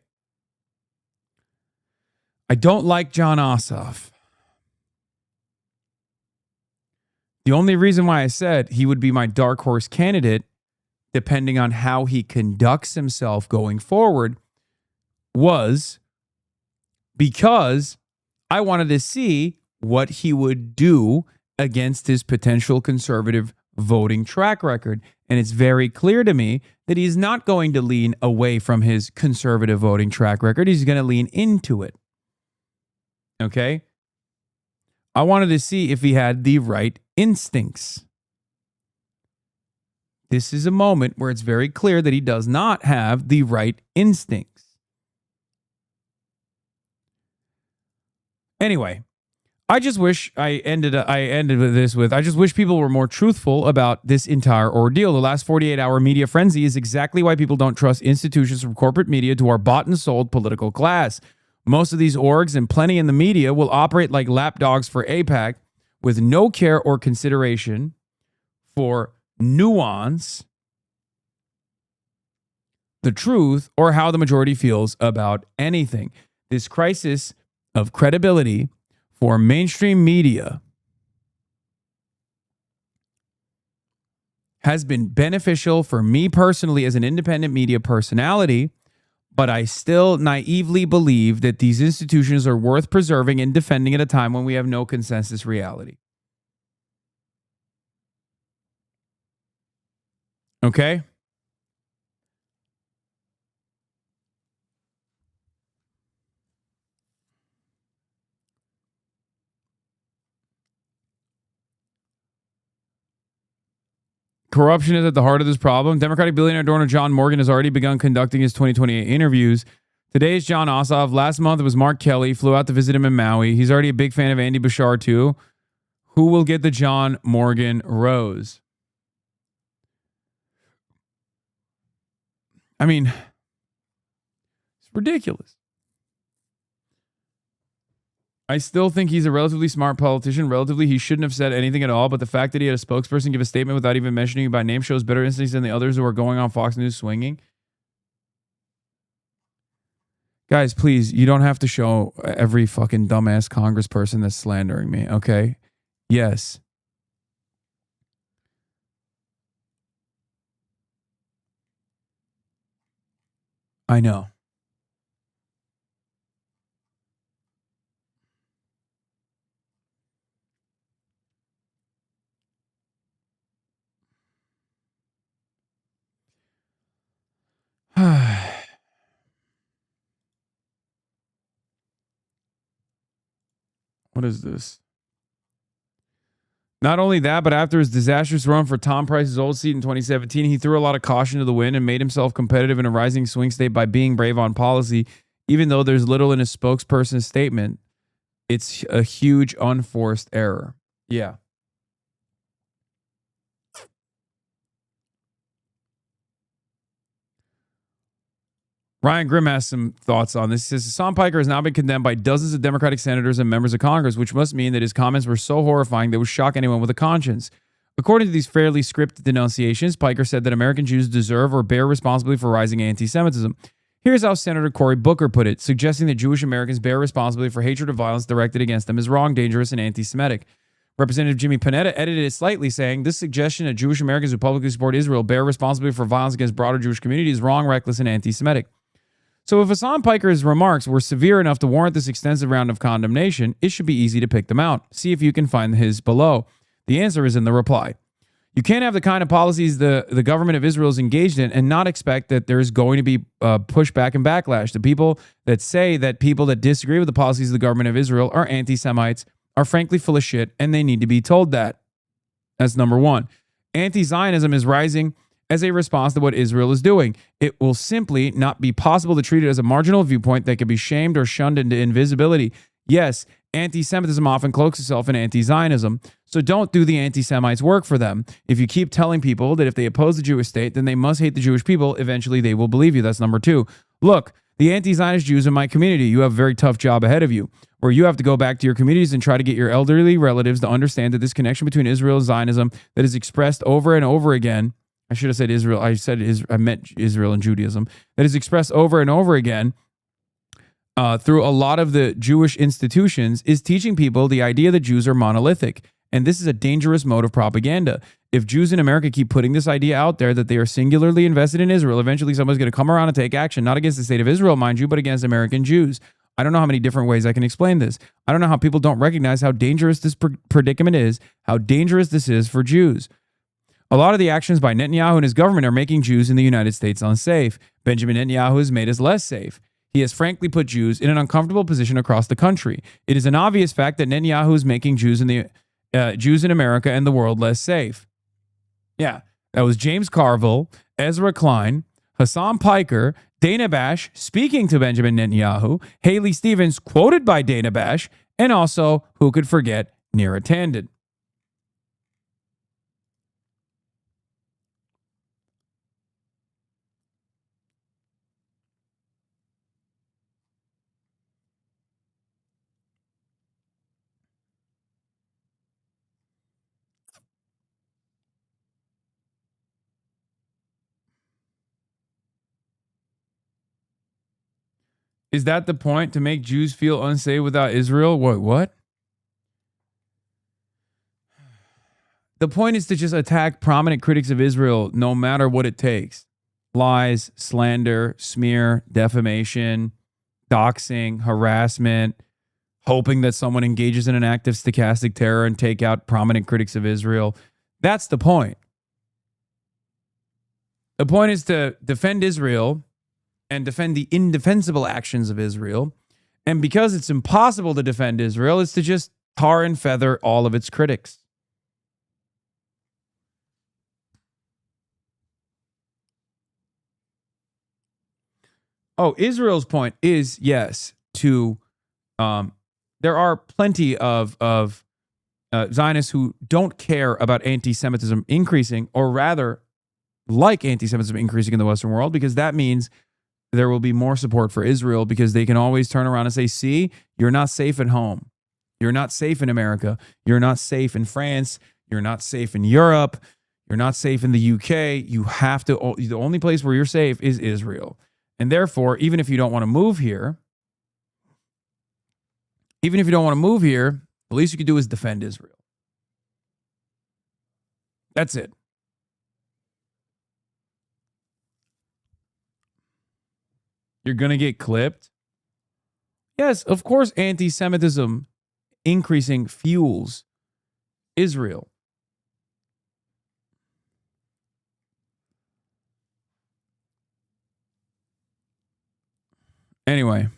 I don't like Jon Ossoff. The only reason why I said he would be my dark horse candidate, depending on how he conducts himself going forward, was because I wanted to see what he would do against his potential conservative voting track record. And it's very clear to me that he's not going to lean away from his conservative voting track record. He's going to lean into it. Okay? I wanted to see if he had the right instincts. This is a moment where it's very clear that he does not have the right instincts. Anyway, I just wish I ended with this with, I just wish people were more truthful about this entire ordeal. The last 48-hour media frenzy is exactly why people don't trust institutions from corporate media to our bought and sold political class. Most of these orgs and plenty in the media will operate like lapdogs for AIPAC with no care or consideration for nuance, the truth, or how the majority feels about anything. This crisis of credibility for mainstream media has been beneficial for me personally as an independent media personality, but I still naively believe that these institutions are worth preserving and defending at a time when we have no consensus reality. Okay? Corruption is at the heart of this problem. Democratic billionaire donor John Morgan has already begun conducting his 2028 interviews. Today is Jon Ossoff. Last month it was Mark Kelly. Flew out to visit him in Maui. He's already a big fan of Andy Bashar too. Who will get the John Morgan rose? I mean, it's ridiculous. I still think he's a relatively smart politician. Relatively, he shouldn't have said anything at all. But the fact that he had a spokesperson give a statement without even mentioning you by name shows better instincts than the others who are going on Fox News swinging. Guys, please, you don't have to show every fucking dumbass congressperson that's slandering me, okay? Yes. I know. What is this? Not only that, but after his disastrous run for Tom Price's old seat in 2017, he threw a lot of caution to the wind and made himself competitive in a rising swing state by being brave on policy, even though there's little in his spokesperson's statement. It's a huge unforced error. Yeah. Ryan Grimm has some thoughts on this. He says, Hasan Piker has now been condemned by dozens of Democratic senators and members of Congress, which must mean that his comments were so horrifying they would shock anyone with a conscience. According to these fairly scripted denunciations, Piker said that American Jews deserve or bear responsibility for rising anti-Semitism. Here's how Senator Cory Booker put it, suggesting that Jewish Americans bear responsibility for hatred or violence directed against them is wrong, dangerous, and anti-Semitic. Representative Jimmy Panetta edited it slightly, saying, this suggestion that Jewish Americans who publicly support Israel bear responsibility for violence against broader Jewish community is wrong, reckless, and anti-Semitic. So if Hasan Piker's remarks were severe enough to warrant this extensive round of condemnation, it should be easy to pick them out. See if you can find his below. The answer is in the reply. You can't have the kind of policies the government of Israel is engaged in and not expect that there's going to be pushback and backlash. The people that say that people that disagree with the policies of the government of Israel are anti-Semites are frankly full of shit, and they need to be told that. That's number one. Anti-Zionism is rising as a response to what Israel is doing. It will simply not be possible to treat it as a marginal viewpoint that can be shamed or shunned into invisibility. Yes, anti-Semitism often cloaks itself in anti-Zionism. So don't do the anti-Semites work for them. If you keep telling people that if they oppose the Jewish state, then they must hate the Jewish people, eventually they will believe you. That's number 2. Look, the anti-Zionist Jews in my community, you have a very tough job ahead of you, where you have to go back to your communities and try to get your elderly relatives to understand that this connection between Israel and Zionism that is expressed over and over again, I should have said Israel, I meant Israel and Judaism, that is expressed over and over again through a lot of the Jewish institutions, is teaching people the idea that Jews are monolithic. And this is a dangerous mode of propaganda. If Jews in America keep putting this idea out there that they are singularly invested in Israel, eventually someone's going to come around and take action, not against the state of Israel, mind you, but against American Jews. I don't know how many different ways I can explain this. I don't know how people don't recognize how dangerous this predicament is, how dangerous this is for Jews. A lot of the actions by Netanyahu and his government are making Jews in the United States unsafe. Benjamin Netanyahu has made us less safe. He has frankly put Jews in an uncomfortable position across the country. It is an obvious fact that Netanyahu is making Jews in America and the world less safe. Yeah, that was James Carville, Ezra Klein, Hasan Piker, Dana Bash speaking to Benjamin Netanyahu, Haley Stevens quoted by Dana Bash, and also, who could forget, Neera Tanden. Is that the point, to make Jews feel unsafe without Israel? What? The point is to just attack prominent critics of Israel no matter what it takes. Lies, slander, smear, defamation, doxing, harassment, hoping that someone engages in an act of stochastic terror and take out prominent critics of Israel. That's the point. The point is to defend Israel and defend the indefensible actions of Israel. And because it's impossible to defend Israel, it's to just tar and feather all of its critics. Oh, Israel's point is, yes, to there are plenty of Zionists who don't care about anti-Semitism increasing, or rather like anti-Semitism increasing in the Western world, because that means there will be more support for Israel, because they can always turn around and say, see, you're not safe at home. You're not safe in America. You're not safe in France. You're not safe in Europe. You're not safe in the UK. You have to, the only place where you're safe is Israel. And therefore, even if you don't want to move here, the least you can do is defend Israel. That's it. You're going to get clipped. Yes, of course, anti-Semitism increasing fuels Israel. Anyway.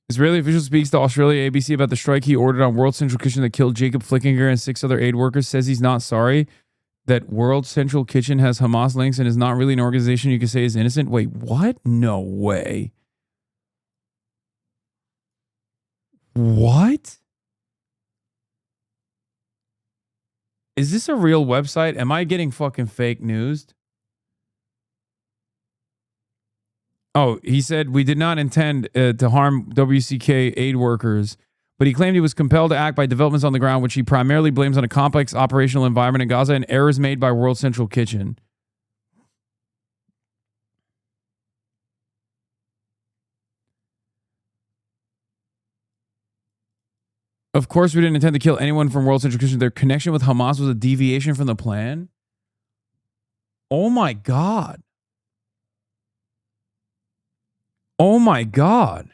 Israeli official speaks to Australia ABC about the strike he ordered on World Central Kitchen that killed Jacob Flickinger and 6 other aid workers. Says he's not sorry that World Central Kitchen has Hamas links and is not really an organization you can say is innocent. Wait, what? No way. What? Is this a real website? Am I getting fucking fake news? Oh, he said, we did not intend to harm WCK aid workers, but he claimed he was compelled to act by developments on the ground, which he primarily blames on a complex operational environment in Gaza and errors made by World Central Kitchen. Of course, we didn't intend to kill anyone from World Central Kitchen. Their connection with Hamas was a deviation from the plan. Oh my God. Oh my God.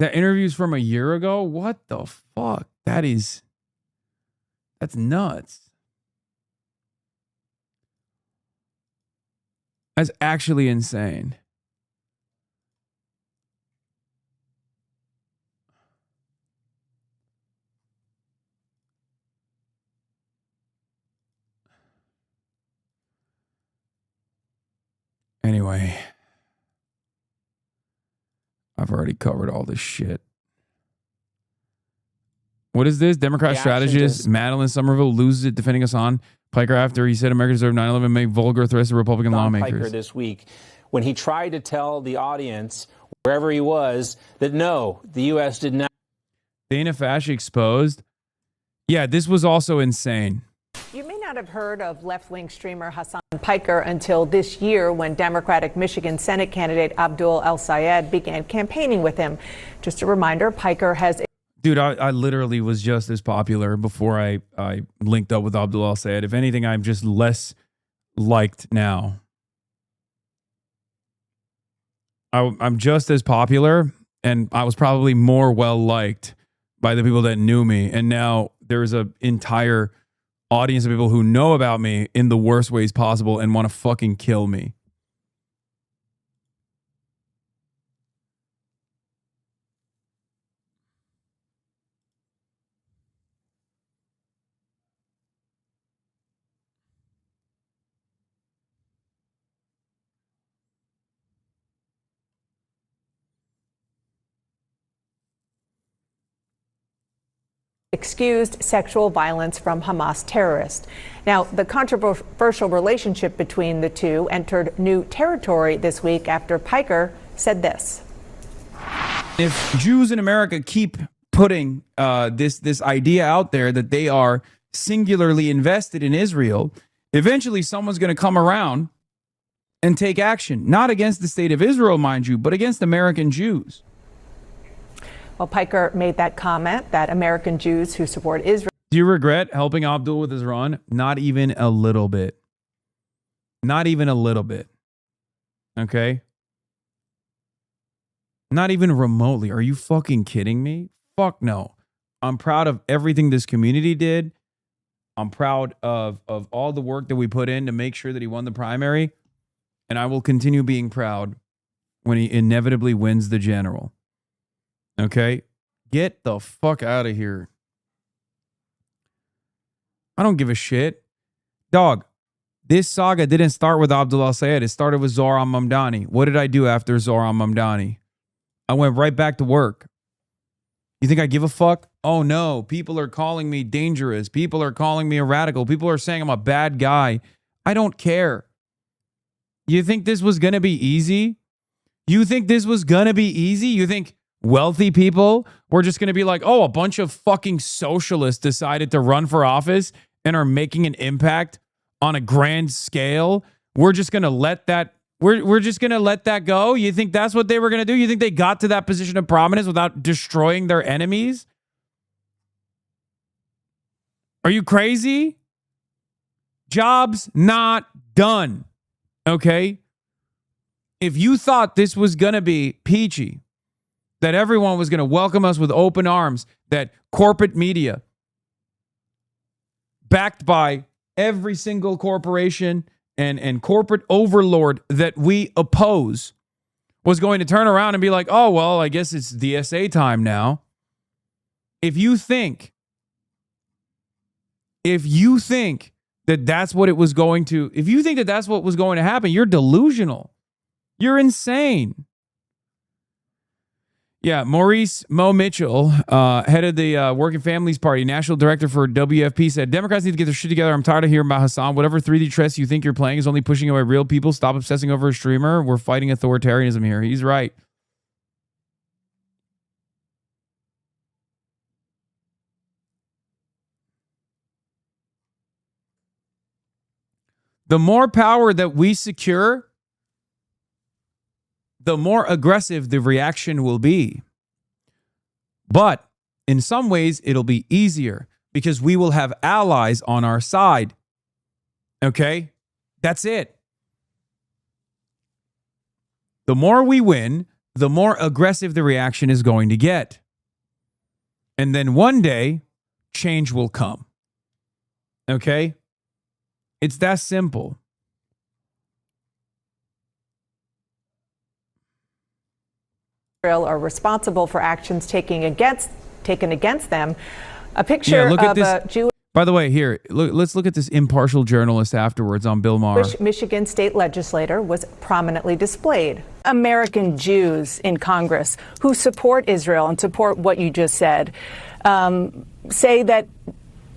That interview's from a year ago? What the fuck? That's nuts. That's actually insane. Anyway, I've already covered all this shit. What is this? Democrat strategist Madeline Somerville loses it defending Hasan Piker after he said America deserved 9/11 make vulgar threats to Republican lawmakers. Piker this week when he tried to tell the audience wherever he was that no, the U.S. did not. Dana Fash exposed. Yeah, this was also insane. You may not have heard of left-wing streamer Hasan Piker until this year when Democratic Michigan Senate candidate Abdul El-Sayed began campaigning with him. Just a reminder, Piker has... Dude, I literally was just as popular before I linked up with Abdul El-Sayed. If anything, I'm just less liked now. I'm just as popular, and I was probably more well-liked by the people that knew me. And now there's an entire audience of people who know about me in the worst ways possible and want to fucking kill me. excused sexual violence from Hamas terrorists. Now, the controversial relationship between the two entered new territory this week after Piker said this. If Jews in America keep putting this idea out there that they are singularly invested in Israel, eventually someone's going to come around and take action, not against the state of Israel, mind you, but against American Jews. Well, Piker made that comment that American Jews who support Israel. Do you regret helping Abdul with his run? Not even a little bit. Not even a little bit. Okay? Not even remotely. Are you fucking kidding me? Fuck no. I'm proud of everything this community did. I'm proud of all the work that we put in to make sure that he won the primary. And I will continue being proud when he inevitably wins the general. Okay? Get the fuck out of here. I don't give a shit. Dog, this saga didn't start with Abdul El-Sayed. It started with Zohran Mamdani. What did I do after Zohran Mamdani? I went right back to work. You think I give a fuck? Oh no, people are calling me dangerous. People are calling me a radical. People are saying I'm a bad guy. I don't care. You think this was going to be easy? You think this was going to be easy? You think wealthy people were just going to be like, oh, a bunch of fucking socialists decided to run for office and are making an impact on a grand scale? We're just going to let that we're just going to let that go? You think that's what they were going to do? You think they got to that position of prominence without destroying their enemies? Are you crazy? Job's not done. Okay? If you thought this was going to be peachy, that everyone was going to welcome us with open arms, that corporate media, backed by every single corporation and corporate overlord that we oppose, was going to turn around and be like, oh, well, I guess it's DSA time now. If you think that that's what it was going to, if you think that that's what was going to happen, you're delusional. You're insane. Yeah, Maurice Mo Mitchell, head of the Working Families Party, national director for WFP, said, Democrats need to get their shit together. I'm tired of hearing about Hasan. Whatever 3D chess you think you're playing is only pushing away real people. Stop obsessing over a streamer. We're fighting authoritarianism here. He's right. The more power that we secure, the more aggressive the reaction will be. But in some ways, it'll be easier because we will have allies on our side. Okay? That's it. The more we win, the more aggressive the reaction is going to get. And then one day, change will come. Okay? It's that simple. Are responsible for actions taken against them. A picture look of at a Jewish... By the way, here, let's look at this impartial journalist afterwards on Bill Maher. Michigan state legislator was prominently displayed. American Jews in Congress who support Israel and support what you just said say that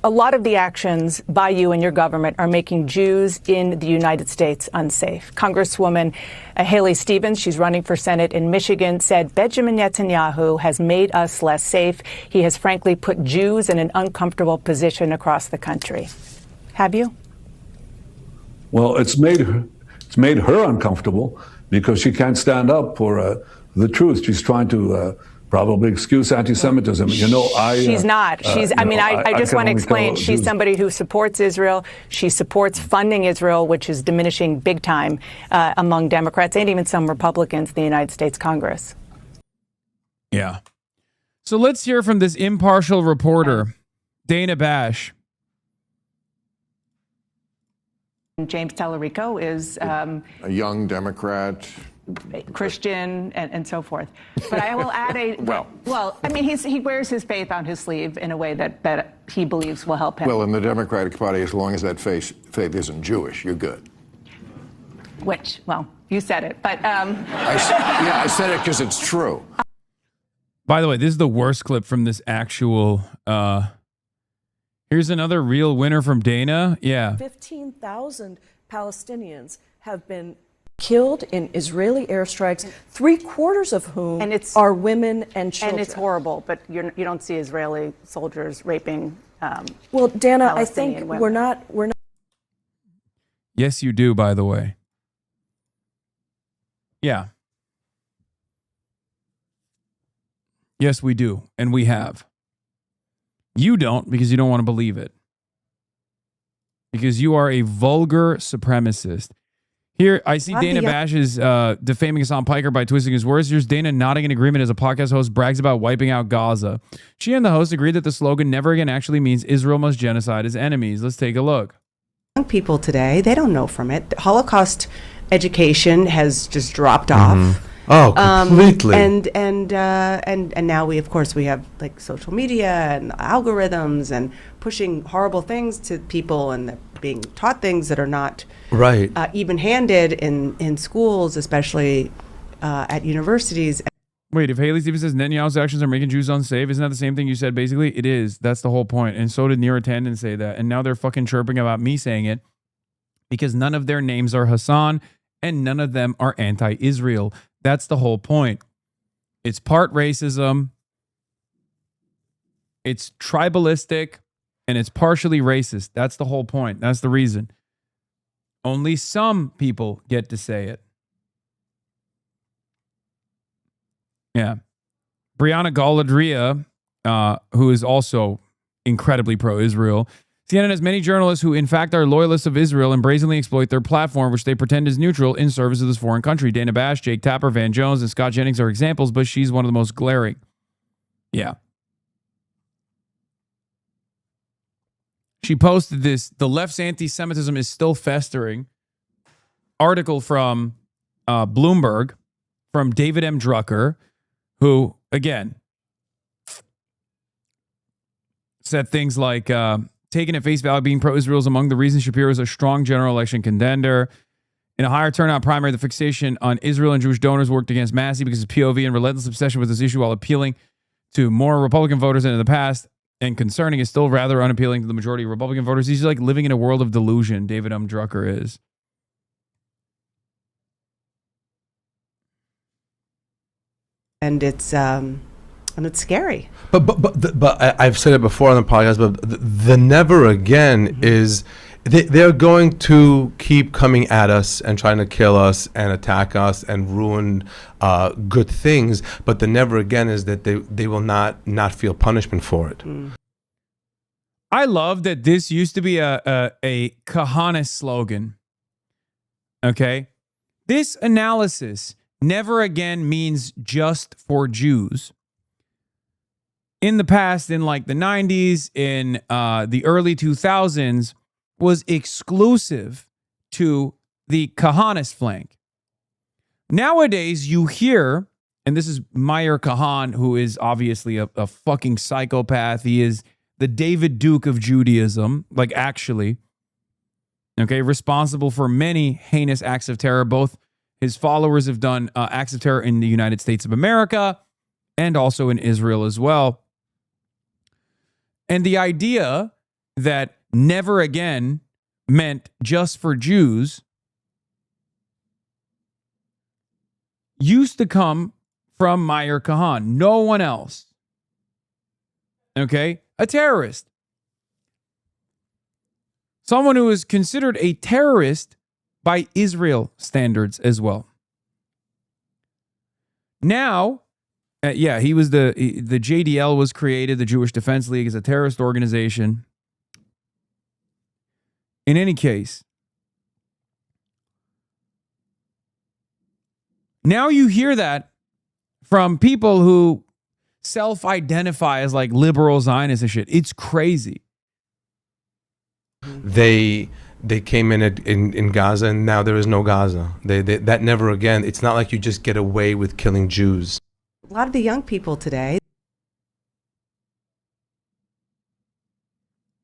a lot of the actions by you and your government are making Jews in the United States unsafe. Congresswoman Haley Stevens, she's running for Senate in Michigan, said Benjamin Netanyahu has made us less safe. He has frankly put Jews in an uncomfortable position across the country. Have you? Well, it's made her uncomfortable because she can't stand up for the truth. She's trying to probably excuse anti-Semitism. She's not. I just want to explain. She's somebody who supports Israel. She supports funding Israel, which is diminishing big time among Democrats and even some Republicans in the United States Congress. Yeah. So let's hear from this impartial reporter, Dana Bash. James Tallarico is a young Democrat. Christian and so forth. But I will add he wears his faith on his sleeve in a way that he believes will help him. Well, in the Democratic Party, as long as that faith isn't Jewish, you're good. Which, you said it, but I said it because it's true. By the way, this is the worst clip from this actual. Here's another real winner from Dana. Yeah. 15,000 Palestinians have been killed in Israeli airstrikes, 3/4 of whom are women and children. And it's horrible, but you don't see Israeli soldiers raping. Well, Dana, I Palestinian think women. we're not. Yes, you do, by the way. Yeah. Yes, we do. And we have. You don't because you don't want to believe it. Because you are a vulgar supremacist. Here, I see Dana Bash is defaming Hasan Piker by twisting his words. Here's Dana nodding in agreement as a podcast host brags about wiping out Gaza. She and the host agreed that the slogan never again actually means Israel must genocide its enemies. Let's take a look. Young people today, they don't know from it. Holocaust education has just dropped off. Oh, completely. And now we have like social media and algorithms and pushing horrible things to people, and they're being taught things that are not right even-handed in schools, especially at universities. Wait, if Haley Stevens says Netanyahu's actions are making Jews unsafe, isn't that the same thing you said basically? It is. That's the whole point. And so did Neera Tanden say that. And now they're fucking chirping about me saying it because none of their names are Hasan and none of them are anti-Israel. That's the whole point. It's part racism, it's tribalistic, and it's partially racist. That's the whole point. That's the reason. Only some people get to say it. Yeah. Brianna Galadria, who is also incredibly pro-Israel. CNN has many journalists who, in fact, are loyalists of Israel and brazenly exploit their platform, which they pretend is neutral, in service of this foreign country. Dana Bash, Jake Tapper, Van Jones, and Scott Jennings are examples, but she's one of the most glaring. Yeah. She posted this, "The left's anti-Semitism is still festering." Article from Bloomberg, from David M. Drucker, who, again, said things like, taken at face value, being pro-Israel is among the reasons Shapiro is a strong general election contender. In a higher turnout primary, the fixation on Israel and Jewish donors worked against Massey because of POV and relentless obsession with this issue while appealing to more Republican voters than in the past, and concerning is still rather unappealing to the majority of Republican voters. He's like living in a world of delusion, David M. Drucker is. And it's scary. But I've said it before on the podcast, but the never again is they're going to keep coming at us and trying to kill us and attack us and ruin good things. But the never again is that they will not feel punishment for it. I love that this used to be a Kahanis slogan. Okay? This analysis, never again, means just for Jews. In the past, in like the 90s, in the early 2000s, was exclusive to the Kahanist flank. Nowadays, you hear, and this is Meir Kahan, who is obviously a fucking psychopath. He is the David Duke of Judaism, like actually, okay, responsible for many heinous acts of terror. Both his followers have done acts of terror in the United States of America and also in Israel as well. And the idea that never again meant just for Jews used to come from Meir Kahan, no one else. Okay? A terrorist. Someone who is considered a terrorist by Israel standards as well. Now, he was the JDL was created, the Jewish Defense League, is a terrorist organization. In any case, now you hear that from people who self-identify as like liberal Zionists and shit. It's crazy. They came in Gaza, and now there is no Gaza. That never again. It's not like you just get away with killing Jews. A lot of the young people today.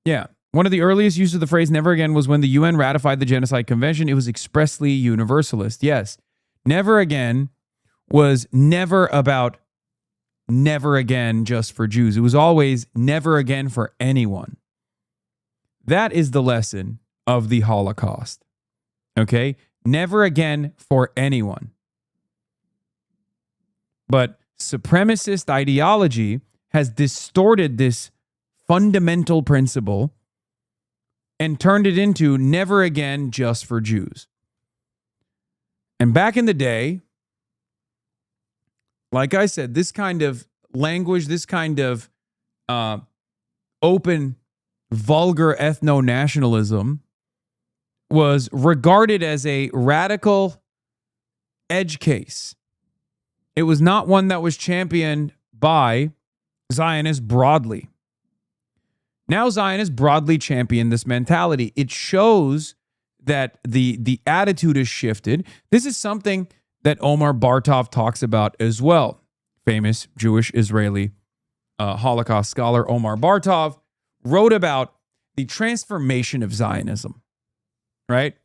Yeah. One of the earliest uses of the phrase never again was when the UN ratified the Genocide Convention. It was expressly universalist. Yes. Never again was never about never again just for Jews. It was always never again for anyone. That is the lesson of the Holocaust. Okay? Never again for anyone. But supremacist ideology has distorted this fundamental principle and turned it into never again just for Jews. And back in the day, like I said, this kind of language, this kind of open, vulgar ethno-nationalism was regarded as a radical edge case. It was not one that was championed by Zionists broadly. Now Zionists broadly champion this mentality. It shows that the attitude has shifted. This is something that Omar Bartov talks about as well. Famous Jewish Israeli Holocaust scholar Omar Bartov wrote about the transformation of Zionism, right?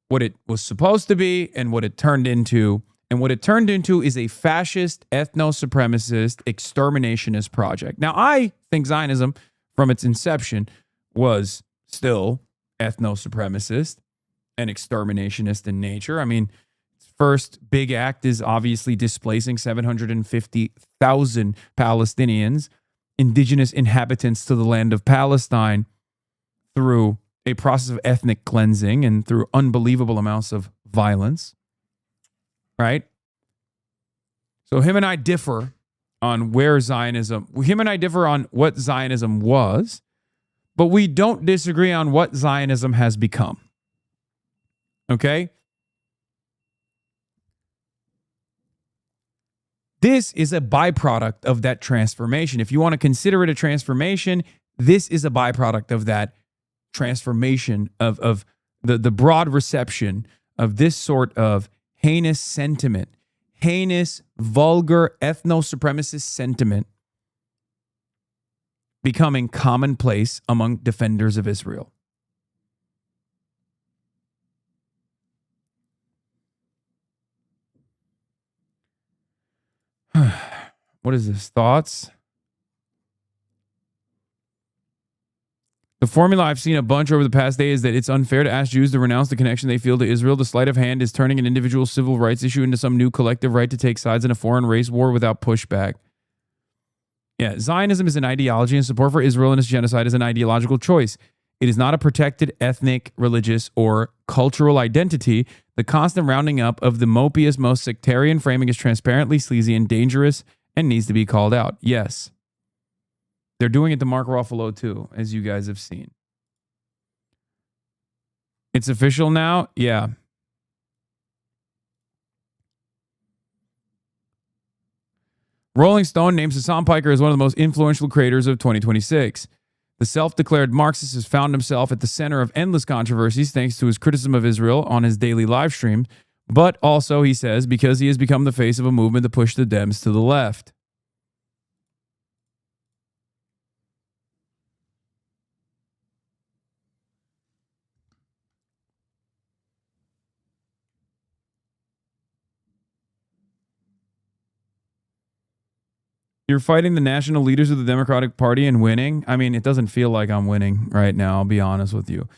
What it was supposed to be and what it turned into. And what it turned into is a fascist, ethno-supremacist, exterminationist project. Now, I think Zionism, from its inception, was still ethno-supremacist and exterminationist in nature. I mean, its first big act is obviously displacing 750,000 Palestinians, indigenous inhabitants to the land of Palestine, through a process of ethnic cleansing and through unbelievable amounts of violence. Right? So him and I differ on where Zionism, him and I differ on what Zionism was, but we don't disagree on what Zionism has become. Okay? This is a byproduct of that transformation. If you want to consider it a transformation, this is a byproduct of that transformation, of the broad reception of this sort of heinous sentiment, heinous, vulgar, ethno-supremacist sentiment becoming commonplace among defenders of Israel. What is this? Thoughts? The formula I've seen a bunch over the past day is that it's unfair to ask Jews to renounce the connection they feel to Israel. The sleight of hand is turning an individual civil rights issue into some new collective right to take sides in a foreign race war without pushback. Yeah, Zionism is an ideology, and support for Israel and its genocide is an ideological choice. It is not a protected ethnic, religious, or cultural identity. The constant rounding up of the mopiest, most sectarian framing is transparently sleazy and dangerous and needs to be called out. Yes. They're doing it to Mark Ruffalo too, as you guys have seen. It's official now? Yeah. Rolling Stone names Hasan Piker as one of the most influential creators of 2026. The self-declared Marxist has found himself at the center of endless controversies thanks to his criticism of Israel on his daily live stream, but also, he says, because he has become the face of a movement to push the Dems to the left. You're fighting the national leaders of the Democratic Party and winning. I mean, it doesn't feel like I'm winning right now, I'll be honest with you.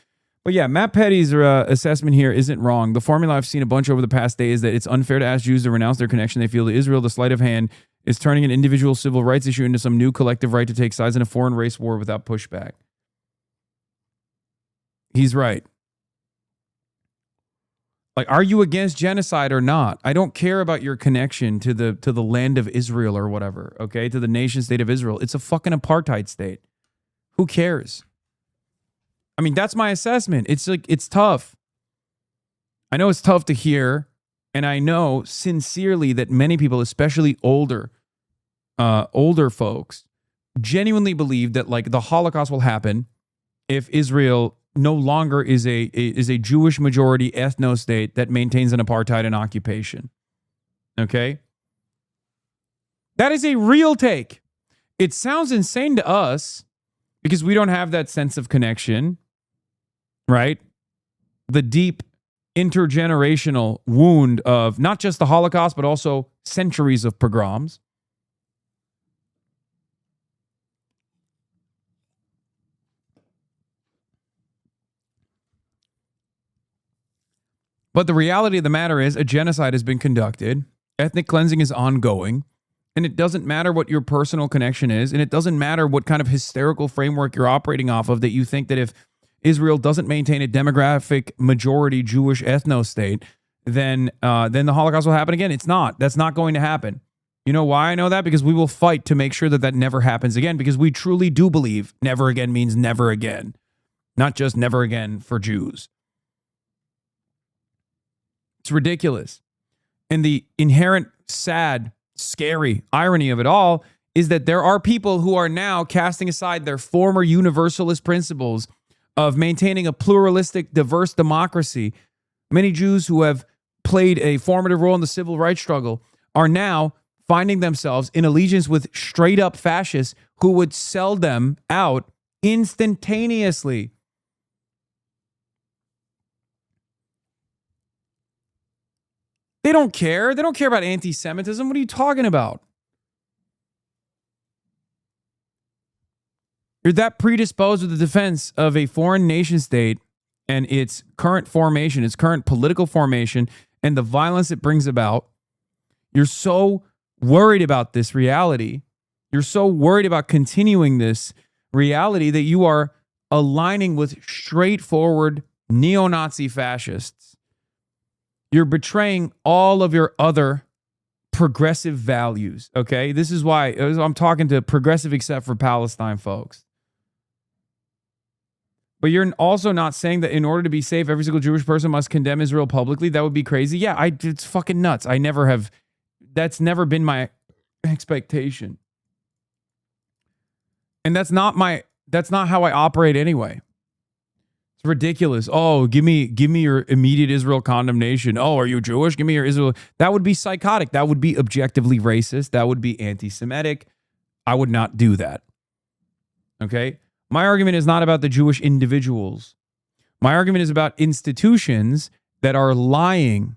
But yeah, Matt Petty's assessment here isn't wrong. The formula I've seen a bunch over the past day is that it's unfair to ask Jews to renounce their connection they feel to Israel. The sleight of hand is turning an individual civil rights issue into some new collective right to take sides in a foreign race war without pushback. He's right. Like, are you against genocide or not? I don't care about your connection to the land of Israel or whatever, okay? To the nation state of Israel. It's a fucking apartheid state. Who cares? I mean, that's my assessment. It's like, it's tough. I know it's tough to hear, and I know sincerely that many people, especially older folks, genuinely believe that like the Holocaust will happen if Israel no longer is a Jewish majority ethno state that maintains an apartheid and occupation. Okay? That is a real take. It sounds insane to us because we don't have that sense of connection, right? The deep intergenerational wound of not just the Holocaust, but also centuries of pogroms. But the reality of the matter is a genocide has been conducted. Ethnic cleansing is ongoing. And it doesn't matter what your personal connection is. And it doesn't matter what kind of hysterical framework you're operating off of that you think that if Israel doesn't maintain a demographic majority Jewish ethno state, then the Holocaust will happen again. It's not. That's not going to happen. You know why I know that? Because we will fight to make sure that that never happens again. Because we truly do believe never again means never again. Not just never again for Jews. It's ridiculous. And the inherent sad, scary irony of it all is that there are people who are now casting aside their former universalist principles of maintaining a pluralistic, diverse democracy. Many Jews who have played a formative role in the civil rights struggle are now finding themselves in allegiance with straight up fascists who would sell them out instantaneously. They don't care. They don't care about anti-Semitism. What are you talking about? You're that predisposed with the defense of a foreign nation state and its current formation, its current political formation, and the violence it brings about. You're so worried about this reality. You're so worried about continuing this reality that you are aligning with straightforward neo-Nazi fascists. You're betraying all of your other progressive values, okay? This is why I'm talking to progressive except for Palestine folks. But you're also not saying that in order to be safe, every single Jewish person must condemn Israel publicly. That would be crazy. Yeah, it's fucking nuts. That's never been my expectation. And that's not how I operate anyway. Ridiculous. Oh, give me your immediate Israel condemnation. Oh, are you Jewish? Give me your Israel. That would be psychotic. That would be objectively racist. That would be anti-Semitic. I would not do that. Okay? My argument is not about the Jewish individuals. My argument is about institutions that are lying.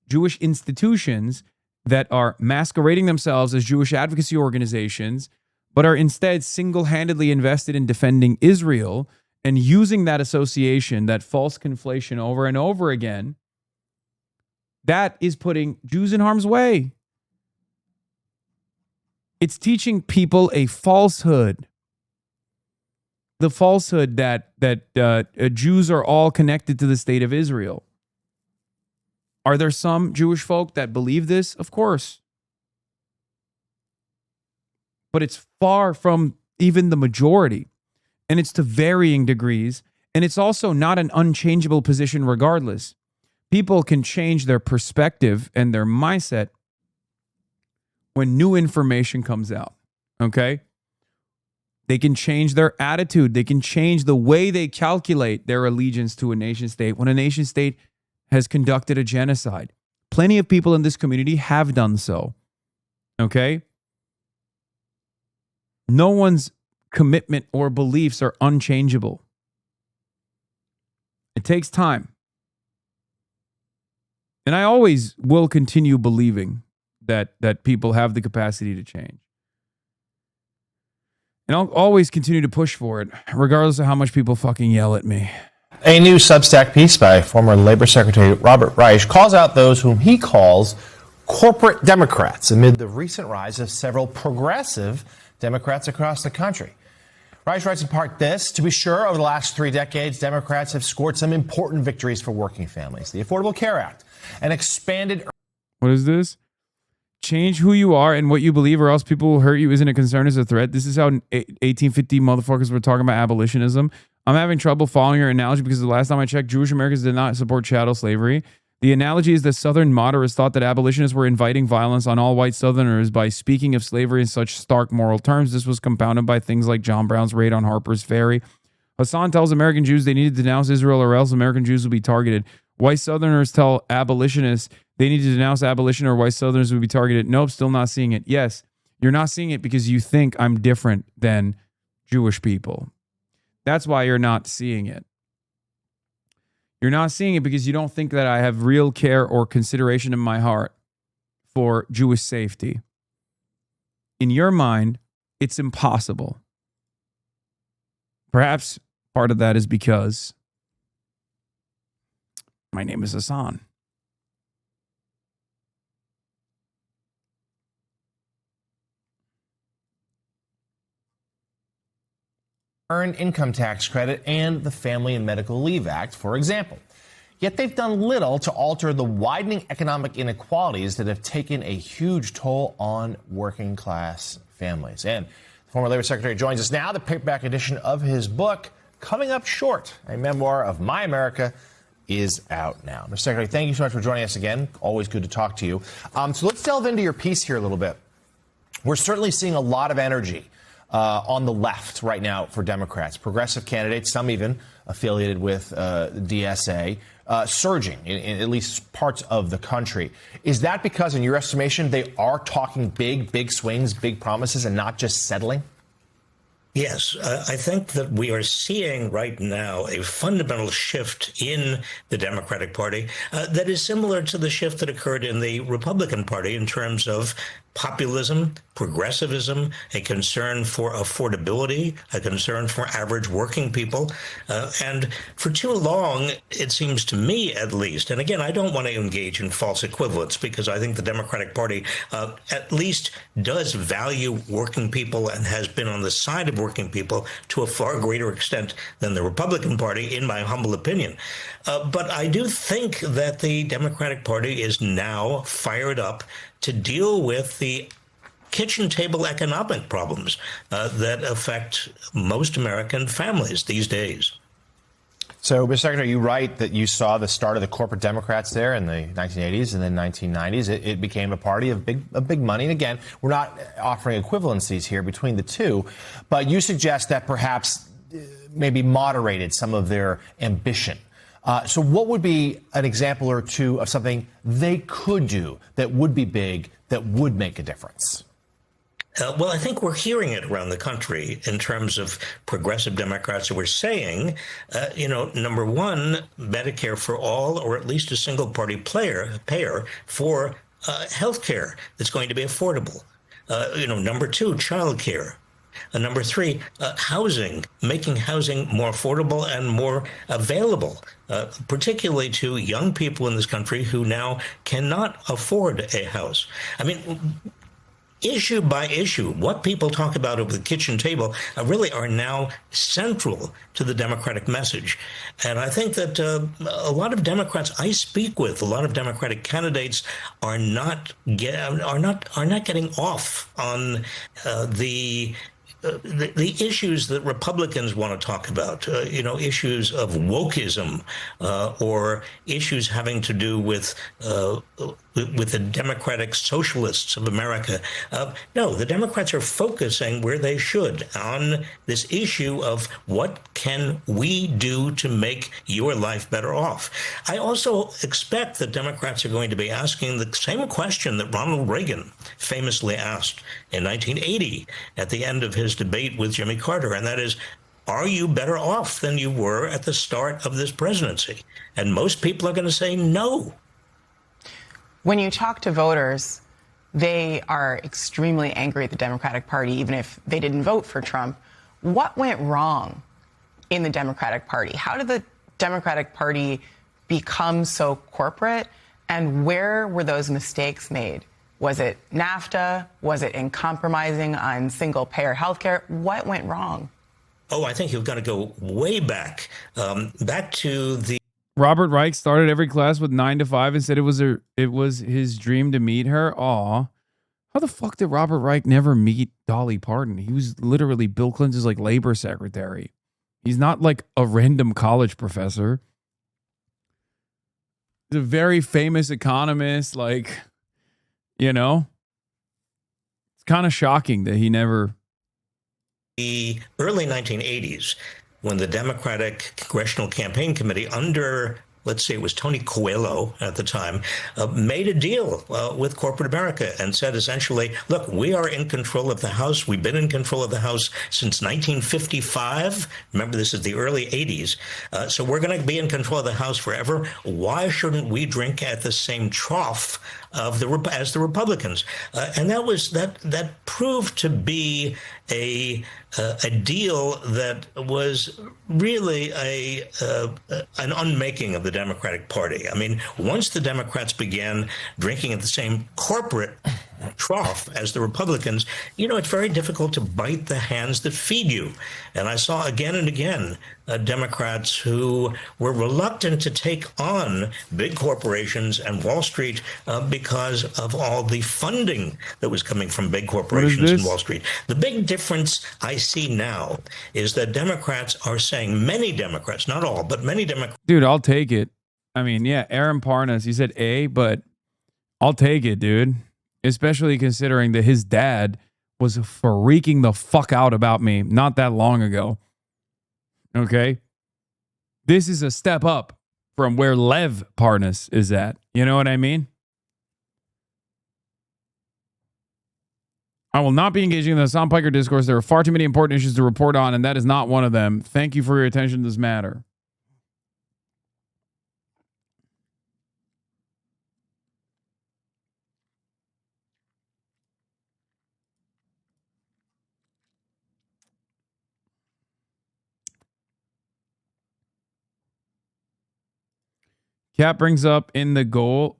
Jewish institutions that are masquerading themselves as Jewish advocacy organizations, but are instead single-handedly invested in defending Israel and using that association, that false conflation over and over again. That is putting Jews in harm's way. It's teaching people a falsehood. The falsehood that Jews are all connected to the state of Israel. Are there some Jewish folk that believe this? Of course. But it's far from even the majority. And it's to varying degrees. And it's also not an unchangeable position regardless. People can change their perspective and their mindset when new information comes out. Okay? They can change their attitude. They can change the way they calculate their allegiance to a nation state when a nation state has conducted a genocide. Plenty of people in this community have done so. Okay? No one's commitment or beliefs are unchangeable. It takes time. And I always will continue believing that people have the capacity to change. And I'll always continue to push for it, regardless of how much people fucking yell at me. A new Substack piece by former Labor Secretary Robert Reich calls out those whom he calls corporate Democrats amid the recent rise of several progressive Democrats across the country. Reich writes in part this: to be sure, over the last 3 decades, Democrats have scored some important victories for working families. The Affordable Care Act, an expanded... What is this? Change who you are and what you believe, or else people will hurt you isn't a concern, as a threat. This is how 1850 motherfuckers were talking about abolitionism. I'm having trouble following your analogy because the last time I checked, Jewish Americans did not support chattel slavery. The analogy is that Southern moderates thought that abolitionists were inviting violence on all white Southerners by speaking of slavery in such stark moral terms. This was compounded by things like John Brown's raid on Harper's Ferry. Hasan tells American Jews they need to denounce Israel or else American Jews will be targeted. White Southerners tell abolitionists they need to denounce abolition or white Southerners will be targeted. Nope, still not seeing it. Yes, you're not seeing it because you think I'm different than Jewish people. That's why you're not seeing it. You're not seeing it because you don't think that I have real care or consideration in my heart for Jewish safety. In your mind, it's impossible. Perhaps part of that is because my name is Hasan. Earned income tax credit and the Family and Medical Leave Act, for example. Yet they've done little to alter the widening economic inequalities that have taken a huge toll on working class families. And the former Labor Secretary joins us now, the paperback edition of his book, Coming Up Short, a memoir of My America, is out now. Mr. Secretary, thank you so much for joining us again. Always good to talk to you. So let's delve into your piece here a little bit. We're certainly seeing a lot of energy on the left right now for Democrats. Progressive candidates, some even affiliated with DSA, surging in at least parts of the country. Is that because, in your estimation, they are talking big swings, big promises, and not just settling? Yes, I think that we are seeing right now a fundamental shift in the Democratic Party that is similar to the shift that occurred in the Republican Party in terms of populism, progressivism, a concern for affordability, a concern for average working people. And for too long, it seems to me at least, and again, I don't want to engage in false equivalence because I think the Democratic Party at least does value working people and has been on the side of working people to a far greater extent than the Republican Party, in my humble opinion. But I do think that the Democratic Party is now fired up to deal with the kitchen table economic problems that affect most American families these days. So, Mr. Secretary, you write that you saw the start of the corporate Democrats there in the 1980s and then 1990s. It became a party of big money. And again, we're not offering equivalencies here between the two, but you suggest that perhaps maybe moderated some of their ambition. So what would be an example or two of something they could do that would be big, that would make a difference? Well, I think we're hearing it around the country in terms of progressive Democrats who are saying, number one, Medicare for all, or at least a single party payer for health care that's going to be affordable. Number two, child care. Number three, housing, making housing more affordable and more available, particularly to young people in this country who now cannot afford a house. I mean, issue by issue, what people talk about over the kitchen table really are now central to the Democratic message. And I think that a lot of Democrats I speak with, a lot of Democratic candidates are not getting off on the issues that Republicans want to talk about, issues of wokeism or issues having to do with the democratic socialists of America. No, the Democrats are focusing where they should on this issue of what can we do to make your life better off. I also expect that Democrats are going to be asking the same question that Ronald Reagan famously asked in 1980 at the end of his debate with Jimmy Carter, and that is, are you better off than you were at the start of this presidency? And most people are going to say no. When you talk to voters, they are extremely angry at the Democratic Party, even if they didn't vote for Trump. What went wrong in the Democratic Party? How did the Democratic Party become so corporate? And where were those mistakes made? Was it NAFTA? Was it in compromising on single-payer health care? What went wrong? Oh, I think you've got to go way back, back to the Robert Reich started every class with 9 to 5 and said it was his dream to meet her. Aw. How the fuck did Robert Reich never meet Dolly Parton? He was literally Bill Clinton's like labor secretary. He's not like a random college professor. He's a very famous economist, like, you know. It's kind of shocking that he never. The early 1980s, when the Democratic Congressional Campaign Committee under, let's say it was Tony Coelho at the time, made a deal with corporate America and said essentially, look, we are in control of the House. We've been in control of the House since 1955. Remember, this is the early 80s. So we're going to be in control of the House forever. Why shouldn't we drink at the same trough of as the Republicans? And that proved to be a deal that was really an unmaking of the Democratic Party. I mean, once the Democrats began drinking at the same corporate trough as the Republicans, you know, it's very difficult to bite the hands that feed you. And I saw again and again Democrats who were reluctant to take on big corporations and Wall Street because of all the funding that was coming from big corporations and Wall Street. The big difference I see now is that Democrats are saying, many Democrats, not all, but many Democrats. Dude, I'll take it. I mean, yeah, Aaron Parnas, he said A, but I'll take it, dude. Especially considering that his dad was freaking the fuck out about me not that long ago. Okay? This is a step up from where Lev Parnas is at. You know what I mean? I will not be engaging in the Hasan Piker discourse. There are far too many important issues to report on, and that is not one of them. Thank you for your attention to this matter. Cat brings up the goal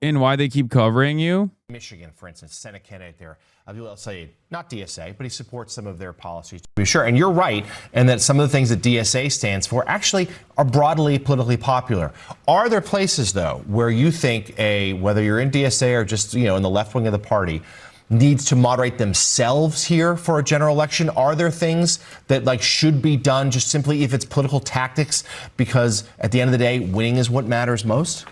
in why they keep covering you. Michigan, for instance, Senate candidate there, Abdul El-Sayed, not DSA, but he supports some of their policies, to be sure. And you're right, and that some of the things that DSA stands for actually are broadly politically popular. Are there places, though, where you think whether you're in DSA or just, you know, in the left wing of the party, needs to moderate themselves here for a general election? Are there things that should be done just simply if it's political tactics? Because at the end of the day, winning is what matters most.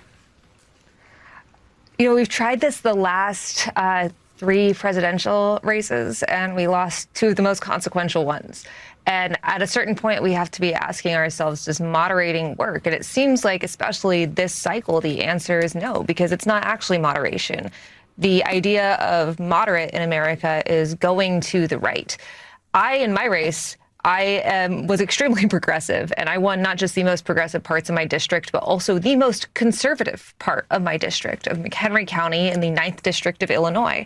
You know, we've tried this the last 3 presidential races, and we lost 2 of the most consequential ones. And at a certain point, we have to be asking ourselves, does moderating work? And it seems like, especially this cycle, the answer is no, because it's not actually moderation. The idea of moderate in America is going to the right. In my race, I was extremely progressive, and I won not just the most progressive parts of my district, but also the most conservative part of my district, of McHenry County in the 9th District of Illinois.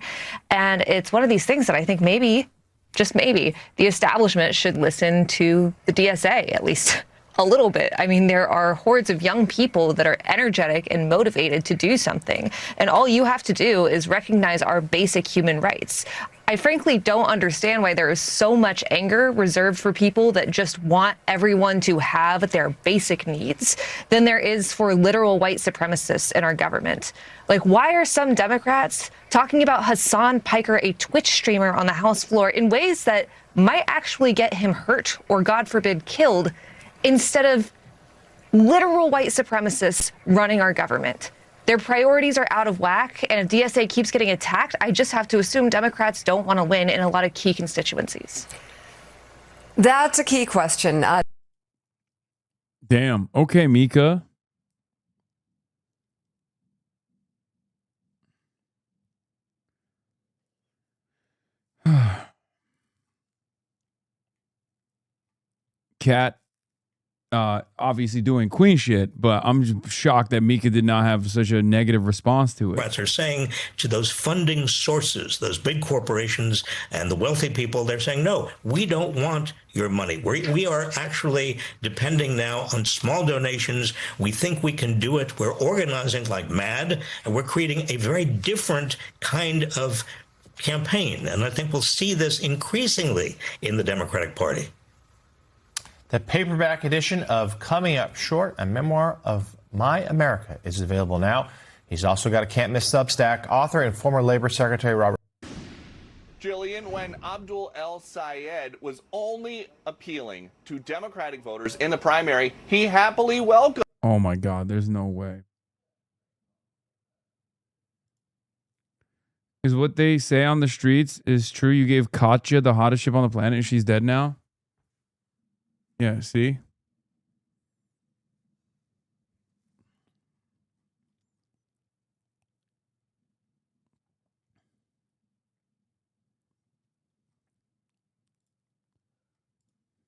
And it's one of these things that I think maybe, just maybe, the establishment should listen to the DSA, at least a little bit. I mean, there are hordes of young people that are energetic and motivated to do something. And all you have to do is recognize our basic human rights. I frankly don't understand why there is so much anger reserved for people that just want everyone to have their basic needs than there is for literal white supremacists in our government. Like, why are some Democrats talking about Hasan Piker, a Twitch streamer on the House floor, in ways that might actually get him hurt or, God forbid, killed, instead of literal white supremacists running our government? Their priorities are out of whack, and if DSA keeps getting attacked, I just have to assume Democrats don't want to win in a lot of key constituencies. That's a key question. Damn. Okay, Mika. Cat, obviously doing queen shit, but I'm just shocked that Mika did not have such a negative response to it. Democrats are saying to those funding sources, those big corporations and the wealthy people, they're saying, no, we don't want your money. We are actually depending now on small donations. We think we can do it. We're organizing like mad, and we're creating a very different kind of campaign. And I think we'll see this increasingly in the Democratic Party. The paperback edition of Coming Up Short, a memoir of My America, is available now. He's also got a can't miss Substack. Author and former Labor Secretary Robert. Jillian, when Abdul El Sayed was only appealing to Democratic voters in the primary, he happily welcomed. Oh my God, there's no way. Is what they say on the streets is true? You gave Katya the hottest ship on the planet and she's dead now? Yeah, see?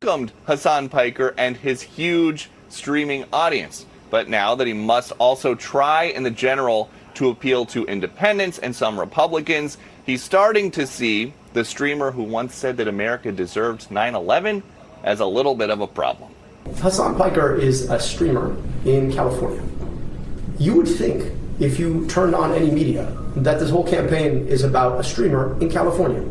Welcomed Hasan Piker and his huge streaming audience. But now that he must also try in the general to appeal to independents and some Republicans, he's starting to see the streamer who once said that America deserved 9/11 as a little bit of a problem. Hasan Piker is a streamer in California. You would think, if you turned on any media, that this whole campaign is about a streamer in California.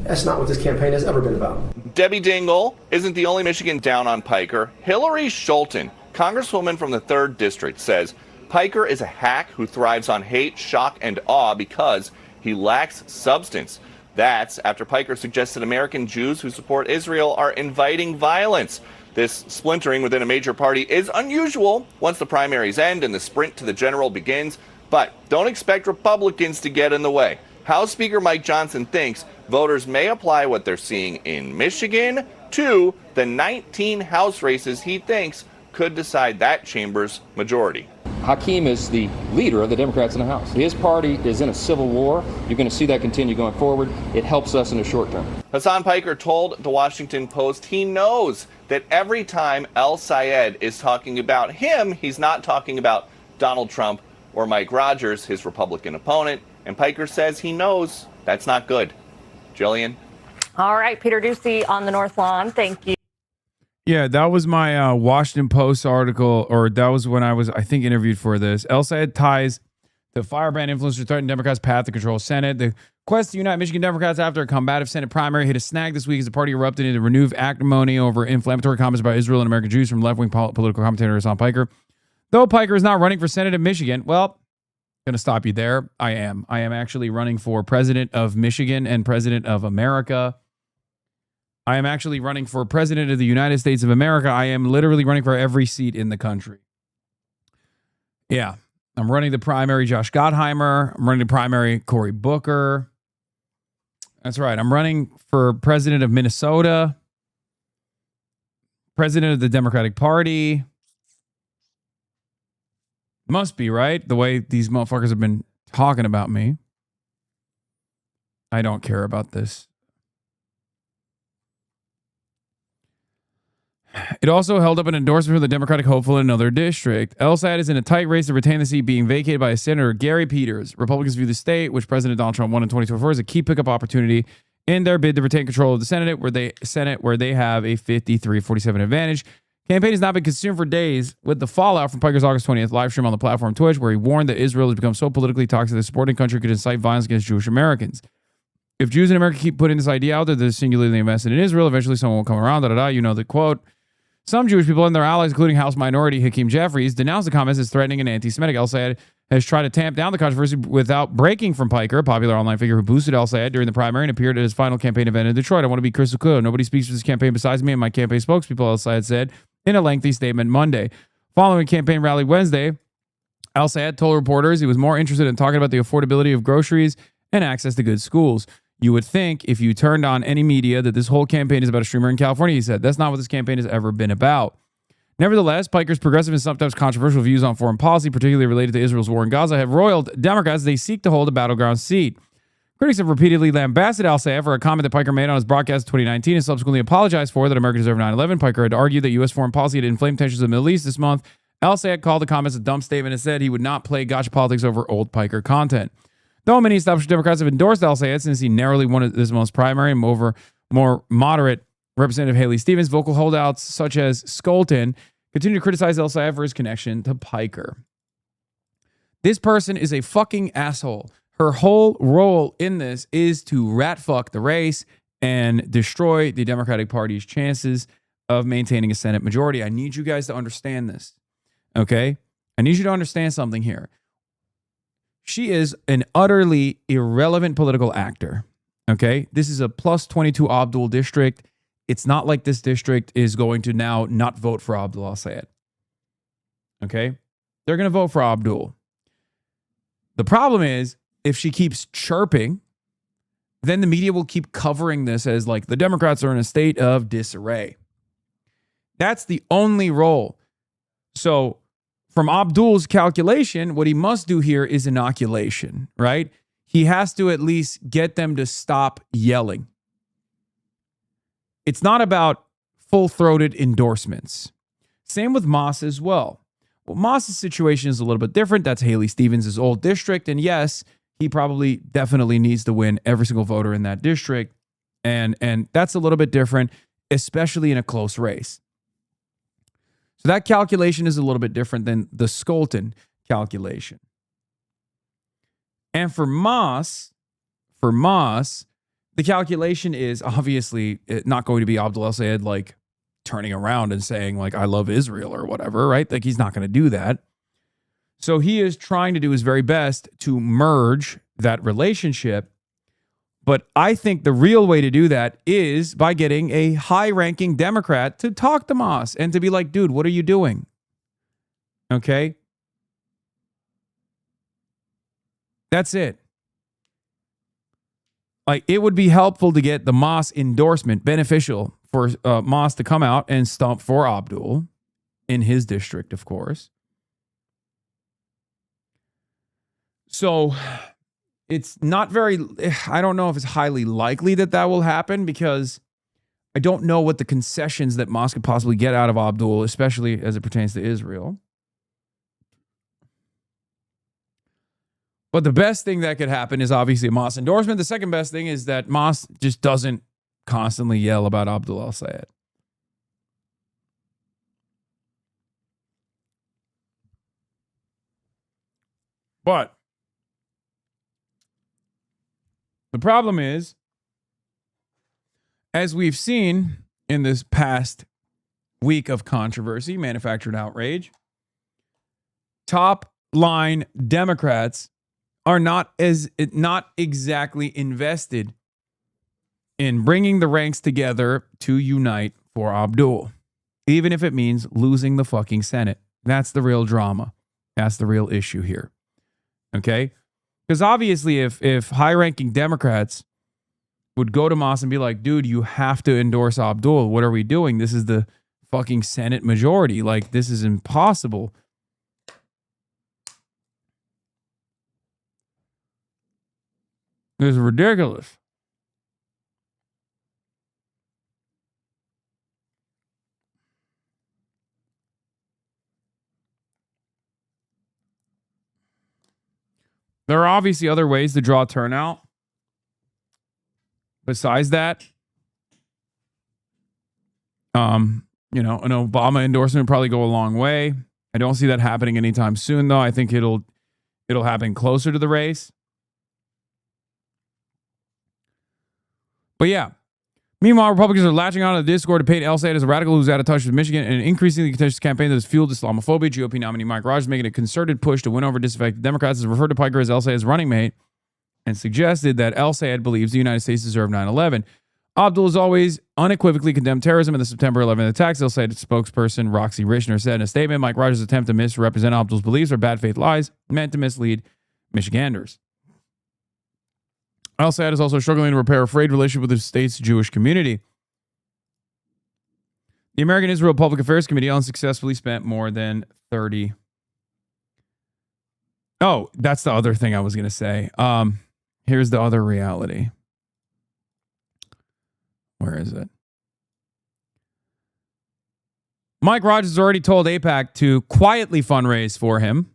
That's not what this campaign has ever been about. Debbie Dingell isn't the only Michigan down on Piker. Hillary Scholten, Congresswoman from the 3rd District, says Piker is a hack who thrives on hate, shock, and awe because he lacks substance. That's after Piker suggested American Jews who support Israel are inviting violence. This splintering within a major party is unusual once the primaries end and the sprint to the general begins, but don't expect Republicans to get in the way. House Speaker Mike Johnson thinks voters may apply what they're seeing in Michigan to the 19 House races he thinks could decide that chamber's majority. Hakeem is the leader of the Democrats in the House. His party is in a civil war. You're going to see that continue going forward. It helps us in the short term. Hasan Piker told the Washington Post he knows that every time El Sayed is talking about him, he's not talking about Donald Trump or Mike Rogers, his Republican opponent. And Piker says he knows that's not good. Jillian? All right, Peter Ducey on the North Lawn. Thank you. Yeah, that was my Washington Post article, or that was when I was, I think, interviewed for this. El Sayed ties the firebrand influencer threatened Democrats' path to control Senate. The quest to unite Michigan Democrats after a combative Senate primary hit a snag this week as the party erupted into renewed acrimony over inflammatory comments about Israel and American Jews from left-wing political commentator Hasan Piker. Though Piker is not running for Senate in Michigan, well, going to stop you there. I am actually running for president of Michigan and president of America. I am actually running for president of the United States of America. I am literally running for every seat in the country. Yeah. I'm running the primary Josh Gottheimer. I'm running the primary Cory Booker. That's right. I'm running for president of Minnesota, president of the Democratic Party. Must be, right? The way these motherfuckers have been talking about me. I don't care about this. It also held up an endorsement for the Democratic hopeful in another district. El Sayed is in a tight race to retain the seat being vacated by Senator Gary Peters. Republicans view the state, which President Donald Trump won in 2024, as a key pickup opportunity in their bid to retain control of the Senate, where they have a 53-47 advantage. Campaign has not been consumed for days with the fallout from Piker's August 20th live stream on the platform Twitch, where he warned that Israel has become so politically toxic that the supporting country could incite violence against Jewish Americans. If Jews in America keep putting this idea out there, they're singularly invested in Israel. Eventually someone will come around. You know the quote. Some Jewish people and their allies, including House Minority Hakeem Jeffries, denounced the comments as threatening and anti-Semitic. El Sayed has tried to tamp down the controversy without breaking from Piker, a popular online figure who boosted El Sayed during the primary and appeared at his final campaign event in Detroit. I want to be crystal clear. Nobody speaks for this campaign besides me and my campaign spokespeople, El Sayed said in a lengthy statement Monday. Following a campaign rally Wednesday, El Sayed told reporters he was more interested in talking about the affordability of groceries and access to good schools. You would think if you turned on any media that this whole campaign is about a streamer in California, he said. That's not what this campaign has ever been about. Nevertheless, Piker's progressive and sometimes controversial views on foreign policy, particularly related to Israel's war in Gaza, have roiled Democrats as they seek to hold a battleground seat. Critics have repeatedly lambasted al-Sayed for a comment that Piker made on his broadcast in 2019 and subsequently apologized for that America deserved 9/11. Piker had argued that U.S. foreign policy had inflamed tensions in the Middle East this month. Al-Sayed called the comments a dumb statement and said he would not play gotcha politics over old Piker content. Though many established Democrats have endorsed al-Sayed since he narrowly won this month's primary and over more moderate Representative Haley Stevens, vocal holdouts such as Skolton continue to criticize al-Sayed for his connection to Piker. This person is a fucking asshole. Her whole role in this is to rat fuck the race and destroy the Democratic Party's chances of maintaining a Senate majority. I need you guys to understand this, okay? I need you to understand something here. She is an utterly irrelevant political actor, okay? This is a plus 22 Abdul district. It's not like this district is going to now not vote for Abdul al-Sayed, okay? They're going to vote for Abdul. The problem is, if she keeps chirping, then the media will keep covering this as like the Democrats are in a state of disarray. That's the only role. So from Abdul's calculation, what he must do here is inoculation, right? He has to at least get them to stop yelling. It's not about full-throated endorsements. Same with Moss as well. Well, Moss's situation is a little bit different. That's Haley Stevens' old district. And yes, he probably definitely needs to win every single voter in that district. And that's a little bit different, especially in a close race. So that calculation is a little bit different than the Skolton calculation. And for Moss, the calculation is obviously not going to be Abdul al-Sayed like turning around and saying like, I love Israel or whatever, right? Like he's not going to do that. So he is trying to do his very best to merge that relationship. But I think the real way to do that is by getting a high-ranking Democrat to talk to Moss and to be like, dude, what are you doing? Okay? That's it. Like, it would be helpful to get the Moss endorsement, beneficial for Moss to come out and stump for Abdul in his district, of course. So it's not very, I don't know if it's highly likely that that will happen because I don't know what the concessions that Moss could possibly get out of Abdul, especially as it pertains to Israel. But the best thing that could happen is obviously a Moss endorsement. The second best thing is that Moss just doesn't constantly yell about Abdul al-Sayed. But the problem is, as we've seen in this past week of controversy, manufactured outrage, top line Democrats are not exactly invested in bringing the ranks together to unite for Abdul, even if it means losing the fucking Senate. That's the real drama. That's the real issue here. Okay? Because obviously if high-ranking Democrats would go to Moss and be like, dude, you have to endorse Abdul. What are we doing? This is the fucking Senate majority. Like, this is impossible. This is ridiculous. There are obviously other ways to draw turnout. Besides that, an Obama endorsement would probably go a long way. I don't see that happening anytime soon, though. I think it'll happen closer to the race. But yeah. Meanwhile, Republicans are latching on to the Discord to paint al-Sayed as a radical who's out of touch with Michigan and an increasingly contentious campaign that has fueled Islamophobia. GOP nominee Mike Rogers making a concerted push to win over disaffected Democrats has referred to Piker as al-Sayed's running mate and suggested that al-Sayed believes the United States deserved 9/11. Abdul has always unequivocally condemned terrorism in the September 11th attacks. Al-Sayed spokesperson Roxy Richner said in a statement, Mike Rogers' attempt to misrepresent Abdul's beliefs are bad faith lies meant to mislead Michiganders. Al-Sayed is also struggling to repair a frayed relationship with the state's Jewish community. The American Israel Public Affairs Committee unsuccessfully spent more than 30. Oh, that's the other thing I was going to say. here's the other reality. Where is it? Mike Rogers already told AIPAC to quietly fundraise for him,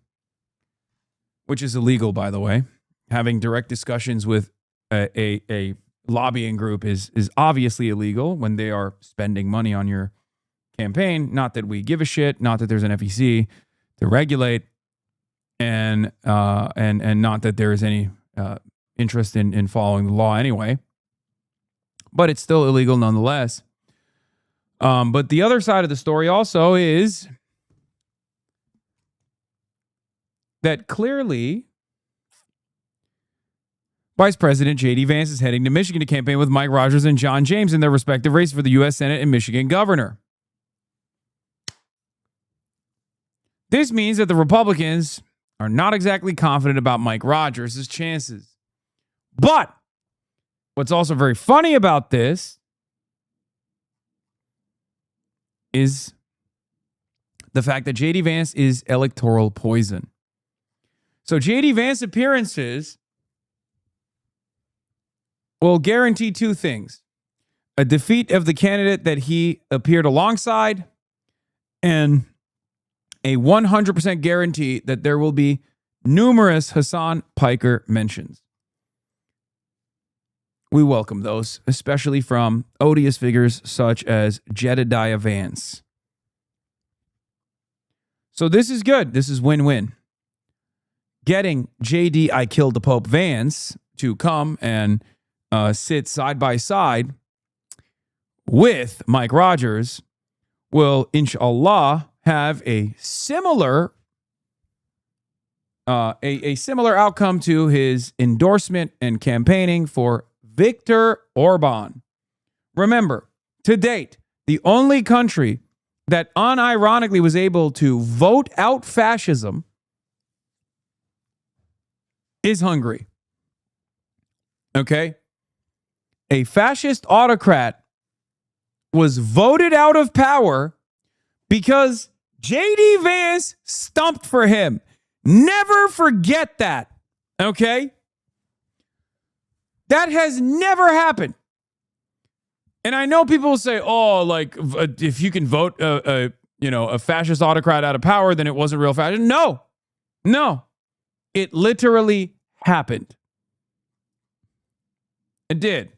which is illegal, by the way. Having direct discussions with a lobbying group is obviously illegal when they are spending money on your campaign. Not that we give a shit, not that there's an FEC to regulate, and not that there is any interest in following the law anyway. But it's still illegal nonetheless. But the other side of the story also is that clearly Vice President J.D. Vance is heading to Michigan to campaign with Mike Rogers and John James in their respective race for the U.S. Senate and Michigan governor. This means that the Republicans are not exactly confident about Mike Rogers' chances. But what's also very funny about this is the fact that J.D. Vance is electoral poison. So J.D. Vance appearances will guarantee two things: a defeat of the candidate that he appeared alongside, and a 100% guarantee that there will be numerous Hasan Piker mentions. We welcome those, especially from odious figures such as Jedediah Vance. So this is good. This is win-win. Getting JD I Killed the Pope Vance to come and sit side by side with Mike Rogers will, inshallah, have a similar outcome to his endorsement and campaigning for Viktor Orban. Remember, to date, the only country that unironically was able to vote out fascism is Hungary. Okay? A fascist autocrat was voted out of power because J.D. Vance stumped for him. Never forget that. Okay? That has never happened. And I know people will say, oh, like, if you can vote a fascist autocrat out of power, then it wasn't real fascism. No. It literally happened. It did.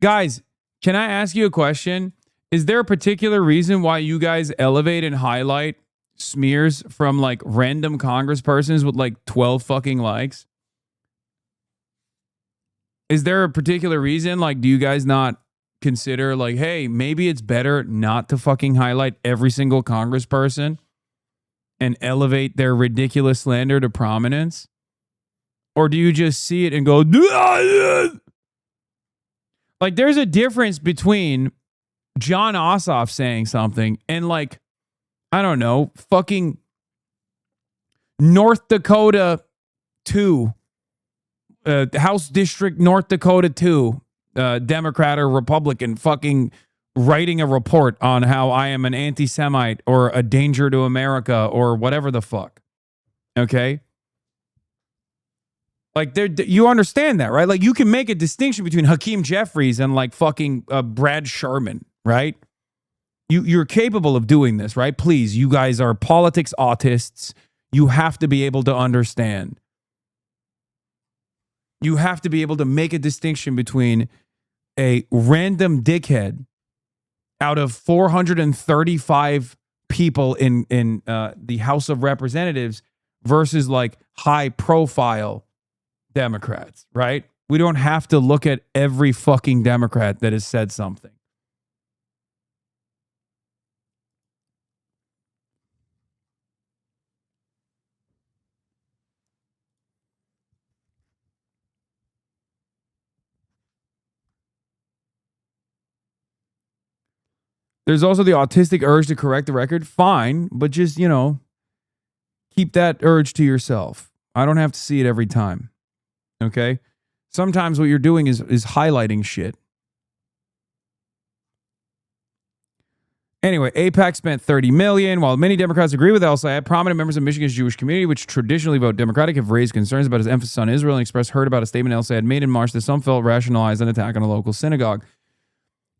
Guys, can I ask you a question? Is there a particular reason why you guys elevate and highlight smears from like random congresspersons with like 12 fucking likes? Is there a particular reason? Like, do you guys not consider like, hey, maybe it's better not to fucking highlight every single congressperson and elevate their ridiculous slander to prominence? Or do you just see it and go, like, there's a difference between John Ossoff saying something and, like, I don't know, fucking North Dakota 2, House District North Dakota 2, Democrat or Republican, fucking writing a report on how I am an anti-Semite or a danger to America or whatever the fuck. Okay? Like, you understand that, right? Like, you can make a distinction between Hakeem Jeffries and, like, fucking Brad Sherman, right? You're capable of doing this, right? Please, you guys are politics autists. You have to be able to understand. You have to be able to make a distinction between a random dickhead out of 435 people in the House of Representatives versus, like, high-profile Democrats, right? We don't have to look at every fucking Democrat that has said something. There's also the autistic urge to correct the record. Fine, but just, keep that urge to yourself. I don't have to see it every time. Okay? Sometimes what you're doing is highlighting shit. Anyway, AIPAC spent $30 million. While many Democrats agree with El-Sayed, prominent members of Michigan's Jewish community, which traditionally vote Democratic, have raised concerns about his emphasis on Israel and expressed hurt about a statement El-Sayed made in March that some felt rationalized an attack on a local synagogue.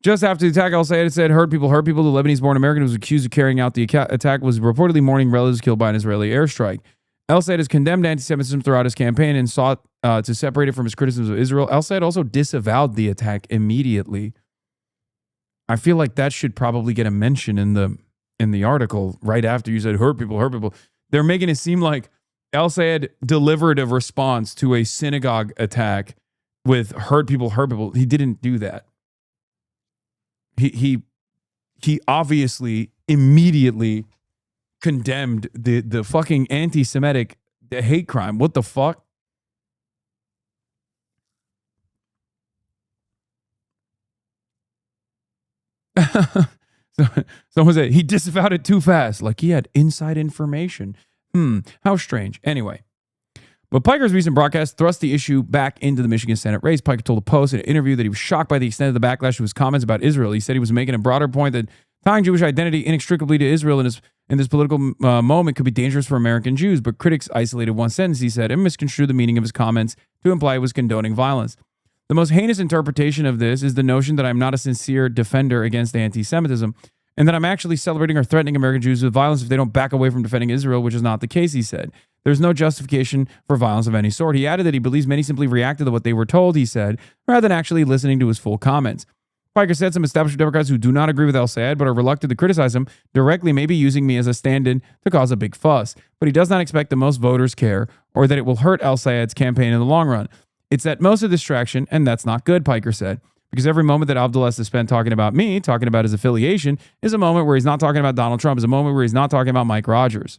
Just after the attack, El-Sayed said, hurt people. The Lebanese-born American who was accused of carrying out the attack was reportedly mourning relatives killed by an Israeli airstrike. El-Sayed has condemned anti-Semitism throughout his campaign and sought to separate it from his criticisms of Israel. El-Sayed also disavowed the attack immediately. I feel like that should probably get a mention in the article right after you said hurt people. They're making it seem like El-Sayed delivered a response to a synagogue attack with hurt people. He didn't do that. He obviously immediately condemned the fucking anti-Semitic hate crime. What the fuck? Someone said he disavowed it too fast, like he had inside information. How strange. Anyway, but Piker's recent broadcast thrust the issue back into the Michigan Senate race. Piker told the Post in an interview that he was shocked by the extent of the backlash to his comments about Israel. He said he was making a broader point that tying Jewish identity inextricably to Israel in this political moment could be dangerous for American Jews, but critics isolated one sentence, he said, and misconstrued the meaning of his comments to imply it was condoning violence. The most heinous interpretation of this is the notion that I'm not a sincere defender against anti-Semitism, and that I'm actually celebrating or threatening American Jews with violence if they don't back away from defending Israel, which is not the case, he said. There's no justification for violence of any sort. He added that he believes many simply reacted to what they were told, he said, rather than actually listening to his full comments. Piker said some established Democrats who do not agree with El-Sayed but are reluctant to criticize him directly may be using me as a stand-in to cause a big fuss. But he does not expect that most voters care or that it will hurt El-Sayed's campaign in the long run. It's at most a distraction, and that's not good, Piker said, because every moment that Abdullah has spent talking about me, talking about his affiliation, is a moment where he's not talking about Donald Trump, is a moment where he's not talking about Mike Rogers.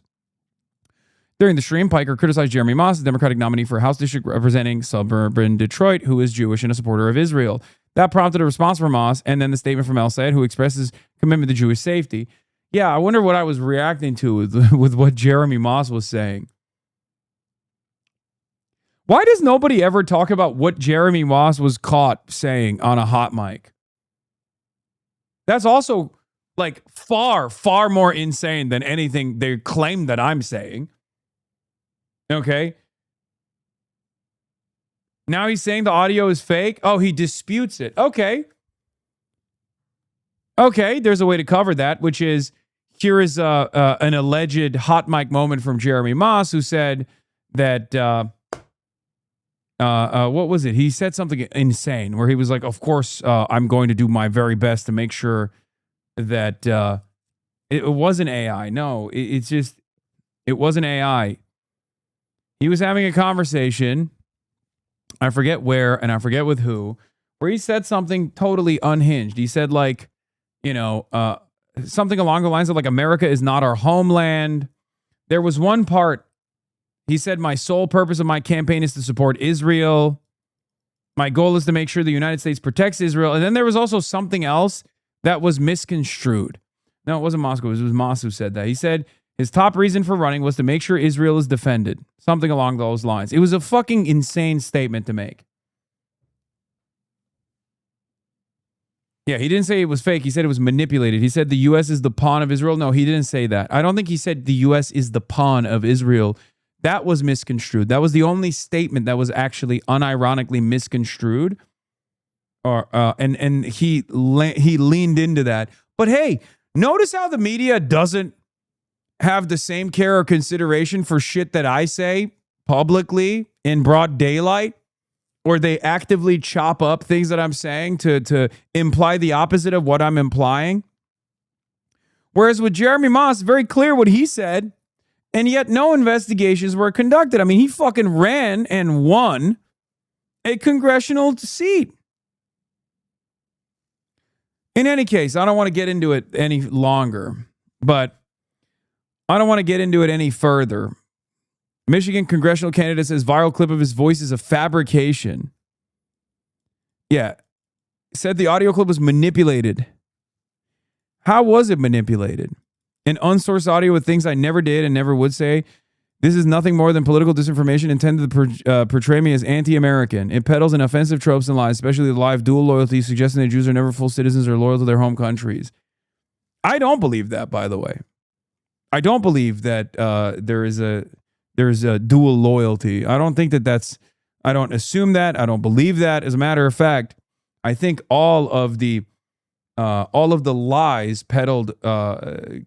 During the stream, Piker criticized Jeremy Moss, the Democratic nominee for a House district representing suburban Detroit, who is Jewish and a supporter of Israel. That prompted a response from Moss, and then the statement from El-Sayed, who expresses commitment to Jewish safety. Yeah, I wonder what I was reacting to with what Jeremy Moss was saying. Why does nobody ever talk about what Jeremy Moss was caught saying on a hot mic? That's also like far, far more insane than anything they claim that I'm saying. Okay. Now he's saying the audio is fake. Oh, he disputes it. Okay. Okay, there's a way to cover that, which is here is an alleged hot mic moment from Jeremy Moss, who said that what was it? He said something insane where he was like, of course, I'm going to do my very best to make sure that it wasn't AI. No, it's just, it wasn't AI. He was having a conversation, I forget where and I forget with who, where he said something totally unhinged. He said like, something along the lines of like, America is not our homeland. There was one part, he said, my sole purpose of my campaign is to support Israel. My goal is to make sure the United States protects Israel. And then there was also something else that was misconstrued. No, it wasn't Moscow. It was Moss who said that. He said his top reason for running was to make sure Israel is defended. Something along those lines. It was a fucking insane statement to make. Yeah, he didn't say it was fake. He said it was manipulated. He said the U.S. is the pawn of Israel. No, he didn't say that. I don't think he said the U.S. is the pawn of Israel. That was misconstrued. That was the only statement that was actually unironically misconstrued. And he leaned into that. But hey, notice how the media doesn't have the same care or consideration for shit that I say publicly in broad daylight, or they actively chop up things that I'm saying to imply the opposite of what I'm implying. Whereas with Jeremy Moss, very clear what he said, and yet no investigations were conducted. I mean, he fucking ran and won a congressional seat. In any case, I don't want to get into it any longer, but I don't want to get into it any further. Michigan congressional candidate says viral clip of his voice is a fabrication. Yeah. Said the audio clip was manipulated. How was it manipulated? An unsourced audio with things I never did and never would say. This is nothing more than political disinformation intended to portray me as anti-American. It peddles an offensive tropes and lies, especially the lie of dual loyalty, suggesting that Jews are never full citizens or loyal to their home countries. I don't believe that, by the way. I don't believe that there is a dual loyalty. I don't think that that's. I don't assume that. I don't believe that. As a matter of fact, I think all of the lies peddled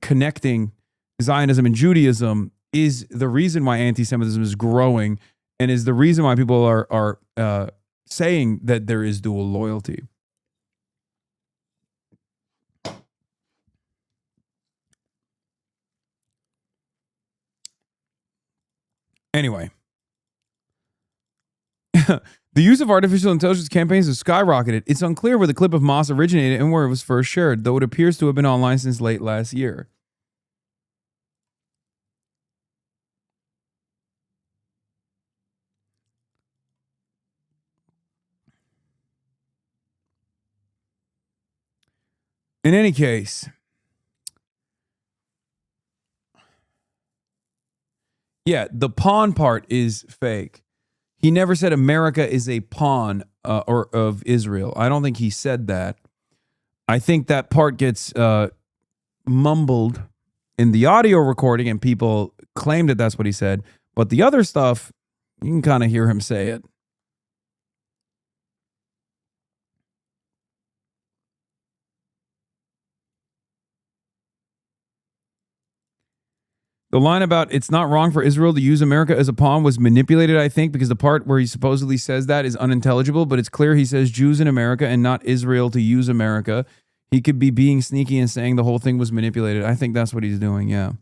connecting Zionism and Judaism is the reason why anti-Semitism is growing and is the reason why people are saying that there is dual loyalty. Anyway, the use of artificial intelligence campaigns has skyrocketed. It's unclear where the clip of Moss originated and where it was first shared, though it appears to have been online since late last year. In any case, yeah, the pawn part is fake. He never said America is a pawn or of Israel. I don't think he said that. I think that part gets mumbled in the audio recording and people claim that that's what he said. But the other stuff, you can kind of hear him say it. The line about it's not wrong for Israel to use America as a pawn was manipulated, I think, because the part where he supposedly says that is unintelligible, but it's clear he says Jews in America and not Israel to use America. He could be being sneaky and saying the whole thing was manipulated. I think that's what he's doing, yeah.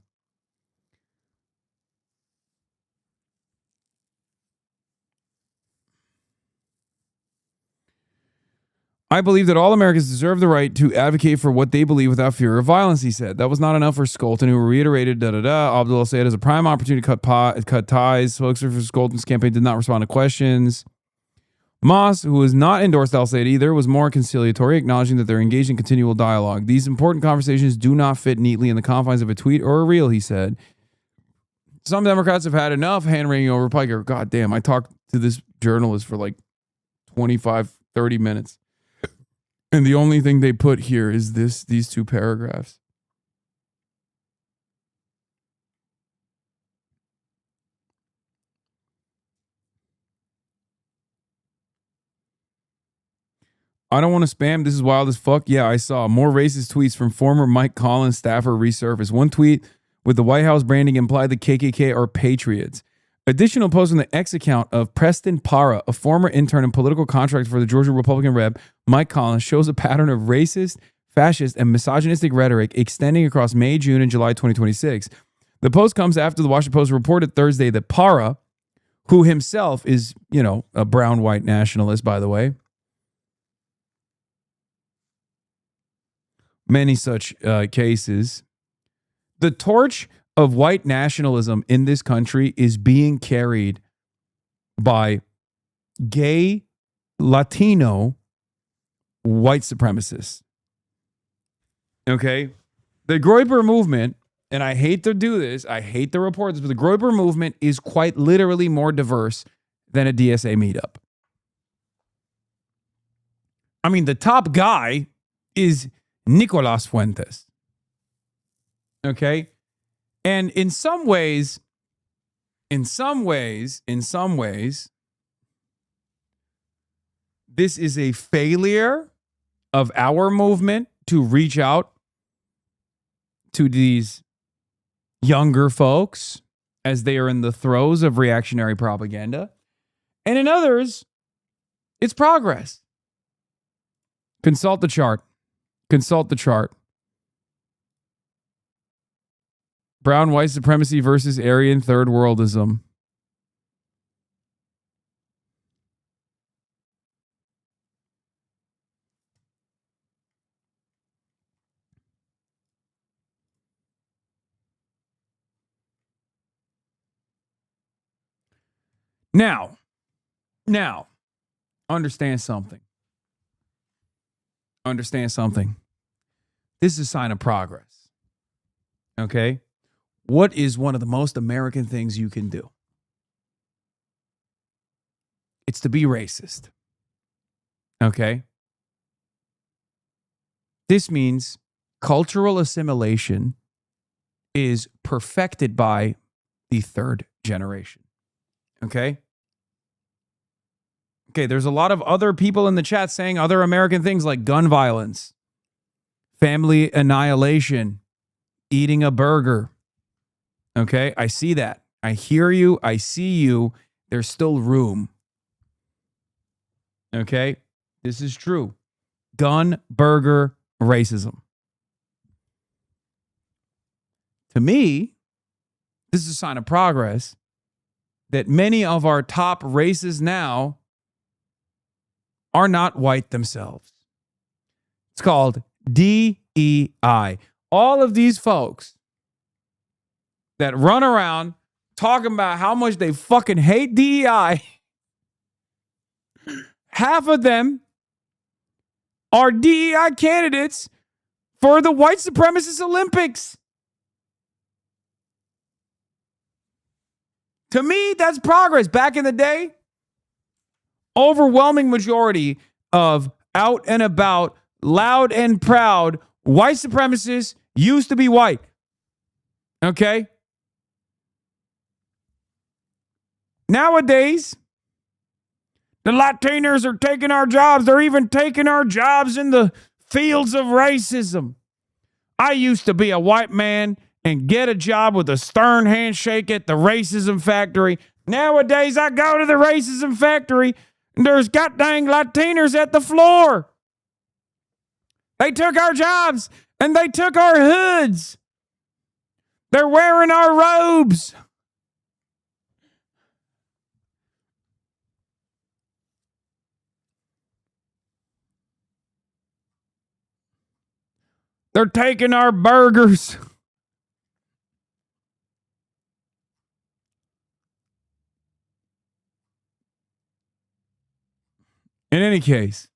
I believe that all Americans deserve the right to advocate for what they believe without fear of violence, he said. That was not enough for Skolton, who reiterated, Abdullah said, as a prime opportunity to cut ties. Spokesman for Skolton's campaign did not respond to questions. Moss, who has not endorsed al-Sayed either, was more conciliatory, acknowledging that they're engaged in continual dialogue. These important conversations do not fit neatly in the confines of a tweet or a reel, he said. Some Democrats have had enough hand-wringing over Piker. God damn, I talked to this journalist for like 25, 30 minutes. And the only thing they put here is these two paragraphs. I don't want to spam. This is wild as fuck. Yeah, I saw more racist tweets from former Mike Collins staffer resurfaced. One tweet with the White House branding implied the KKK are patriots. Additional posts on the X account of Preston Para, a former intern and political contractor for the Georgia Republican Rep, Mike Collins, shows a pattern of racist, fascist, and misogynistic rhetoric extending across May, June, and July 2026. The post comes after the Washington Post reported Thursday that Para, who himself is, a brown white nationalist, by the way, many such cases, the torch of white nationalism in this country is being carried by gay Latino white supremacists. Okay? The Groyper movement, and I hate to do this, I hate to report this, but the Groyper movement is quite literally more diverse than a DSA meetup. I mean, the top guy is Nicolas Fuentes. Okay? And in some ways, this is a failure of our movement to reach out to these younger folks as they are in the throes of reactionary propaganda. And in others, it's progress. Consult the chart. Consult the chart. Brown white supremacy versus Aryan third worldism. Now, understand something. Understand something. this is a sign of progress. Okay? What is one of the most American things you can do? It's to be racist. Okay? This means cultural assimilation is perfected by the third generation. Okay? Okay, there's a lot of other people in the chat saying other American things like gun violence, family annihilation, eating a burger. Okay, I see that. I hear you. I see you. There's still room. Okay, this is true. Gun, burger, racism. To me, this is a sign of progress that many of our top races now are not white themselves. It's called DEI. All of these folks that run around talking about how much they fucking hate DEI, half of them are DEI candidates for the white supremacist Olympics. To me, that's progress. Back in the day, overwhelming majority of out and about, loud and proud white supremacists used to be white. Okay? Nowadays, the Latinos are taking our jobs. They're even taking our jobs in the fields of racism. I used to be a white man and get a job with a stern handshake at the racism factory. Nowadays, I go to the racism factory and there's goddamn Latinos at the floor. They took our jobs and they took our hoods. They're wearing our robes. They're taking our burgers. In any case,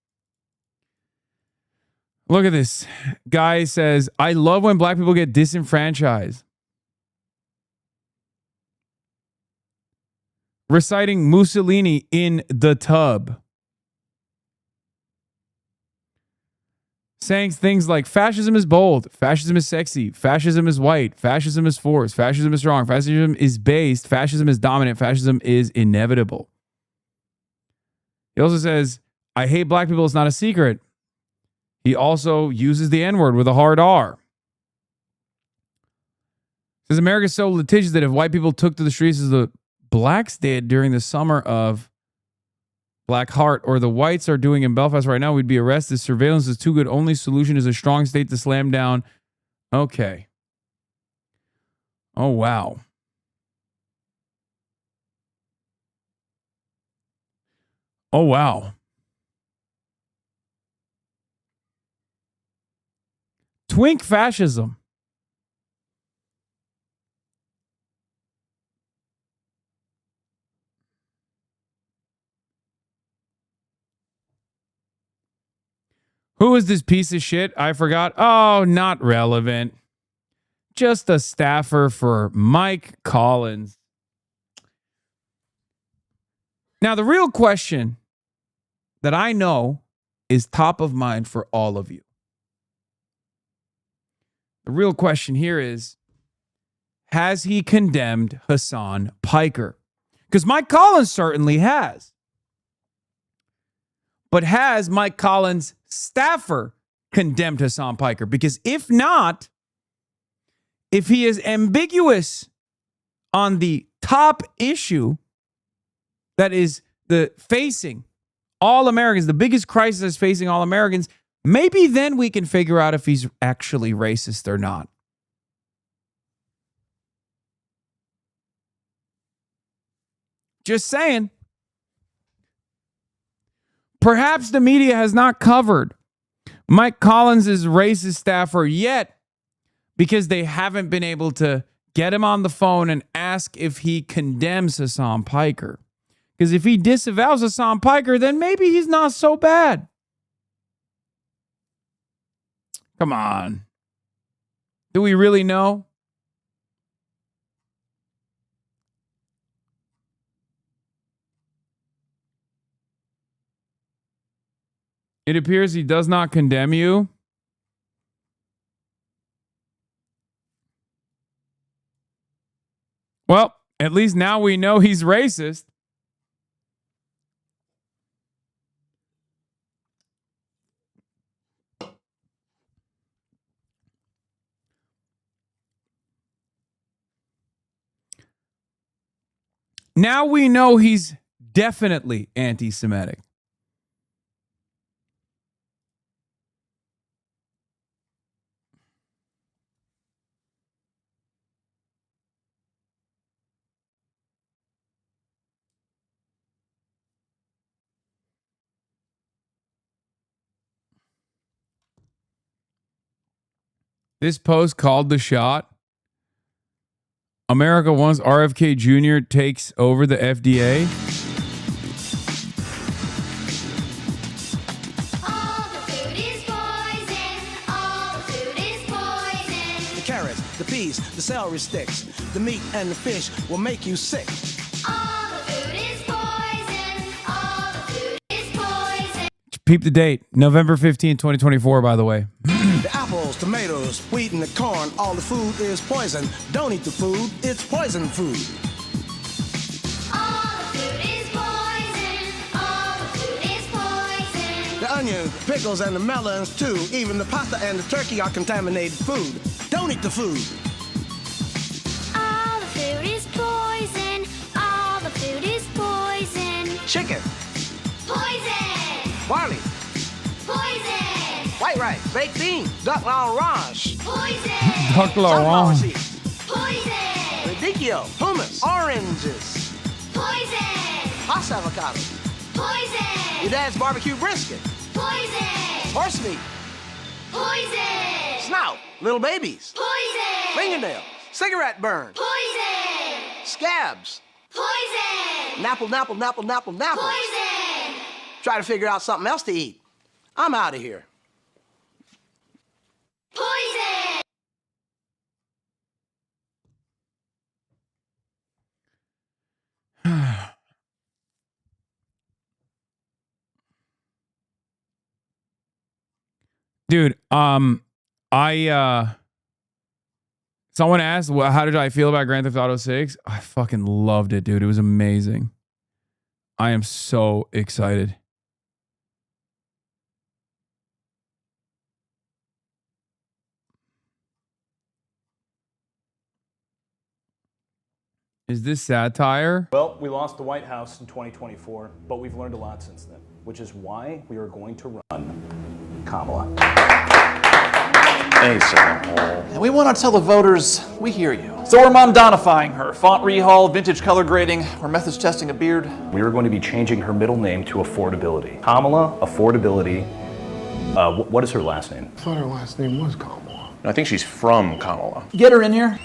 look at this. Guy says, I love when black people get disenfranchised. Reciting Mussolini in the tub. Saying things like fascism is bold, fascism is sexy, fascism is white, fascism is force, fascism is strong, fascism is based, fascism is dominant, fascism is inevitable. He also says, I hate black people, it's not a secret. He also uses the N-word with a hard R. Says America's so litigious that if white people took to the streets as the blacks did during the summer of Black Heart, or the whites are doing in Belfast right now, we'd be arrested. Surveillance is too good. Only solution is a strong state to slam down. Okay. Oh, wow. Oh, wow. Twink fascism. Who is this piece of shit? I forgot. Oh, not relevant. Just a staffer for Mike Collins. Now, the real question that I know is top of mind for all of you. The real question here is, has he condemned Hasan Piker? Because Mike Collins certainly has. But has Mike Collins' staffer condemned Hasan Piker? Because if not, if he is ambiguous on the top issue that is the facing all Americans, the biggest crisis that's facing all Americans, maybe then we can figure out if he's actually racist or not. Just saying. Perhaps the media has not covered Mike Collins' racist staffer yet because they haven't been able to get him on the phone and ask if he condemns Hasan Piker. Because if he disavows Hasan Piker, then maybe he's not so bad. Come on. Do we really know? It appears he does not condemn you. Well, at least now we know he's racist. Now we know he's definitely anti-Semitic. This post called the shot. America wants RFK Jr. takes over the FDA. The carrots, the peas, the celery sticks, the meat and the fish will make you sick. Peep the date. November 15th, 2024, by the way. The apples, tomatoes, wheat, and the corn, all the food is poison. Don't eat the food, it's poison food. The onions, pickles, and the melons, too. Even the pasta and the turkey are contaminated food. Don't eat the food. All the food is poison. All the food is poison. Chicken. Poison. Barley. Poison. White rice. Baked beans. Duck l'orange. Poison. Duck l'orange. Poison. Radicchio. Hummus. Oranges. Poison. Pasta avocado. Poison. Your dad's barbecue brisket. Poison. Horse meat. Poison. Snout. Little babies. Poison. Fingernails. Cigarette burn. Poison. Scabs. Poison. Napple. Poison. Try to figure out something else to eat. I'm out of here. Poison. Dude, someone asked, well, how did I feel about Grand Theft Auto 6? I fucking loved it, dude. It was amazing. I am so excited. Is this satire? Well, we lost the White House in 2024, but we've learned a lot since then, which is why we are going to run Kamala. Hey, and we want to tell the voters we hear you. So we're Mondanifying her. Font rehaul, vintage color grading, we're methods testing a beard. We are going to be changing her middle name to Affordability. Kamala Affordability. What is her last name? I thought her last name was Kamala. I think she's from Kamala. Get her in here.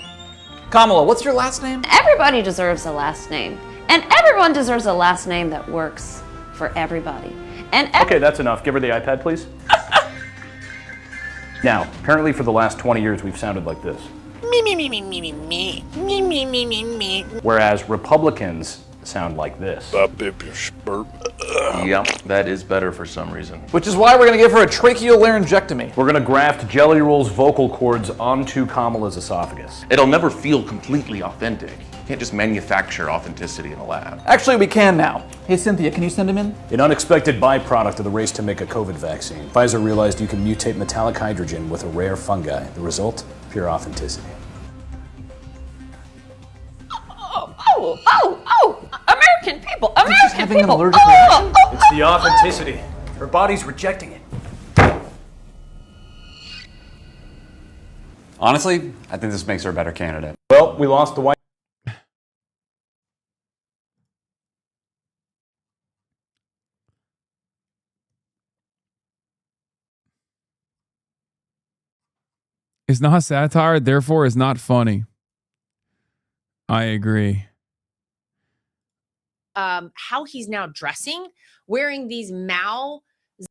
Kamala, what's your last name? Everybody deserves a last name. And everyone deserves a last name that works for everybody. And Okay, that's enough. Give her the iPad, please. Now, apparently for the last 20 years, we've sounded like this. Me. Whereas Republicans sound like this. Yep, that is better for some reason. Which is why we're going to give her a tracheal laryngectomy. We're going to graft Jelly Roll's vocal cords onto Kamala's esophagus. It'll never feel completely authentic. You can't just manufacture authenticity in a lab. Actually, we can now. Hey, Cynthia, can you send him in? An unexpected byproduct of the race to make a COVID vaccine. Pfizer realized you can mutate metallic hydrogen with a rare fungi. The result? Pure authenticity. Oh, American people, American having an people. allergic reaction. It's the authenticity. Her body's rejecting it. Honestly, I think this makes her a better candidate. Well, we lost the White It's not satire, therefore it's not funny. I agree. How he's now dressing, wearing these Mao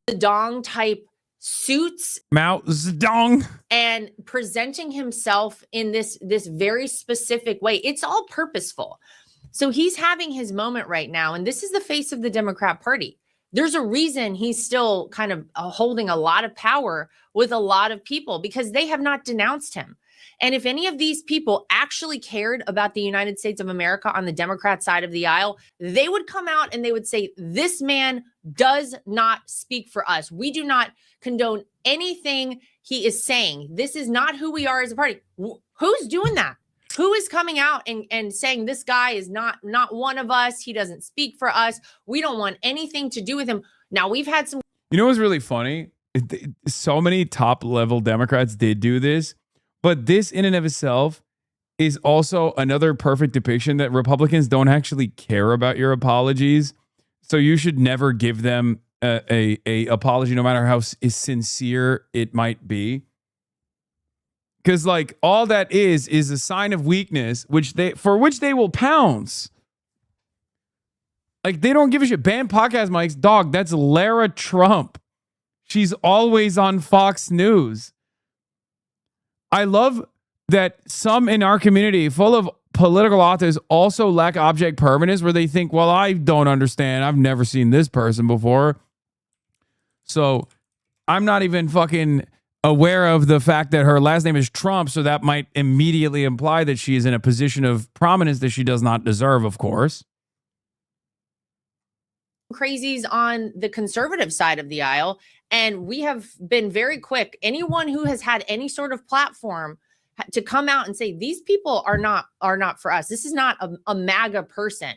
Zedong type suits Mao Zedong and presenting himself in this very specific way. It's all purposeful. So he's having his moment right now, and this is the face of the Democrat Party. There's a reason he's still kind of holding a lot of power with a lot of people, because they have not denounced him. And if any of these people actually cared about the United States of America on the Democrat side of the aisle, they would come out and they would say, this man does not speak for us. We do not condone anything he is saying. This is not who we are as a party. Who's doing that? Who is coming out and saying this guy is not one of us? He doesn't speak for us. We don't want anything to do with him. Now, we've had some. You know what's really funny? So many top level Democrats did do this, but this in and of itself is also another perfect depiction that Republicans don't actually care about your apologies. So you should never give them a apology, no matter how sincere it might be. Because like all that is a sign of weakness, which they will pounce. Like they don't give a shit. Ban podcast mics, dog. That's Lara Trump. She's always on Fox News. I love that some in our community, full of political authors, also lack object permanence, where they think, well, I don't understand. I've never seen this person before. So I'm not even fucking aware of the fact that her last name is Trump, so that might immediately imply that she is in a position of prominence that she does not deserve, of course. Crazies on the conservative side of the aisle, and we have been very quick. Anyone who has had any sort of platform to come out and say these people are not for us. This is not a MAGA person.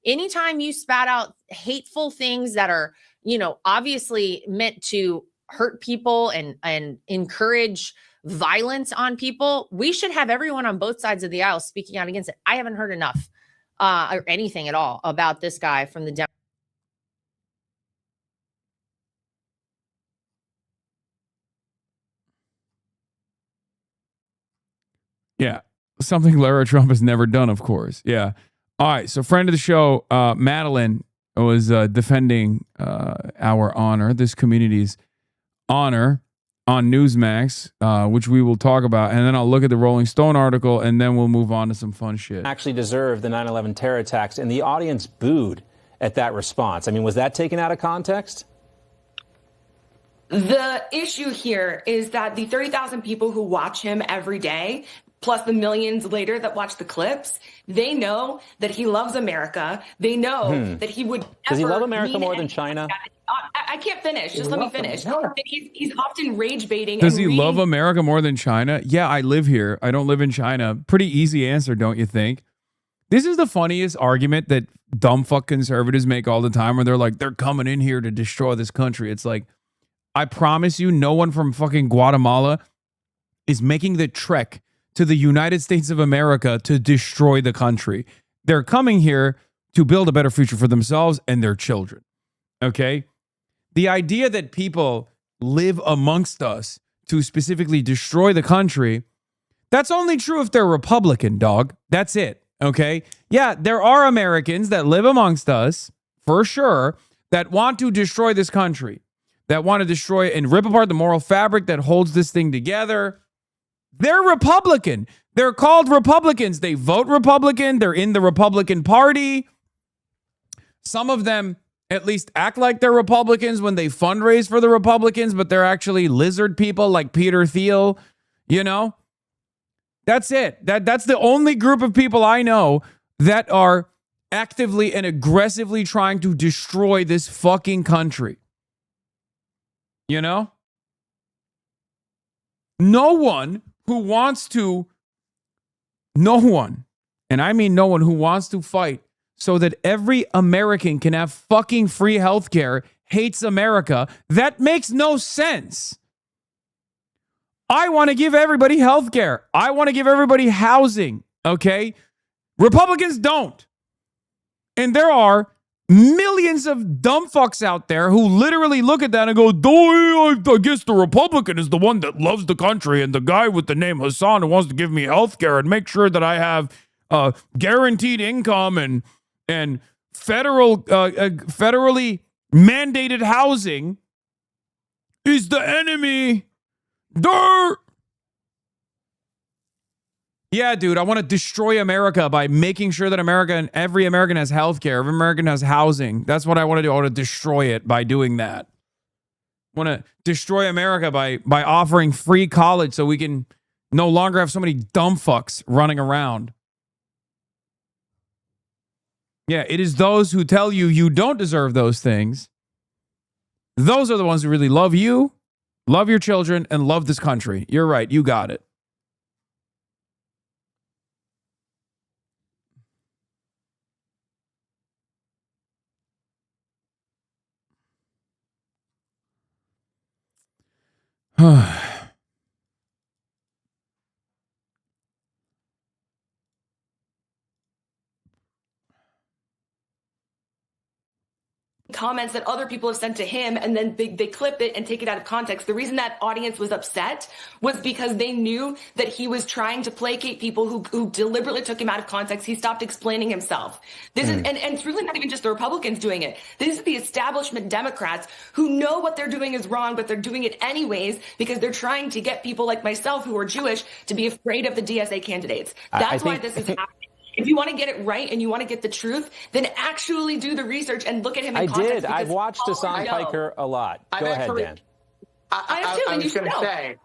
Anytime you spat out hateful things that are, obviously meant to hurt people and encourage violence on people, we should have everyone on both sides of the aisle speaking out against it. I haven't heard enough or anything at all about this guy from the Democrats. Yeah, something Lara Trump has never done, of course. Yeah. All right, so friend of the show, Madeline, was defending our honor, this community's honor, on Newsmax, which we will talk about. And then I'll look at the Rolling Stone article, and then we'll move on to some fun shit. Actually deserved the 9/11 terror attacks, and the audience booed at that response. I mean, was that taken out of context? The issue here is that the 30,000 people who watch him every day, plus the millions later that watch the clips, they know that he loves America. They know that he would. Does he love America more than China? I can't finish. Just let me finish. He's often rage baiting. Does he love America more than China? Yeah, I live here. I don't live in China. Pretty easy answer, don't you think? This is the funniest argument that dumb fuck conservatives make all the time, where they're like, they're coming in here to destroy this country. It's like, I promise you, no one from fucking Guatemala is making the trek to the United States of America to destroy the country. They're coming here to build a better future for themselves and their children. Okay? The idea that people live amongst us to specifically destroy the country, that's only true if they're Republican, dog. That's it. Okay? Yeah, there are Americans that live amongst us, for sure, that want to destroy this country, that want to destroy and rip apart the moral fabric that holds this thing together. They're Republican. They're called Republicans. They vote Republican. They're in the Republican Party. Some of them at least act like they're Republicans when they fundraise for the Republicans, but they're actually lizard people like Peter Thiel, That's it. That's the only group of people I know that are actively and aggressively trying to destroy this fucking country. No one who wants to, and I mean no one who wants to fight so that every American can have fucking free healthcare hates America. That makes no sense. I want to give everybody healthcare. I want to give everybody housing, okay? Republicans don't. And there are millions of dumb fucks out there who literally look at that and go, I guess the Republican is the one that loves the country, and the guy with the name Hasan who wants to give me health care and make sure that I have guaranteed income and federally mandated housing is the enemy. Dirt. Yeah, dude, I want to destroy America by making sure that every American has health care, every American has housing. That's what I want to do. I want to destroy it by doing that. I want to destroy America by offering free college so we can no longer have so many dumb fucks running around. Yeah, it is those who tell you you don't deserve those things. Those are the ones who really love you, love your children, and love this country. You're right. You got it. Comments that other people have sent to him, and then they clip it and take it out of context. The reason that audience was upset was because they knew that he was trying to placate people who deliberately took him out of context. He stopped explaining himself. This is, and it's really not even just the Republicans doing it. This is the establishment Democrats who know what they're doing is wrong, but they're doing it anyways because they're trying to get people like myself who are Jewish to be afraid of the DSA candidates. That's why this is happening. If you want to get it right and you want to get the truth, then actually do the research and look at him in context. I've watched Hasan Piker a lot. Go ahead, Dan. I was going to say,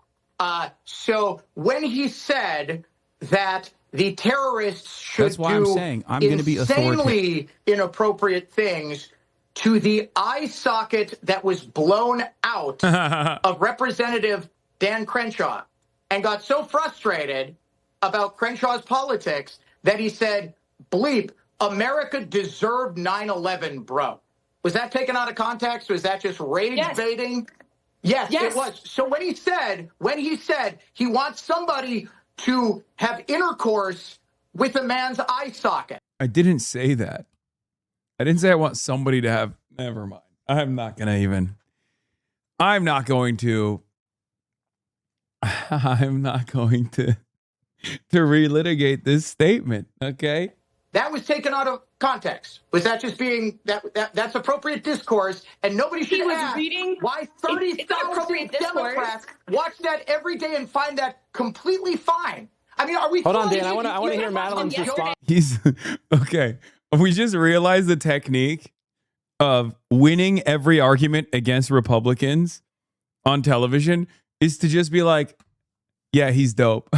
so when he said that the terrorists should do insanely inappropriate things to the eye socket that was blown out of Representative Dan Crenshaw and got so frustrated about Crenshaw's politics that he said, bleep, America deserved 9/11, bro. Was that taken out of context? Was that just rage baiting? Yes, it was. So when he said he wants somebody to have intercourse with a man's eye socket. I didn't say that. I didn't say I want somebody to have. Never mind. I'm not going to. I'm not going to relitigate this statement, okay? That was taken out of context. Was that just being that's appropriate discourse? And nobody should ask why 30,000 Democrats watch that every day and find that completely fine. I mean, are we? Hold on, Dan. I want to hear Madeline's response. He's okay. We just realized the technique of winning every argument against Republicans on television is to just be like, yeah, he's dope.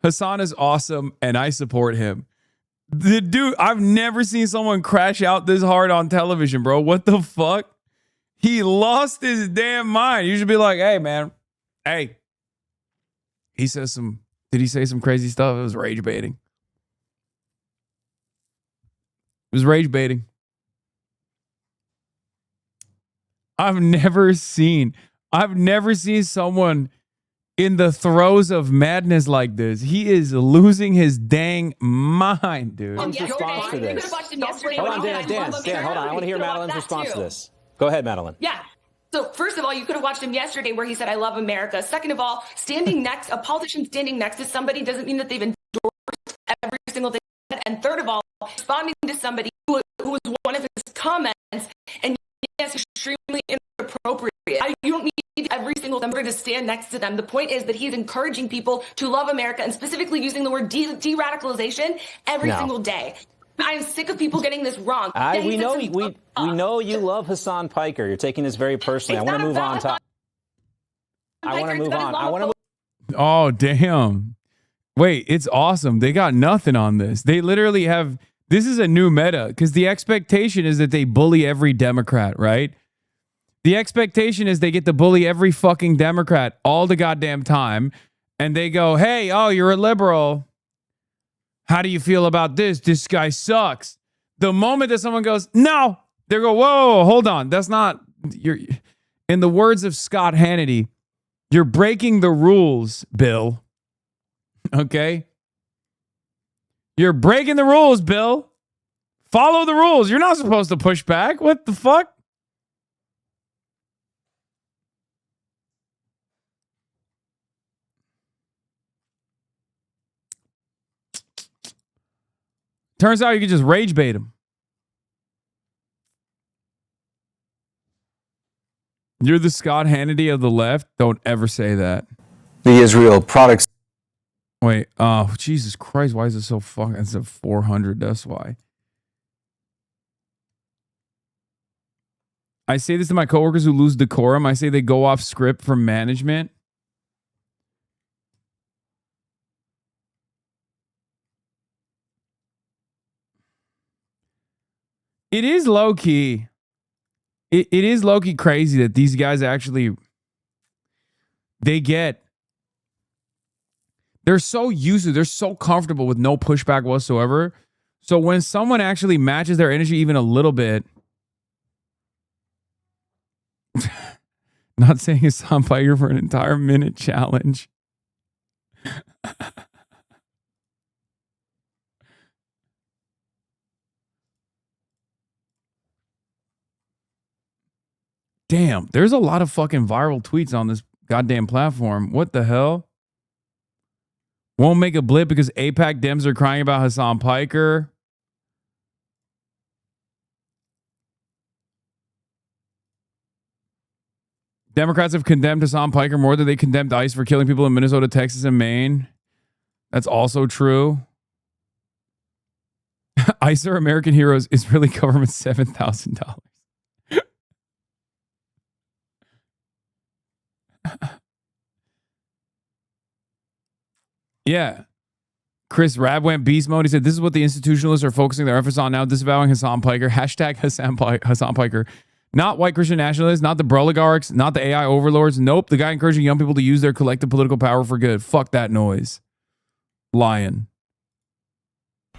Hasan is awesome, and I support him. The dude, I've never seen someone crash out this hard on television, bro. What the fuck? He lost his damn mind. You should be like, hey, man. Hey. Did he say some crazy stuff? It was rage baiting. It was rage baiting. I've never seen someone in the throes of madness like this. He is losing his dang mind, dude. Response to this. Hold on, Dan, hold on. I want to hear Madeline's response to this. Go ahead, Madeline. Yeah. So first of all, you could have watched him yesterday where he said, I love America. Second of all, a politician standing next to somebody doesn't mean that they've endorsed every single thing. And third of all, responding to somebody who was one of his comments, and yes, extremely inappropriate. You don't need every single member to stand next to them. The point is that he's encouraging people to love America and specifically using the word de-radicalization every single day. I'm sick of people getting this wrong. We know you love Hasan Piker. You're taking this very personally. I want to move on. I want to move. Oh, damn. Wait, it's awesome. They got nothing on this. They literally have. This is a new meta because the expectation is that they bully every Democrat, right? The expectation is they get to bully every fucking Democrat all the goddamn time. And they go, hey, oh, you're a liberal. How do you feel about this? This guy sucks. The moment that someone goes, no, they go, whoa, hold on. That's not, in the words of Scott Hannity, you're breaking the rules, Bill. Okay? You're breaking the rules, Bill. Follow the rules. You're not supposed to push back. What the fuck? Turns out you can just rage bait him. You're the Scott Hannity of the left. Don't ever say that. The Israel products. Wait, oh, Jesus Christ. Why is it so fucking? It's at 400. That's why. I say this to my coworkers who lose decorum. I say they go off script from management. It is low key. It is low key crazy that these guys actually, they're so used to, they're so comfortable with no pushback whatsoever. So when someone actually matches their energy even a little bit, not saying it's on fire for an entire minute challenge. Damn, there's a lot of fucking viral tweets on this goddamn platform. What the hell? Won't make a blip because AIPAC Dems are crying about Hasan Piker. Democrats have condemned Hasan Piker more than they condemned ICE for killing people in Minnesota, Texas, and Maine. That's also true. ICE are American heroes. Israeli government $7,000. Yeah. Chris Rabb went beast mode. He said, this is what the institutionalists are focusing their efforts on now, disavowing Hasan Piker. Hashtag Hasan Piker. Not white Christian nationalists, not the oligarchs, not the AI overlords. Nope. The guy encouraging young people to use their collective political power for good. Fuck that noise. Lion.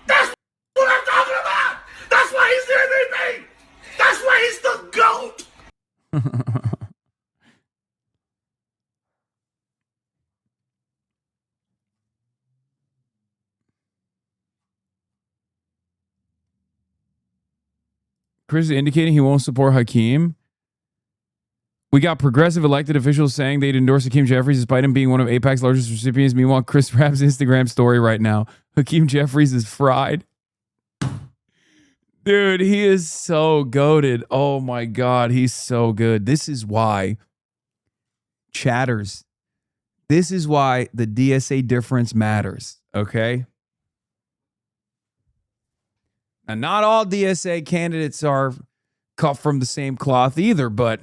That's what I'm talking about. That's why he's the MVP. That's why he's the GOAT. Chris is indicating he won't support Hakeem. We got progressive elected officials saying they'd endorse Hakeem Jeffries despite him being one of AIPAC's largest recipients. Meanwhile, Chris Rabb's Instagram story right now. Hakeem Jeffries is fried. Dude, he is so goated. Oh my God, he's so good. This is why, chatters, this is why the DSA difference matters, okay? And not all DSA candidates are cut from the same cloth either, but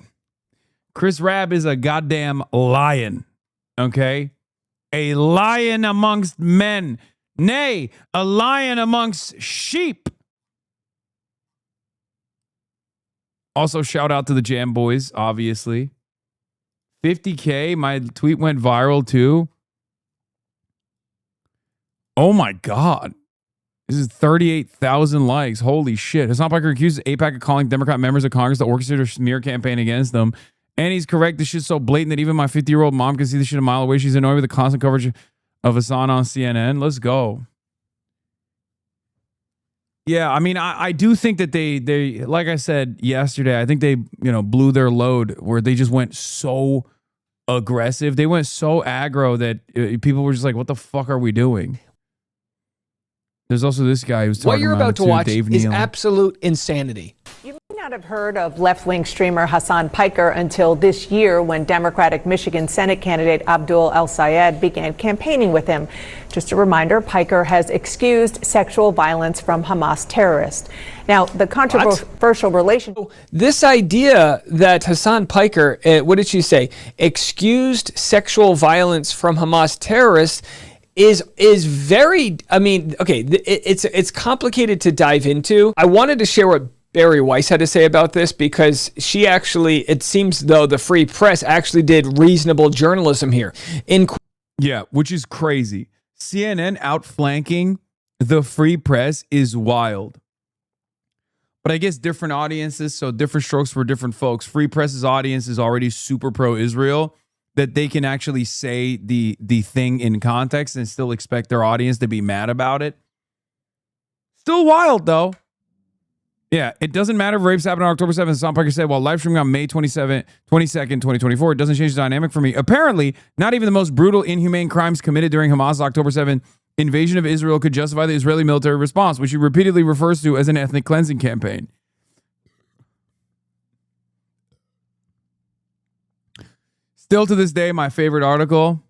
Chris Rabb is a goddamn lion, okay? A lion amongst men. Nay, a lion amongst sheep. Also, shout out to the Jam Boys, obviously. 50K, my tweet went viral too. Oh my God. This is 38,000 likes. Holy shit. Hasan Piker accuses AIPAC of calling Democrat members of Congress to orchestrate a smear campaign against them. And he's correct. This shit's so blatant that even my 50-year-old mom can see this shit a mile away. She's annoyed with the constant coverage of Hasan on CNN. Let's go. Yeah, I mean, I do think that they like I said yesterday, I think they, blew their load where they just went so aggressive. They went so aggro that people were just like, what the fuck are we doing? There's also this guy who's talking what you're about to watch Dave is Neal. Absolute insanity. You may not have heard of left-wing streamer Hasan Piker until this year when Democratic Michigan Senate candidate Abdul El-Sayed began campaigning with him. Just a reminder, Piker has excused sexual violence from Hamas terrorists. Now, the controversial relationship... This idea that Hasan Piker, what did she say, excused sexual violence from Hamas terrorists is very, I mean, okay, it's complicated to dive into. I wanted to share what Barry Weiss had to say about this because she actually, it seems though the Free Press actually did reasonable journalism here. Yeah, which is crazy. CNN outflanking the Free Press is wild. But I guess different audiences, so different strokes for different folks. Free Press's audience is already super pro-Israel, that they can actually say the thing in context and still expect their audience to be mad about it. Still wild, though. Yeah, it doesn't matter if rapes happened on October 7th, Hasan Piker said, while live streaming on May 22nd, 2024, it doesn't change the dynamic for me. Apparently, not even the most brutal, inhumane crimes committed during Hamas' October 7th invasion of Israel could justify the Israeli military response, which he repeatedly refers to as an ethnic cleansing campaign. Still to this day, my favorite article.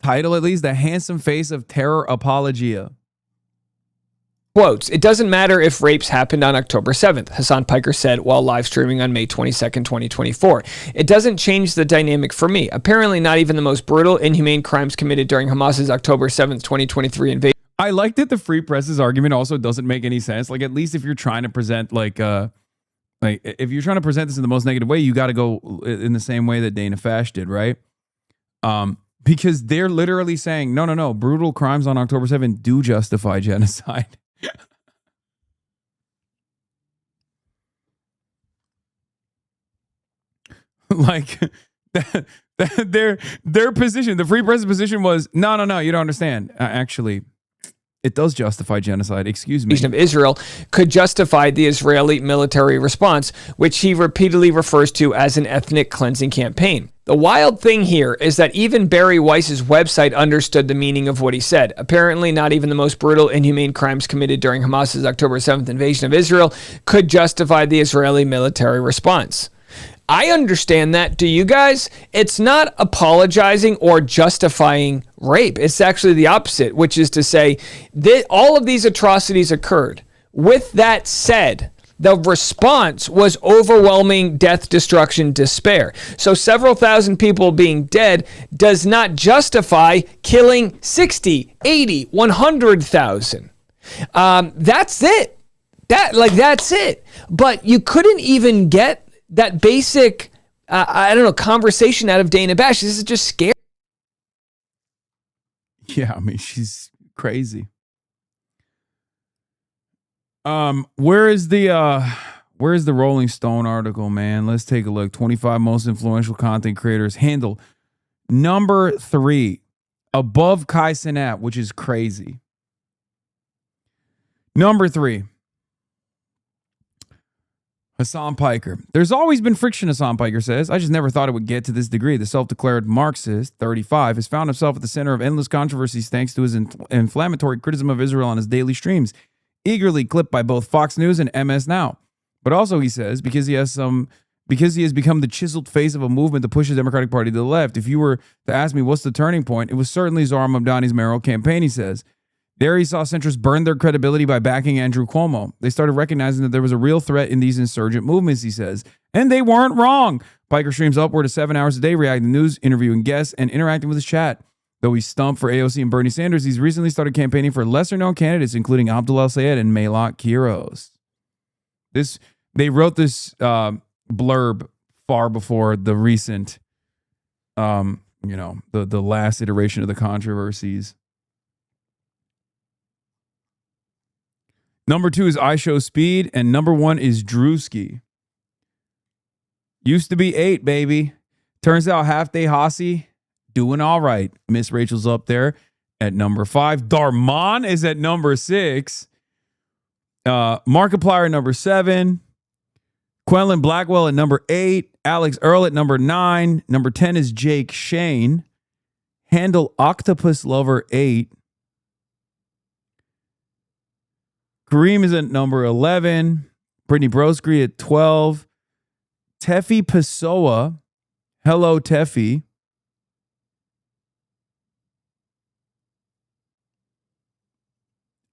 Title at least, The Handsome Face of Terror Apologia. Quotes, it doesn't matter if rapes happened on October 7th, Hasan Piker said while live streaming on May 22nd, 2024. It doesn't change the dynamic for me. Apparently not even the most brutal, inhumane crimes committed during Hamas's October 7th, 2023 invasion. I like that the Free Press's argument also doesn't make any sense. Like, at least if you're trying to present if you're trying to present this in the most negative way, you got to go in the same way that Dana Fash did, right? Because they're literally saying, no, brutal crimes on October 7th do justify genocide. Like their position, the Free Press position was no, you don't understand. Actually, it does justify genocide. Excuse me. Of Israel could justify the Israeli military response, which he repeatedly refers to as an ethnic cleansing campaign. The wild thing here is that even Barry Weiss's website understood the meaning of what he said. Apparently, not even the most brutal, inhumane crimes committed during Hamas's October 7th invasion of Israel could justify the Israeli military response. I understand that. Do you guys? It's not apologizing or justifying rape. It's actually the opposite, which is to say that all of these atrocities occurred. With that said, the response was overwhelming death, destruction, despair. So several thousand people being dead does not justify killing 60, 80, 100,000. That's it. That's it. But you couldn't even get that basic, conversation out of Dana Bash. This is just scary. Yeah, I mean, she's crazy. Where is the Rolling Stone article, man? Let's take a look. 25 most influential content creators handle number 3, above Kai Cenat, which is crazy. Number 3. Hasan Piker. There's always been friction, Hasan Piker says. I just never thought it would get to this degree. The self-declared Marxist, 35, has found himself at the center of endless controversies thanks to his inflammatory criticism of Israel on his daily streams, eagerly clipped by both Fox News and MS Now. But also, he says, because he has become the chiseled face of a movement to push the Democratic Party to the left. If you were to ask me what's the turning point, it was certainly Zohar Mamdani's mayoral campaign, he says. There he saw centrists burn their credibility by backing Andrew Cuomo. They started recognizing that there was a real threat in these insurgent movements, he says. And they weren't wrong. Piker streams upward of 7 hours a day, reacting to news, interviewing guests, and interacting with his chat. Though he stumped for AOC and Bernie Sanders, he's recently started campaigning for lesser-known candidates, including Abdul El-Sayed and Melot Kiros. They wrote this blurb far before the recent, the last iteration of the controversies. Number 2 is I Show Speed, and number 1 is Drewski. Used to be 8, baby. Turns out Half Day Hossie doing all right. Miss Rachel's up there at number 5. Darman is at number 6. Markiplier number 7. Quenlin Blackwell at number 8. Alex Earl at number 9. Number 10 is Jake Shane. Handle Octopus Lover 8. Kareem is at number 11. Brittany Broskry at 12. Tefi Pessoa. Hello, Tefi.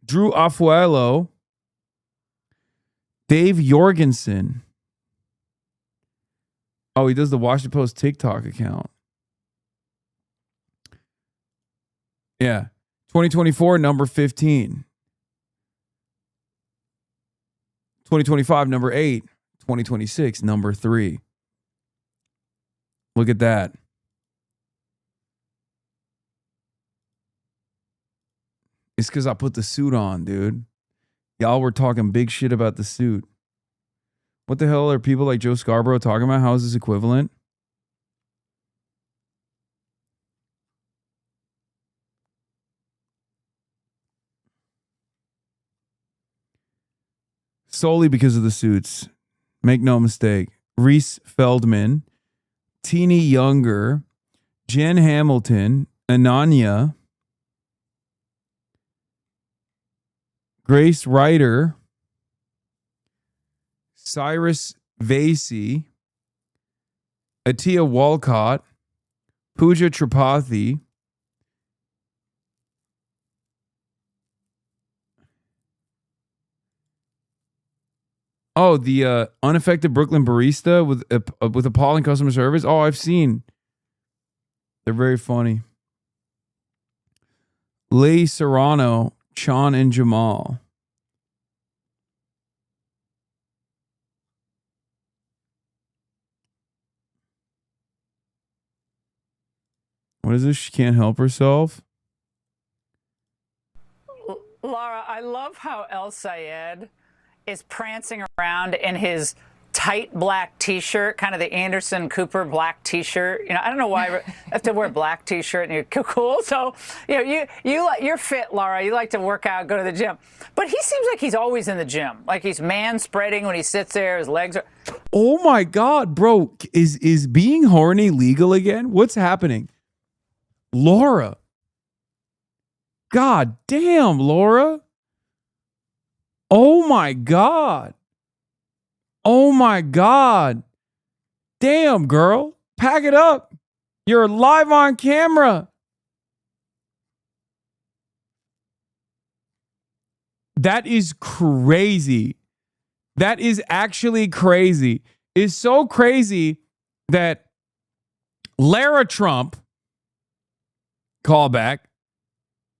Drew Afuelo. Dave Jorgensen. Oh, he does the Washington Post TikTok account. Yeah. 2024, number 15. 2025, number 8. 2026, number 3. Look at that. It's because I put the suit on, dude. Y'all were talking big shit about the suit. What the hell are people like Joe Scarborough talking about? How is this equivalent? Solely because of the suits. Make no mistake. Reese Feldman, Teeny Younger, Jen Hamilton, Ananya, Grace Ryder, Cyrus Vasey, Atiya Walcott, Pooja Tripathi, the unaffected Brooklyn barista with appalling customer service. Oh, I've seen. They're very funny. Leigh Serrano, Chan and Jamal. What is this? She can't help herself. Laura, I love how El Sayed is prancing around in his tight black T-shirt, kind of the Anderson Cooper black T-shirt. You know, I don't know why I have to wear a black T-shirt and you're cool. So, you know, you're fit, Laura. You like to work out, go to the gym. But he seems like he's always in the gym. Like he's man-spreading when he sits there. His legs are... Oh my God, bro. Is being horny legal again? What's happening? Laura. God damn, Laura. Oh my God. Oh my God. Damn, girl. Pack it up. You're live on camera. That is crazy. That is actually crazy. It's so crazy that Lara Trump, callback,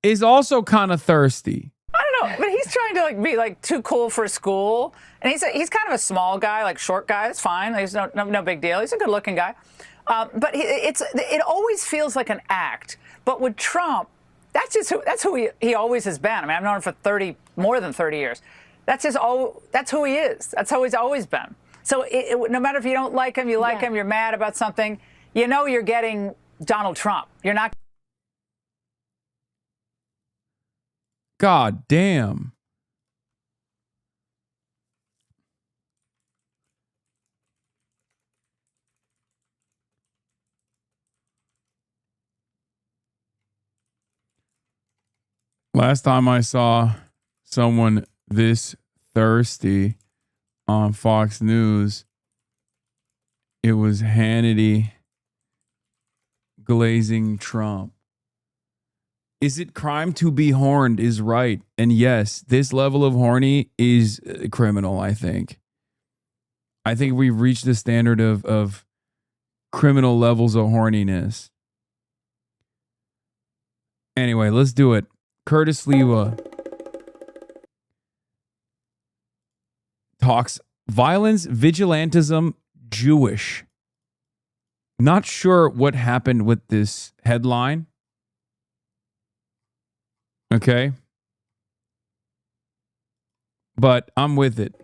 is also kind of thirsty. I don't know, but he's trying to be too cool for school, and he's kind of a small guy, like short guy. That's fine. He's no big deal. He's a good-looking guy, but it always feels like an act. But with Trump, that's who he always has been. I mean, I've known him for more than 30 years. That's who he is. That's how he's always been. So no matter if you don't like him, you like him, you're mad about something, you know you're getting Donald Trump. You're not. God damn. Last time I saw someone this thirsty on Fox News, it was Hannity glazing Trump. Is it crime to be horned is right. And yes, this level of horny is criminal, I think. I think we've reached the standard of criminal levels of horniness. Anyway, let's do it. Curtis Sliwa talks violence, vigilantism, Jewish. Not sure what happened with this headline. Okay. But I'm with it.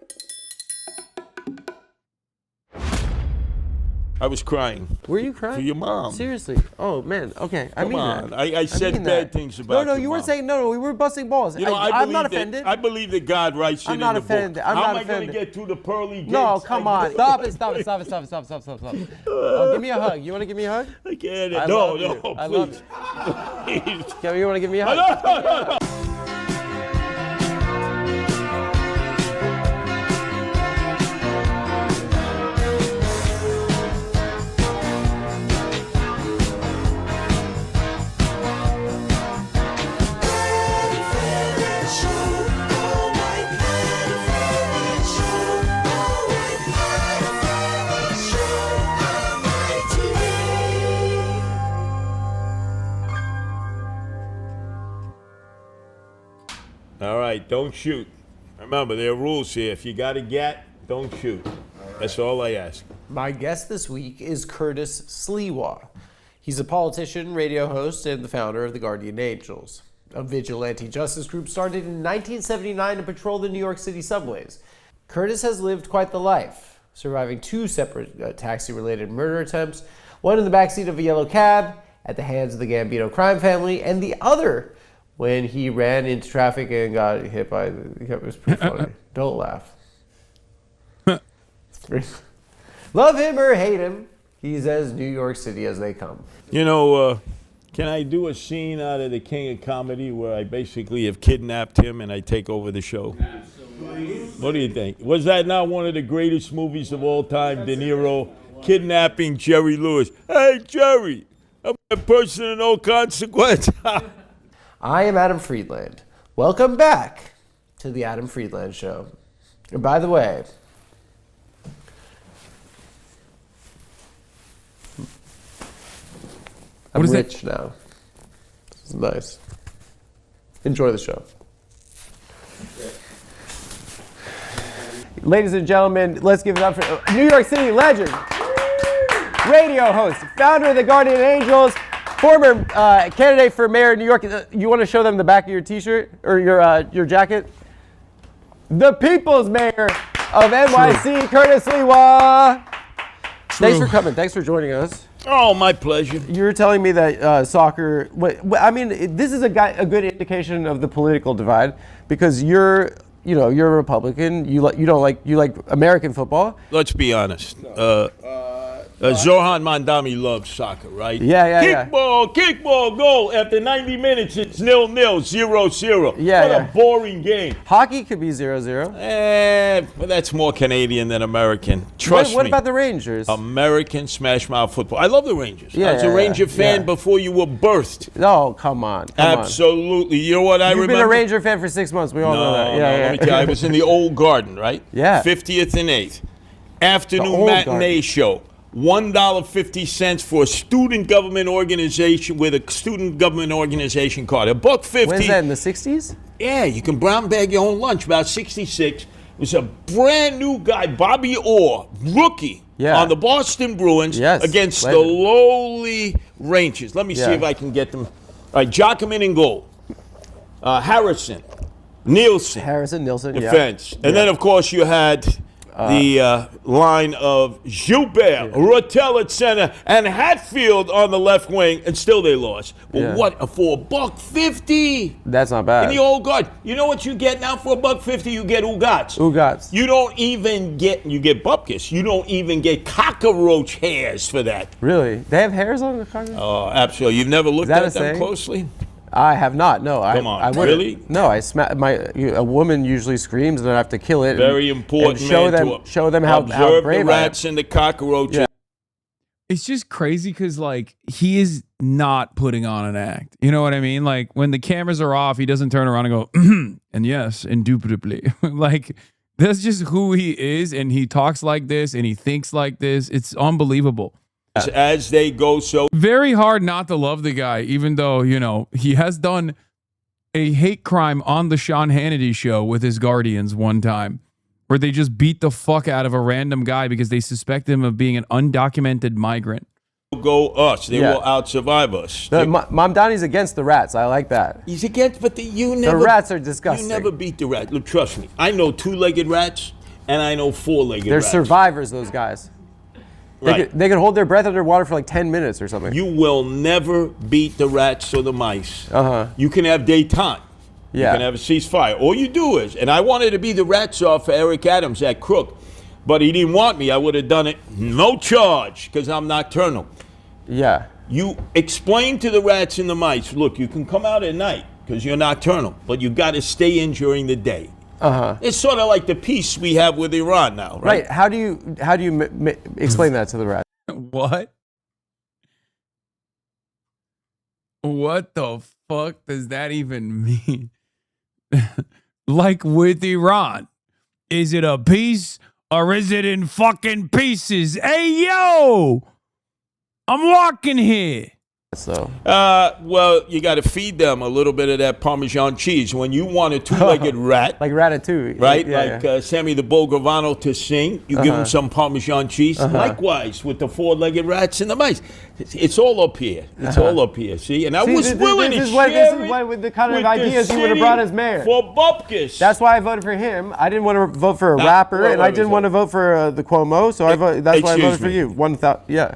I was crying. Were you crying? For your mom. Seriously? Oh, man. Okay. I Come mean on. that. I said bad things about No, your you weren't mom. saying, no, we were busting balls. You know, I'm not offended. I believe that God writes it I'm not in the offended. book. I'm How not am I offended. going to get through the pearly gates? No, come on. Stop it. Oh, give me a hug. You want to give me a hug? I can't. I No, love you. I please. love you. Please. You want to give me a hug? All right, don't shoot. Remember, there are rules here. If you got a gat, don't shoot. That's all I ask. My guest this week is Curtis Sliwa. He's a politician, radio host, and the founder of the Guardian Angels, a vigilante justice group started in 1979 to patrol the New York City subways. Curtis has lived quite the life, surviving two separate taxi-related murder attempts, one in the backseat of a yellow cab at the hands of the Gambino crime family, and the other when he ran into traffic and got hit by it was pretty funny. Don't laugh. Love him or hate him, he's as New York City as they come. You know, can I do a scene out of The King of Comedy where I basically have kidnapped him and I take over the show? What do you think? Was that not one of the greatest movies of all time? De Niro kidnapping Jerry Lewis. Hey, Jerry, I'm a person of no consequence. I am Adam Friedland. Welcome back to the Adam Friedland Show. And by the way, I'm rich now. This is nice. Enjoy the show. Ladies and gentlemen, let's give it up for New York City legend, radio host, founder of the Guardian Angels, former candidate for mayor of New York. You want to show them the back of your T-shirt or your jacket? The People's Mayor of NYC, Curtis Sliwa. Thanks for coming. Thanks for joining us. Oh, my pleasure. You were telling me that soccer. I mean, this is a good indication of the political divide because you're a Republican. You like American football. Let's be honest. Zohan Mandami loves soccer, right? Yeah. Kickball, goal. After 90 minutes, it's 0-0, 0-0. Yeah, what a boring game. Hockey could be 0-0. But that's more Canadian than American. Trust me. What about the Rangers? American smash mouth football. I love the Rangers. I was a Ranger fan before you were birthed. No, come on. Absolutely. You know what I remember? You've been a Ranger fan for 6 months. We all know that. Let me tell you, I was in the old Garden, right? Yeah. 50th and 8th. Afternoon matinee show. $1.50 for a student government organization with a student government organization card. $1.50. When's that, in the 60s? Yeah, you can brown bag your own lunch. About 66. It was a brand new guy, Bobby Orr, rookie on the Boston Bruins against the lowly Rangers. Let me see if I can get them. All right, Jockerman in goal. Harrison, Nielsen. Defense. And then, of course, you had the line of Joubert, Rotel at center, and Hatfield on the left wing, and still they lost. But what, for $1.50? That's not bad. In the old guard. You know what you get now for $1.50? You get Ugats. You don't even get, you get bupkis. You don't even get cockroach hairs for that. Really? They have hairs on the cockroach? Oh, absolutely. You've never looked at them closely? I have not. No, Come on, I really? No, a woman usually screams, and I have to kill it. Very important. And show them how brave the rats and the cockroaches. Yeah. It's just crazy because he is not putting on an act. You know what I mean? Like when the cameras are off, he doesn't turn around and go, and yes, indubitably. That's just who he is, and he talks like this, and he thinks like this. It's unbelievable. As they go, so very hard not to love the guy, even though he has done a hate crime on the Sean Hannity show with his Guardians one time, where they just beat the fuck out of a random guy because they suspect him of being an undocumented migrant. Go us. They will out-survive us. Mamdani's against the rats. I like that. He's against, but the rats are disgusting. You never beat the rats. Look, trust me. I know two-legged rats, and I know four-legged rats. They're survivors, those guys. Right. They could hold their breath underwater for 10 minutes or something. You will never beat the rats or the mice. You can have détente. You can have a ceasefire. All you do is, and I wanted to be the rat off for Eric Adams at Crook, but he didn't want me. I would have done it no charge because I'm nocturnal. Yeah. You explain to the rats and the mice, look, you can come out at night because you're nocturnal, but you got to stay in during the day. It's sort of like the peace we have with Iran now, right? How do you explain that to the rats? What? What the fuck does that even mean? Like with Iran, is it a piece or is it in fucking pieces? Hey yo, I'm walking here. So, well, you got to feed them a little bit of that Parmesan cheese. When you want a two-legged rat, like Ratatouille, right? Sammy the Bull Gravano to sing, you give him some Parmesan cheese. Likewise with the four-legged rats and the mice. It's all up here. It's all up here. See, and I was willing to share this is what the kind of ideas you would have brought as mayor. For bupkis. That's why I voted for him. I didn't want to vote for a rapper, and I didn't want to vote for the Cuomo, so that's why I voted for you.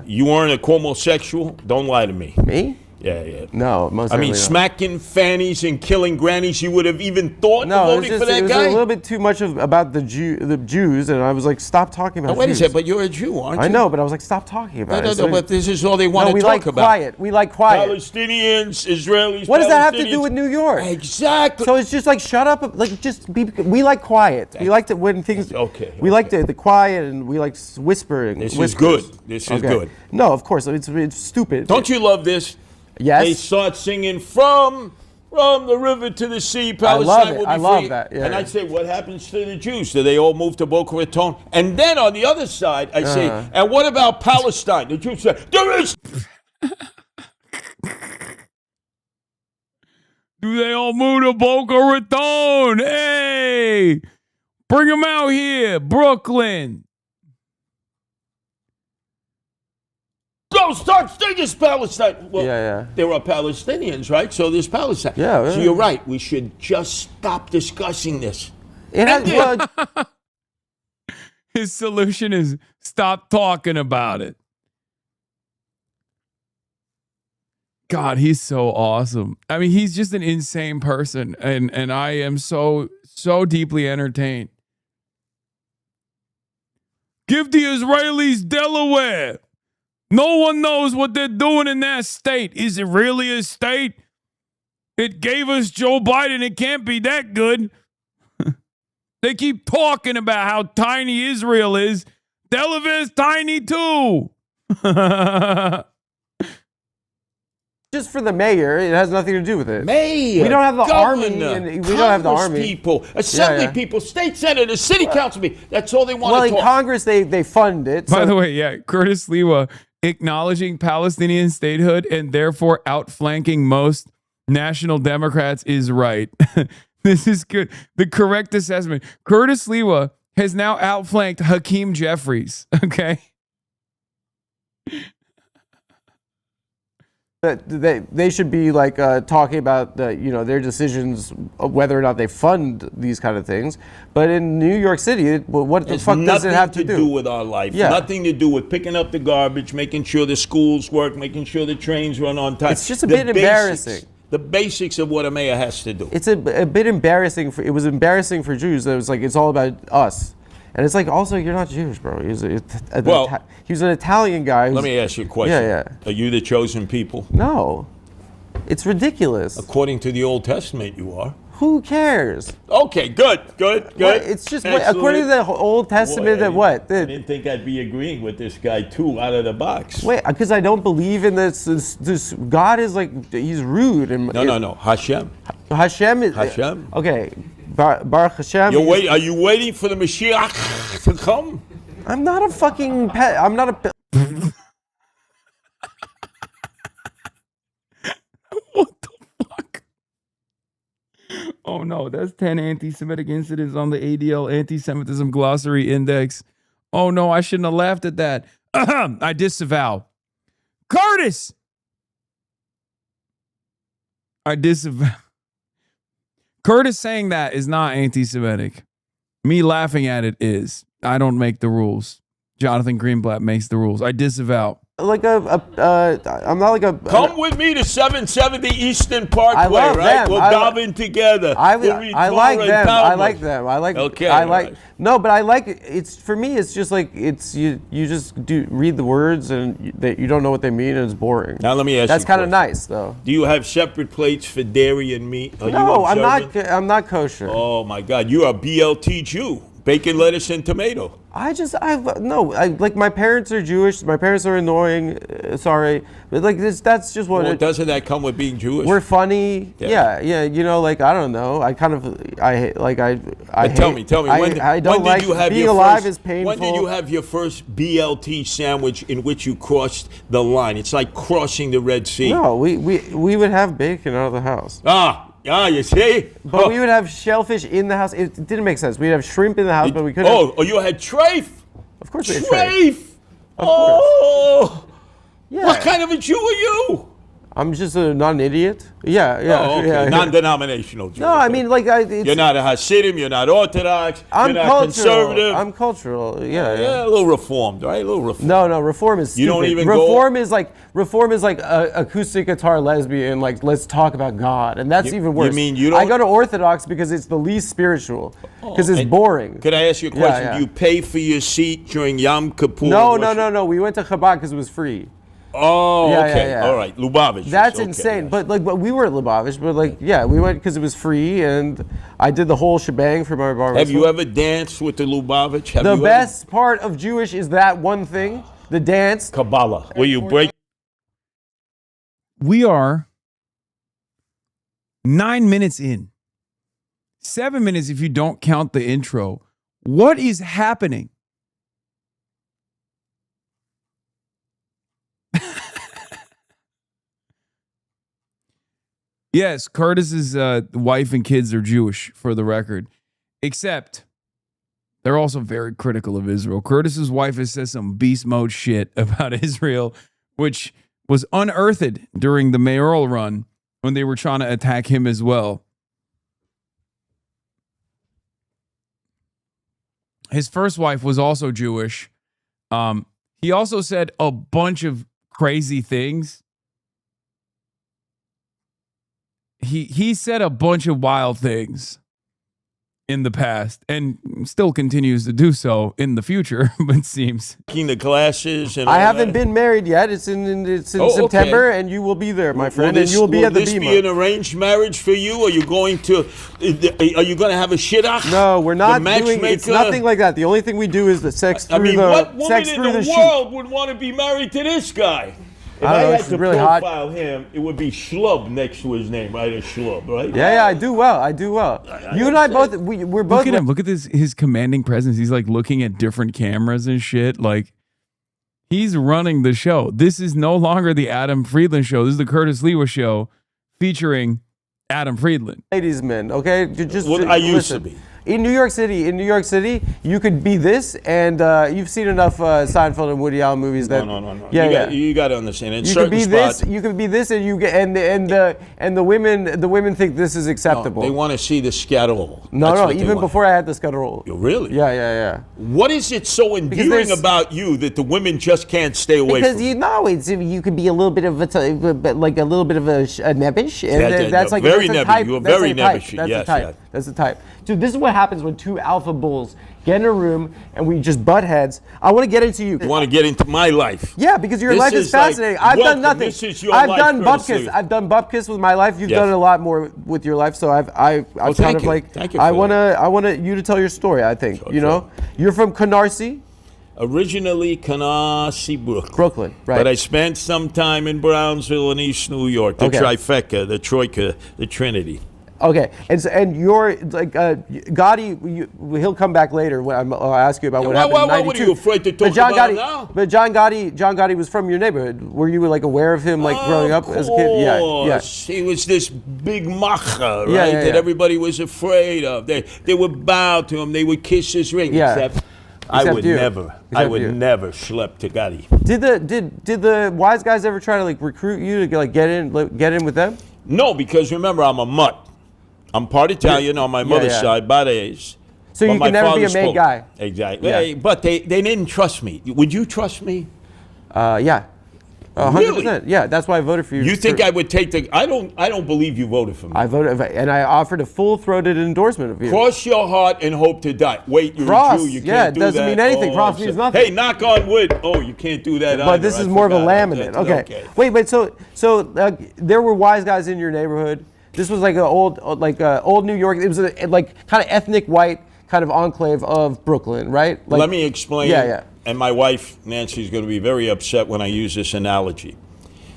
You weren't a Cuomo sexual? Don't lie to me. Me? Yeah. No, most I mean, certainly not. smacking fannies and killing grannies. You would have even thought No, of it was, voting just, for that it was guy. a little bit too much about the Jews, and I was like, stop talking about Now, wait a Jews. second, but you're a Jew, aren't you? I know, but I was like, stop talking about it. No, but this is all they want to we talk like about. Quiet. We like quiet. Palestinians, Israelis. What does that have to do with New York? Exactly. So it's just like, shut up. Like, just be. We like quiet. We like to when things. Okay. We like the quiet, and we like whispering. This is whispers. good. This is good. No, of course, it's stupid. Don't you love this? Yes. They start singing from the river to the sea, Palestine will be free. I love that. Yeah. And I'd say, what happens to the Jews? Do they all move to Boca Raton? And then on the other side, I say, and what about Palestine? The Jews say, there is. Do they all move to Boca Raton? Hey, bring them out here, Brooklyn. Don't start singing Palestine. Well, yeah. there are Palestinians, right? So there's Palestine. Yeah. So you're right. We should just stop discussing this. His solution is stop talking about it. God, he's so awesome. I mean, he's just an insane person, and I am so deeply entertained. Give the Israelis Delaware. No one knows what they're doing in that state. Is it really a state? It gave us Joe Biden. It can't be that good. They keep talking about how tiny Israel is. Delaware's tiny too. Just for the mayor, it has nothing to do with it. Mayor, we don't have the governor, army, and we don't have the army. People, assembly people, state senators, city council people. That's all they want to Well, talk. in Congress, they fund it. By the way, yeah, Curtis Sliwa acknowledging Palestinian statehood and therefore outflanking most national Democrats is right. This is good. The correct assessment. Curtis Sliwa has now outflanked Hakeem Jeffries. Okay. They should be like talking about their decisions of whether or not they fund these kind of things. But in New York City, what the fuck does it have to do with our life? Yeah. Nothing to do with picking up the garbage, making sure the schools work, making sure the trains run on time. It's just a bit embarrassing. The basics of what a mayor has to do. It's a bit embarrassing. It was embarrassing for Jews. That it was like it's all about us. And it's like, also, you're not Jewish, bro. He was an Italian guy. Let me ask you a question. Yeah. Are you the chosen people? No. It's ridiculous. According to the Old Testament, you are. Who cares? Okay, good. What? It's just, according to the Old Testament, I didn't think I'd be agreeing with this guy, too, out of the box. Wait, because I don't believe in this God is like, he's rude. And No. Hashem. Hashem is... Hashem. Okay. Baruch Hashem. Are you waiting for the Mashiach to come? I'm not a fucking pet. I'm not a... What the fuck? Oh no, that's 10 anti-Semitic incidents on the ADL Anti-Semitism Glossary Index. Oh no, I shouldn't have laughed at that. I disavow. Curtis! I disavow. Curtis saying that is not anti-Semitic. Me laughing at it is. I don't make the rules. Jonathan Greenblatt makes the rules. I disavow. Like I'm not like a... Come with me to 770 Eastern Parkway, I love right? them. We'll daven together. I like them. No, but I like it. It's, for me, it's just like, it's you just read the words and you don't know what they mean and it's boring. Now let me ask you. That's kind of nice, though. Do you have separate plates for dairy and meat? No, I'm not kosher. Oh my God, you are a BLT Jew. Bacon, lettuce, and tomato. Like my parents are Jewish. My parents are annoying. Sorry, but like this, that's just what. Well, doesn't that come with being Jewish? We're funny. Yeah. You know, like I don't know. Tell me. I don't like being alive is painful. When did you have your first BLT sandwich in which you crossed the line? It's like crossing the Red Sea. No, we would have bacon out of the house. Ah, you see? But we would have shellfish in the house. It didn't make sense. We'd have shrimp in the house, but we couldn't. Oh, you had trafe? Of course we had trafe. Of course. Yeah. What kind of a Jew are you? I'm just not an idiot. Yeah. Oh, okay. Yeah. Non-denominational Jew. No, I mean, like, you're not a Hasidim, you're not Orthodox, you're not conservative. I'm cultural. Yeah, a little reformed, right? A little reformed. No, reform is stupid. You don't even reform is like acoustic guitar lesbian. Like, let's talk about God, and that's even worse. You mean you don't? I go to Orthodox because it's the least spiritual, because it's boring. Could I ask you a question? Do you pay for your seat during Yom Kippur? No. We went to Chabad because it was free. Oh, okay. All right. Lubavitch. That's insane. Yes. But we were at Lubavitch. But we went because it was free, and I did the whole shebang for my bar mitzvah. Have you ever danced with the Lubavitch? The best part of Jewish is that one thing, the dance. Kabbalah. Will you break? We are 9 minutes in. 7 minutes if you don't count the intro. What is happening? Yes, Curtis's wife and kids are Jewish, for the record. Except, they're also very critical of Israel. Curtis's wife has said some beast mode shit about Israel, which was unearthed during the mayoral run when they were trying to attack him as well. His first wife was also Jewish. He also said a bunch of crazy things. He said a bunch of wild things in the past and still continues to do so in the future, but it seems. The classes and I haven't been married yet. It's in September, and you will be there, my friend, and you will be at the Bima. Will this be an arranged marriage for you? Are you going to have a shidduch? No, we're not doing. It's nothing like that. The only thing we do is the sex through the. What woman in the world would want to be married to this guy? If I had to really profile him, it would be Schlub next to his name, right? A Schlub, right? Yeah, I do well. You and I both, we're both. Look at him. Look at his commanding presence. He's like looking at different cameras and shit. Like, he's running the show. This is no longer the Adam Friedland show. This is the Curtis Sliwa show featuring Adam Friedland. Ladies, men, okay? I used to be. In New York City, you could be this, and you've seen enough Seinfeld and Woody Allen movies that. No. Yeah, you got to understand. In you certain could be spots, this. You could be this, and the women think this is acceptable. No, they want to see the scatterol. No. Even before I had the scatterol. Really? Yeah. What is it so endearing about you that the women just can't stay away from? Because you could be a little bit of a nebbish, and that's like very that's a nebbish. type. You're very nebbish. That's the type. That's the type. So this is what happens when two alpha bulls get in a room and we just butt heads. I want to get into you. You want to get into my life? Yeah, because your life is fascinating. I've done nothing. I've done bupkis. I've done bupkis with my life. You've done a lot more with your life. So I want you to tell your story. I think you're from Canarsie. Originally Canarsie, Brooklyn, right? But I spent some time in Brownsville and East New York, the trifecta, the troika, the Trinity. Okay, and you're like Gotti. He'll come back later when I'll ask you about what happened in '92. What are you afraid to talk about now? But John Gotti was from your neighborhood. Were you like aware of him growing up as a kid? Yeah. He was this big macha, right? That everybody was afraid of. They would bow to him. They would kiss his ring. Except I would never schlep to Gotti. Did the wise guys ever try to recruit you to get in with them? No, because remember I'm a mutt. I'm part Italian on my mother's side, Bares. So you can never be a made guy. Exactly. Yeah. But they didn't trust me. Would you trust me? Yeah. 100%. Yeah, that's why I voted for you. You think I would take the? I don't believe you voted for me. I voted, and I offered a full-throated endorsement of you. Cross your heart and hope to die. Wait, you're a Jew. You can't do that. It doesn't mean anything. Cross means nothing. Hey, knock on wood. Oh, you can't do that. But this is more of a laminate. Okay. Wait. So there were wise guys in your neighborhood. This was like old New York. It was kind of ethnic white kind of enclave of Brooklyn, right? Let me explain. Yeah. And my wife, Nancy, is going to be very upset when I use this analogy.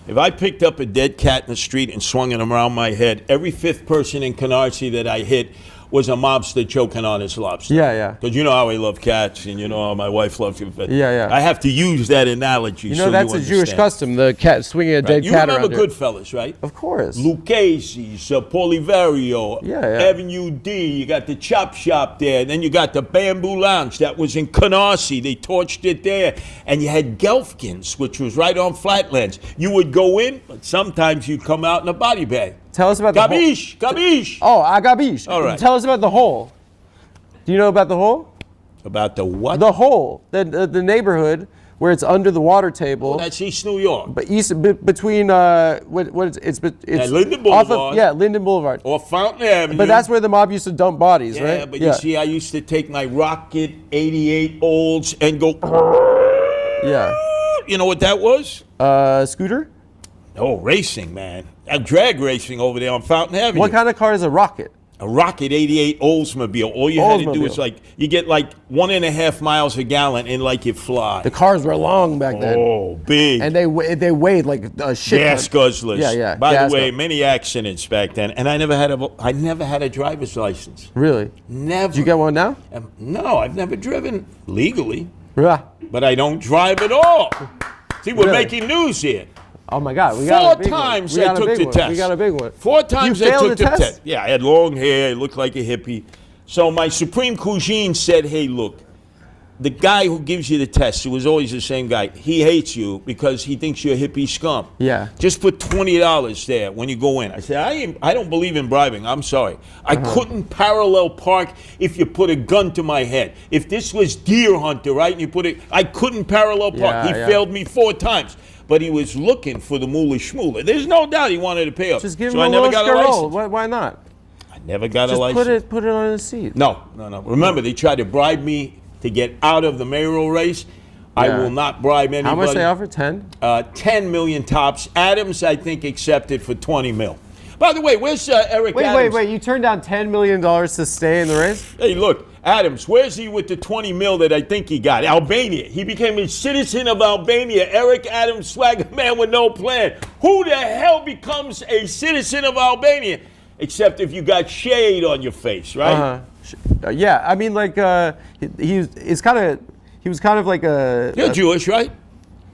If I picked up a dead cat in the street and swung it around my head, every fifth person in Canarsie that I hit was a mobster choking on his lobster. Yeah, yeah. Because you know how I love cats, and you know how my wife loves you. But Yeah, yeah. I have to use that analogy. You know, so that's you a Jewish understand. custom, the cat swinging a dead You cat remember around. Goodfellas, right? Of course. Lucchese's, Polivario, Yeah. Avenue D. You got the Chop Shop there. And then you got the Bamboo Lounge. That was in Canarsie. They torched it there. And you had Gelfkins, which was right on Flatlands. You would go in, but sometimes you'd come out in a body bag. Tell us about the hole. Gabish. Oh, Gabish. All right. Tell us about the hole. Do you know about the hole? About the what? The hole. The neighborhood where it's under the water table. Oh, that's East New York. But between it's Linden off Boulevard. of Linden Boulevard. Or Fountain Avenue. But that's where the mob used to dump bodies, right? Yeah, but you see, I used to take my Rocket 88 Olds and go. Yeah. You know what that was? Scooter? Oh, racing, man. Drag racing over there on Fountain Avenue. What kind of car is a Rocket? A Rocket 88 Oldsmobile. All you had to do is you get 1.5 miles a gallon and you fly. The cars were long back then. Oh, big. And they weighed like a shit. Gas guzzlers. Yeah, yeah. By the way, many accidents back then, and I never had a driver's license. Really? Never. Did you get one now? No, I've never driven legally. Yeah. But I don't drive at all. See, we're Really? making news here. Oh my God! We got a big one. 4 times We got I a took big the one. test. We got a big one. 4 times You I failed took the the test? test. Yeah, I had long hair. I looked like a hippie. So my Supreme Cuisine said, hey, look, the guy who gives you the test, who was always the same guy, he hates you because he thinks you're a hippie scum. Yeah. Just put $20 there when you go in. I said, I don't believe in bribing. I'm sorry. I couldn't parallel park if you put a gun to my head. If this was Deer Hunter, right, and you put it, I couldn't parallel park. Yeah, He yeah. failed me 4 times. But he was looking for the moolah shmoolah. There's no doubt he wanted to pay up. Just give so him I a never little got a scroll. license. Why not? I never got a Just license. put it on his seat. No. Remember, they tried to bribe me to get out of the mayoral race. I Yeah. will not bribe anybody. How much they offer? 10? 10 million tops. Adams, I think, accepted for 20 mil. By the way, where's Eric Adams? Wait. You turned down $10 million to stay in the race? Hey, look, Adams, where's he with the 20 mil that I think he got? Albania. He became a citizen of Albania. Eric Adams, swagger man with no plan. Who the hell becomes a citizen of Albania? Except if you got shade on your face, right? Yeah, I mean, he was kind of like a. You're Jewish, right?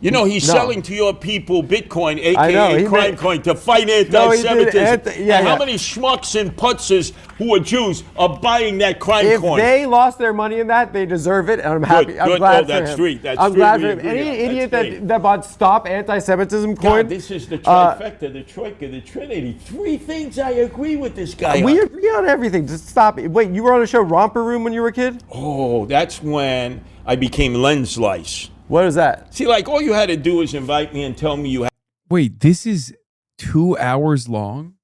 You know, he's No. selling to your people Bitcoin, I know, a.k.a. he crime made- coin, to fight No, he did anti-Semitism. yeah, and how yeah. many schmucks and putzers who are Jews are buying that crime If coin? they lost their money in that, they deserve it, and I'm happy. I'm good. glad Oh, that's for him. street. That's I'm street. glad We for him. agree Any on that. idiot That's that bought Stop Anti-Semitism coin. God, this is the trifecta, the troika, the trinity. 3 things I agree with this guy We on. agree on everything. Just stop it. Wait, you were on a show Romper Room when you were a kid? Oh, that's when I became lens lice. What is that? See, all you had to do is invite me and tell me you had. Wait, this is 2 hours long?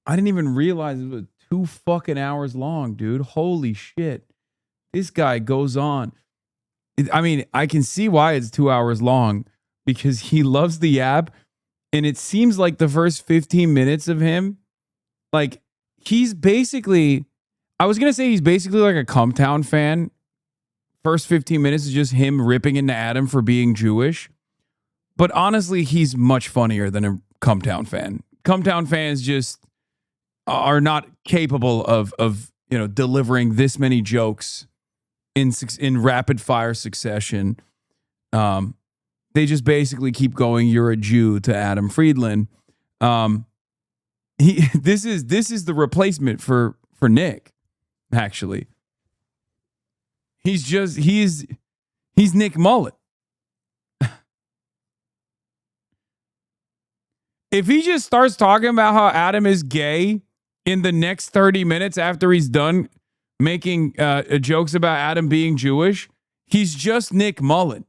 I didn't even realize it was 2 fucking hours long, dude. Holy shit. This guy goes on. I mean, I can see why it's 2 hours long because he loves the app. And it seems like the first 15 minutes of him, he's basically, I was going to say he's basically like a Cumtown fan. First 15 minutes is just him ripping into Adam for being Jewish. But honestly, he's much funnier than a Cumtown fan. Cumtown fans just are not capable of delivering this many jokes in rapid fire succession. They just basically keep going, "You're a Jew" to Adam Friedland. This is the replacement for Nick, actually. He's Nick Mullen. If he just starts talking about how Adam is gay in the next 30 minutes after he's done making jokes about Adam being Jewish, he's just Nick Mullen.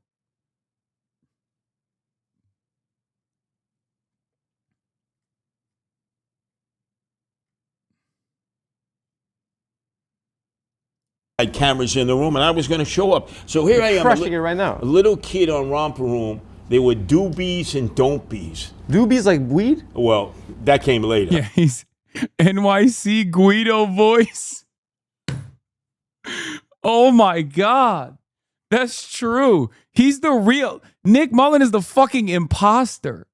Had cameras in the room, and I was going to show up. So here I am, crushing it right now. A little kid on Romper Room. They were doobies and don't bees. Doobies like weed? Well, that came later. Yeah, he's NYC Guido voice. Oh my God. That's true. He's the real. Nick Mullen is the fucking imposter.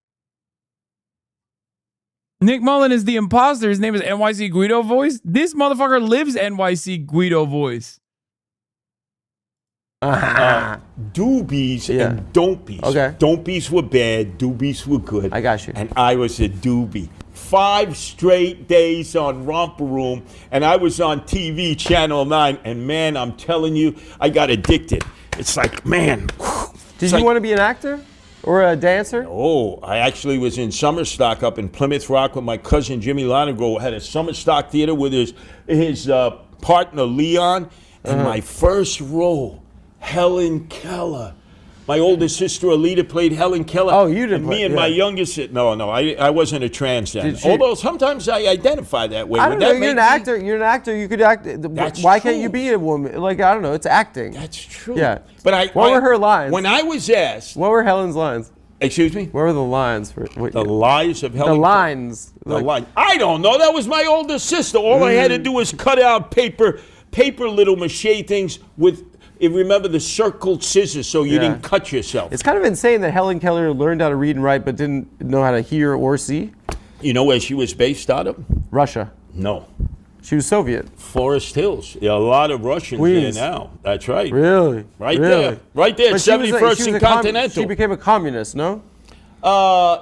Nick Mullen is the imposter. His name is NYC Guido Voice. This motherfucker lives NYC Guido Voice. Doobies and don't-bees. Okay. Don't-bees were bad. Doobies were good. I got you. And I was a doobie. 5 straight days on Romper Room, and I was on TV, Channel 9, and man, I'm telling you, I got addicted. It's like, man. Did you want to be an actor or a dancer? Oh, I actually was in summer stock up in Plymouth Rock with my cousin Jimmy Lonergan. Had a summer stock theater with his partner Leon, and my first role, Helen Keller. My older sister Alita played Helen Keller. Oh, you did. And me and my youngest, I wasn't a trans then. Although sometimes I identify that way. I don't know. You're an actor. You're an actor. You could act. Why can't you be a woman? Like, I don't know. It's acting. That's true. Yeah. But what were her lines? When I was asked. What were Helen's lines? Excuse me? What were the lines? The lies of Helen. The lines. The line. I don't know. That was my older sister. All I had to do was cut out paper little mache things with. Remember the circled scissors so you didn't cut yourself. It's kind of insane that Helen Keller learned how to read and write but didn't know how to hear or see. You know where she was based out of? Russia. No. She was Soviet. Forest Hills. There are a lot of Russians Queens. there now. That's right. Really? Right there. Right there, 71st and Continental. She became a communist, no?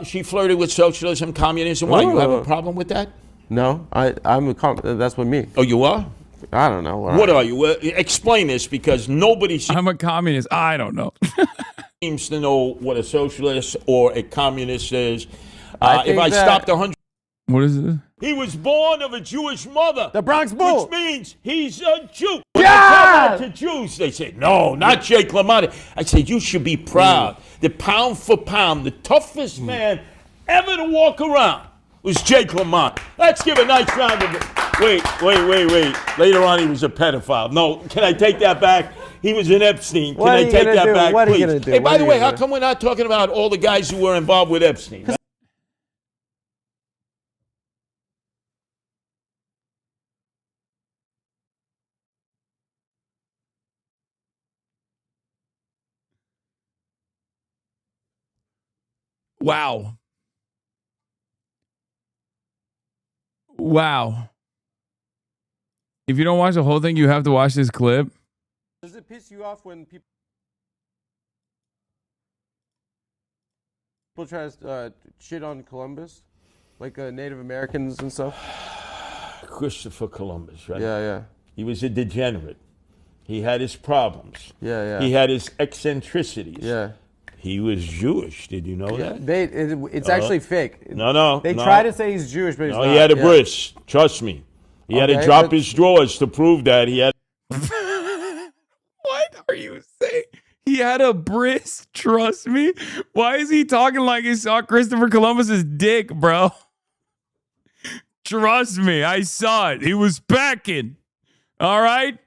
She flirted with socialism, communism. Why? You have a problem with that? No. That's what me. Oh, you are? I don't know. What are you? Explain this because nobody I'm a communist. I don't know. seems to know what a socialist or a communist is. If I stopped 100. What is it? He was born of a Jewish mother. The Bronx Bull. Which means he's a Jew. When I come out to Jews, they say, no, not Jake LaMotta. I said, you should be proud. The pound for pound, the toughest man ever to walk around was Jake LaMotta. Let's give a nice round of it. Wait. Later on, he was a pedophile. No, can I take that back? He was an Epstein. Can I take that back, what please? Are you gonna do? Hey, by the way, how come we're not talking about all the guys who were involved with Epstein? Wow. Wow. If you don't watch the whole thing, you have to watch this clip. Does it piss you off when people try to shit on Columbus? Like Native Americans and stuff? Christopher Columbus, right? Yeah. He was a degenerate. He had his problems. Yeah. He had his eccentricities. Yeah. He was Jewish. Did you know that? It's actually fake. No. They try to say he's Jewish, but he's not. He had a bris. Trust me. He had to drop his drawers to prove that he had. What are you saying? He had a bris. Trust me. Why is he talking like he saw Christopher Columbus's dick, bro? Trust me. I saw it. He was packing. All right.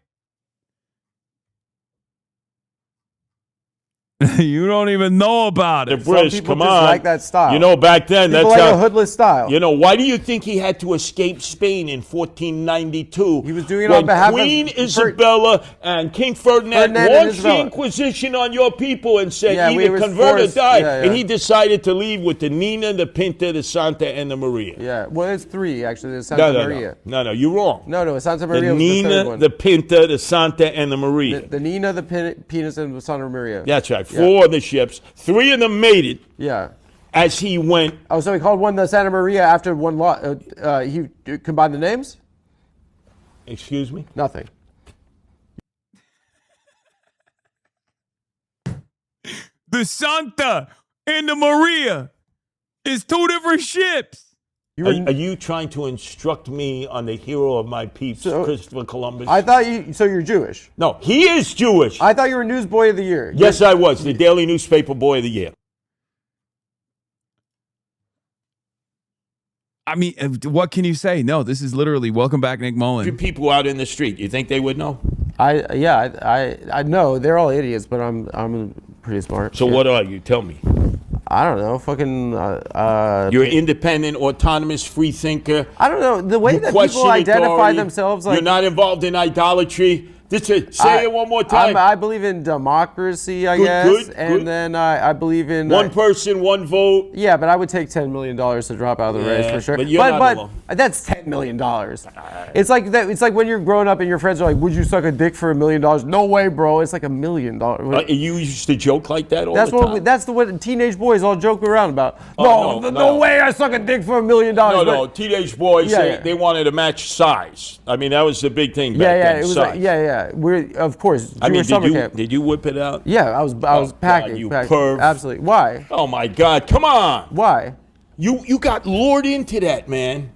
You don't even know about it. The bris, come on. Like that style. You know, back then, people that's like a hoodless style. You know, why do you think he had to escape Spain in 1492? He was doing it on behalf of Queen Isabella and King Ferdinand launched the Inquisition on your people and said either convert or die. And he decided to leave with the Nina, the Pinta, the Santa, and the Maria. Yeah, well, there's 3 actually. There's Santa Maria. No, you're wrong. No, Santa Maria the was Nina, the 3rd one. the Pinta, the Santa, and the Maria. The Nina, the Penis, and the Santa Maria. That's right. 4 of the ships. 3 of them made it. Yeah. As he went. Oh, so he called one the Santa Maria after one lot. He combined the names? Excuse me? Nothing. The Santa and the Maria is 2 different ships. Are you trying to instruct me on the hero of my peeps, Christopher Columbus? I thought you're Jewish. No, he is Jewish. I thought you were Newsboy of the Year. Yes, I was. The Daily Newspaper Boy of the Year. I mean, what can you say? No, this is literally Welcome Back, Nick Mullen. People out in the street, you think they would know? I know. They're all idiots, but I'm pretty smart. So what are you? Tell me. I don't know. Fucking. You're an independent, autonomous, free thinker. I don't know. The way that people identify themselves, like you're not involved in idolatry. Say it one more time. I believe in democracy, I guess. Good. And then I believe in... one person, one vote. Yeah, but I would take $10 million to drop out of the race for sure. But you're not alone. That's $10 million. It's like that. It's like when you're growing up and your friends are like, would you suck a dick for $1 million? No way, bro. It's like $1 million. You used to joke like that all the time? That's what teenage boys all joke around about. No way I suck a dick for $1 million. No, teenage boys, they wanted to match size. I mean, that was the big thing back then. It was size. We're, of course, did you whip it out? Yeah, I was packing. God, you packing. perv. Absolutely. Why? Oh my God, come on. Why? You got lured into that, man.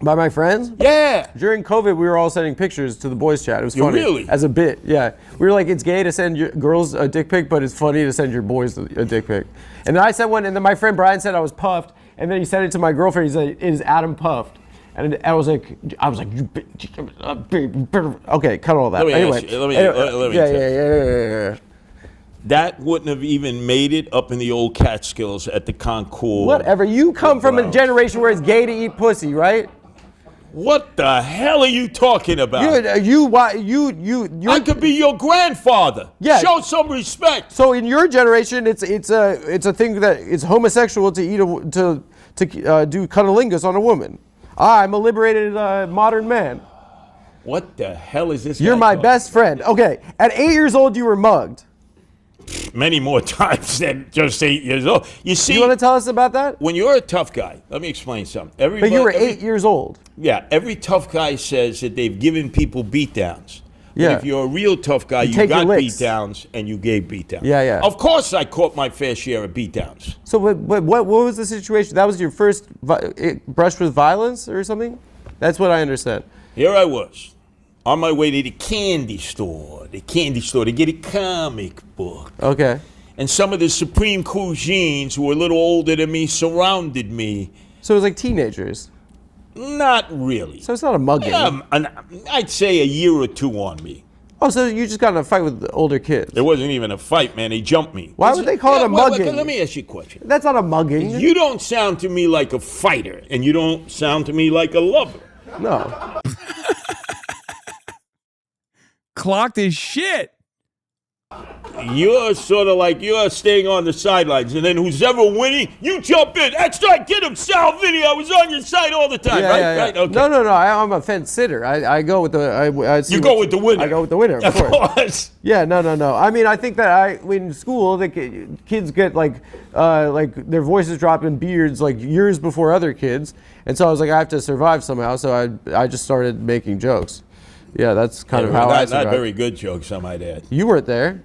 By my friends? Yeah. During COVID, we were all sending pictures to the boys' chat. It was funny. Really? As a bit, yeah. We were like, it's gay to send your girls a dick pic, but it's funny to send your boys a dick pic. And then I sent one, and then my friend Brian said I was puffed, and then he sent it to my girlfriend. He said, it is Adam puffed. And I was like, you bitch. Okay, cut all that. Let me Yeah. That wouldn't have even made it up in the old Catskills at the Concord. Whatever. You come from a generation where it's gay to eat pussy, right? What the hell are you talking about? I could be your grandfather. Yeah. Show some respect. So in your generation, it's a thing that it's homosexual to eat to do cunnilingus on a woman. I'm a liberated modern man. What the hell is this? You're my best friend. Okay, at 8 years old, you were mugged. Many more times than just 8 years old. You see, you want to tell us about that? When you're a tough guy, let me explain something. But you were 8 years old. Yeah, every tough guy says that they've given people beatdowns. Yeah. But if you're a real tough guy, you got beatdowns and you gave beatdowns. Yeah. Of course, I caught my fair share of beatdowns. So what was the situation? That was your first brush with violence or something? That's what I understand. Here I was, on my way to the candy store to get a comic book. Okay. And some of the Supreme Cuisines who were a little older than me surrounded me. So it was like teenagers? Not really. So it's not a mugging? I'd say a year or two on me. Oh, so you just got in a fight with the older kids? It wasn't even a fight, man. They jumped me. Why would they call it a mugging? Let me ask you a question. That's not a mugging. You don't sound to me like a fighter, and you don't sound to me like a lover. No. Clocked his shit. You're sort of like you're staying on the sidelines, and then who's ever winning, you jump in. That's right, get him, Sal, Vinny. I was on your side all the time, right? Yeah. Right? Okay. No. I'm a fence sitter. I go with the. You go with the winner. I go with the winner, of course. Yeah, no. I mean, I think that in school, the kids get like their voices drop in beards like years before other kids, and so I was like, I have to survive somehow. So I just started making jokes. Yeah, that's kind of how I survived. Not very good jokes, I might add. You weren't there.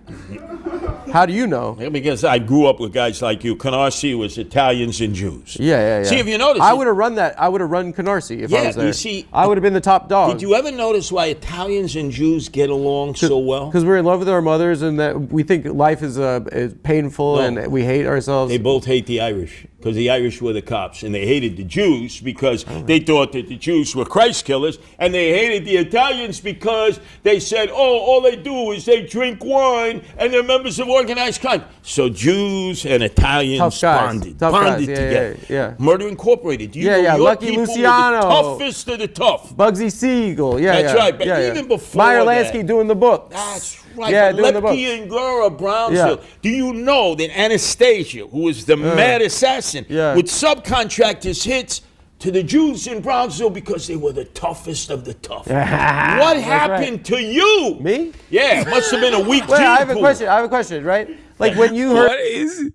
How do you know? Yeah, because I grew up with guys like you. Canarsie was Italians and Jews. Yeah. See, if you notice, I would have run that. I would have run Canarsie if I was there. You see, I would have been the top dog. Did you ever notice why Italians and Jews get along so well? Because we're in love with our mothers, and that we think life is painful, and we hate ourselves. They both hate the Irish because the Irish were the cops, and they hated the Jews because they thought that the Jews were Christ killers, and they hated the Italians because they said, all they do is they drink wine, and they're members of organized crime. So Jews and Italians bonded together. Yeah. Murder Incorporated. Do you know your Lucky people Luciano. were the toughest of the tough? Bugsy Siegel. That's right. But even before Meyer that, Lansky doing the books. That's right. Yeah, but Lepke and Gura Brownsville. Yeah. Do you know that Anastasia, who was the mad assassin, would subcontract his hits to the Jews in Brownsville because they were the toughest of the tough? What happened to you? Me? Yeah, it must have been a weak Wait, gene I have pool. a question, right? Like when you heard...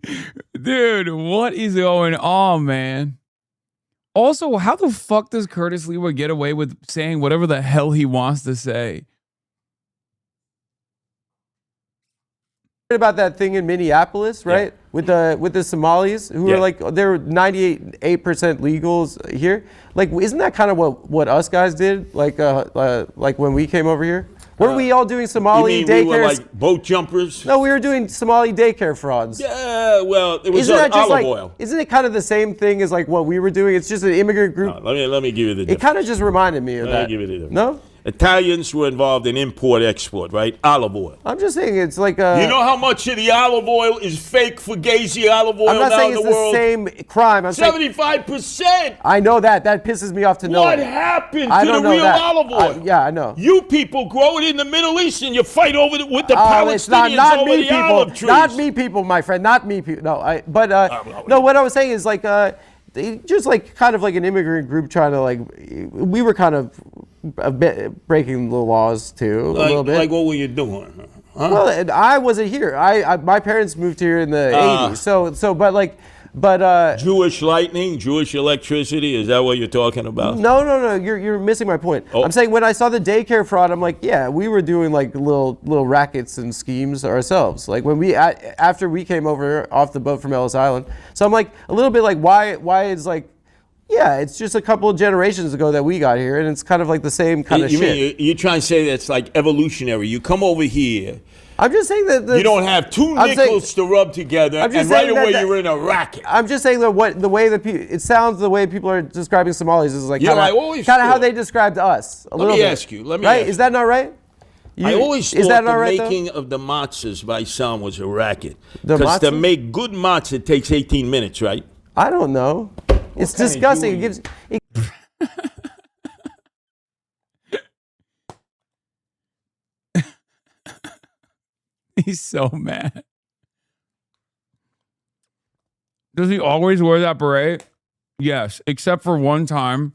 What is going on, man? Also, how the fuck does Curtis Sliwa get away with saying whatever the hell he wants to say? About that thing in Minneapolis, right? Yeah. With the Somalis who are like, they're 98% legals here. Like, isn't that kind of what us guys did? Like when we came over here? Weren't we all doing Somali daycare? We were like boat jumpers? No, we were doing Somali daycare frauds. Yeah, well, it was olive oil. Isn't it kind of the same thing as like what we were doing? It's just an immigrant group. No, let me give you the difference. It kind of just reminded me of that. I'll give you the difference. No? Italians were involved in import-export, right? Olive oil. I'm just saying it's like You know how much of the olive oil is fake Fugazi olive oil I'm not now saying in it's the world? the same crime. I'm saying 75%. I know that. That pisses me off to know. What it. happened I to the don't know real that. olive oil? Yeah, I know. You people grow it in the Middle East and you fight over it with the It's Palestinians not over me, the people. olive trees. Not me, people, my friend. Not me, people. No, no. What I was saying is like, just like kind of like an immigrant group trying to like, we were kind of a bit breaking the laws too, a little bit. Like what were you doing? Huh? Well, and I wasn't here. My parents moved here in the 80s. But Jewish lightning, Jewish electricity, is that what you're talking about? No. You're missing my point. Oh. I'm saying when I saw the daycare fraud, I'm like, yeah, we were doing like little rackets and schemes ourselves. Like when after we came over off the boat from Ellis Island. So I'm like a little bit like why is like, yeah, it's just a couple of generations ago that we got here, and it's kind of like the same kind of shit. You're trying to say that's like evolutionary. You come over here. I'm just saying that you don't have two nickels to rub together, and right away you're in a racket. I'm just saying that the way that it sounds, the way people are describing Somalis is like kind of how they described us. Let me ask you. Is that not right? I always thought the making of the matzahs by some was a racket. Because to make good matzah it takes 18 minutes, right? I don't know. It's disgusting. It gives. He's so mad. Does he always wear that beret? Yes, except for one time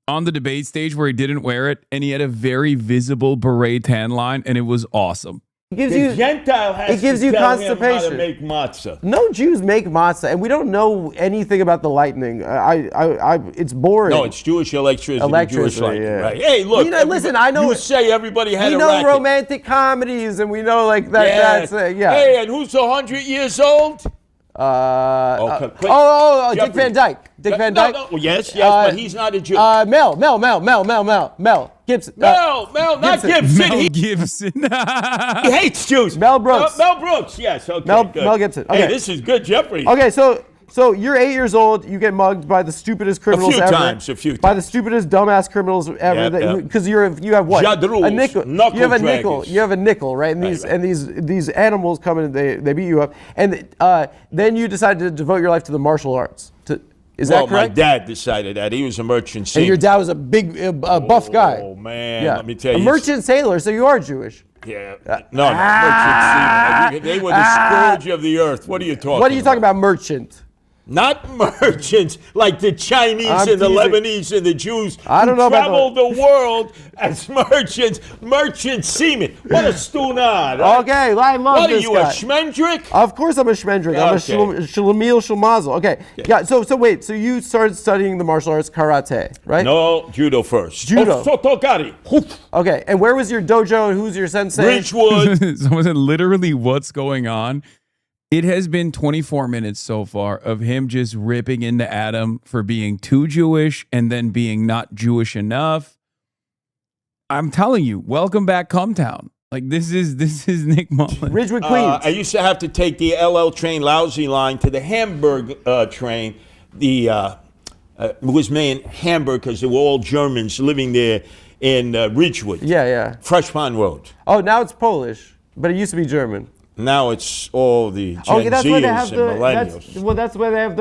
on the debate stage where he didn't wear it, and he had a very visible beret tan line, and it was awesome. It gives the you Gentile has it gives to you tell constipation. him how to make matzah. No Jews make matzah, and we don't know anything about the lightning. It's boring. No, it's Jewish electricity. Jewish lightning, yeah. right? Hey, look. Listen, I know. You say everybody had we a know racket. romantic comedies, and we know like that. Yes. That's yeah. Hey, and who's 100 years old? Dick Van Dyke. Dick Van Dyke. No, yes, but he's not a Jew. Mel Gibson. Mel, not Gibson. Mel Gibson. He hates Jews. Mel Brooks. Mel Brooks, yes. Okay, Mel Gibson. Okay. Hey, this is good Jeopardy. Okay, so you're 8 years old. You get mugged by the stupidest criminals ever. A few times. By the stupidest dumbass criminals ever. Because you have what? Jadruls, a nickel. You have a nickel. You have a nickel, right? And these animals come in and they beat you up. And then you decide to devote your life to the martial arts. Is that correct? My dad decided that. He was a merchant sailor. And your dad was a big, buff guy. Oh, man. Let me tell you. A merchant sailor, so you are Jewish. Yeah. No, merchant seamen. They were the scourge of the earth. What are you talking about? What are you talking about, merchant? Not merchants like the Chinese and the Lebanese and the Jews who traveled the world as merchant seamen. What a stunad. Right? Okay, I love this guy. What are you, a schmendrick? Of course I'm a schmendrick. I'm a Shlemiel Shlemazel. Okay. Yeah, so wait, so you started studying the martial arts karate, right? No, judo first. Judo. Sotokari. Okay, and where was your dojo and who's your sensei? Bridgewood. So literally what's going on? It has been 24 minutes so far of him just ripping into Adam for being too Jewish and then being not Jewish enough. I'm telling you, welcome back, Cumtown. Like this is Nick Mullen. Ridgewood, Queens. I used to have to take the LL train, lousy line, to the Hamburg train. It was made in Hamburg because they were all Germans living there in Ridgewood. Yeah. Fresh Pond Road. Oh, now it's Polish, but it used to be German. Now it's all the Gen Zers and millennials. That's where they have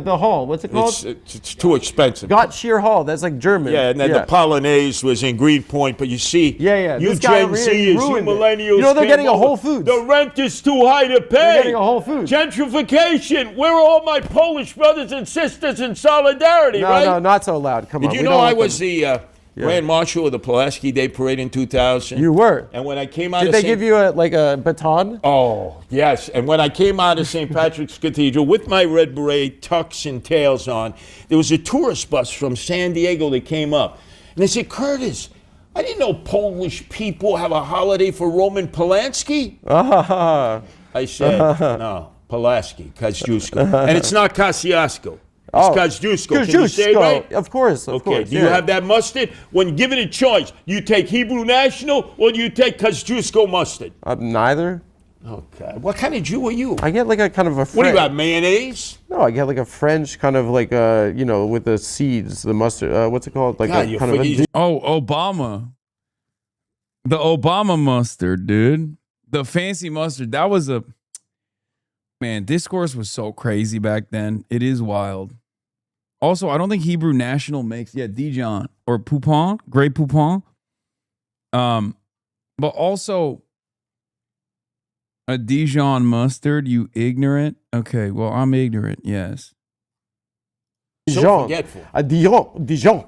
the hall. What's it called? It's too expensive. Gottschalk Hall. That's like German. Yeah, and then the Polonaise was in Greenpoint. But you see, you Gen Zers, you millennials, you know they're getting a Whole Foods. The rent is too high to pay. They're getting a Whole Foods. Gentrification. Where are all my Polish brothers and sisters in solidarity? Right? No, not so loud. Come on. Did you know I was the Grand Marshal of the Pulaski Day Parade in 2000. You were. And when I came out Did they give you a baton? Oh, yes. And when I came out of St. Patrick's Cathedral with my red beret, tux and tails on, there was a tourist bus from San Diego that came up. And they said, Curtis, I didn't know Polish people have a holiday for Roman Polanski. I said, no, Pulaski, Kosciuszko. And it's not Kosciuszko. It's Kosciuszko. Can you say it right? Of course. Okay. Do you have that mustard? When given a choice, you take Hebrew National or do you take Kosciuszko mustard? Neither. Okay. What kind of Jew are you? I get like a kind of a French. What do you got, mayonnaise? No, I get like a French kind of like with the seeds, the mustard. What's it called? Like God, a kind of a. Obama. The Obama mustard, dude. The fancy mustard. That was a... Man, discourse was so crazy back then. It is wild. Also, I don't think Hebrew National makes... Yeah, Dijon or Poupon. Grey Poupon. But also... A Dijon mustard, you ignorant? Okay, well, I'm ignorant, yes. So forgetful. A Dijon.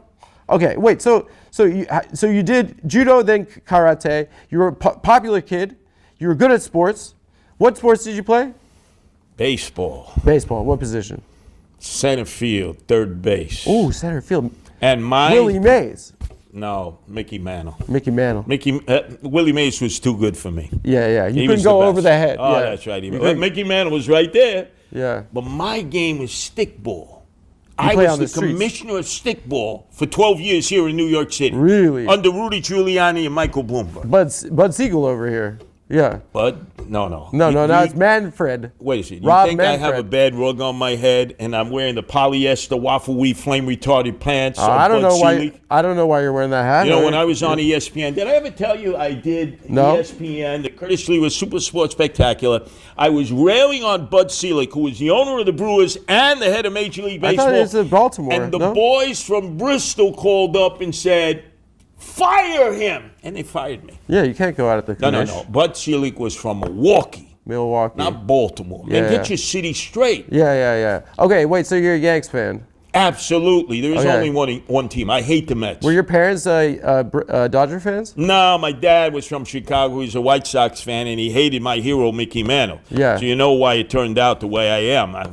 Okay, wait. So you did judo, then karate. You were a popular kid. You were good at sports. What sports did you play? Baseball. Baseball. What position? Center field, third base. Oh, center field. And Willie Mays. No, Mickey Mantle. Mickey Mantle. Willie Mays was too good for me. Yeah. You couldn't go over the head. Oh, yeah. That's right. Mickey Mantle was right there. Yeah. But my game was stickball. You I play was on the the streets. commissioner of stickball for 12 years here in New York City. Really? Under Rudy Giuliani and Michael Bloomberg. Bud Siegel over here. Yeah. Bud? No. No, it's Manfred. Wait a second. You Rob think Manfred. I have a bad rug on my head and I'm wearing the polyester waffle weave flame retarded pants? I don't Bud know why. Selig? I don't know why you're wearing that hat. You know, when I was on ESPN, did I ever tell you I did No. ESPN, the Curtis Sliwa Super Sports Spectacular? I was railing on Bud Selig, who was the owner of the Brewers and the head of Major League Baseball. I thought it was in Baltimore. And the no? boys from Bristol called up and said, fire him! And they fired me. Yeah, you can't go out at the commish. No. Bud Selig was from Milwaukee, not Baltimore. Man, Yeah. get your city straight. Yeah. Okay, wait. So you're a Yanks fan? Absolutely. There's Okay. only one team. I hate the Mets. Were your parents Dodger fans? No, my dad was from Chicago. He's a White Sox fan, and he hated my hero, Mickey Mantle. Yeah. So you know why it turned out the way I am. I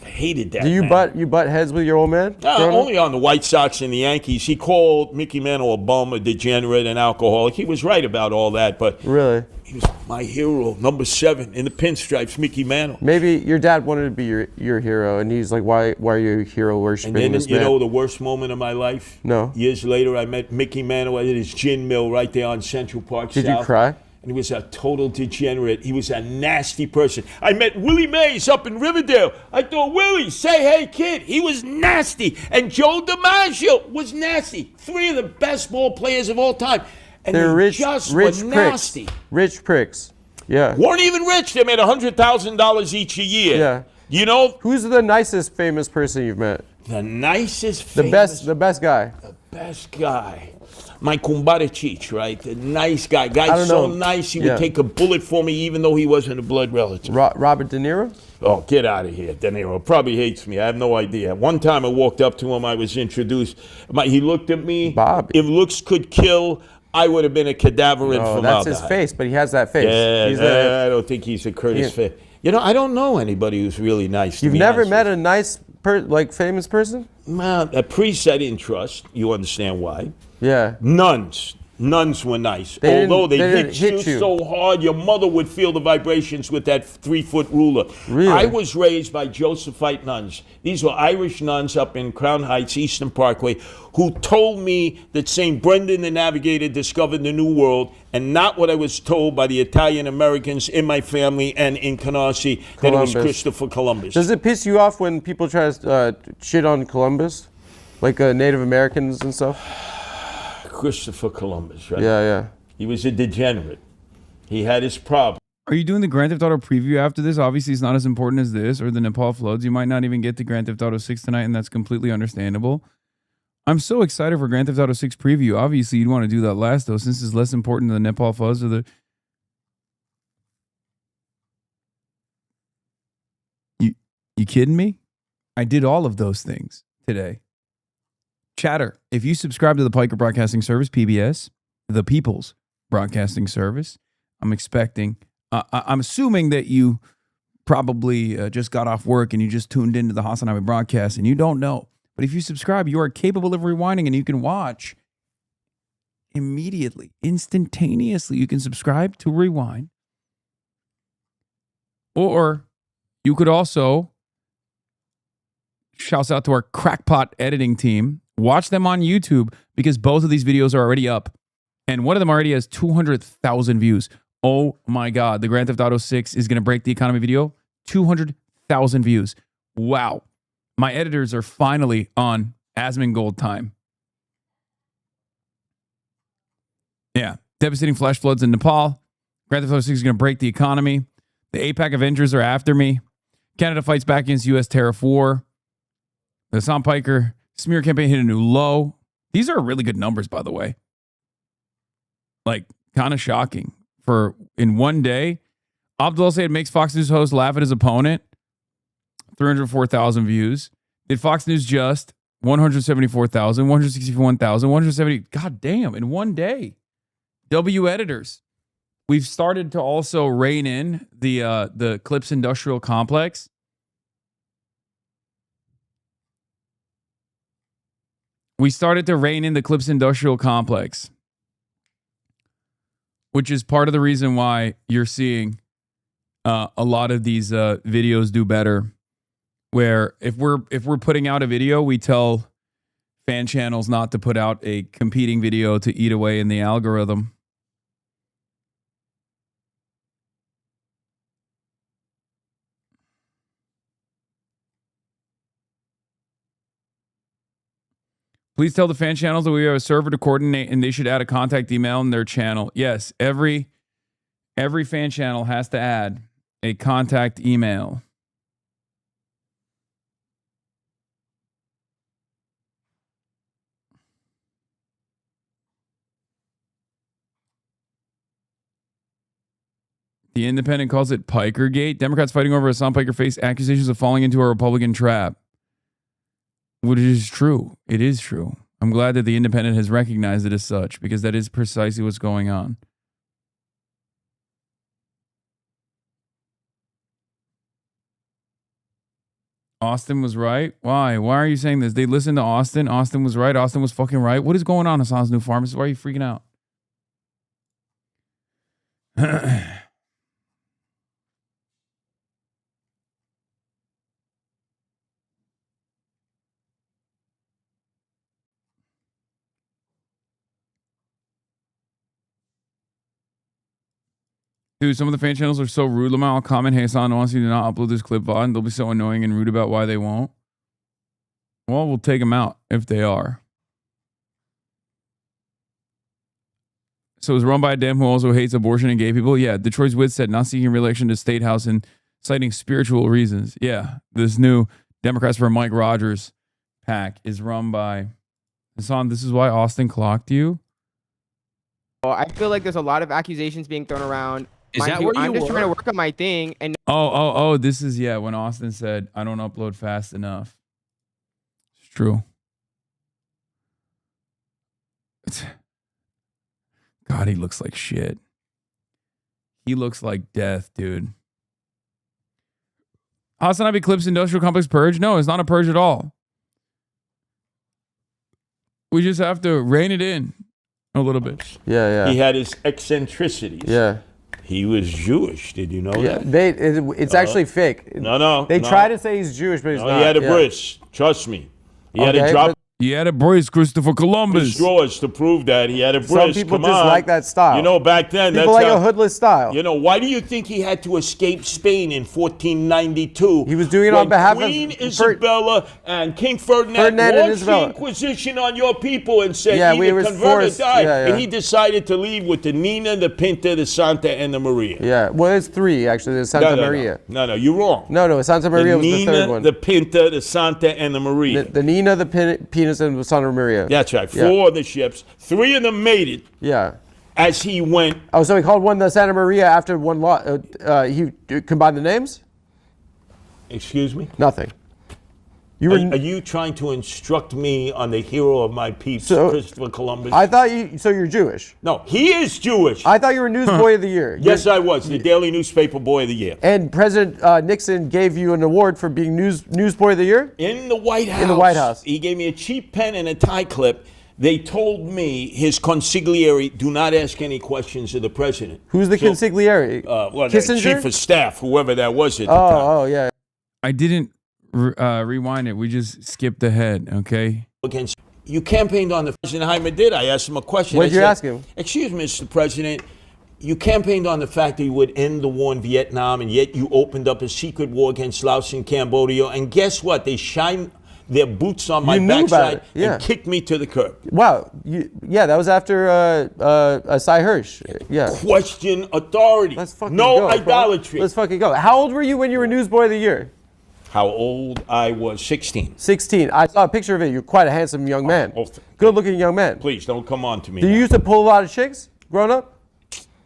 hated that. Do you butt heads with your old man? No, growing up? only on the White Sox and the Yankees. He called Mickey Mantle a bum, a degenerate, an alcoholic. He was right about all that, but Really? he was my hero, number 7 in the pinstripes, Mickey Mantle. Maybe your dad wanted to be your hero, and he's like, why are you hero worshiping And then, this you man? know the worst moment of my life? No. Years later, I met Mickey Mantle at his gin mill right there on Central Park Did South. you cry? And he was a total degenerate. He was a nasty person. I met Willie Mays up in Riverdale. I thought, Willie, say hey, kid. He was nasty. And Joe DiMaggio was nasty. 3 of the best ball players of all time. And They're they rich just pricks. were nasty. Rich pricks. Yeah. Weren't even rich. They made $100,000 each a year. Yeah. You know? Who's the nicest famous person you've met? The nicest, The best guy. best guy. My kumbare Cheech, right? The nice guy. I Guy's don't so know. nice he Yeah. would take a bullet for me even though he wasn't a blood relative. Robert De Niro? Oh, get out of here. De Niro probably hates me. I have no idea. One time I walked up to him. I was introduced. He looked at me. Bobby. If looks could kill, I would have been a cadaver in No, formaldehyde. that's his face, but he has that face. Yeah, I don't think he's a Curtis Fit. You know, I don't know anybody who's really nice. You've never met a nice, famous person? Well, a priest I didn't trust. You understand why? Yeah. Nuns were nice. They didn't- Although they didn't hit hit you you. so hard, your mother would feel the vibrations with that 3-foot ruler. Really? I was raised by Josephite nuns. These were Irish nuns up in Crown Heights, Eastern Parkway, who told me that St. Brendan the Navigator discovered the New World, and not what I was told by the Italian Americans in my family and in Canarsie, that it was Columbus. Christopher Columbus. Does it piss you off when people try to shit on Columbus? Like Native Americans and stuff? Christopher Columbus, right? Yeah. He was a degenerate. He had his problems. Are you doing the Grand Theft Auto preview after this? Obviously, it's not as important as this or the Nepal floods. You might not even get to Grand Theft Auto 6 tonight, and that's completely understandable. I'm so excited for Grand Theft Auto 6 preview. Obviously, you'd want to do that last, though, since it's less important than the Nepal floods or the... You kidding me? I did all of those things today. Chatter, if you subscribe to the Piker Broadcasting Service, PBS, the People's Broadcasting Service, I'm expecting, I'm assuming that you probably just got off work and you just tuned into the HasanAbi broadcast and you don't know. But if you subscribe, you are capable of rewinding and you can watch immediately, instantaneously. You can subscribe to rewind. Or you could also, shouts out to our crackpot editing team, watch them on YouTube because both of these videos are already up. And one of them already has 200,000 views. Oh my God. The Grand Theft Auto 6 is going to break the economy video. 200,000 views. Wow. My editors are finally on Asmongold time. Yeah. Devastating flash floods in Nepal. Grand Theft Auto 6 is going to break the economy. The AIPAC Avengers are after me. Canada fights back against U.S. tariff war. The Hasan Piker smear campaign hit a new low. These are really good numbers, by the way. Like, kind of shocking. For in one day, Abdul Sayed makes Fox News host laugh at his opponent. 304,000 views. Did Fox News just 174,000, 161,000, 170? God damn, in one day. W editors. We've started to also rein in the Clips Industrial Complex. We started to rein in the Clips Industrial Complex, which is part of the reason why you're seeing a lot of these videos do better. Where if we're putting out a video, we tell fan channels not to put out a competing video to eat away in the algorithm. Please tell the fan channels that we have a server to coordinate and they should add a contact email in their channel. Yes, every fan channel has to add a contact email. The Independent calls it Pikergate. Democrats fighting over Hasan Piker face accusations of falling into a Republican trap. Which is true. It is true. I'm glad that the Independent has recognized it as such, because that is precisely what's going on. Austin was right. Why? Why are you saying this? They listened to Austin. Austin was right. Austin was fucking right. What is going on, Hasan's New Pharmacist? Why are you freaking out? Dude, some of the fan channels are so rude. I'll comment, hey, Hasan wants you to not upload this clip VOD, and they'll be so annoying and rude about why they won't. Well, we'll take them out if they are. So it's run by a Dem who also hates abortion and gay people. Yeah, Detroit's Wit said not seeking re-election to State House and citing spiritual reasons. Yeah, this new Democrats for Mike Rogers PAC is run by Hasan. This is why Austin clocked you. I feel like there's a lot of accusations being thrown around. Is that where I'm you just trying to work on my thing. And Oh, this is, yeah, when Austin said, I don't upload fast enough. It's true. God, he looks like shit. He looks like death, dude. HasanAbi Clips Industrial Complex purge? No, it's not a purge at all. We just have to rein it in a little bit. Yeah. He had his eccentricities. Yeah. He was Jewish. Did you know that? It's actually fake. No. They try to say he's Jewish, but he's not. He had a bris. Trust me. He had a drop. He had a bris, Christopher Columbus. Straws to prove that he had a bris. Some people just like that style. You know, back then, people like a hoodless style. You know, why do you think he had to escape Spain in 1492? He was doing it on behalf Queen Isabella and King Ferdinand launched the Inquisition on your people and said either convert or die. And he decided to leave with the Nina, the Pinta, the Santa, and the Maria. Yeah, well, it's three, actually. There's Santa Maria. No, you're wrong. No, Santa Maria was the third one. The Pinta, the Santa, and the Maria. The Nina, the Penis, and the Santa Maria. That's right. 4 of the ships. 3 of them made it. Yeah. As he went. Oh, so he called one the Santa Maria after one lot. He combined the names? Excuse me? Nothing. Are you trying to instruct me on the hero of my peeps, Christopher Columbus? I thought you're Jewish. No, he is Jewish. I thought you were Newsboy of the Year. Yes, I was. The Daily Newspaper Boy of the Year. And President Nixon gave you an award for being Newsboy of the Year? In the White House. In the White House. He gave me a cheap pen and a tie clip. They told me, his consigliere, do not ask any questions of the president. Who's the consigliere? Kissinger? The chief of staff, whoever that was at the time. Oh, yeah. I didn't rewind it. We just skipped ahead, okay? You campaigned on the President Jaime did. I asked him a question. What did you ask him? Excuse me, Mr. President, You campaigned on the fact that you would end the war in Vietnam, and yet you opened up a secret war against Laos and Cambodia. And guess what? They shined their boots on my backside and kicked me to the curb. Wow. That was after Cy Hirsch. Yeah. Question authority. Let's fucking no go, idolatry. Bro. Let's fucking go. How old were you when you were Newsboy of the Year? How old I was? 16. 16. I saw a picture of it. You're quite a handsome young man. Good-looking young man. Please don't come on to me. Do you used to pull a lot of chicks growing up?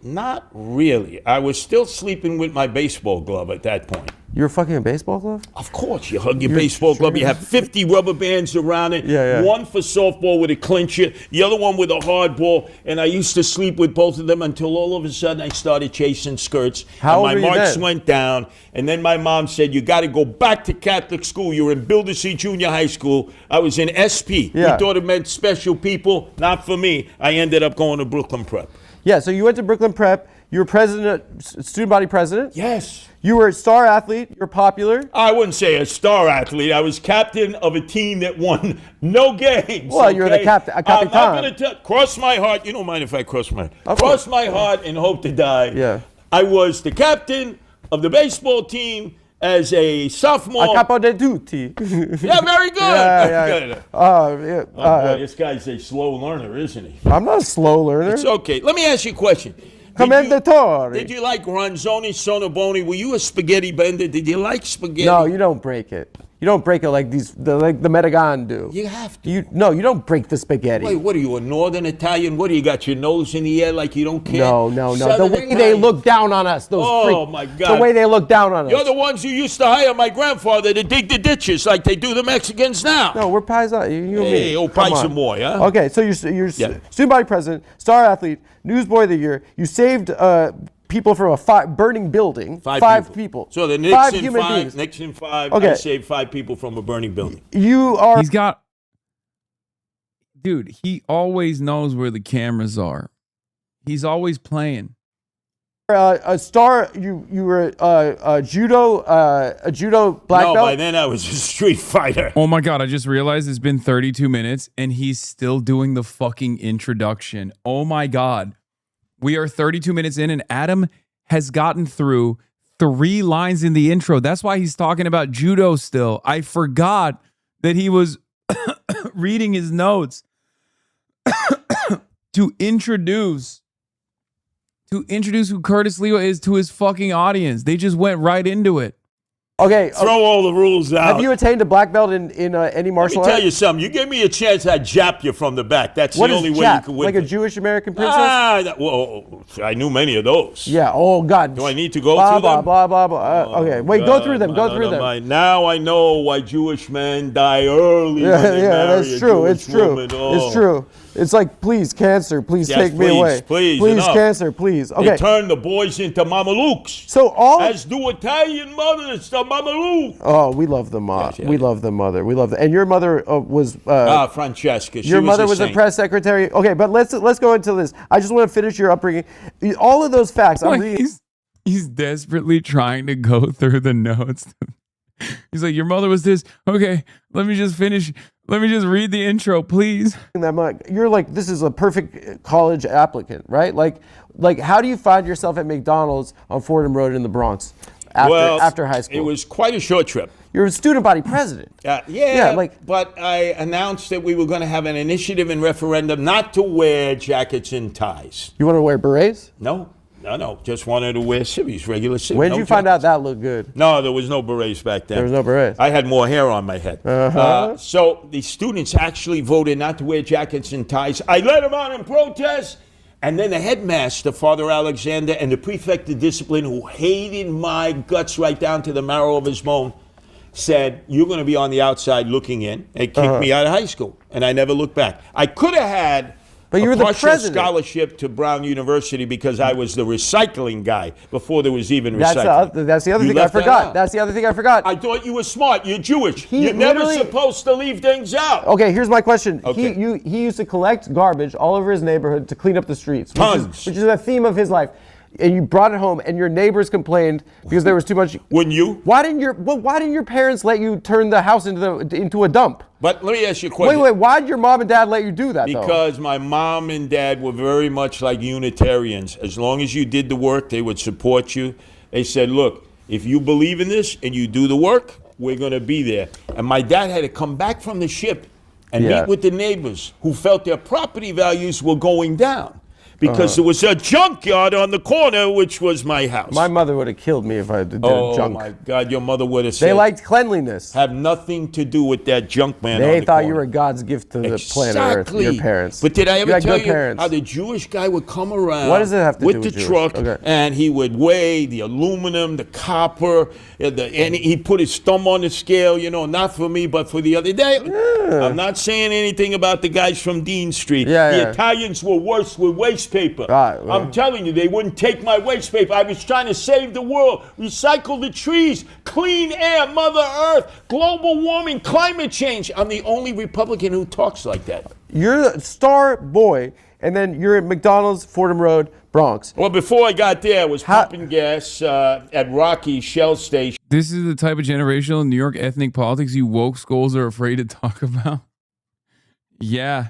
Not really. I was still sleeping with my baseball glove at that point. You were fucking a baseball glove? Of course. You hug your baseball glove. You have 50 rubber bands around it. Yeah. One for softball with a clincher, the other one with a hard ball. And I used to sleep with both of them until all of a sudden I started chasing skirts. How and old my were you marks then? went down. And then my mom said, you got to go back to Catholic school. You were in Bildersee Junior High School. I was in SP. Yeah. We thought it meant special people. Not for me. I ended up going to Brooklyn Prep. Yeah, so you went to Brooklyn Prep. You were president, student body president. Yes. You were a star athlete. You're popular. I wouldn't say a star athlete. I was captain of a team that won no games. Well, you're the captain. I'm not going to cross my heart. You don't mind if I cross my heart. Cross my heart and hope to die. Yeah. I was the captain of the baseball team as a sophomore. A capo de tutti. Yeah, very good. Yeah. Oh, boy, this guy's a slow learner, isn't he? I'm not a slow learner. It's okay. Let me ask you a question. Commendatore. Did you like Ronzoni, Sonoboni? Were you a spaghetti bender? Did you like spaghetti? No, you don't break it. You don't break it like the Metagon do. You have to. You don't break the spaghetti. Wait, what are you, a Northern Italian? What do you got your nose in the air like you don't care? No. Southern The way they Italian. look down on us, those my God. The way they look down on us. You're the ones who used to hire my grandfather to dig the ditches like they do the Mexicans now. No, we're Paisa. You and me. Hey, old Come Paisa on. boy, huh? Okay, so you're student body president, star athlete, Newsboy of the Year. You saved people from a burning building. Five people. So the five Nixon human five, beings. Nixon five. Okay. I saved 5 people from a burning building. He's got. Dude, he always knows where the cameras are. He's always playing. A star. You were a judo black No, belt. by then I was a street fighter. Oh my God, I just realized it's been 32 minutes and he's still doing the fucking introduction. Oh my God. We are 32 minutes in and Adam has gotten through 3 lines in the intro. That's why he's talking about judo still. I forgot that he was reading his notes to introduce who Curtis Sliwa is to his fucking audience. They just went right into it. Okay. Throw all the rules out. Have you attained a black belt in any martial Let me art? tell you something. You give me a chance, I'd jap you from the back. That's What the is only way Jap? you can win. Like a Jewish American princess? Well, I knew many of those. Yeah. Oh God. Do I need to go blah, through blah, them? blah blah blah. Okay. Wait. Go through them. Go through them. Now I know why Jewish men die early. when they marry That's a true. Jewish It's true. woman. Oh. It's true. It's like, please, cancer, please Yes, take me away. Please, please, enough. cancer, please. Okay. They turn the boys into mamalukes. So as do Italian mothers, the mamaluk. Oh, we love the mother. We love the mother. We love the. And your mother was. Francesca. Your mother was a saint. press secretary. Okay, but let's go into this. I just want to finish your upbringing. All of those facts. I'm reading. He's desperately trying to go through the notes. He's like, your mother was this. Okay, let me just finish. Let me just read the intro, please. You're like, this is a perfect college applicant, right? Like, how do you find yourself at McDonald's on Fordham Road in the Bronx after high school? It was quite a short trip. You're a student body president. But I announced that we were going to have an initiative and referendum not to wear jackets and ties. You want to wear berets? No. Just wanted to wear civvies, regular civvies. When did you find out that looked good? No, there was no berets back then. There was no berets. I had more hair on my head. So the students actually voted not to wear jackets and ties. I let them out in protest. And then the headmaster, Father Alexander, and the prefect of discipline, who hated my guts right down to the marrow of his bone, said, you're going to be on the outside looking in, and kicked me out of high school. And I never looked back. I could have had But you were the partial president. scholarship to Brown University because I was the recycling guy before there was even recycling. That's the other You thing I left that forgot. out. That's the other thing I forgot. I thought you were smart. You're Jewish. You're never supposed to leave things out. Okay, here's my question. Okay. He used to collect garbage all over his neighborhood to clean up the streets, which is the theme of his life. and you brought it home, and your neighbors complained because there was too much. Wouldn't you? Why didn't your parents let you turn the house into a dump? But let me ask you a question. Wait, why did your mom and dad let you do that? Because my mom and dad were very much like Unitarians. As long as you did the work, they would support you. They said, look, if you believe in this and you do the work, we're going to be there. And my dad had to come back from the ship and meet with the neighbors who felt their property values were going down. Because there was a junkyard on the corner, which was my house. My mother would have killed me if I did junk. Oh, my God, your mother would have said. They liked cleanliness. Have nothing to do with that junk man They on the thought corner. you were God's gift to the planet Earth, your parents. But did I ever tell you parents. how the Jewish guy would come around What does it have to with do the with truck, Jewish? Okay. and he would weigh the aluminum, the copper, and he put his thumb on the scale, not for me, but for the other day. Yeah. I'm not saying anything about the guys from Dean Street. The Italians were worse with waste paper. I'm telling you, they wouldn't take my waste paper. I was trying to save the world, recycle the trees, clean air, Mother Earth, global warming, climate change. I'm the only Republican who talks like that. You're the star boy, and then you're at McDonald's, Fordham Road, Bronx. Well, before I got there, I was pumping gas at Rocky Shell Station. This is the type of generational New York ethnic politics you woke skulls are afraid to talk about. Yeah.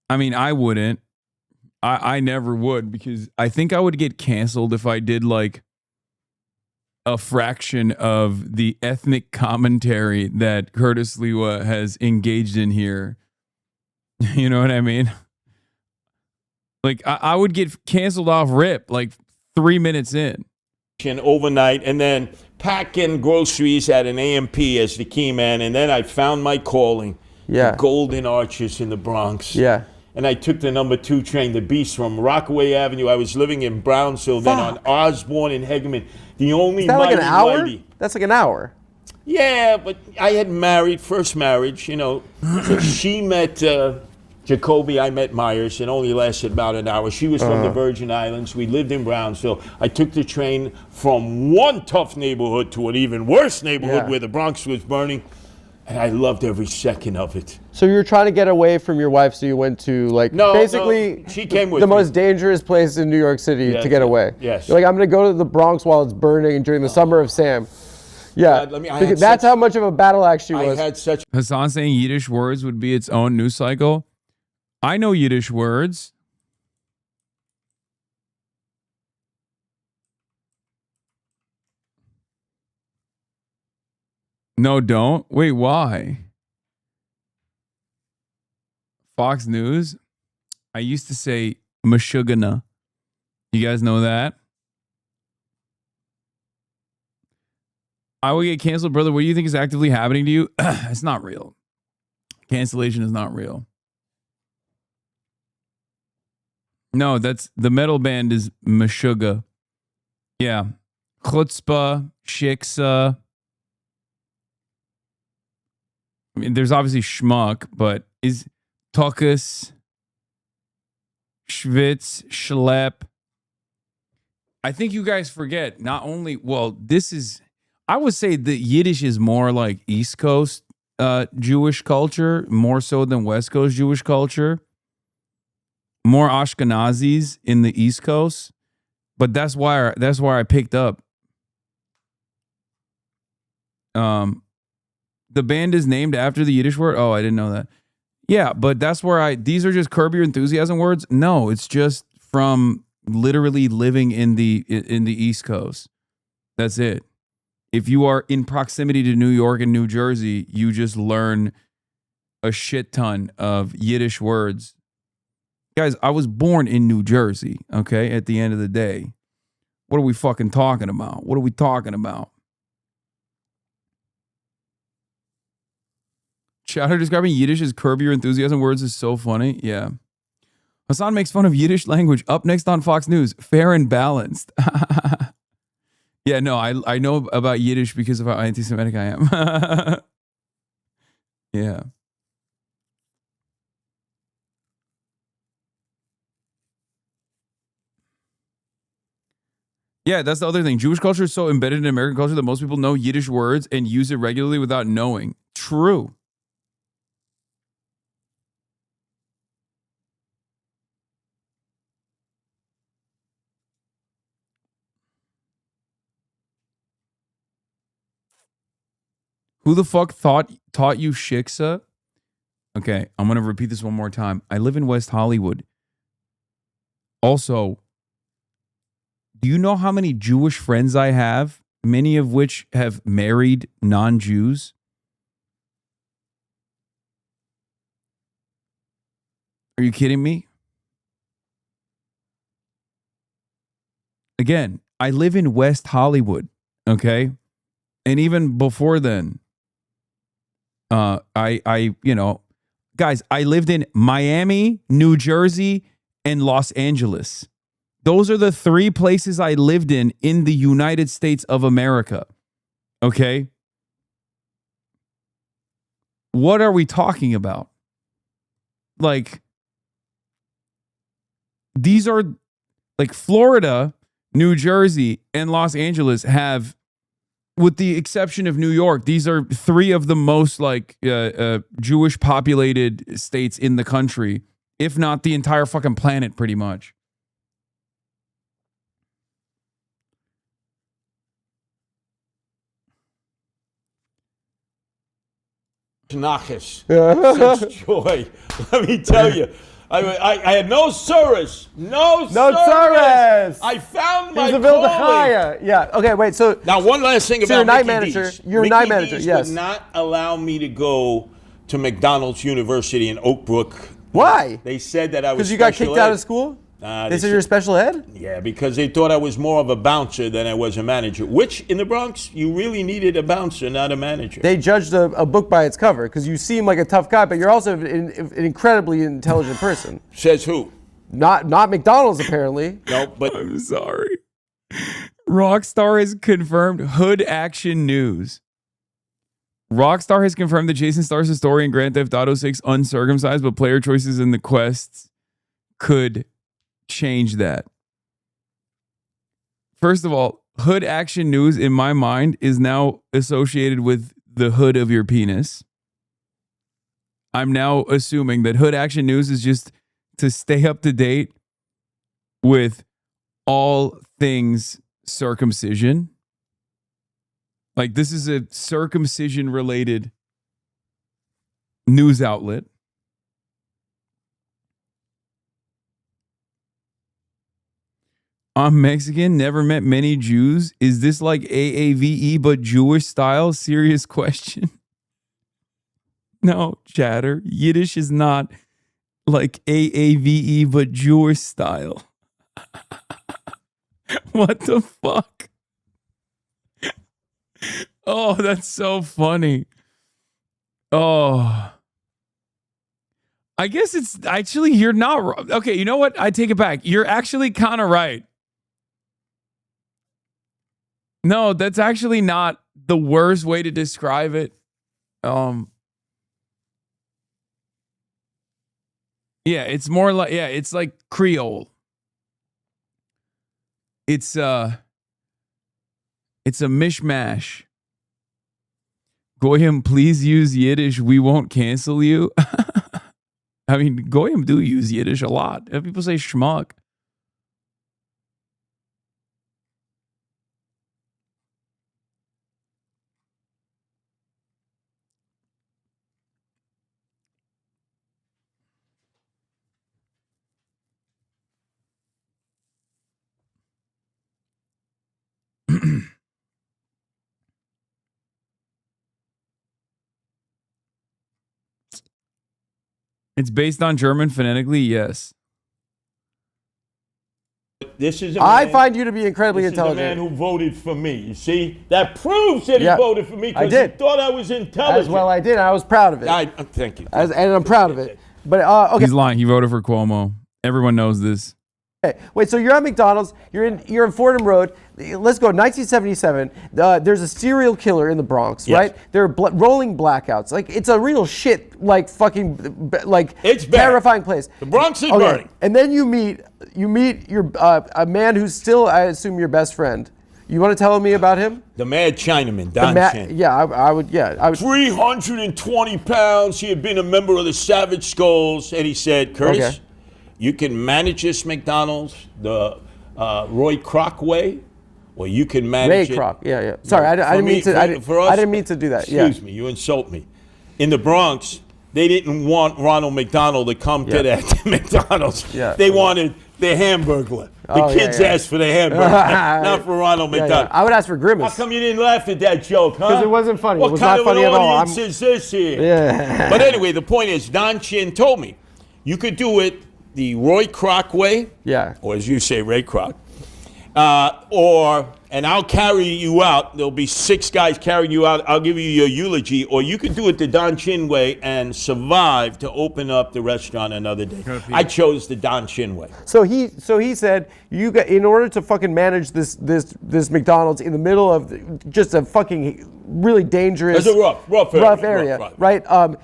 I mean, I wouldn't. I never would, because I think I would get canceled if I did like a fraction of the ethnic commentary that Curtis Sliwa has engaged in here. You know what I mean? Like I would get canceled off rip like 3 minutes in. Overnight, and then packing groceries at an AMP as the key man, and then I found my calling. The Golden Arches in the Bronx. Yeah. And I took the #2 train, the Beast, from Rockaway Avenue. I was living in Brownsville, then on Osborne and Hegeman. The only Is that like an hour? mighty. That's like an hour. Yeah, but I had first marriage, So she met Jacoby, I met Myers. It only lasted about an hour. She was from the Virgin Islands. We lived in Brownsville. I took the train from one tough neighborhood to an even worse neighborhood where the Bronx was burning. And I loved every second of it. So you were trying to get away from your wife, so you went to basically she came with the me. most dangerous place in New York City to get away. Yes. You're like, I'm going to go to the Bronx while it's burning during the summer of Sam. Yeah, God, that's how much of a battle axe she was. I had such. Hasan saying Yiddish words would be its own news cycle. I know Yiddish words. No, don't. Wait, why? Fox News. I used to say Meshuggah. You guys know that? I will get canceled, brother. What do you think is actively happening to you? It's not real. Cancellation is not real. No, that's the metal band is Meshuggah. Yeah. Chutzpah, Shiksa. I mean, there's obviously Schmuck, but is Tuckus, Schwitz, Schlep. I think you guys forget not only, I would say that Yiddish is more like East Coast Jewish culture, more so than West Coast Jewish culture. More Ashkenazis in the East Coast, but that's why I picked up. The band is named after the Yiddish word. Oh, I didn't know that. Yeah, but that's where these are just Curb Your Enthusiasm words. No, it's just from literally living in the East Coast. That's it. If you are in proximity to New York and New Jersey, you just learn a shit ton of Yiddish words. Guys, I was born in New Jersey, okay, at the end of the day. What are we fucking talking about? What are we talking about? Chatter describing Yiddish as Curb Your Enthusiasm words is so funny. Yeah. Hasan makes fun of Yiddish language. Up next on Fox News. Fair and balanced. Yeah, no, I know about Yiddish because of how anti-Semitic I am. Yeah. Yeah, that's the other thing. Jewish culture is so embedded in American culture that most people know Yiddish words and use it regularly without knowing. True. Who the fuck taught you shiksa? Okay, I'm going to repeat this one more time. I live in West Hollywood. Also, do you know how many Jewish friends I have? Many of which have married non-Jews. Are you kidding me? Again, I live in West Hollywood, okay? And even before then, guys, I lived in Miami, New Jersey, and Los Angeles. Those are the 3 places I lived in the United States of America. Okay? What are we talking about? Like, these are like Florida, New Jersey, and Los Angeles have, with the exception of New York, these are 3 of the most like Jewish populated states in the country, if not the entire fucking planet, pretty much. Nachas. Such joy. Let me tell you. I had no service. No service. I found my calling. Yeah. Okay, wait. So now one last thing about you're a night Mickey manager. D's. You're a Mickey night manager. D's Yes. would not allow me to go to McDonald's University in Oak Brook. Why? They said that I was Because you got kicked out of school? They said you're a special ed? Yeah, because they thought I was more of a bouncer than I was a manager, which in the Bronx, you really needed a bouncer, not a manager. They judged a book by its cover because you seem like a tough guy, but you're also an incredibly intelligent person. Says who? Not McDonald's, apparently. No, but I'm sorry. Rockstar has confirmed Hood Action News. Rockstar has confirmed that Jason Starr's story in Grand Theft Auto 6 uncircumcised, but player choices in the quests could change that. First of all, Hood Action News in my mind is now associated with the hood of your penis. I'm now assuming that Hood Action News is just to stay up to date with all things circumcision. Like, this is a circumcision related news outlet. I'm Mexican, never met many Jews. Is this like AAVE but Jewish style? Serious question. No, chatter. Yiddish is not like AAVE but Jewish style. What the fuck? Oh, that's so funny. Oh. I guess it's actually, you're not wrong. Okay, you know what? I take it back. You're actually kind of right. No, that's actually not the worst way to describe it. Yeah, it's more like, yeah, it's like Creole. It's a mishmash. Goyim, please use Yiddish. We won't cancel you. I mean, Goyim do use Yiddish a lot. People say schmuck. It's based on German phonetically, yes. This is I find you to be incredibly intelligent. This is the man who voted for me. You see? That proves that he voted for me because he thought I was intelligent. As well, I did. I was proud of it. Thank you. And I'm proud of it. But okay. He's lying. He voted for Cuomo. Everyone knows this. Okay. Wait, so you're at McDonald's, you're in Fordham Road. Let's go 1977. There's a serial killer in the Bronx, right? There are rolling blackouts. Like, it's a real shit, like fucking, like, it's terrifying place. The Bronx is burning. And then you meet your a man who's still, I assume, your best friend. You want to tell me about him? The Mad Chinaman, Don Chen. Yeah, I would. 320 pounds. He had been a member of the Savage Skulls, and he said, Curtis, you can manage this McDonald's the Roy Kroc way, Well, you can manage Ray Kroc. Yeah. Sorry, I didn't mean to. I didn't mean to do that. Excuse me. You insult me. In the Bronx, they didn't want Ronald McDonald to come to that McDonald's. Yeah. They wanted the Hamburglar. The kids asked for the Hamburger, not for Ronald McDonald. I would ask for Grimace. How come you didn't laugh at that joke, huh? Because it wasn't funny. What It was kind not of funny an at all. audience is this here? Yeah. But anyway, the point is, Don Chin told me you could do it the Roy Kroc way, or as you say, Ray Kroc, and I'll carry you out. There'll be 6 guys carrying you out. I'll give you your eulogy, or you could do it the Don Chin way and survive to open up the restaurant another day. I chose the Don Chin way. So he said you got, in order to fucking manage this McDonald's in the middle of just a fucking really dangerous, it's a rough area, right?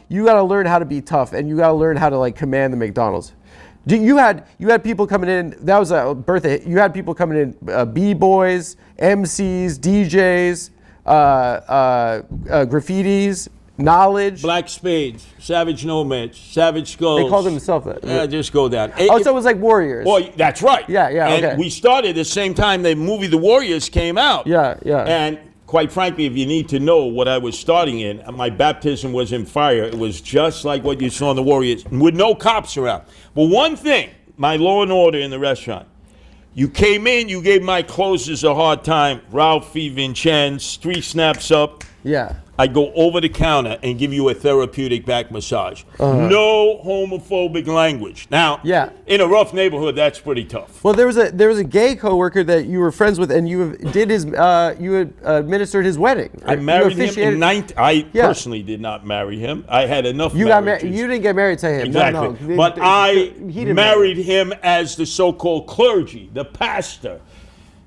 You got to learn how to be tough, and you got to learn how to like command the McDonald's. You had people coming in. That was a birthday. You had people coming in, b-boys, MCs, DJs, graffitis, knowledge, Black Spades, Savage Nomads, Savage Skulls. They called themselves that. Yeah, just go down. Oh, so it was like Warriors. Well, that's right. Yeah, And okay. we started the same time the movie The Warriors came out. Yeah. And quite frankly, if you need to know what I was starting in, my baptism was in fire. It was just like what you saw in The Warriors, with no cops around. But one thing, my law and order in the restaurant, you came in, you gave my closers a hard time. Ralphie, Vincenz, 3 snaps up. Yeah. I'd go over the counter and give you a therapeutic back massage. No homophobic language. Now, in a rough neighborhood, that's pretty tough. Well, there was a gay coworker that you were friends with, and you had administered his wedding. I married him in I personally did not marry him. I had enough marriages. You didn't get married to him. Exactly. No. But I married him as the so-called clergy, the pastor.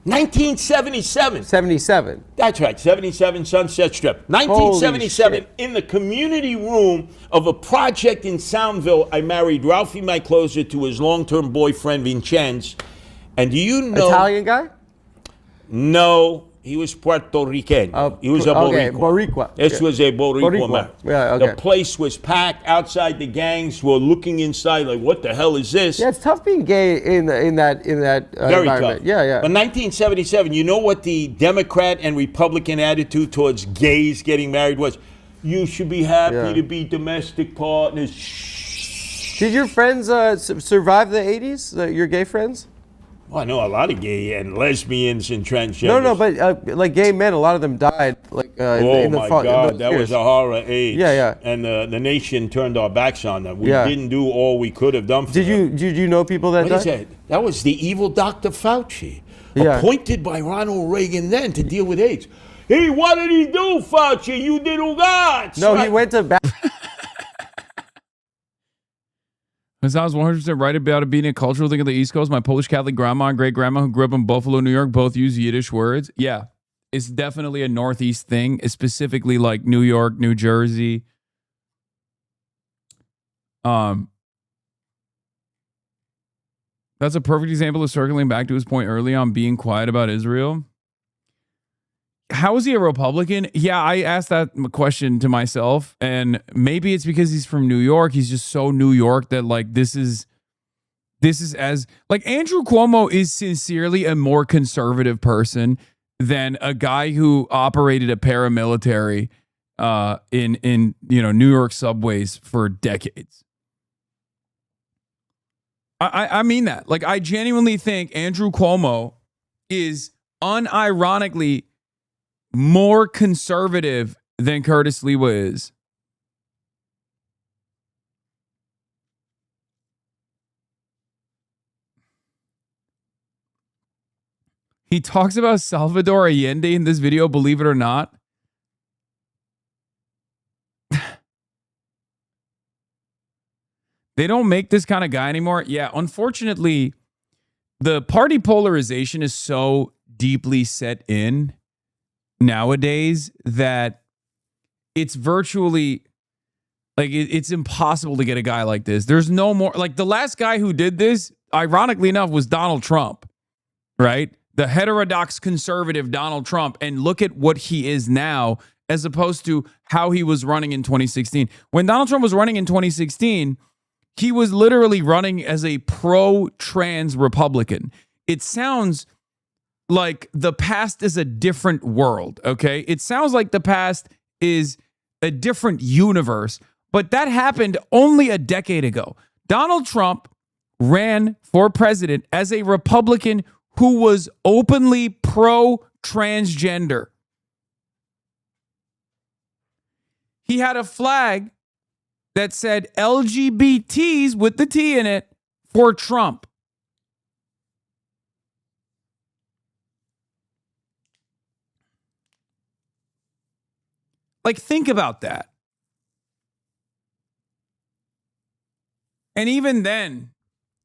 1977. 77. That's right, 77 Sunset Strip. 1977, in the community room of a project in Soundville, I married Ralphie, my closer, to his long-term boyfriend, Vincenz. And do you know... Italian guy? No, he was Puerto Rican. He was a Boricua. This was a Boricua man. Yeah, okay. The place was packed. Outside, the gangs were looking inside like, what the hell is this? Yeah, it's tough being gay in that Very environment. tough. Yeah. But 1977, you know what the Democrat and Republican attitude towards gays getting married was? You should be happy to be domestic partners. Did your friends survive the 80s? Your gay friends? Well, I know a lot of gay and lesbians and transgenders. No, but like gay men, a lot of them died. Like in the my God, that was a horror age. Yeah. And the nation turned our backs on them. We didn't do all we could have done for them. Did you know people that died? What is that? That was the evil Dr. Fauci, appointed by Ronald Reagan then to deal with AIDS. Hey, what did he do, Fauci? You did ugats. No, he went to. Because I was 100% right about it being a cultural thing of the East Coast. My Polish Catholic grandma and great grandma who grew up in Buffalo, New York, both use Yiddish words. Yeah, it's definitely a Northeast thing. It's specifically like New York, New Jersey. That's a perfect example of circling back to his point early on being quiet about Israel. How is he a Republican? Yeah, I asked that question to myself, and maybe it's because he's from New York. He's just so New York that like this is as like Andrew Cuomo is sincerely a more conservative person than a guy who operated a paramilitary in New York subways for decades. I mean that. Like I genuinely think Andrew Cuomo is unironically more conservative than Curtis Sliwa is. He talks about Salvador Allende in this video, believe it or not. They don't make this kind of guy anymore. Yeah, unfortunately, the party polarization is so deeply set in nowadays that it's virtually like it's impossible to get a guy like this. There's no more like the last guy who did this, ironically enough, was Donald Trump, right? The heterodox conservative Donald Trump. And look at what he is now as opposed to how he was running in 2016. When Donald Trump was running in 2016, he was literally running as a pro-trans Republican. It sounds like the past is a different world, okay? It sounds like the past is a different universe, but that happened only a decade ago. Donald Trump ran for president as a Republican who was openly pro-transgender. He had a flag that said LGBTs with the T in it for Trump. Like, think about that. And even then,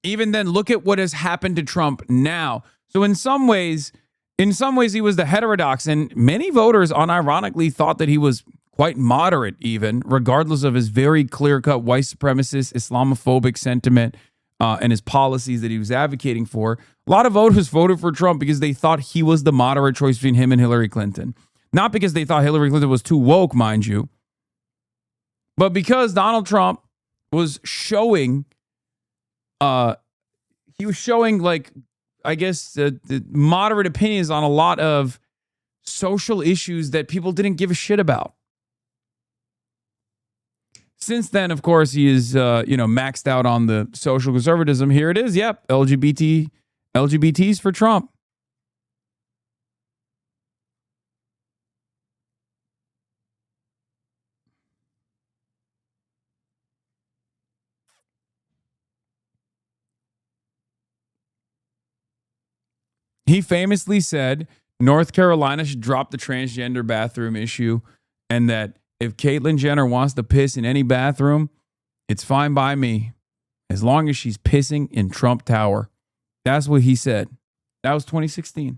look at what has happened to Trump now. So in some ways, he was the heterodox, and many voters unironically thought that he was quite moderate even, regardless of his very clear-cut white supremacist, Islamophobic sentiment and his policies that he was advocating for. A lot of voters voted for Trump because they thought he was the moderate choice between him and Hillary Clinton. Not because they thought Hillary Clinton was too woke, mind you, but because Donald Trump was showing, like, I guess, the moderate opinions on a lot of social issues that people didn't give a shit about. Since then, of course, he is, maxed out on the social conservatism. Here it is. Yep. LGBTs for Trump. He famously said North Carolina should drop the transgender bathroom issue, and that if Caitlyn Jenner wants to piss in any bathroom, it's fine by me, as long as she's pissing in Trump Tower. That's what he said. That was 2016.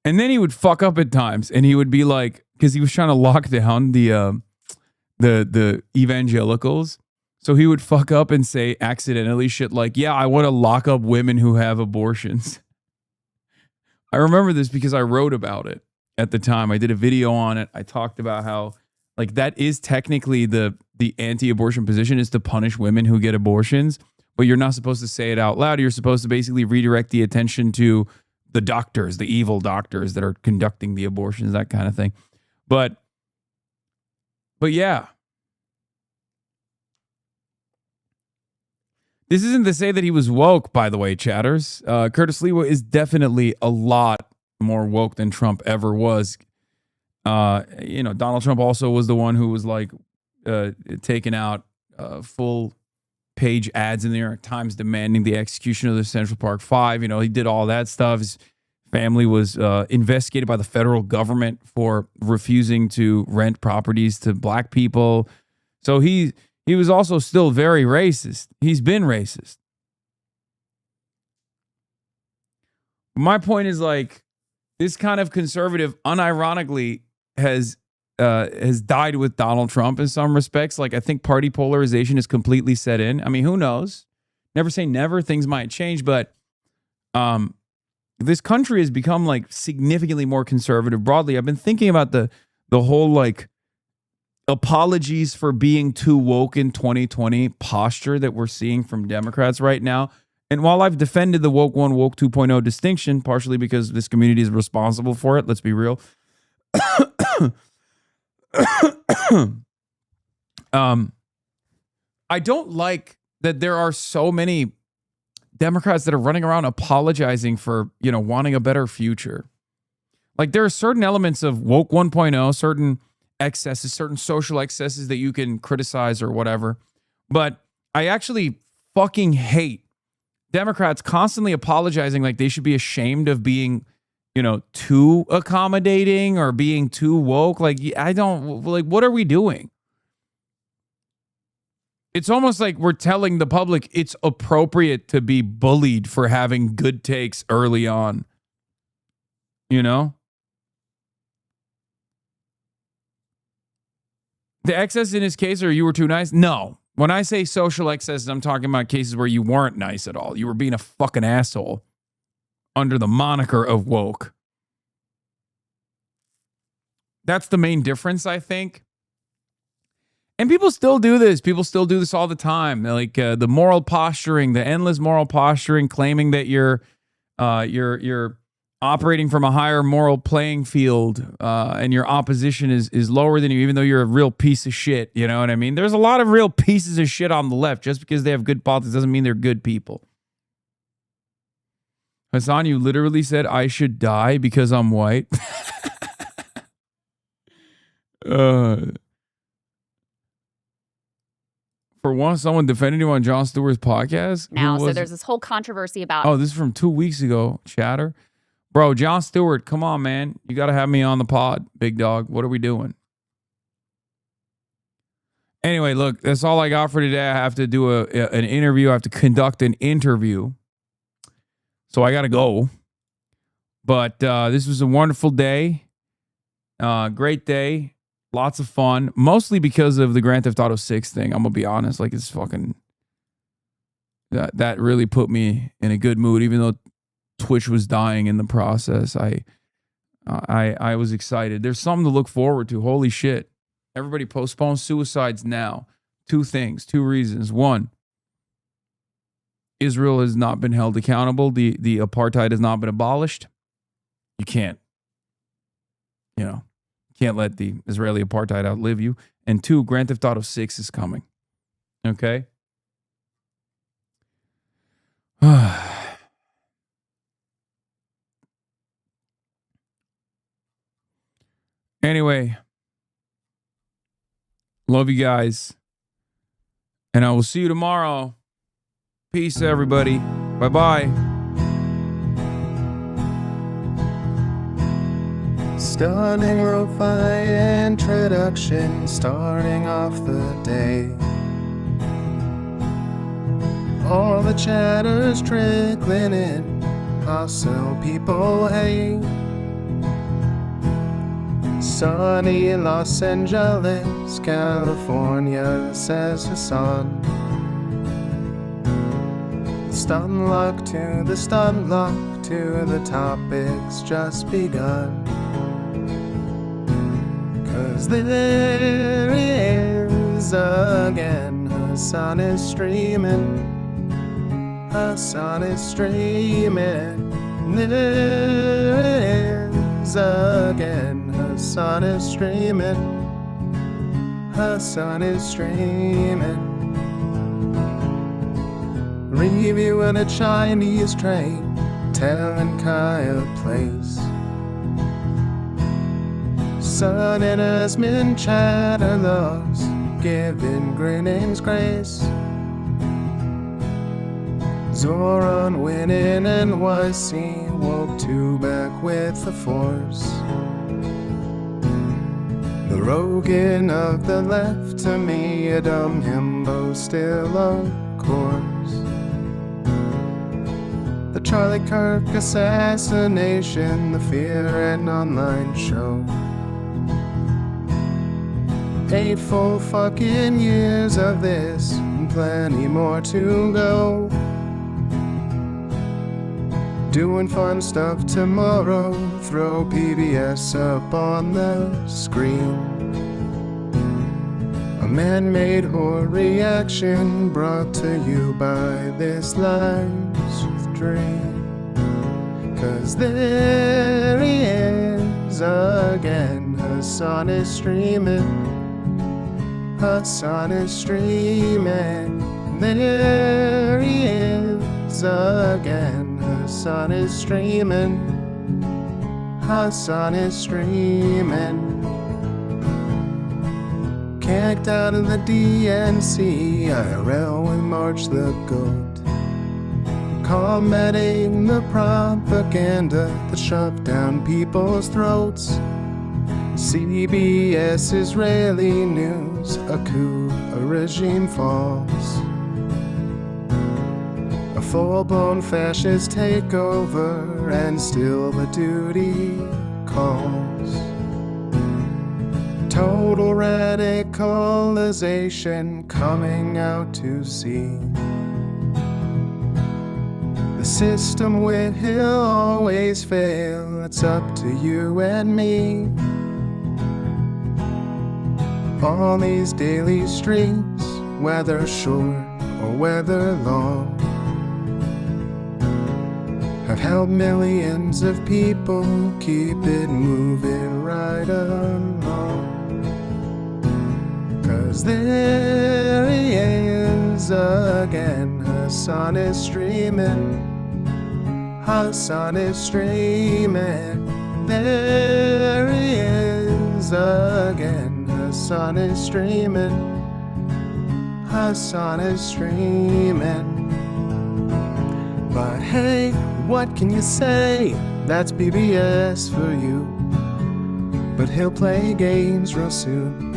And then he would fuck up at times, and he would be like, because he was trying to lock down the evangelicals. So he would fuck up and say accidentally shit like, yeah, I want to lock up women who have abortions. I remember this because I wrote about it at the time. I did a video on it. I talked about how, like, that is technically the anti-abortion position, is to punish women who get abortions, but you're not supposed to say it out loud. You're supposed to basically redirect the attention to the doctors, the evil doctors that are conducting the abortions, that kind of thing. But yeah. This isn't to say that he was woke, by the way, chatters. Curtis Sliwa is definitely a lot more woke than Trump ever was. Donald Trump also was the one who was like taking out full page ads in the New York Times demanding the execution of the Central Park Five. You know, he did all that stuff. His family was investigated by the federal government for refusing to rent properties to black people. So he was also still very racist. He's been racist. My point is, like, this kind of conservative, unironically, has died with Donald Trump in some respects. Like, I think party polarization is completely set in. I mean, who knows? Never say never. Things might change, but this country has become, like, significantly more conservative broadly. I've been thinking about the whole, like, apologies for being too woke in 2020 posture that we're seeing from Democrats right now. And while I've defended the woke 1, woke 2.0 distinction, partially because this community is responsible for it, let's be real. I don't like that there are so many Democrats that are running around apologizing for, wanting a better future. Like, there are certain elements of woke 1.0, certain excesses, certain social excesses that you can criticize or whatever. But I actually fucking hate Democrats constantly apologizing like they should be ashamed of being, too accommodating or being too woke. Like, what are we doing? It's almost like we're telling the public it's appropriate to be bullied for having good takes early on. The excess in his case, or you were too nice? No. When I say social excesses, I'm talking about cases where you weren't nice at all. You were being a fucking asshole under the moniker of woke. That's the main difference, I think. And people still do this. People still do this all the time. Like the moral posturing, the endless moral posturing, claiming that you're operating from a higher moral playing field, and your opposition is lower than you, even though you're a real piece of shit. You know what I mean? There's a lot of real pieces of shit on the left. Just because they have good politics doesn't mean they're good people. Hasan, you literally said I should die because I'm white. For once, someone defended you on Jon Stewart's podcast? Now, so there's this whole controversy about... Oh, this is from 2 weeks ago, chatter. Bro, Jon Stewart, come on, man. You got to have me on the pod, big dog. What are we doing? Anyway, look, that's all I got for today. I have to do an interview. I have to conduct an interview. So I got to go. But this was a wonderful day. Great day. Lots of fun. Mostly because of the Grand Theft Auto 6 thing. I'm going to be honest. Like, it's fucking... That really put me in a good mood, even though Twitch was dying in the process. I was excited. There's something to look forward to. Holy shit. Everybody postpone suicides now. 2 things, 2 reasons. 1, Israel has not been held accountable. The apartheid has not been abolished. You can't let the Israeli apartheid outlive you. And 2, Grand Theft Auto 6 is coming. Okay? Anyway, love you guys. And I will see you tomorrow. Peace, everybody. Bye-bye. Stunning lo-fi introduction, starting off the day. All the chatter's trickling in, hostile people hate. Sunny Los Angeles, California, says Hasan. Stun luck to the stun luck to the topics just begun. 'Cause there he is again, Hasan is streaming. Hasan is streaming. There he is again, Hasan is streaming. Hasan is streaming. Reviewing a Chinese train, telling Kaya place. Sun and Asmin chatter loves, giving greetings grace. Zoran winning NYC, woke 2 back with the force. The Rogan of the left, to me a dumb himbo still of course. The Charlie Kirk assassination, the Fear and Online show. 8 full fucking years of this, and plenty more to go. Doing fun stuff tomorrow, throw PBS up on the screen. A man-made horror reaction brought to you by this life's dream. 'Cause there he is again, Hasan is streaming. Hasan is streaming. There he is again, Hasan is streaming. Hasan is streaming. Kicked out of the DNC, IRL with March the Goat. Combating the propaganda that shoved down people's throats. CBS Israeli news, a coup, a regime falls. A full-blown fascist takeover, and still the duty calls. Total radicalization coming out to sea. The system will always fail, it's up to you and me. All these daily streams, whether short or whether long, have helped millions of people keep it moving right along. 'Cause there he is again, Hasan is streaming, Hasan is streaming. There he is again, Hasan is streaming, Hasan is streaming. But hey, what can you say? That's BBS for you. But he'll play games real soon.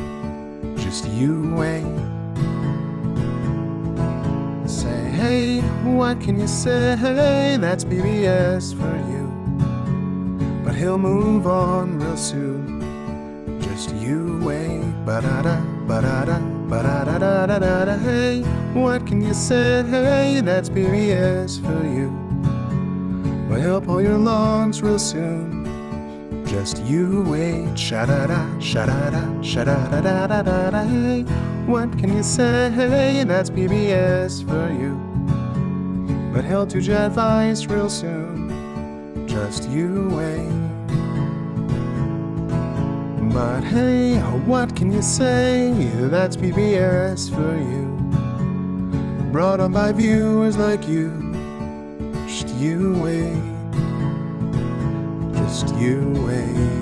Just you wait. Say, hey, what can you say? That's BBS for you. But he'll move on real soon. Just you wait. Ba-da-da, ba-da-da, ba-da-da-da-da-da. Hey, what can you say? Hey, that's BBS for you. But he'll pull your lungs real soon. Just you wait. Sha-da-da, sha-da-da, sha-da-da-da-da-da. Hey, what can you say? Hey, that's BBS for you. But he'll do jet advice real soon. Just you wait. But hey, what can you say? That's BBS for you. Brought on by viewers like you. Just you wait. Just you wait.